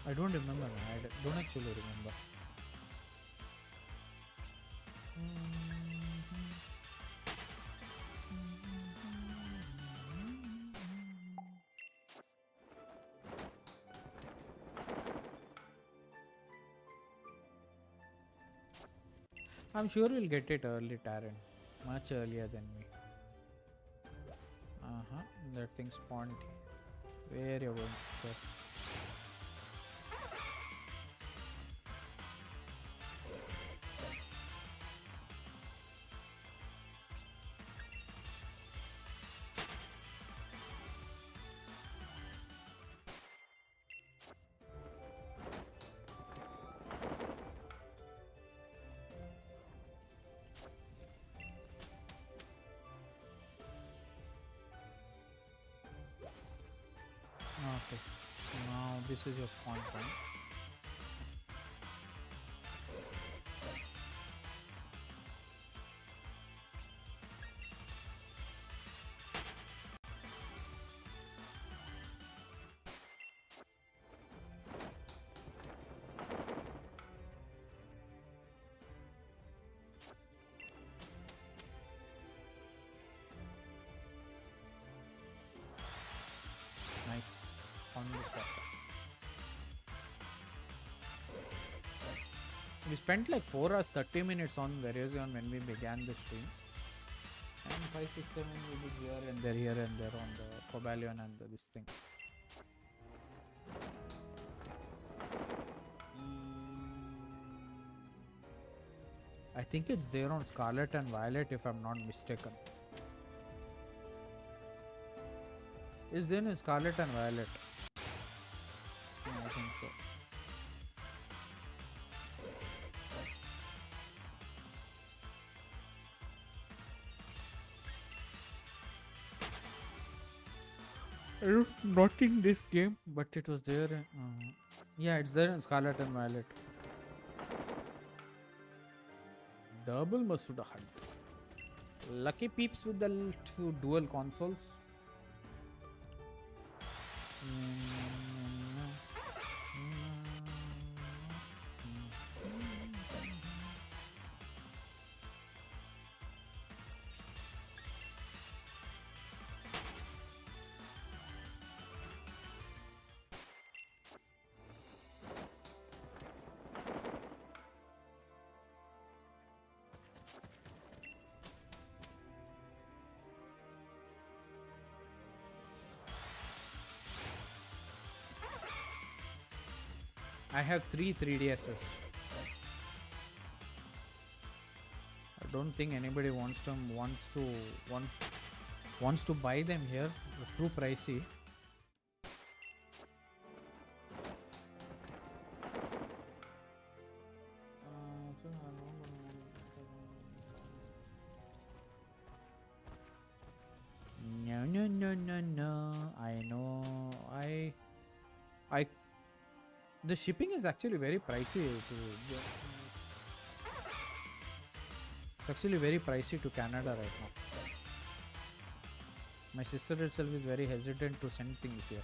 S1: I don't remember. I don't actually remember. I'm sure we'll get it early, Taran. Much earlier than me. That thing spawned. Where you going, sir? Okay. Now this is your spawn point. Nice. On the spot. We spent like 4 hours 30 minutes on Virizion when we began the stream. And 5, 6, 7 we did here and there on the Cobalion and this thing. I think it's there on Scarlet and Violet if I'm not mistaken. Is there in Scarlet and Violet? Yeah, I think so. Not in this game, but it was there. Yeah, it's there in Scarlet and Violet. Double Masuda Hunt. Lucky peeps with the two dual consoles. I have 3 3DSs. I don't think anybody wants to buy them here. They're too pricey. No. I know. The shipping is actually very pricey it's actually very pricey to Canada right now. My sister herself is very hesitant to send things here.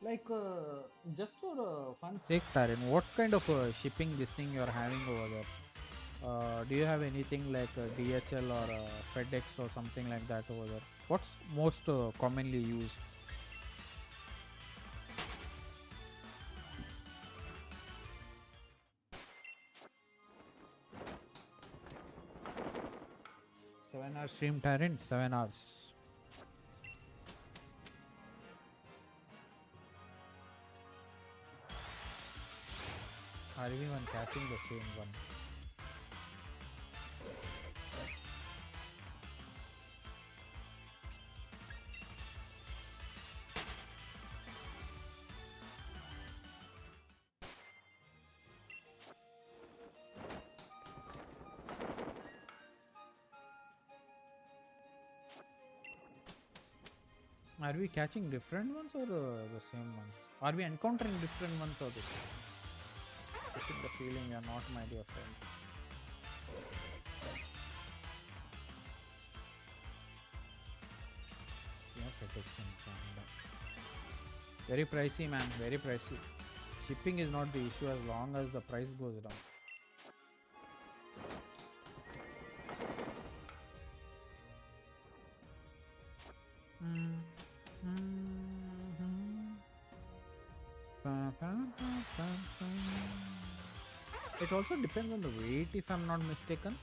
S1: Like just for fun sake, Tarin, what kind of shipping this thing you're having over there? Do you have anything like DHL or FedEx or something like that over there? What's most commonly used? Seven-hour stream, Tarin. 7 hours. Are we even catching the same one? Are we catching different ones or the same ones? Are we encountering different ones or the same? Getting the feeling you're not my dear friend. Yeah, FedEx in Canada. Very pricey, man. Very pricey. Shipping is not the issue as long as the price goes down. It also depends on the weight, if I'm not mistaken.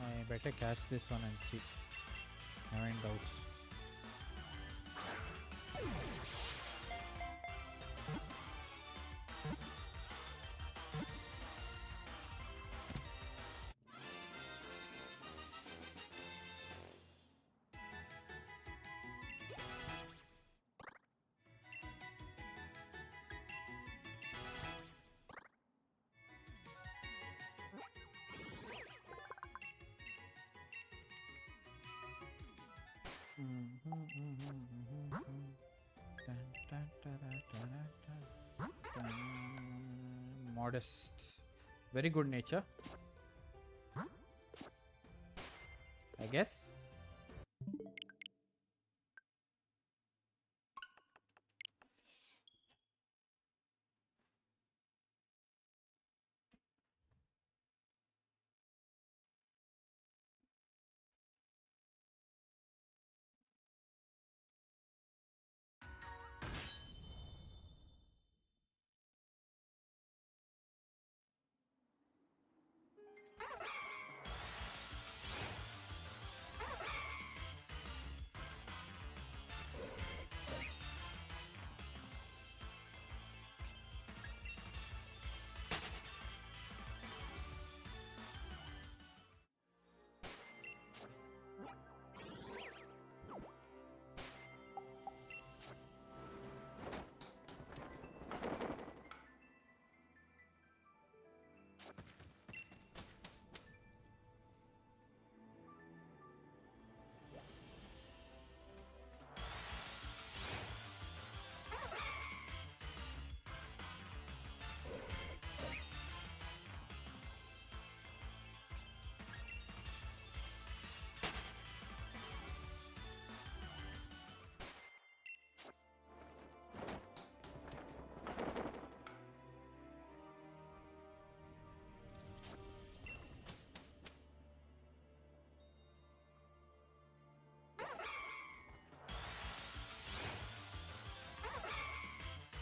S1: I better catch this one and see. Having doubts. Modest, very good nature, I guess.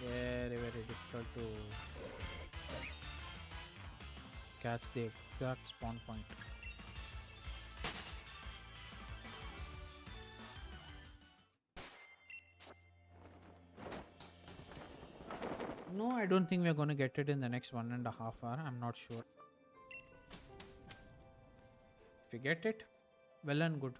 S1: Very, very difficult to catch the exact spawn point. No, I don't think we're going to get it in the next 1.5 hours. I'm not sure. If we get it, well and good.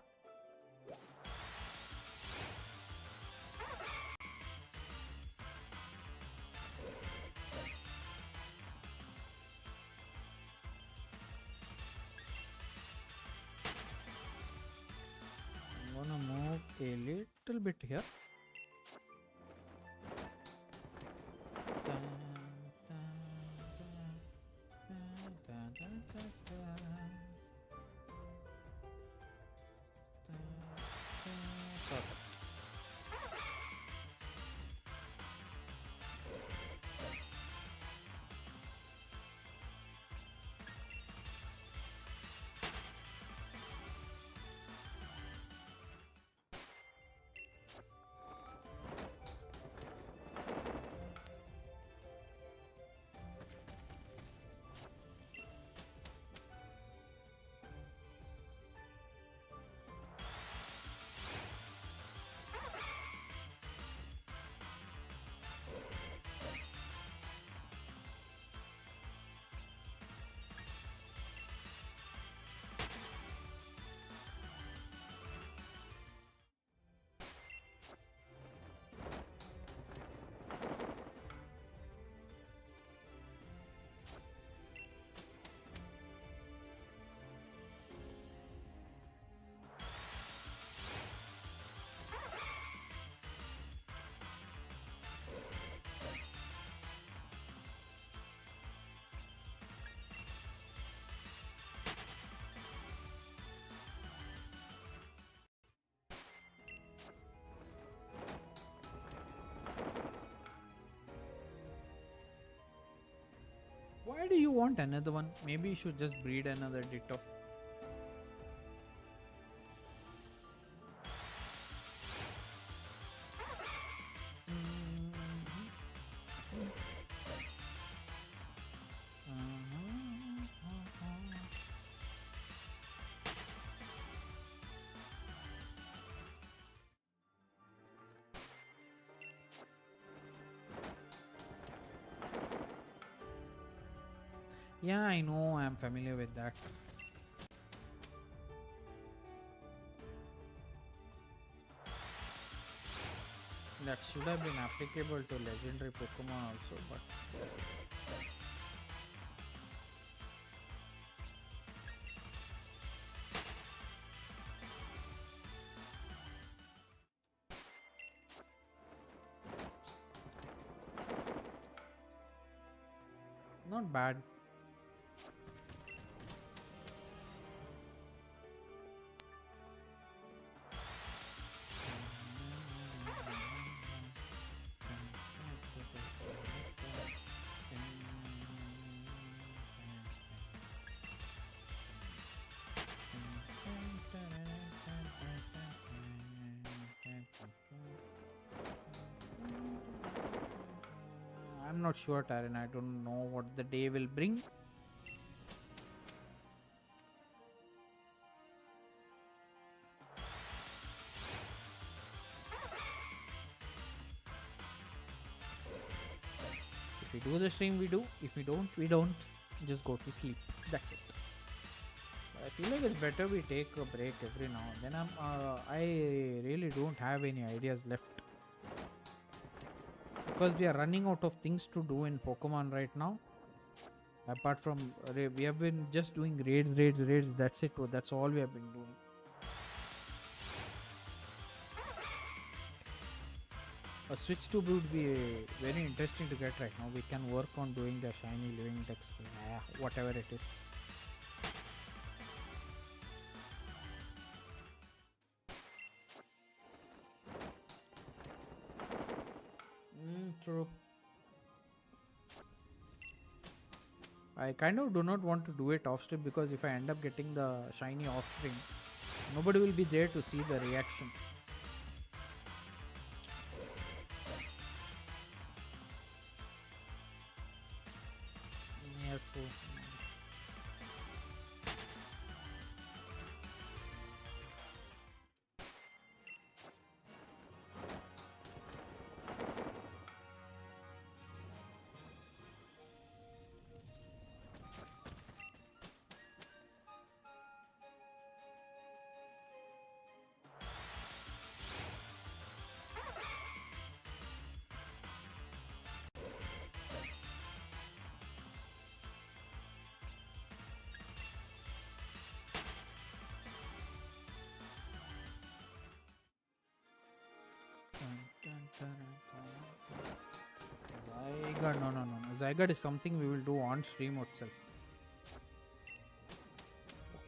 S1: I'm gonna move a little bit here. Perfect. Why do you want another one? Maybe you should just breed another Ditto. Yeah, I know. I'm familiar with that. That should have been applicable to legendary Pokemon also, but not bad. I'm not sure, Taran. I don't know what the day will bring. If we do the stream, we do. If we don't, we don't. Just go to sleep. That's it. But I feel like it's better we take a break every now and then. I really don't have any ideas left because we are running out of things to do in Pokemon right now. Apart from we have been just doing raids. That's it. That's all we have been doing. A switch tube would be very interesting to get right now. We can work on doing the shiny living text, whatever it is. True. I kind of do not want to do it off stream because if I end up getting the shiny off stream, nobody will be there to see the reaction. Yeah, true. Zygarde, no. Zygarde is something we will do on stream itself.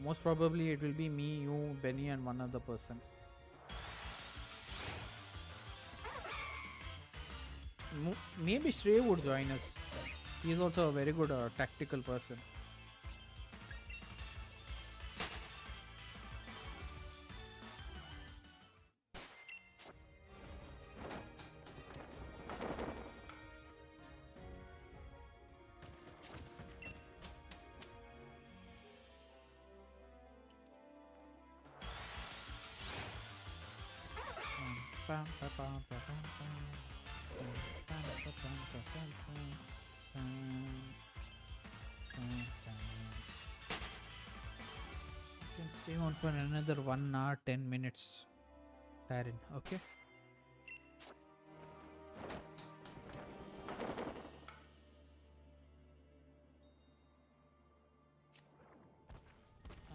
S1: Most probably it will be me, you, Benny and one other person. Maybe Shrey would join us. He is also a very good tactical person. Can stay on for another 1 hour 10 minutes, Tarin. Okay.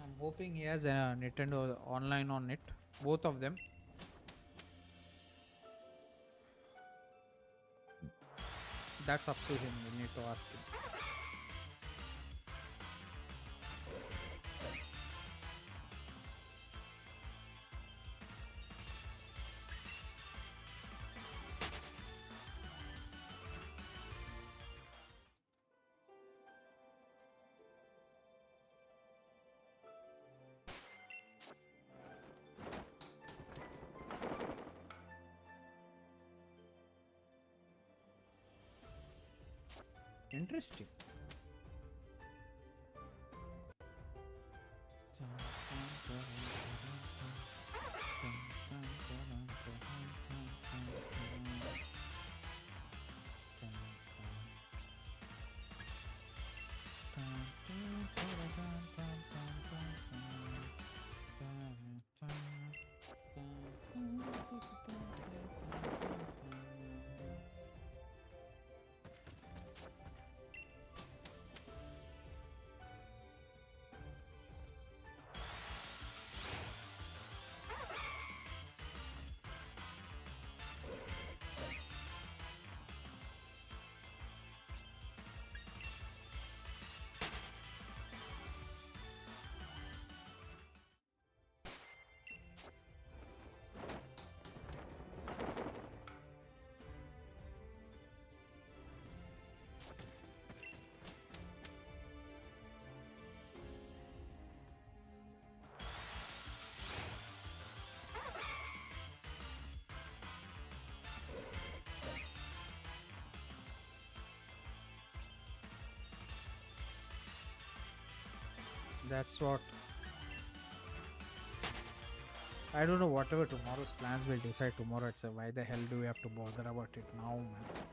S1: I'm hoping he has a Nintendo online on it, both of them. That's up to him. We need to ask him. Interesting. That's what. I don't know. Whatever tomorrow's plans will decide tomorrow itself. Why the hell do we have to bother about it now, man?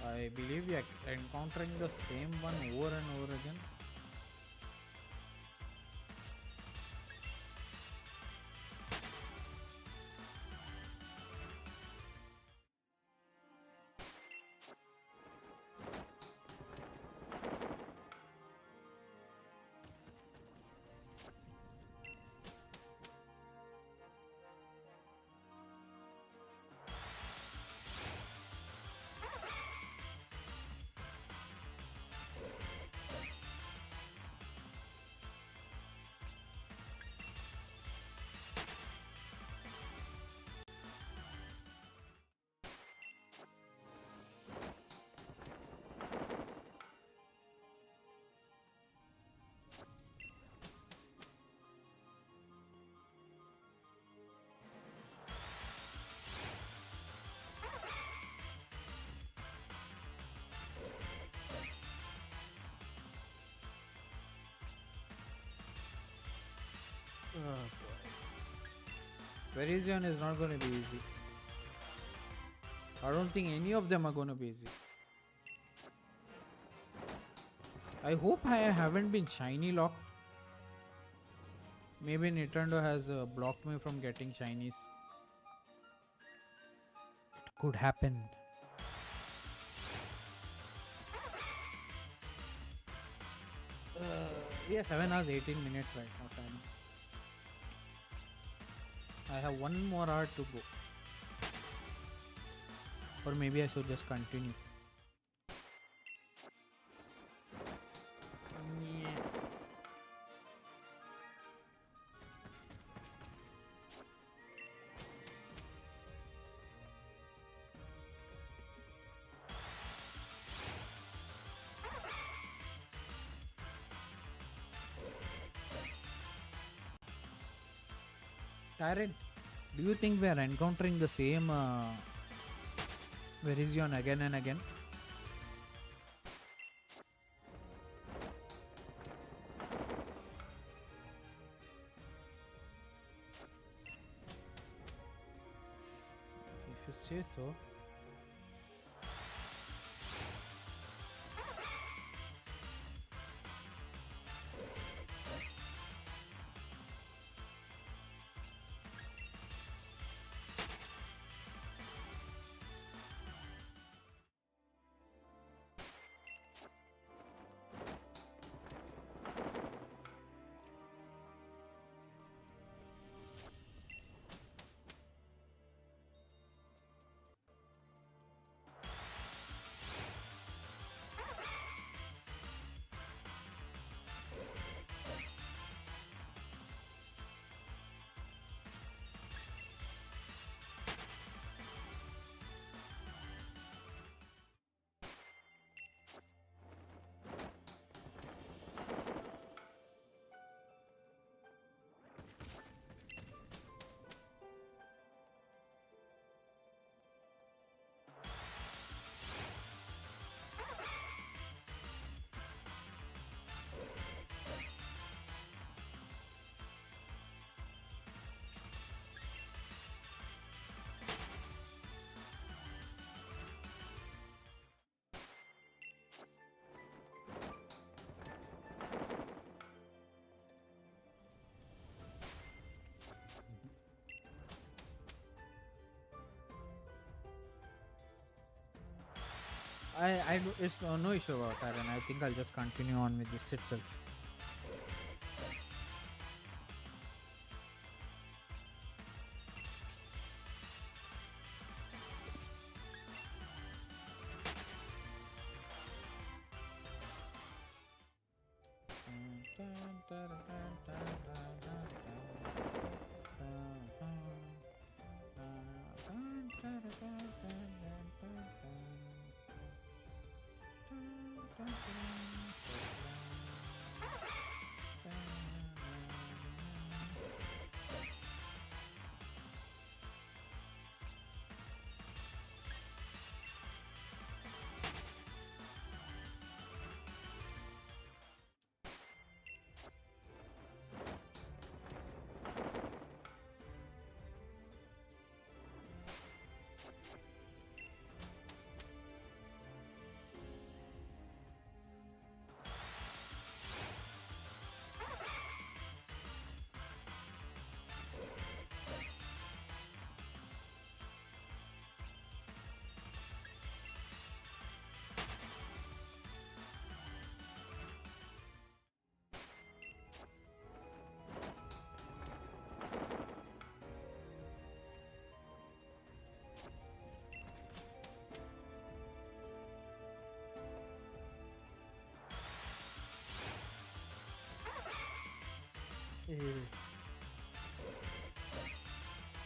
S1: I believe we are encountering the same one over and over again. Virizion is not going to be easy. I don't think any of them are going to be easy. I hope I haven't been shiny locked. Maybe Nintendo has blocked me from getting shinies. It could happen. We are 7 hours 18 minutes right now time. I have 1 more hour to go. Or maybe I should just continue. Tyrant, do you think we are encountering the same Virizion again and again? If you say so. It's no issue about that, and I think I'll just continue on with this itself.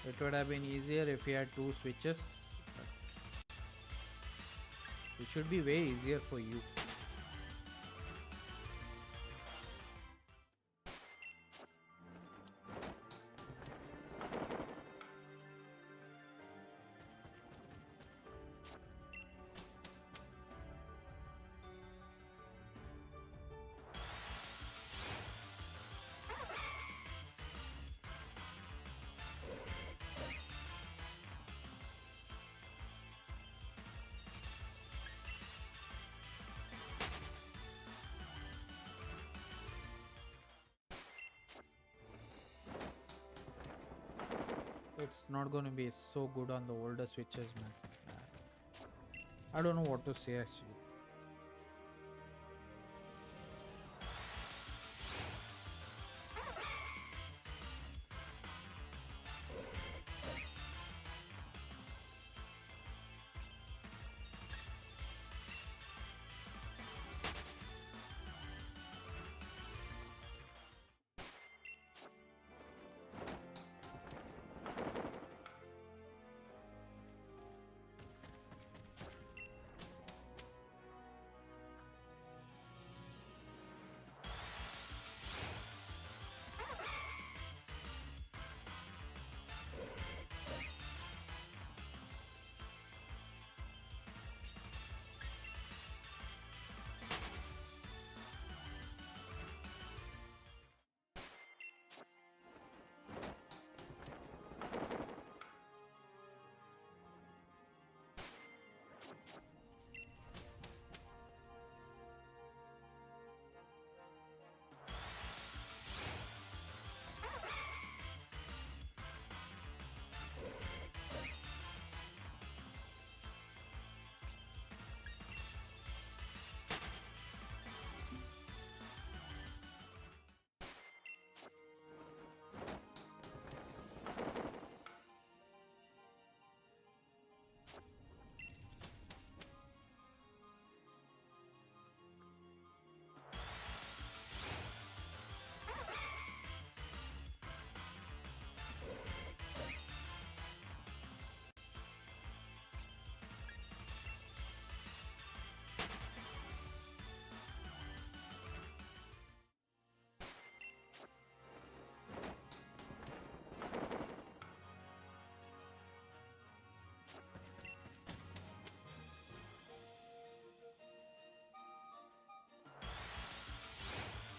S1: It would have been easier if we had two switches. But it should be way easier for you. It's not going to be so good on the older switches, man. I don't know what to say actually.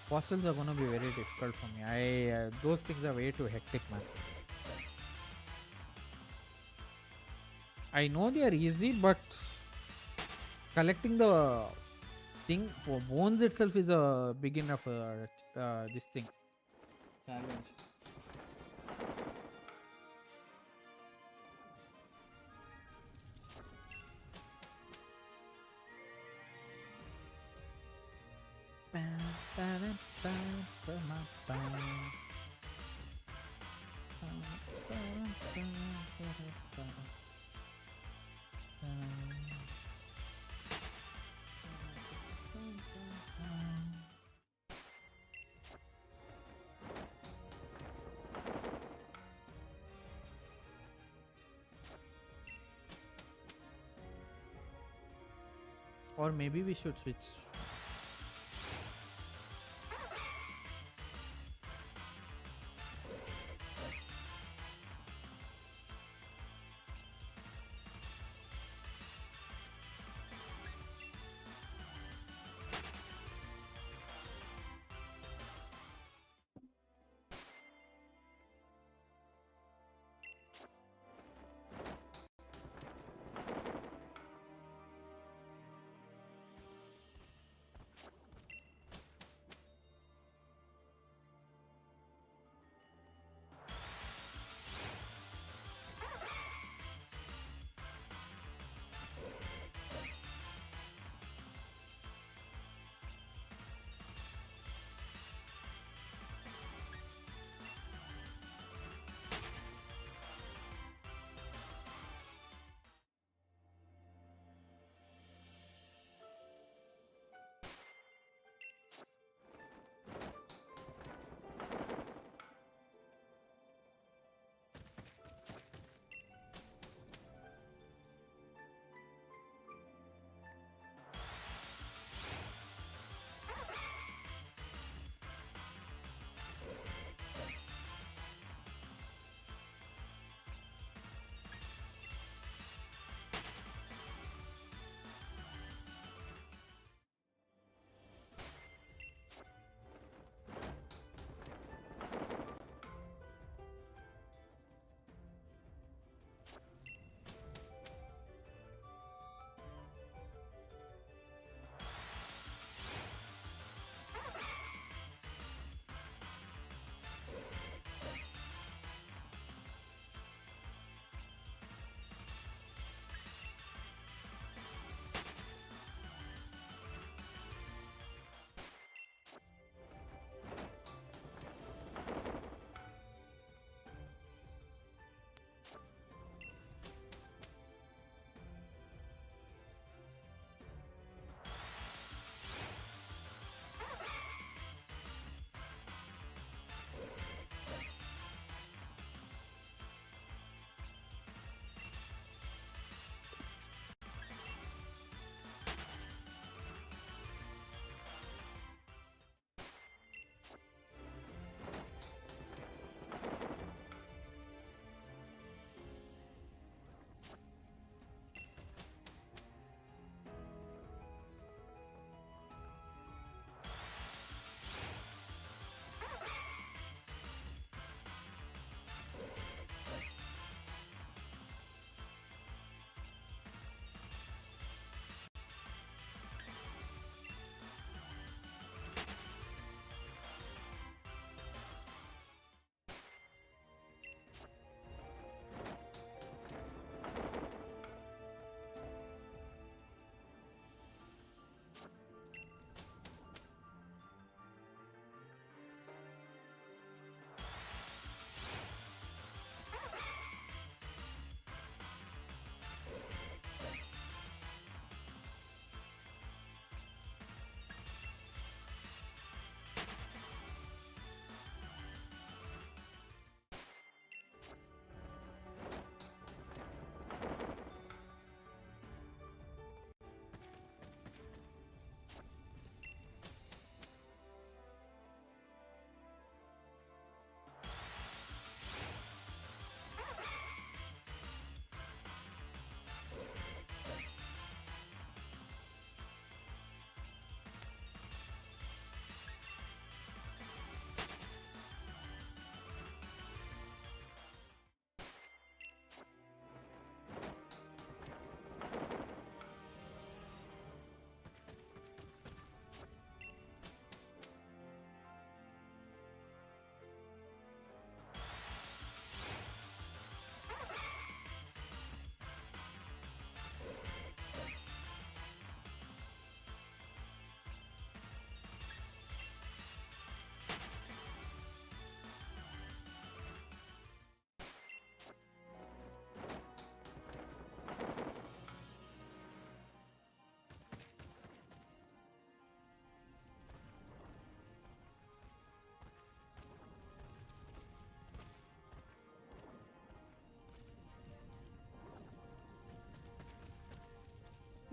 S1: Fossils are going to be very difficult for me. Those things are way too hectic, man. I know they are easy, but collecting the thing for bones itself is a big enough this thing challenge. Or maybe we should switch.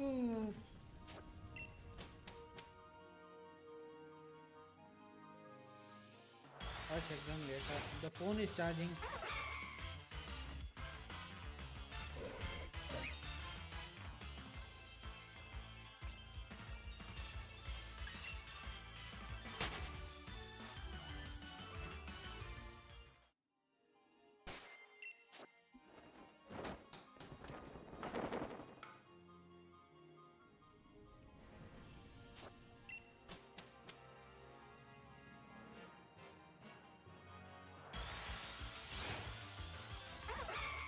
S1: I'll check them later. The phone is charging.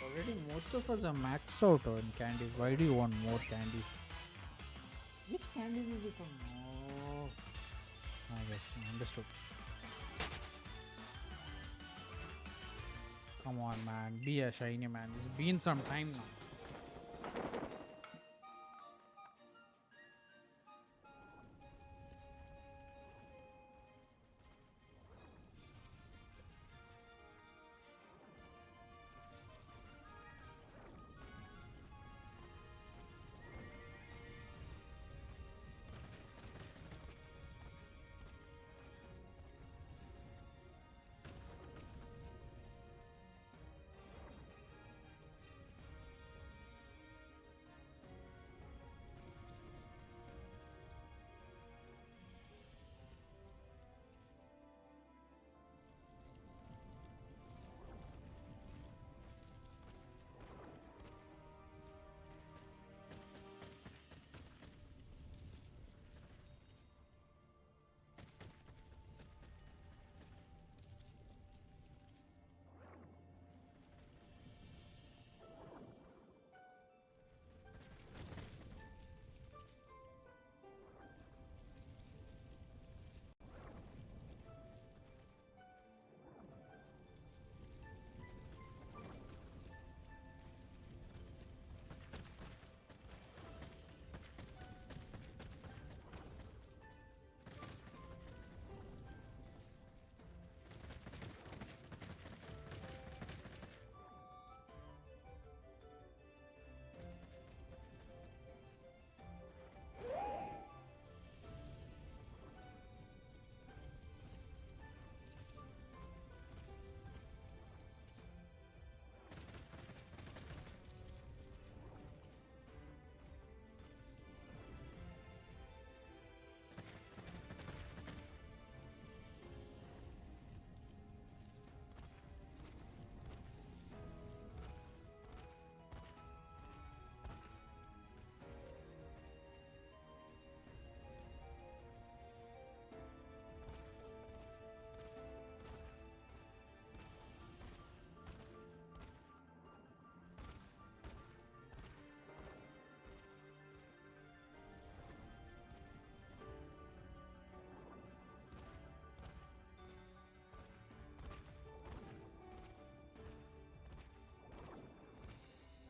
S1: Already most of us are maxed out on candies. Why do you want more candies? Which candies is it on? Oh, yes, understood. Come on, man. Be a shiny man. It's been some time now.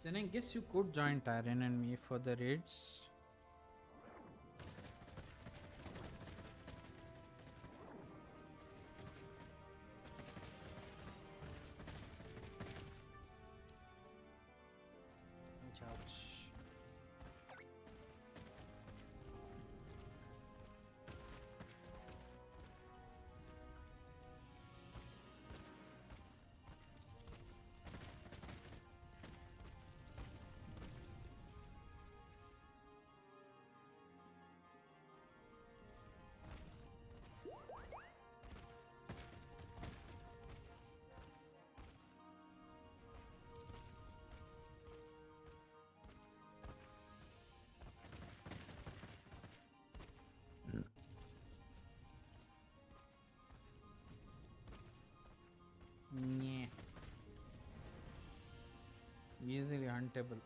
S1: Then I guess you could join Tyrion and me for the raids. Charge. Yeah. Easily huntable.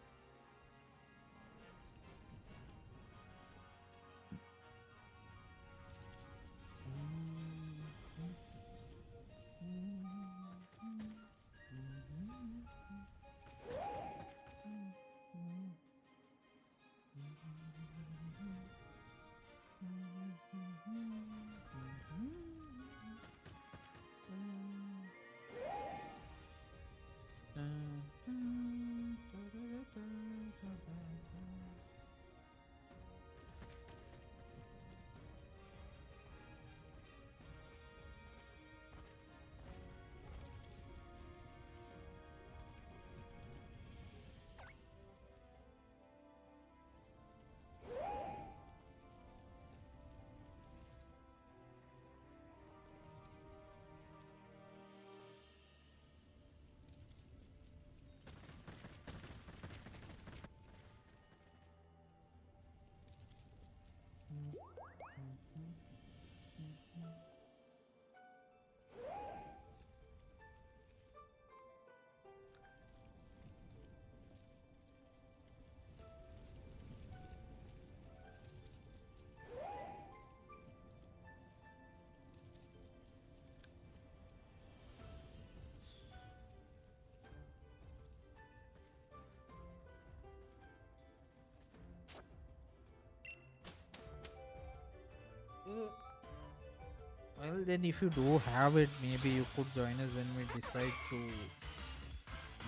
S1: Well, then if you do have it, maybe you could join us when we decide to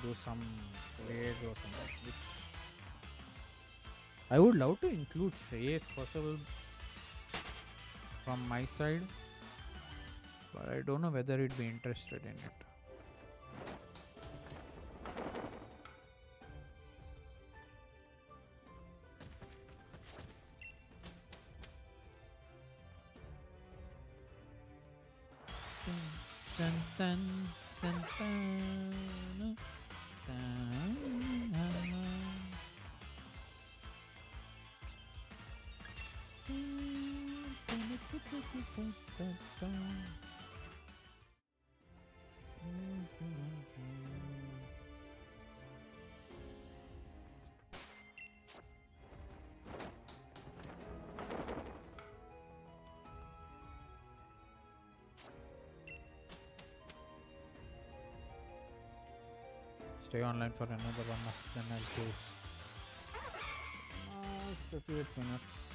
S1: do some raids or something. Which I would love to include Shrey if possible from my side, but I don't know whether he'd be interested in it. Dun, dun, dun, dun, Stay online for another 1 hour, then I'll choose. 38 minutes.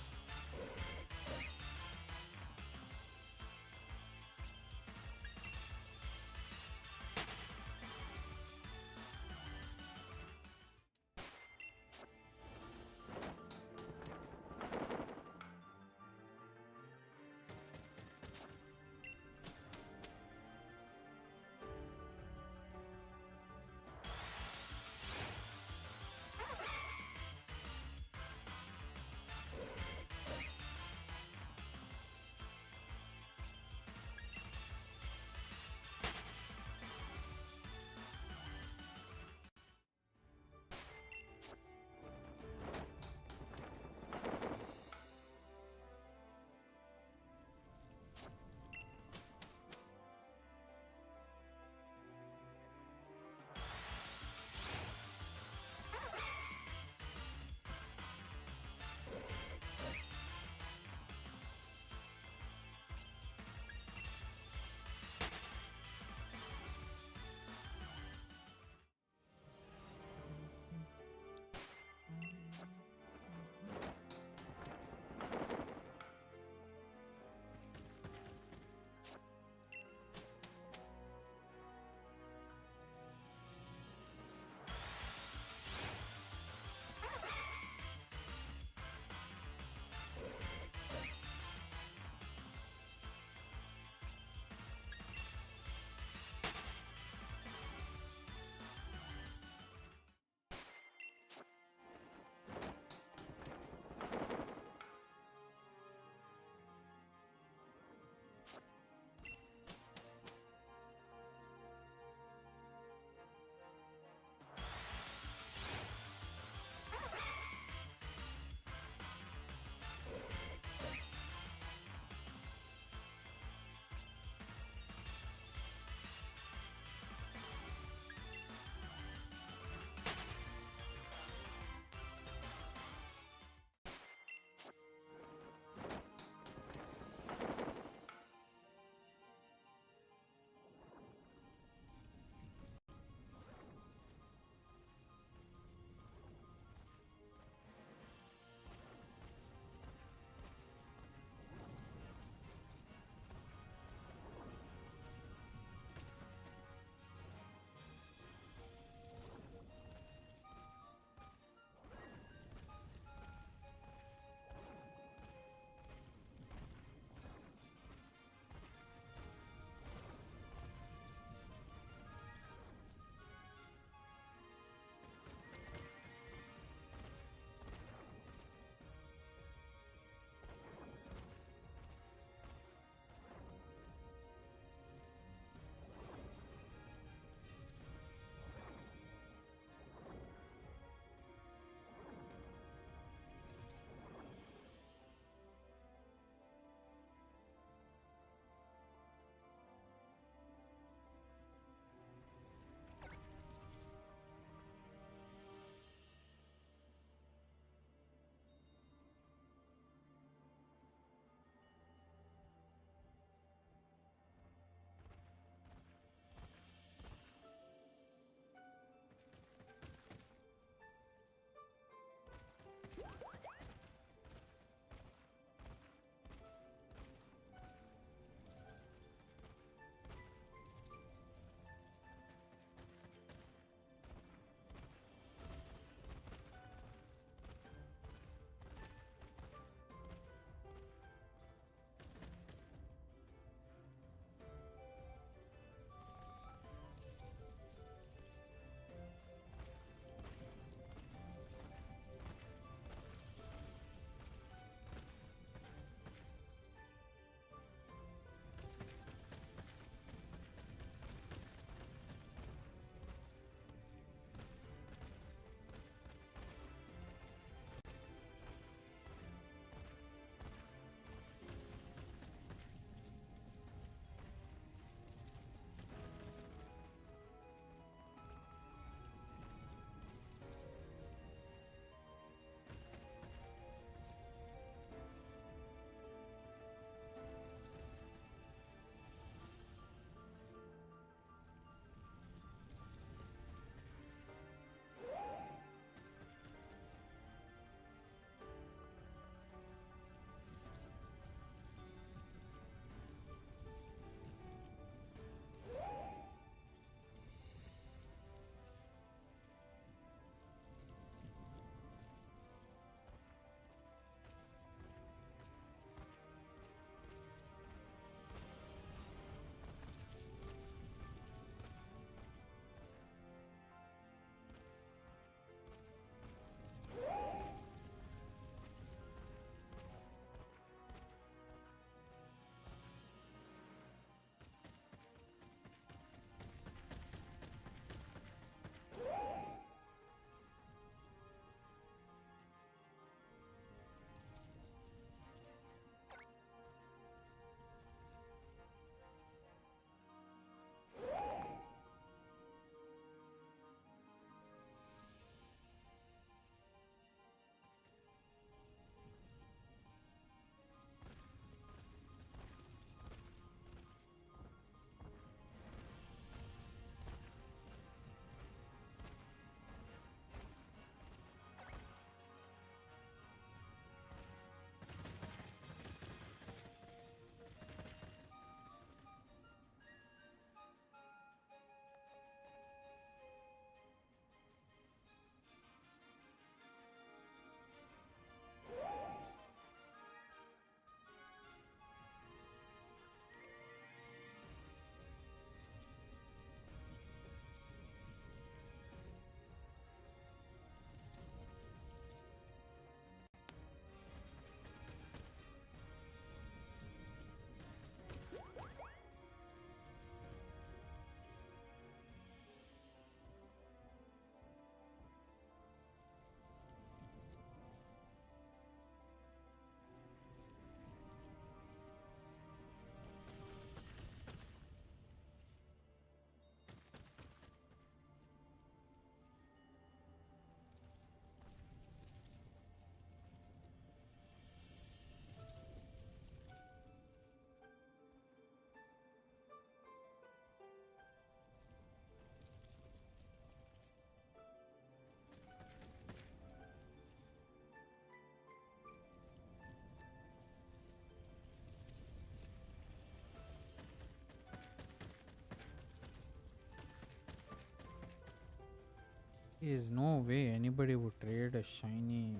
S1: Is no way anybody would trade a shiny,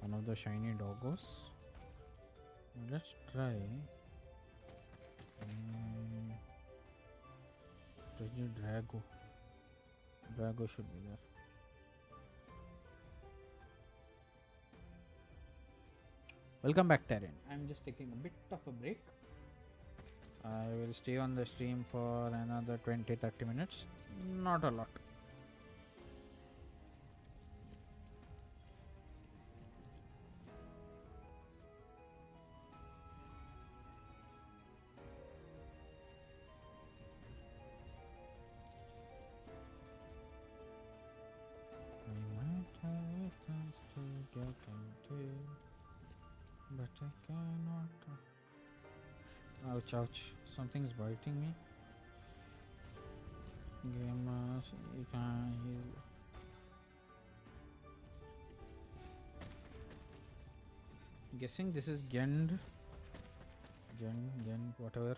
S1: one of the shiny doggos. Let's try. Drago. Drago should be there. Welcome back, Terran. I'm just taking a bit of a break. I will stay on the stream for another 20-30 minutes. Not a lot. But I cannot. Ouch, ouch. Something's biting me. Gamers, you can heal. Guessing this is Gend, whatever.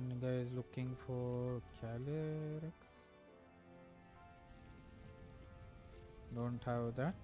S1: The guy is looking for Calyrex. Don't have that.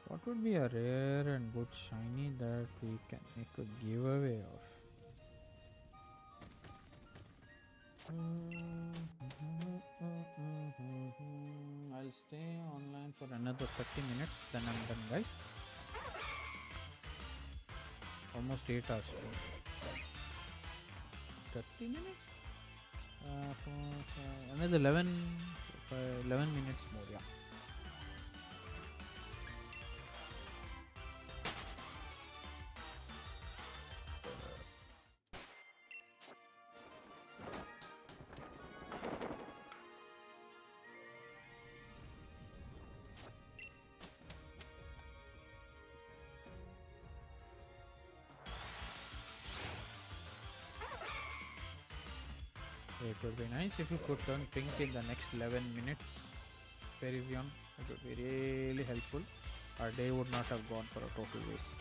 S1: What would be a rare and good shiny that we can make a giveaway of? I'll stay online for another 30 minutes, then I'm done, guys. Almost 8 hours. 30 minutes? For another 11 minutes more, yeah. It would be nice if you could turn pink in the next 11 minutes, Virizion. It would be really helpful. Our day would not have gone for a total waste.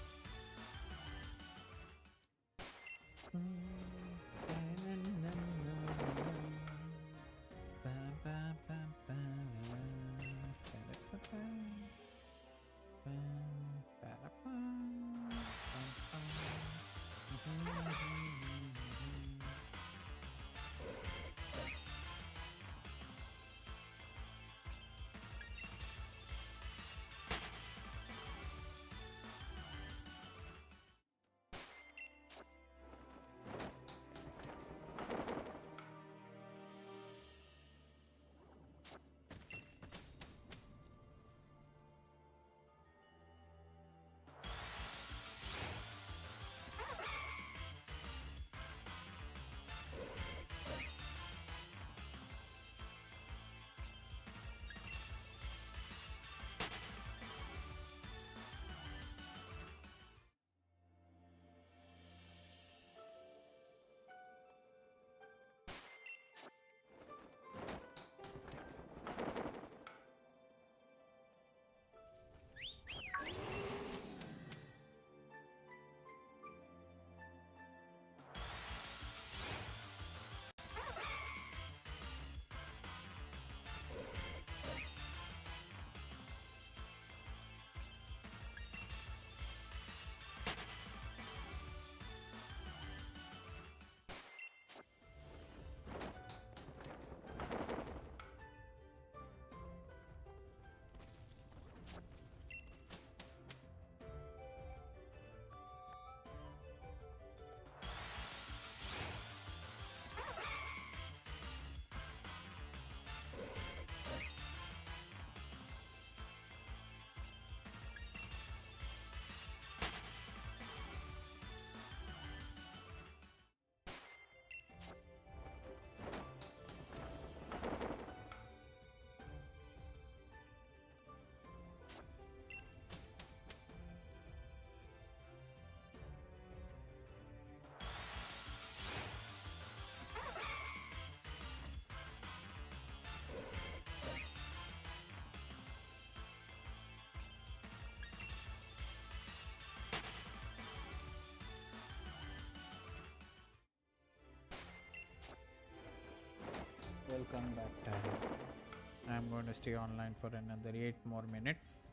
S1: Welcome back, Tyron. I'm going to stay online for another 8 more minutes.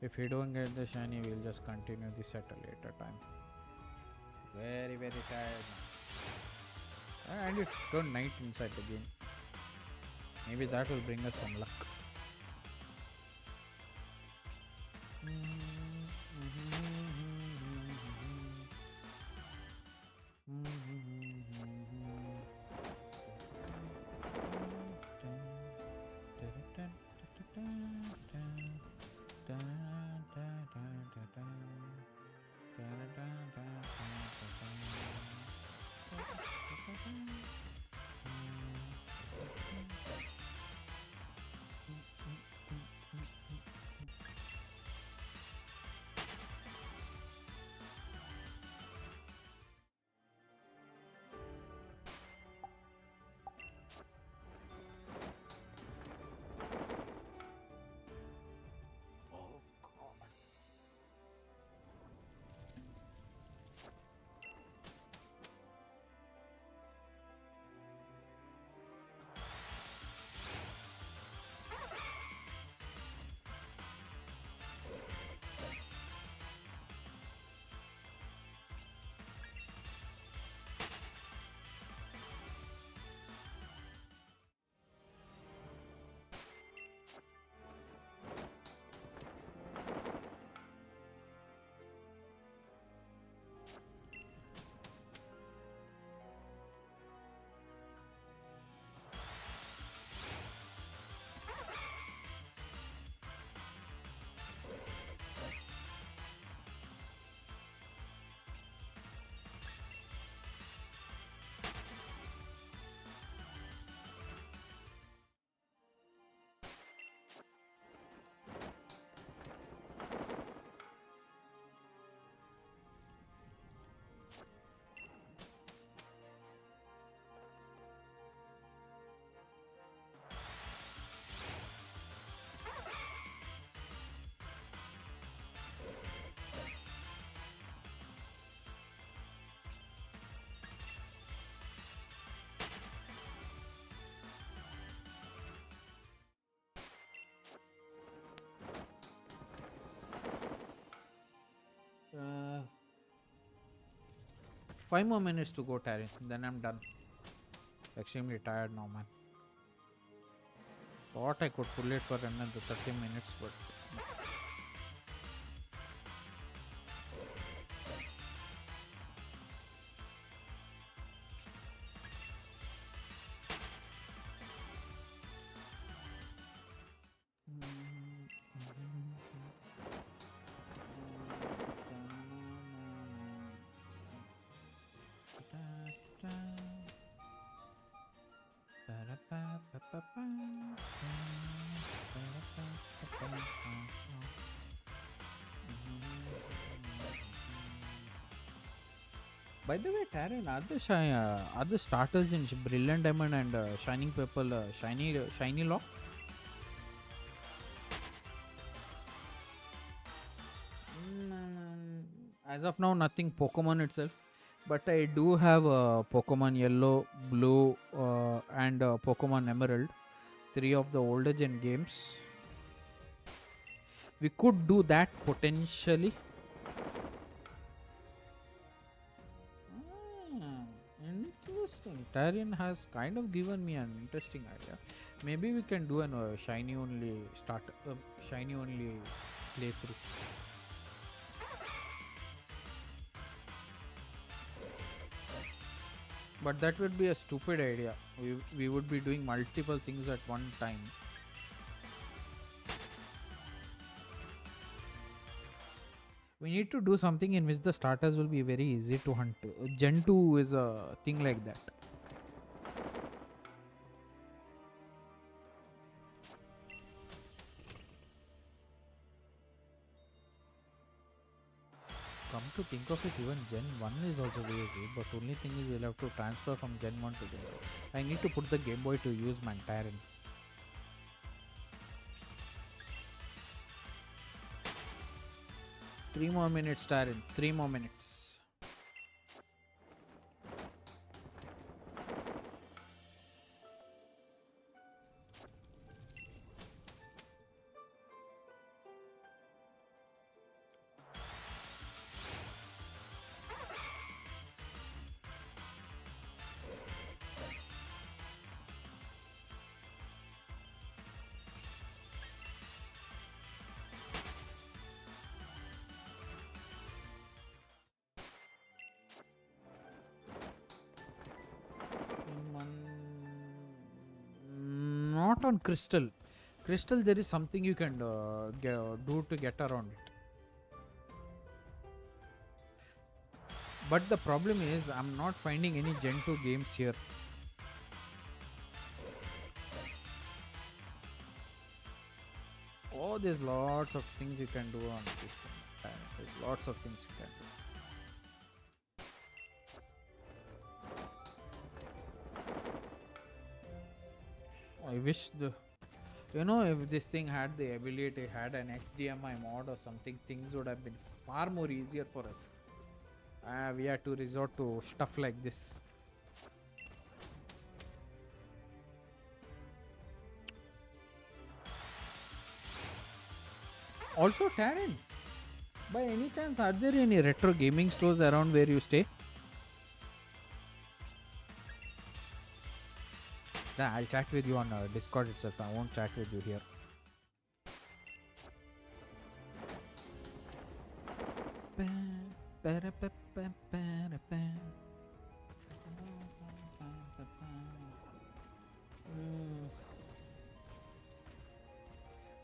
S1: If we don't get the shiny, we'll just continue this at a later time. Very, very tired now. And it's turned night inside the game. Maybe that will bring us some luck. Uh, 5 more minutes to go, Taryn. Then I'm done. Extremely tired now, man. Thought I could pull it for another 30 minutes, but by the way, Taryn, are the starters in Brilliant Diamond and Shining Purple shiny lock? As of now, nothing Pokemon itself, but I do have Pokemon Yellow, Blue, and Pokemon Emerald, 3 of the older gen games. We could do that potentially. Interesting. Tyrion has kind of given me an interesting idea. Maybe we can do an shiny only playthrough. But that would be a stupid idea. We would be doing multiple things at one time. We need to do something in which the starters will be very easy to hunt. Gen 2 is a thing like that. Come to think of it, even Gen 1 is also very easy, but only thing is we'll have to transfer from Gen 1 to Gen 2. I need to put the Game Boy to use, man, Tyron. 3 more minutes, Tyron. 3 more minutes. not on Crystal. Crystal, there is something you can do to get around it. But the problem is, I'm not finding any Gen 2 games here. Oh, there's lots of things you can do on this thing. There's lots of things you can do. I wish if this thing had the ability, had an HDMI mod or something, things would have been far more easier for us. We had to resort to stuff like this. Also, Taryn, by any chance, are there any retro gaming stores around where you stay? I'll chat with you on Discord itself. I won't chat with you here.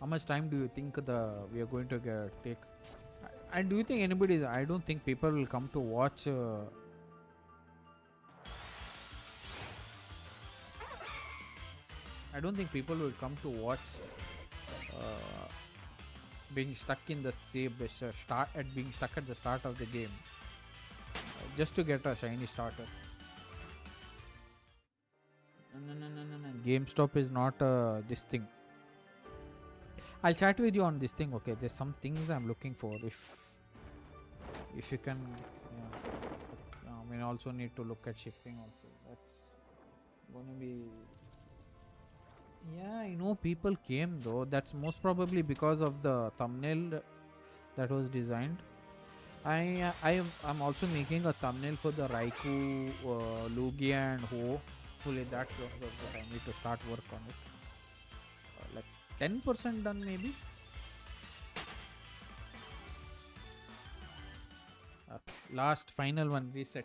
S1: How much time do you think we are going to take? And do you think anybody? I don't think people will come to watch. I don't think people will come to watch being stuck in the same being stuck at the start of the game just to get a shiny starter. No. GameStop is not this thing. I'll chat with you on this thing. Okay, there's some things I'm looking for. If you can, I mean, also need to look at shipping also. That's gonna be. Yeah, I know people came though. That's most probably because of the thumbnail that was designed. I'm also making a thumbnail for the Raikou, Lugia and Ho. Hopefully that comes out, but I need to start work on it. Like 10% done maybe. Last final one, reset.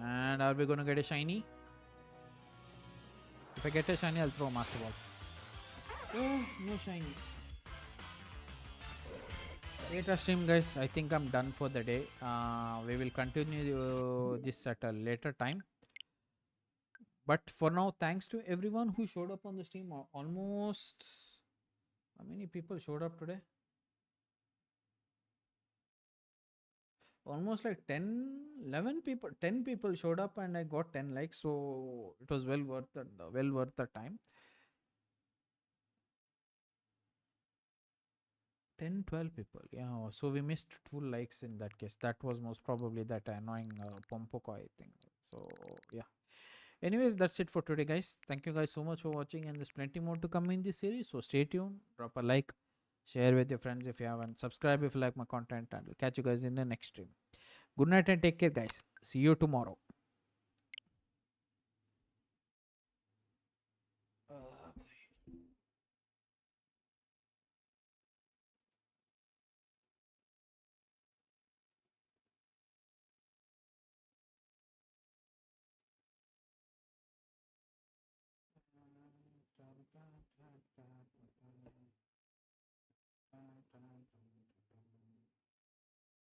S1: And are we gonna get a shiny? If I get a shiny, I'll throw Master Ball. Oh, no shiny. Later stream, guys. I think I'm done for the day. We will continue this at a later time. But for now, thanks to everyone who showed up on the stream. Almost. How many people showed up today? Almost like 11 people, 10 people showed up and I got 10 likes. So it was well worth the time. 10-12 people, yeah. So we missed 2 likes in that case. That was most probably that annoying Pompoko, I think. So yeah, anyways, that's it for today, guys. Thank you guys so much for watching, and there's plenty more to come in this series, so stay tuned. Drop a like, share with your friends if you haven't, subscribe if you like my content, and we'll catch you guys in the next stream. Good night and take care, guys. See you tomorrow.